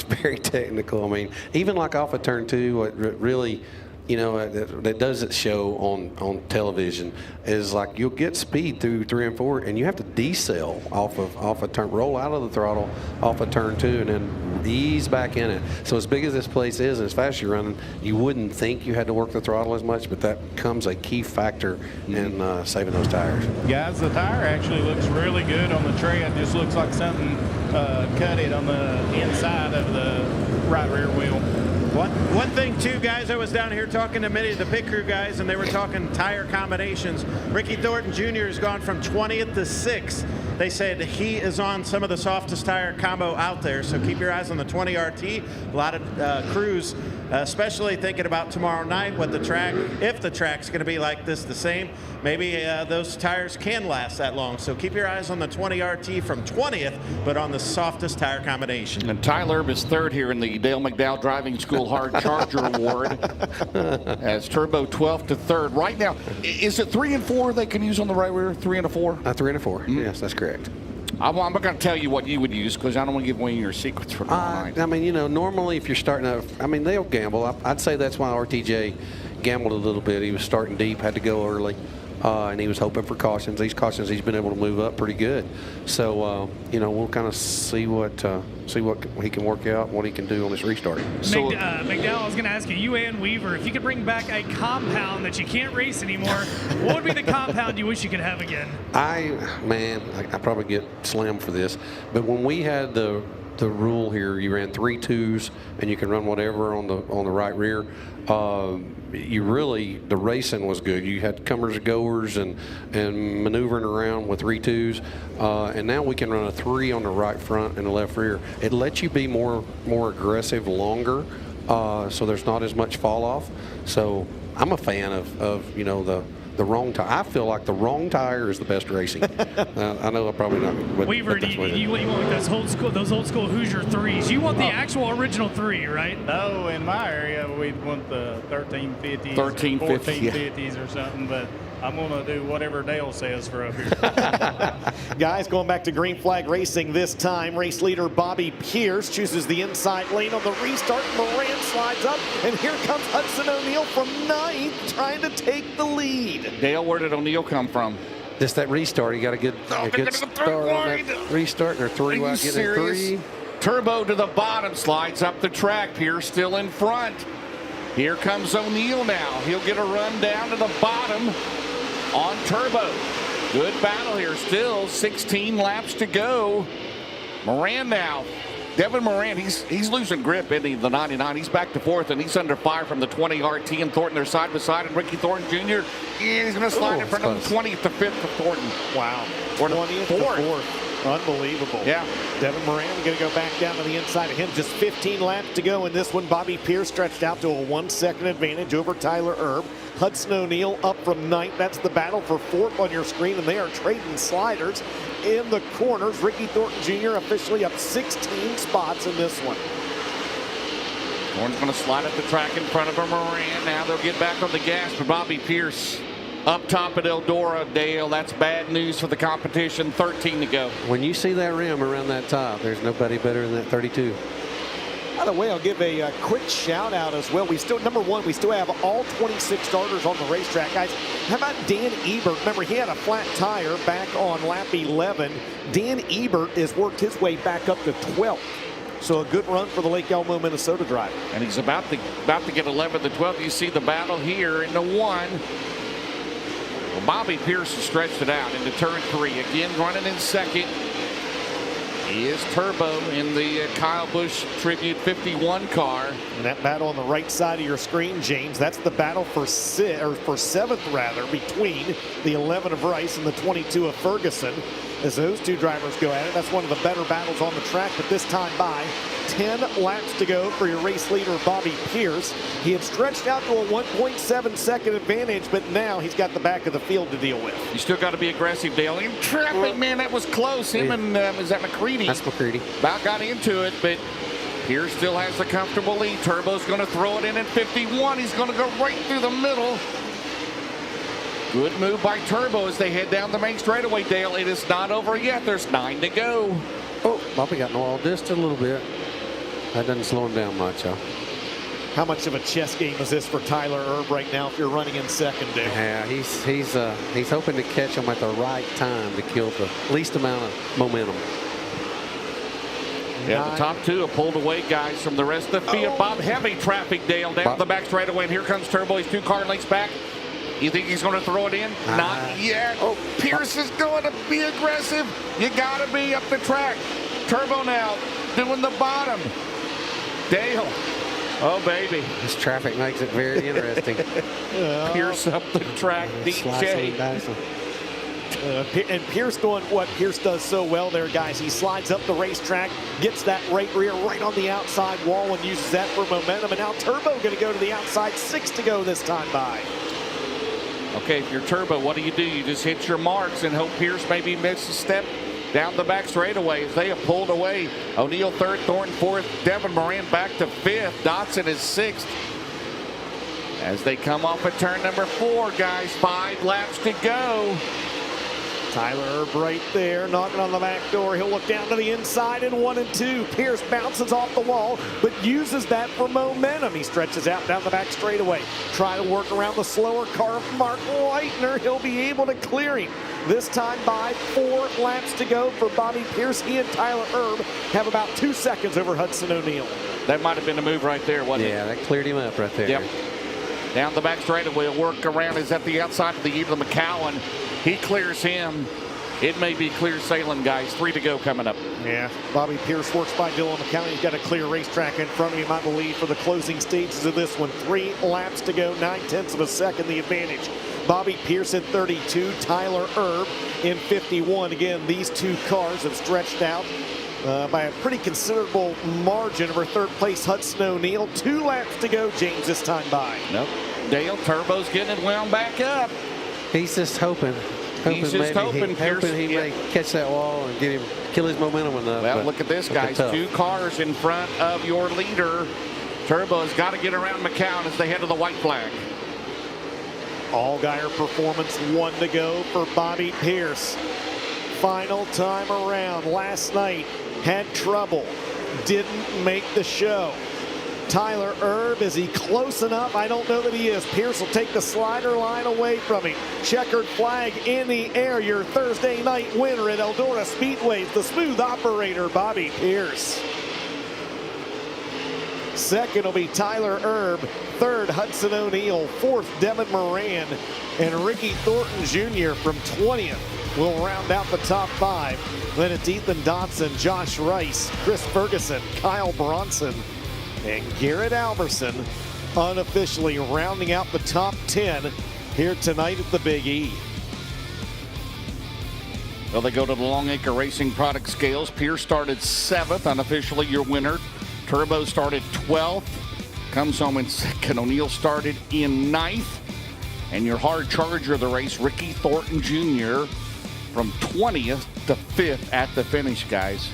very technical. I mean, even like off of turn 2, what really, you know, that doesn't show on television is like you'll get speed through 3 and 4, and you have to decel off a turn, roll out of the throttle off of turn 2, and then ease back in it. So as big as this place is, and as fast as you're running, you wouldn't think you had to work the throttle as much, but that becomes a key factor in saving those tires. Guys, the tire actually looks really good on the tread. Just looks like something cut it on the inside of the right rear wheel. One thing, too, guys, I was down here talking to many of the pit crew guys, and they were talking tire combinations. Ricky Thornton Jr. has gone from 20th to 6th. They said he is on some of the softest tire combo out there, so keep your eyes on the 20 RT. A lot of crews, especially thinking about tomorrow night, what the track, if the track's going to be like this, the same, maybe those tires can last that long. So keep your eyes on the 20 RT from 20th, but on the softest tire combination. And Tyler is third here in the Dale McDowell Driving School Hard Charger Award as Turbo 12th to 3rd. Right now, is it 3 and 4 they can use on the right rear? 3 and a 4? 3 and a 4. Yes, that's correct. I'm not going to tell you what you would use because I don't want to give away your secrets for tomorrow night. I mean, you know, normally if you're starting out, I mean, they'll gamble. I'd say that's why RTJ gambled a little bit. He was starting deep, had to go early, and he was hoping for cautions. These cautions, he's been able to move up pretty good. So, you know, we'll kind of see what he can work out, what he can do on this restart. So, McDowell, I was going to ask you and Weaver, if you could bring back a compound that you can't race anymore, what would be the compound you wish you could have again? I probably get slammed for this, but when we had the rule here, you ran 3 2s and you can run whatever on the right rear. The racing was good. You had comers and goers and maneuvering around with 3 2s, and now we can run a 3 on the right front and the left rear. It lets you be more aggressive longer, so there's not as much fall off. So I'm a fan of you know, the wrong tire. I feel like the wrong tire is the best racing. I know I'm probably not. But Weaver, you want like those old school Hoosier 3s. You want the actual original 3, right? No, in my area we'd want the 1350s, 1450s or something. But I'm going to do whatever Dale says for up here. Guys, going back to green flag racing this time, race leader Bobby Pierce chooses the inside lane on the restart. Moran slides up, and here comes Hudson O'Neal from 9th, trying to take the lead. Dale, where did O'Neal come from? Just that restart. He got a good start on that restart, and they're 3 wide, getting a 3. Turbo to the bottom, slides up the track. Pierce still in front. Here comes O'Neal now. He'll get a run down to the bottom on Turbo. Good battle here still. 16 laps to go. Moran now. Devin Moran, he's losing grip, isn't he? The 99. He's back to fourth, and he's under fire from the 20. RT and Thornton, they're side by side, and Ricky Thornton Jr. He's going to slide in front of him. 20th to 5th for Thornton. Wow. 20th to 4th. Unbelievable. Yeah. Devin Moran going to go back down to the inside of him. Just 15 laps to go in this one. Bobby Pierce stretched out to a 1-second advantage over Tyler Erb. Hudson O'Neal up from 9th. That's the battle for 4th on your screen, and they are trading sliders in the corners. Ricky Thornton Jr. officially up 16 spots in this one. Thornton's going to slide up the track in front of him. Moran. Now they'll get back on the gas for Bobby Pierce. Up top at Eldora, Dale. That's bad news for the competition. 13 to go. When you see that rim around that top, there's nobody better than that 32. By the way, I'll give a quick shout out as well. We still, number one, we still have all 26 starters on the racetrack, guys. How about Dan Ebert? Remember, he had a flat tire back on lap 11. Dan Ebert has worked his way back up to 12th. So a good run for the Lake Elmo, Minnesota driver. And he's about to get 11th to 12th. You see the battle here in the 1. Well, Bobby Pierce has stretched it out into turn 3. Again, running in second is Turbo in the Kyle Busch Tribute 51 car. And that battle on the right side of your screen, James, that's the battle for 7th rather, between the 11 of Rice and the 22 of Ferguson. As those two drivers go at it, that's one of the better battles on the track, but this time by 10 laps to go for your race leader, Bobby Pierce. He had stretched out to a 1.7-second advantage, but now he's got the back of the field to deal with. You still got to be aggressive, Dale. In traffic, man, that was close. Him and, is that McCready? That's McCready. About got into it, but Pierce still has a comfortable lead. Turbo's going to throw it in at 51. He's going to go right through the middle. Good move by Turbo as they head down the main straightaway, Dale. It is not over yet. There's 9 to go. Oh, Bobby got no just a little bit. That doesn't slow him down much, huh? How much of a chess game is this for Tyler Erb right now if you're running in second, Dale? Yeah, he's hoping to catch him at the right time to kill the least amount of momentum. Yeah, the top 2 have pulled away, guys, from the rest of the field. Bob, heavy traffic, Dale, down the back straightaway, and here comes Turbo. He's 2 car lengths back. You think he's going to throw it in? Not yet. Oh, Pierce is going to be aggressive. You got to be up the track. Turbo now doing the bottom. Dale. Oh, baby. This traffic makes it very interesting. Pierce up the track. DJ. And Pierce doing what Pierce does so well there, guys. He slides up the racetrack, gets that right rear right on the outside wall and uses that for momentum. And now Turbo going to go to the outside. 6 to go this time by. Okay, if you're Turbo, what do? You just hit your marks and hope Pierce maybe misses a step down the back straightaway as they have pulled away. O'Neal 3rd, Thornton 4th, Devin Moran back to 5th, Dotson is 6th. As they come off of turn number 4, guys, 5 laps to go. Tyler Erb right there, knocking on the back door. He'll look down to the inside in 1 and 2. Pierce bounces off the wall, but uses that for momentum. He stretches out down the back straightaway. Try to work around the slower car of Mark Leitner. He'll be able to clear him. This time by 4 laps to go for Bobby Pierce. He and Tyler Erb have about 2 seconds over Hudson O'Neal. That might have been the move right there, wasn't it? Yeah, that cleared him up right there. Yep. Down the back straightaway, a work around is at the outside of the Evelyn McCowan. He clears him. It may be clear sailing, guys. 3 to go coming up. Yeah, Bobby Pierce works by Dylan McCown. He's got a clear racetrack in front of him, I believe, for the closing stages of this one. 3 laps to go, 9/10 of a second the advantage. Bobby Pierce in 32, Tyler Erb in 51. Again, these 2 cars have stretched out by a pretty considerable margin over 3rd place Hudson O'Neal. 2 laps to go, James, this time by. Nope. Dale, Turbo's getting it wound back up. He's just hoping. He's just hoping he may catch that wall and kill his momentum enough. Well, look at this, guys. 2 cars in front of your leader. Turbo's got to get around McCown as they head to the white flag. All-Geyer performance, 1 to go for Bobby Pierce. Final time around. Last night had trouble. Didn't make the show. Tyler Erb, is he close enough? I don't know that he is. Pierce will take the slider line away from him. Checkered flag in the air. Your Thursday night winner at Eldora Speedway, the smooth operator, Bobby Pierce. 2nd will be Tyler Erb. 3rd, Hudson O'Neal. 4th, Devin Moran. And Ricky Thornton Jr. from 20th will round out the top 5. Then it's Ethan Dotson, Josh Rice, Chris Ferguson, Kyle Bronson, and Garrett Alverson unofficially rounding out the top 10 here tonight at the Big E. Well, they go to the Longacre Racing product scales. Pierce started 7th, unofficially your winner. Turbo started 12th, comes home in 2nd. O'Neill started in 9th. And your hard charger of the race, Ricky Thornton Jr., from 20th to 5th at the finish, guys.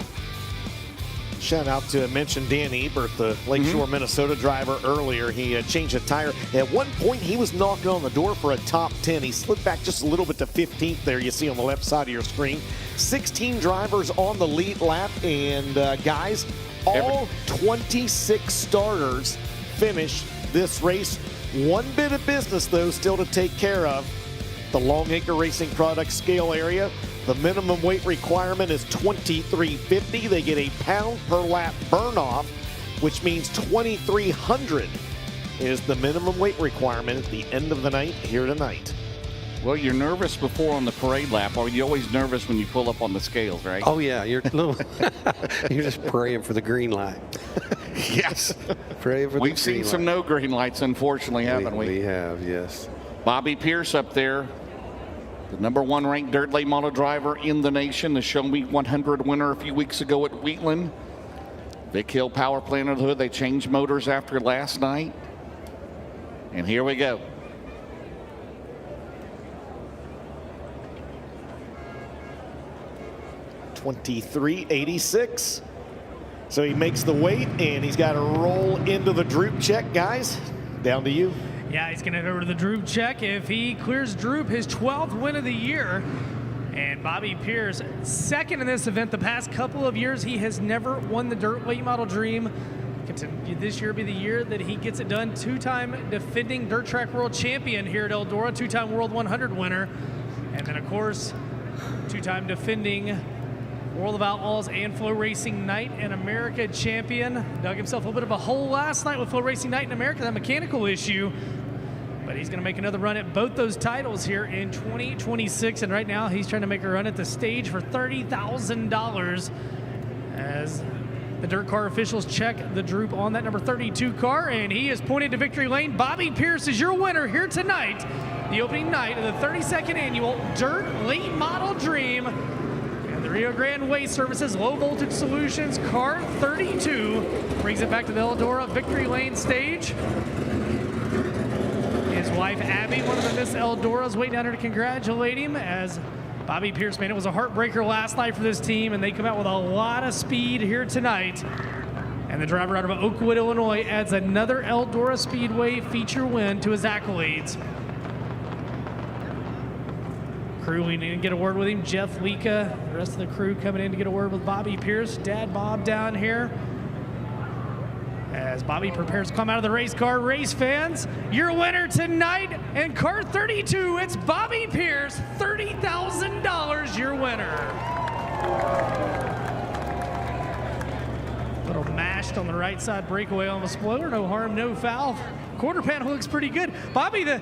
Shout out to mention Dan Ebert, the Lakeshore, Minnesota driver earlier. He changed a tire. At one point, he was knocking on the door for a top 10. He slipped back just a little bit to 15th there, you see on the left side of your screen. 16 drivers on the lead lap, and guys, all 26 starters finished this race. One bit of business, though, still to take care of. The Longacre Racing product scale area. The minimum weight requirement is 2350. They get a pound per lap burn off, which means 2300 is the minimum weight requirement at the end of the night here tonight. Well, you're nervous before on the parade lap, or you're always nervous when you pull up on the scales, right? Oh yeah, you're you're just praying for the green light. Yes. Praying for the We've seen some no green lights, unfortunately, haven't we? We have, yes. Bobby Pierce up there, the #1 ranked dirt late model driver in the nation, the Show Me 100 winner a few weeks ago at Wheatland. Vic Hill power plant under the hood. They changed motors after last night. And here we go. $23.86. So he makes the weight, and he's got to roll into the droop check, guys. Down to you. Yeah, he's going to head over to the droop check. If he clears droop, his 12th win of the year. And Bobby Pierce, second in this event. The past couple of years, he has never won the dirt late model dream. This year be the year that he gets it done. Two-time defending dirt track world champion here at Eldora, two-time World 100 winner. And then, of course, two-time defending World of Outlaws and FloRacing Night in America champion. Dug himself a little bit of a hole last night with FloRacing Night in America, that mechanical issue. But he's going to make another run at both those titles here in 2026. And right now he's trying to make a run at the stage for $30,000 as the dirt car officials check the droop on that number 32 car. And he is pointed to victory lane. Bobby Pierce is your winner here tonight, the opening night of the 32nd annual Dirt Late Model Dream. The Rio Grande Waste Services Low Voltage Solutions car 32 brings it back to the Eldora Victory Lane stage. His wife Abby, one of the Miss Eldoras, waiting down here to congratulate him as Bobby Pierce, man, it was a heartbreaker last night for this team, and they come out with a lot of speed here tonight. And the driver out of Oakwood, Illinois, adds another Eldora Speedway feature win to his accolades. Crew, we need to get a word with him. Jeff Lika, the rest of the crew coming in to get a word with Bobby Pierce. Dad Bob down here. As Bobby prepares to come out of the race car. Race fans, your winner tonight in car 32, it's Bobby Pierce, $30,000, your winner. Little mashed on the right side breakaway on the spoiler. No harm, no foul. Quarter panel looks pretty good. Bobby, the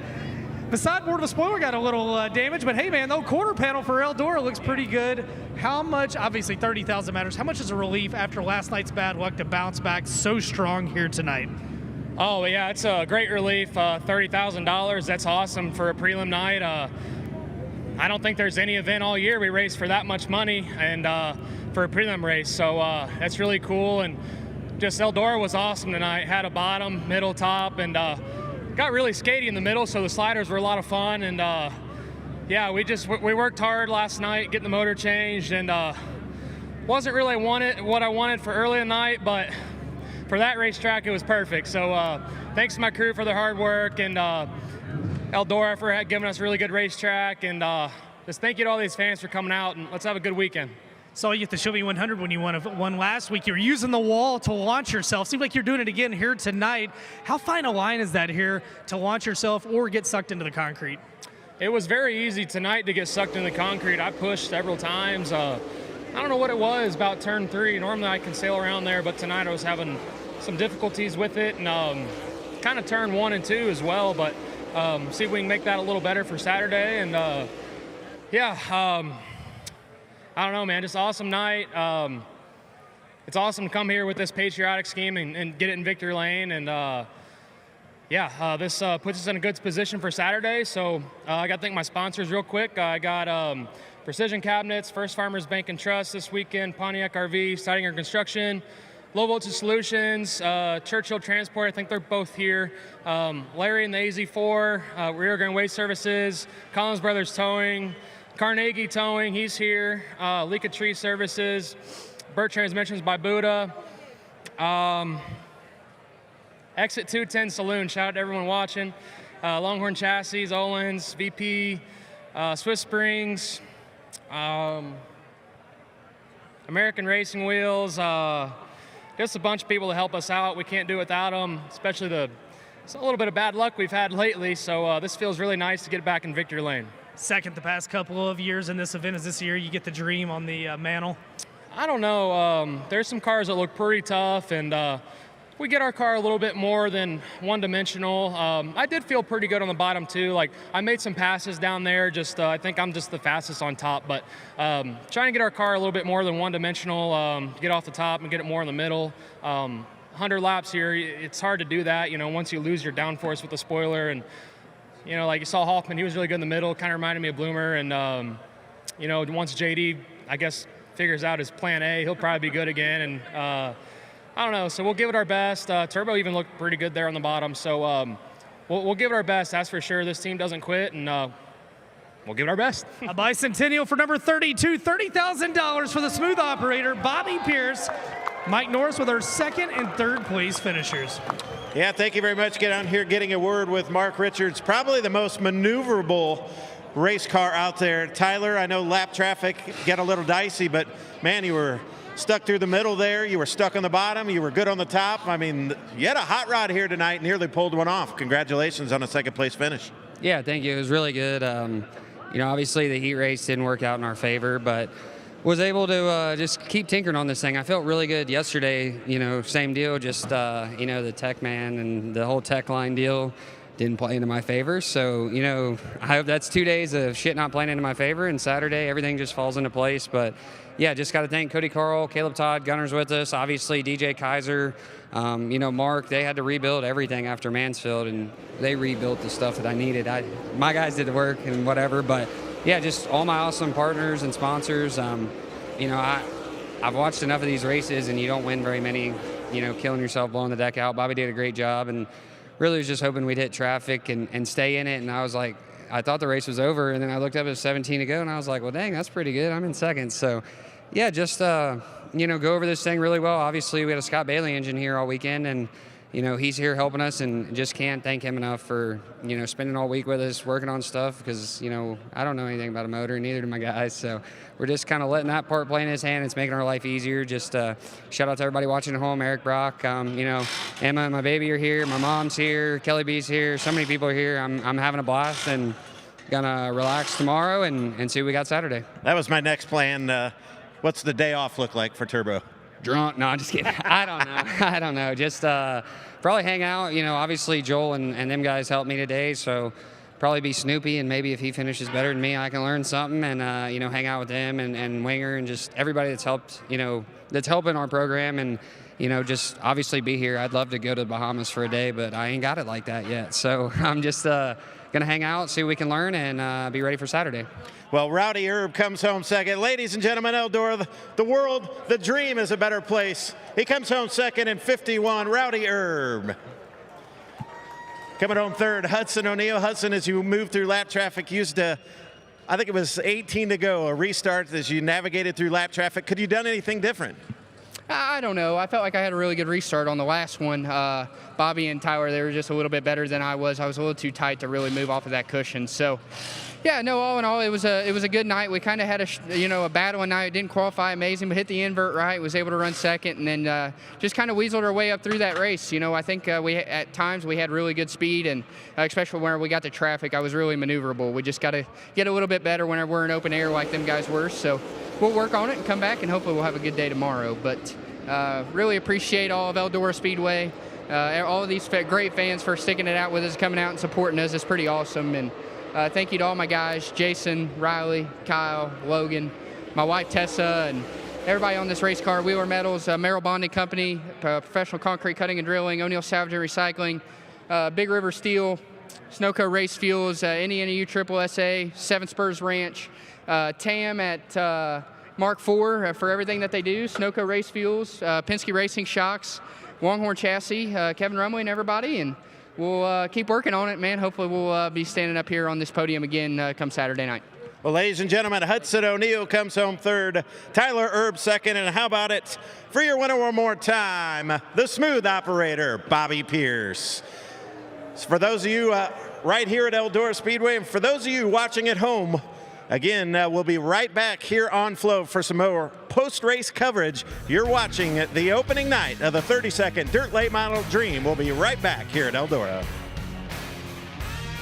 sideboard of the spoiler got a little damage, but hey, man, the quarter panel for Eldora looks pretty good. How much, obviously $30,000 matters, how much is a relief after last night's bad luck to bounce back so strong here tonight? Oh, yeah, it's a great relief. $30,000, that's awesome for a prelim night. I don't think there's any event all year we race for that much money and for a prelim race, so that's really cool. And just Eldora was awesome tonight. Had a bottom, middle, top, and got really skatey in the middle, so the sliders were a lot of fun. And yeah, we worked hard last night getting the motor changed, and wasn't really what I wanted for early in the night, but for that racetrack it was perfect. So thanks to my crew for their hard work, and Eldora for giving us a really good racetrack, and just thank you to all these fans for coming out, and let's have a good weekend. Saw you at the Show Me 100 when you won last week. You were using the wall to launch yourself. Seems like you're doing it again here tonight. How fine a line is that here to launch yourself or get sucked into the concrete? It was very easy tonight to get sucked into the concrete. I pushed several times. I don't know what it was about turn 3. Normally I can sail around there, but tonight I was having some difficulties with it, and kind of turn 1 and 2 as well. But see if we can make that a little better for Saturday. And yeah. I don't know, man, just awesome night. It's awesome to come here with this patriotic scheme and get it in victory lane. And this puts us in a good position for Saturday. So I got to thank my sponsors real quick. I got Precision Cabinets, First Farmers Bank and Trust this weekend, Pontiac RV, Siding and Construction, Low Voltage Solutions, Churchill Transport, I think they're both here. Larry and the AZ4, Rear Grand Waste Services, Collins Brothers Towing, Carnegie Towing, he's here, Leka Tree Services, Burt Transmissions by Buddha, Exit 210 Saloon, shout out to everyone watching, Longhorn Chassis, Olin's, VP, Swiss Springs, American Racing Wheels, just a bunch of people to help us out. We can't do it without them, especially it's a little bit of bad luck we've had lately, so this feels really nice to get back in victory lane. Second the past couple of years in this event. Is this year you get the dream on the mantle? I don't know. There's some cars that look pretty tough, and we get our car a little bit more than one-dimensional. I did feel pretty good on the bottom too. Like I made some passes down there. Just I think I'm just the fastest on top, but trying to get our car a little bit more than one-dimensional. Get off the top and get it more in the middle. 100 laps here, it's hard to do that. Once you lose your downforce with the spoiler, and like you saw Hoffman, he was really good in the middle. Kind of reminded me of Bloomer, and once JD, I guess, figures out his plan A, he'll probably be good again. And I don't know, so we'll give it our best. Turbo even looked pretty good there on the bottom, so we'll give it our best, that's for sure. This team doesn't quit, and we'll give it our best. A bicentennial for number 32, $30,000 for the smooth operator, Bobby Pierce. Mike Norris with our second and third place finishers. Yeah, thank you very much. Get out here getting a word with Mark Richards, probably the most maneuverable race car out there. Tyler, I know lap traffic got a little dicey, but man, you were stuck through the middle there. You were stuck on the bottom. You were good on the top. I mean, you had a hot rod here tonight, nearly pulled one off. Congratulations on a second place finish. Yeah, thank you. It was really good. Obviously the heat race didn't work out in our favor, but was able to just keep tinkering on this thing. I felt really good yesterday, same deal, just, the tech man and the whole tech line deal didn't play into my favor. So, I hope that's 2 days of shit not playing into my favor, and Saturday everything just falls into place. But yeah, just got to thank Cody Carl, Caleb Todd, Gunner's with us, obviously DJ Kaiser, Mark. They had to rebuild everything after Mansfield, and they rebuilt the stuff that I needed. My guys did the work and whatever, but yeah, just all my awesome partners and sponsors. I've watched enough of these races, and you don't win very many, killing yourself, blowing the deck out. Bobby did a great job, and really was just hoping we'd hit traffic and stay in it. And I was like, I thought the race was over, and then I looked up at 17 to go, and I was like, well, dang, that's pretty good. I'm in second. So, yeah, just, go over this thing really well. Obviously, we had a Scott Bailey engine here all weekend, and, he's here helping us, and just can't thank him enough for, spending all week with us, working on stuff, because, I don't know anything about a motor, and neither do my guys. So we're just kind of letting that part play in his hand. It's making our life easier. Just shout out to everybody watching at home. Eric Brock, Emma and my baby are here. My mom's here. Kelly B's here. So many people are here. I'm having a blast, and gonna relax tomorrow and see what we got Saturday. That was my next plan. What's the day off look like for Turbo? Drunk? No, I'm just kidding. I don't know. Just probably hang out. Obviously Joel and them guys helped me today, so probably be Snoopy, and maybe if he finishes better than me, I can learn something and hang out with them and Winger and just everybody that's helped. That's helping our program, and just obviously be here. I'd love to go to the Bahamas for a day, but I ain't got it like that yet. So I'm just gonna hang out, see what we can learn, and be ready for Saturday. Well, Rowdy Erb comes home second. Ladies and gentlemen, Eldora, the world, the dream is a better place. He comes home second in 51, Rowdy Erb. Coming home third, Hudson O'Neill. Hudson, as you move through lap traffic, used I think it was 18 to go, a restart as you navigated through lap traffic. Could you have done anything different? I don't know. I felt like I had a really good restart on the last one. Bobby and Tyler, they were just a little bit better than I was. I was a little too tight to really move off of that cushion. So, yeah, no, all in all, it was a good night. We kind of had a battle night. It didn't qualify amazing, but hit the invert right. Was able to run second, and then just kind of weaseled our way up through that race. I think at times we had really good speed, and especially when we got to traffic, I was really maneuverable. We just got to get a little bit better whenever we're in open air like them guys were. So we'll work on it and come back, and hopefully we'll have a good day tomorrow. But really appreciate all of Eldora Speedway, all of these great fans for sticking it out with us, coming out and supporting us. It's pretty awesome. And thank you to all my guys, Jason, Riley, Kyle, Logan, my wife Tessa, and everybody on this race car. Wheeler Metals, Merrill Bonding Company, Professional Concrete Cutting and Drilling, O'Neill Salvage and Recycling, Big River Steel, Snowco Race Fuels, NENU Triple SA, Seven Spurs Ranch, TAM at Mark IV for everything that they do, Snowco Race Fuels, Penske Racing Shocks, Longhorn Chassis, Kevin Rumley and everybody, and we'll keep working on it, man. Hopefully we'll be standing up here on this podium again come Saturday night. Well, ladies and gentlemen, Hudson O'Neill comes home third, Tyler Erb second, and how about it for your winner one more time, the smooth operator, Bobby Pierce. For those of you right here at Eldora Speedway, and for those of you watching at home, again, we'll be right back here on Flow for some more post-race coverage. You're watching the opening night of the 32nd Dirt Late Model Dream. We'll be right back here at Eldora.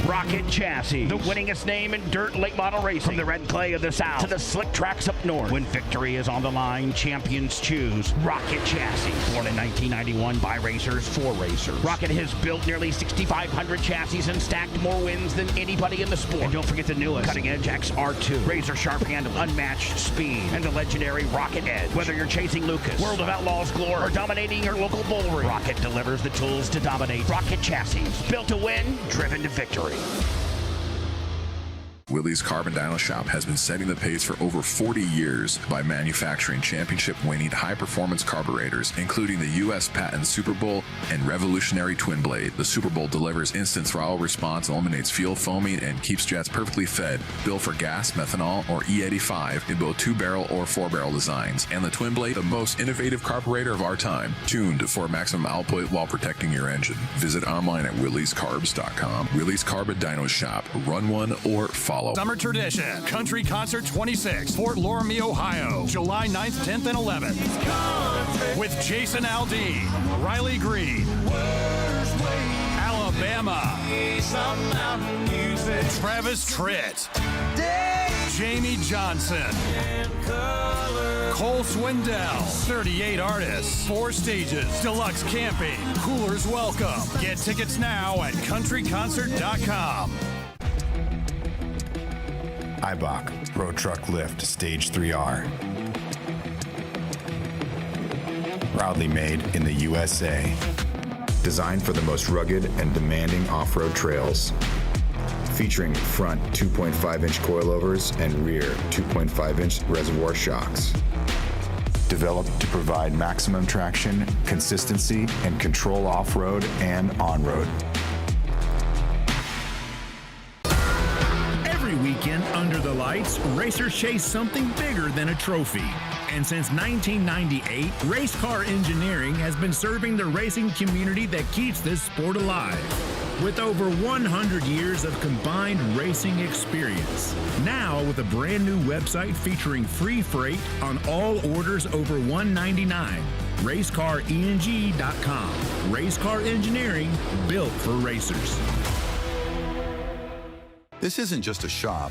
Rocket Chassis, the winningest name in dirt late model racing. From the red clay of the south to the slick tracks up north. When victory is on the line, champions choose Rocket Chassis. Born in 1991 by racers for racers. Rocket has built nearly 6,500 chassis and stacked more wins than anybody in the sport. And don't forget the newest cutting edge XR2. Razor sharp handle, unmatched speed, and the legendary Rocket Edge. Whether you're chasing Lucas, World of Outlaws glory, or dominating your local bull ring, Rocket delivers the tools to dominate. Rocket Chassis, built to win, driven to victory. Willie's Carbon Dyno Shop has been setting the pace for over 40 years by manufacturing championship-winning high-performance carburetors, including the U.S. patent Super Bowl and revolutionary Twin Blade. The Super Bowl delivers instant throttle response, eliminates fuel foaming, and keeps jets perfectly fed, built for gas, methanol, or E85 in both 2-barrel or 4-barrel designs. And the Twin Blade, the most innovative carburetor of our time, tuned for maximum output while protecting your engine. Visit online at Willie'sCarbs.com. Willie's Carbon Dyno Shop. Run one or follow. Summer Tradition, Country Concert 26, Fort Loramie, Ohio, July 9th, 10th, and 11th. With Jason Aldean, Riley Green, Alabama, Travis Tritt, Jamie Johnson, Cole Swindell, 38 artists, 4 stages, deluxe camping, coolers welcome. Get tickets now at countryconcert.com. Eibach Road Truck Lift Stage 3R. Proudly made in the USA. Designed for the most rugged and demanding off-road trails. Featuring front 2.5-inch coilovers and rear 2.5-inch reservoir shocks. Developed to provide maximum traction, consistency, and control off-road and on-road. Weekend under the lights, racers chase something bigger than a trophy. And since 1998, Race Car Engineering has been serving the racing community that keeps this sport alive. With over 100 years of combined racing experience. Now with a brand new website featuring free freight on all orders over $199. RaceCarENG.com. Race Car Engineering, built for racers. This isn't just a shop.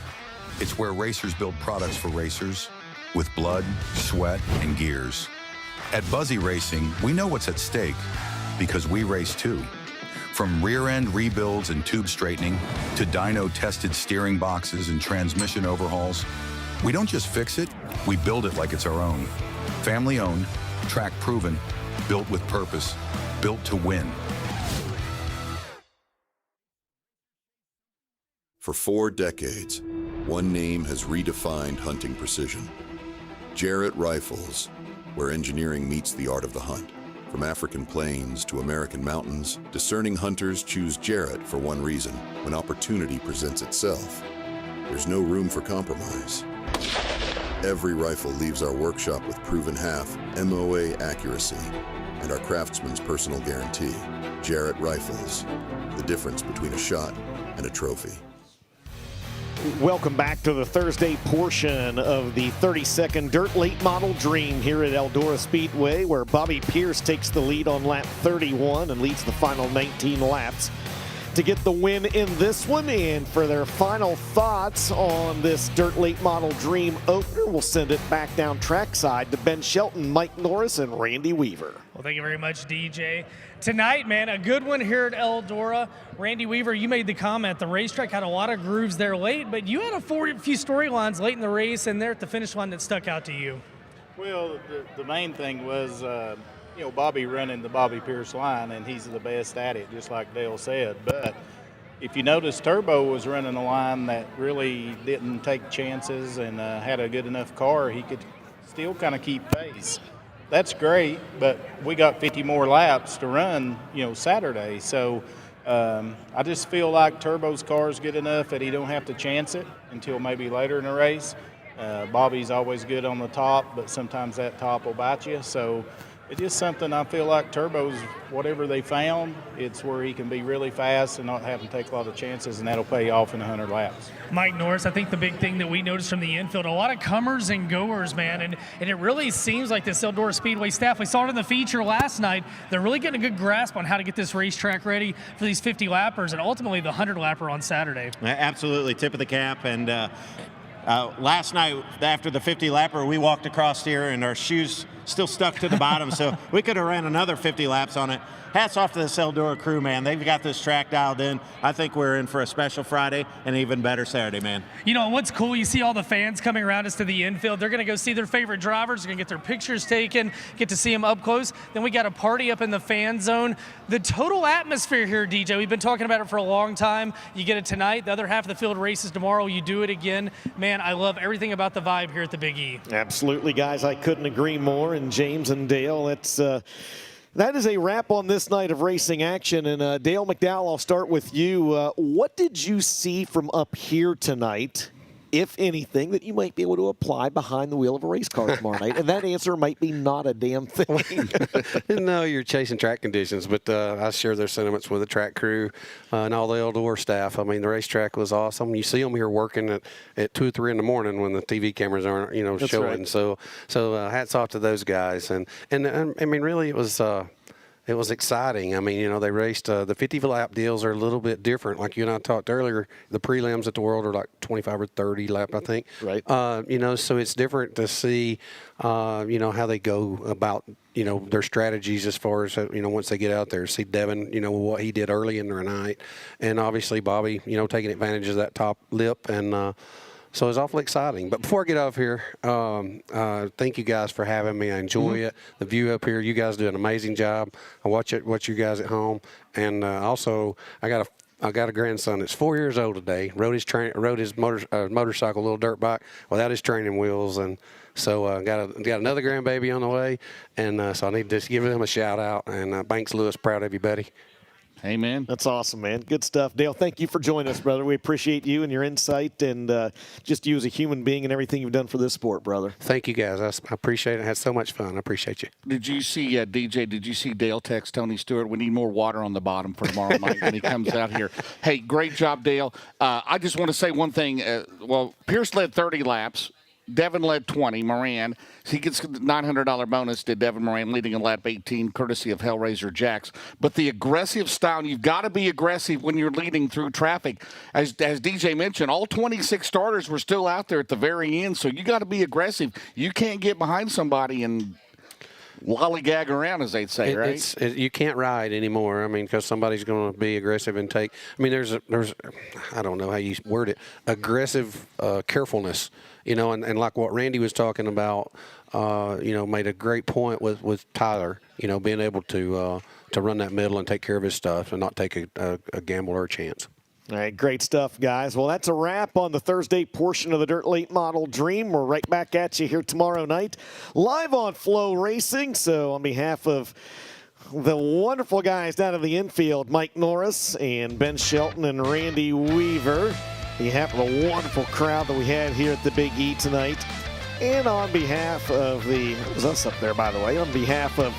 It's where racers build products for racers with blood, sweat, and gears. At Buzzy Racing, we know what's at stake because we race too. From rear-end rebuilds and tube straightening to dyno-tested steering boxes and transmission overhauls, we don't just fix it, we build it like it's our own. Family-owned, track-proven, built with purpose, built to win. For 4 decades, one name has redefined hunting precision. Jarrett Rifles, where engineering meets the art of the hunt. From African plains to American mountains, discerning hunters choose Jarrett for one reason: when opportunity presents itself, there's no room for compromise. Every rifle leaves our workshop with proven half MOA accuracy and our craftsman's personal guarantee. Jarrett Rifles, the difference between a shot and a trophy. Welcome back to the Thursday portion of the 32nd Dirt Late Model Dream here at Eldora Speedway, where Bobby Pierce takes the lead on lap 31 and leads the final 19 laps. to get the win in this one. And for their final thoughts on this Dirt Late Model Dream opener, we'll send it back down trackside to Ben Shelton, Mike Norris, and Randy Weaver. Well, thank you very much, DJ. Tonight, man, a good one here at Eldora. Randy Weaver, you made the comment the racetrack had a lot of grooves there late, but you had a few storylines late in the race and there at the finish line that stuck out to you. Well, the main thing was, Bobby running the Bobby Pierce line, and he's the best at it, just like Dale said. But if you notice, Turbo was running a line that really didn't take chances and had a good enough car. He could still kind of keep pace. That's great, but we got 50 more laps to run, Saturday. So I just feel like Turbo's car is good enough that he don't have to chance it until maybe later in the race. Bobby's always good on the top, but sometimes that top will bite you. So it's just something I feel like Turbo's, whatever they found, it's where he can be really fast and not have to take a lot of chances, and that'll pay off in 100 laps. Mike Norris, I think the big thing that we noticed from the infield, a lot of comers and goers, man, and it really seems like this Eldora Speedway staff, we saw it in the feature last night, they're really getting a good grasp on how to get this racetrack ready for these 50 lappers and ultimately the 100 lapper on Saturday. Absolutely, tip of the cap. And last night after the 50 lapper, we walked across here and our shoes still stuck to the bottom, so we could have ran another 50 laps on it. Hats off to the Eldora crew, man. They've got this track dialed in. I think we're in for a special Friday and even better Saturday, man. What's cool, you see all the fans coming around us to the infield. They're going to go see their favorite drivers. They're going to get their pictures taken, get to see them up close. Then we got a party up in the fan zone. The total atmosphere here, DJ, we've been talking about it for a long time. You get it tonight. The other half of the field races tomorrow. You do it again. Man, I love everything about the vibe here at the Big E. Absolutely, guys. I couldn't agree more. And James and Dale, that is a wrap on this night of racing action. And Dale McDowell, I'll start with you. What did you see from up here tonight, if anything, that you might be able to apply behind the wheel of a race car tomorrow night? And that answer might be not a damn thing. No, you're chasing track conditions, but I share their sentiments with the track crew and all the Eldora staff. I mean, the racetrack was awesome. You see them here working at 2 or 3 in the morning when the TV cameras aren't, That's showing. Right. So hats off to those guys. And I mean, really, it was exciting. I mean, they raced the 50 lap deals are a little bit different. Like you and I talked earlier, the prelims at the World are like 25 or 30 lap, I think. Right. So it's different to see, how they go about, their strategies as far as, once they get out there. See Devin, what he did early in the night. And obviously Bobby, taking advantage of that top lip. And so it's awfully exciting. But before I get off here, thank you guys for having me. I enjoy it. The view up here, you guys do an amazing job. I watch you guys at home. And also, I got a grandson that's 4 years old today. Rode his motorcycle, little dirt bike, without his training wheels. And so got another grandbaby on the way. And so I need to just give him a shout out. And Banks Lewis, proud of you, buddy. Amen. That's awesome, man. Good stuff. Dale, thank you for joining us, brother. We appreciate you and your insight and just you as a human being and everything you've done for this sport, brother. Thank you, guys. I appreciate it. I had so much fun. I appreciate you. Did you see, DJ, did you see Dale text Tony Stewart? We need more water on the bottom for tomorrow night when he comes out here. Hey, great job, Dale. I just want to say one thing. Pierce led 30 laps. Devin led 20, Moran. He gets the $900 bonus to Devin Moran leading in lap 18, courtesy of Hellraiser Jacks. But the aggressive style, you've got to be aggressive when you're leading through traffic. As DJ mentioned, all 26 starters were still out there at the very end, so you got to be aggressive. You can't get behind somebody and lollygag around, as they'd say, right? You can't ride anymore. I mean, because somebody's going to be aggressive and take. I mean, there's I don't know how you word it, aggressive carefulness. And like what Randy was talking about, made a great point with Tyler. Being able to run that middle and take care of his stuff and not take a gamble or a chance. All right, great stuff, guys. Well, that's a wrap on the Thursday portion of the Dirt Late Model Dream. We're right back at you here tomorrow night, live on FloRacing. So on behalf of the wonderful guys down in the infield, Mike Norris and Ben Shelton and Randy Weaver, on behalf of the wonderful crowd that we had here at the Big E tonight, and on behalf of it was us up there, by the way, on behalf of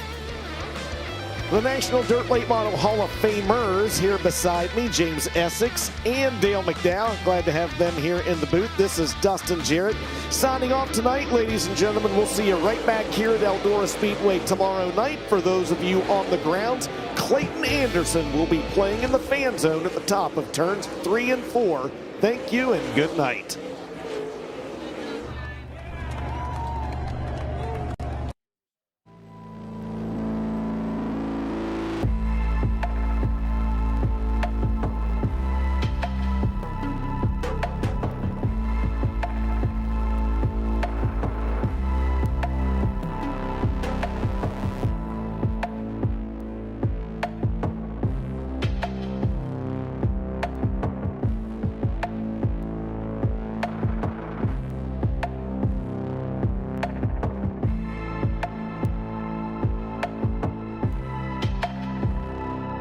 The National Dirt Late Model Hall of Famers here beside me, James Essex and Dale McDowell. Glad to have them here in the booth. This is Dustin Jarrett signing off tonight, ladies and gentlemen. We'll see you right back here at Eldora Speedway tomorrow night. For those of you on the grounds, Clayton Anderson will be playing in the fan zone at the top of turns 3 and 4. Thank you and good night.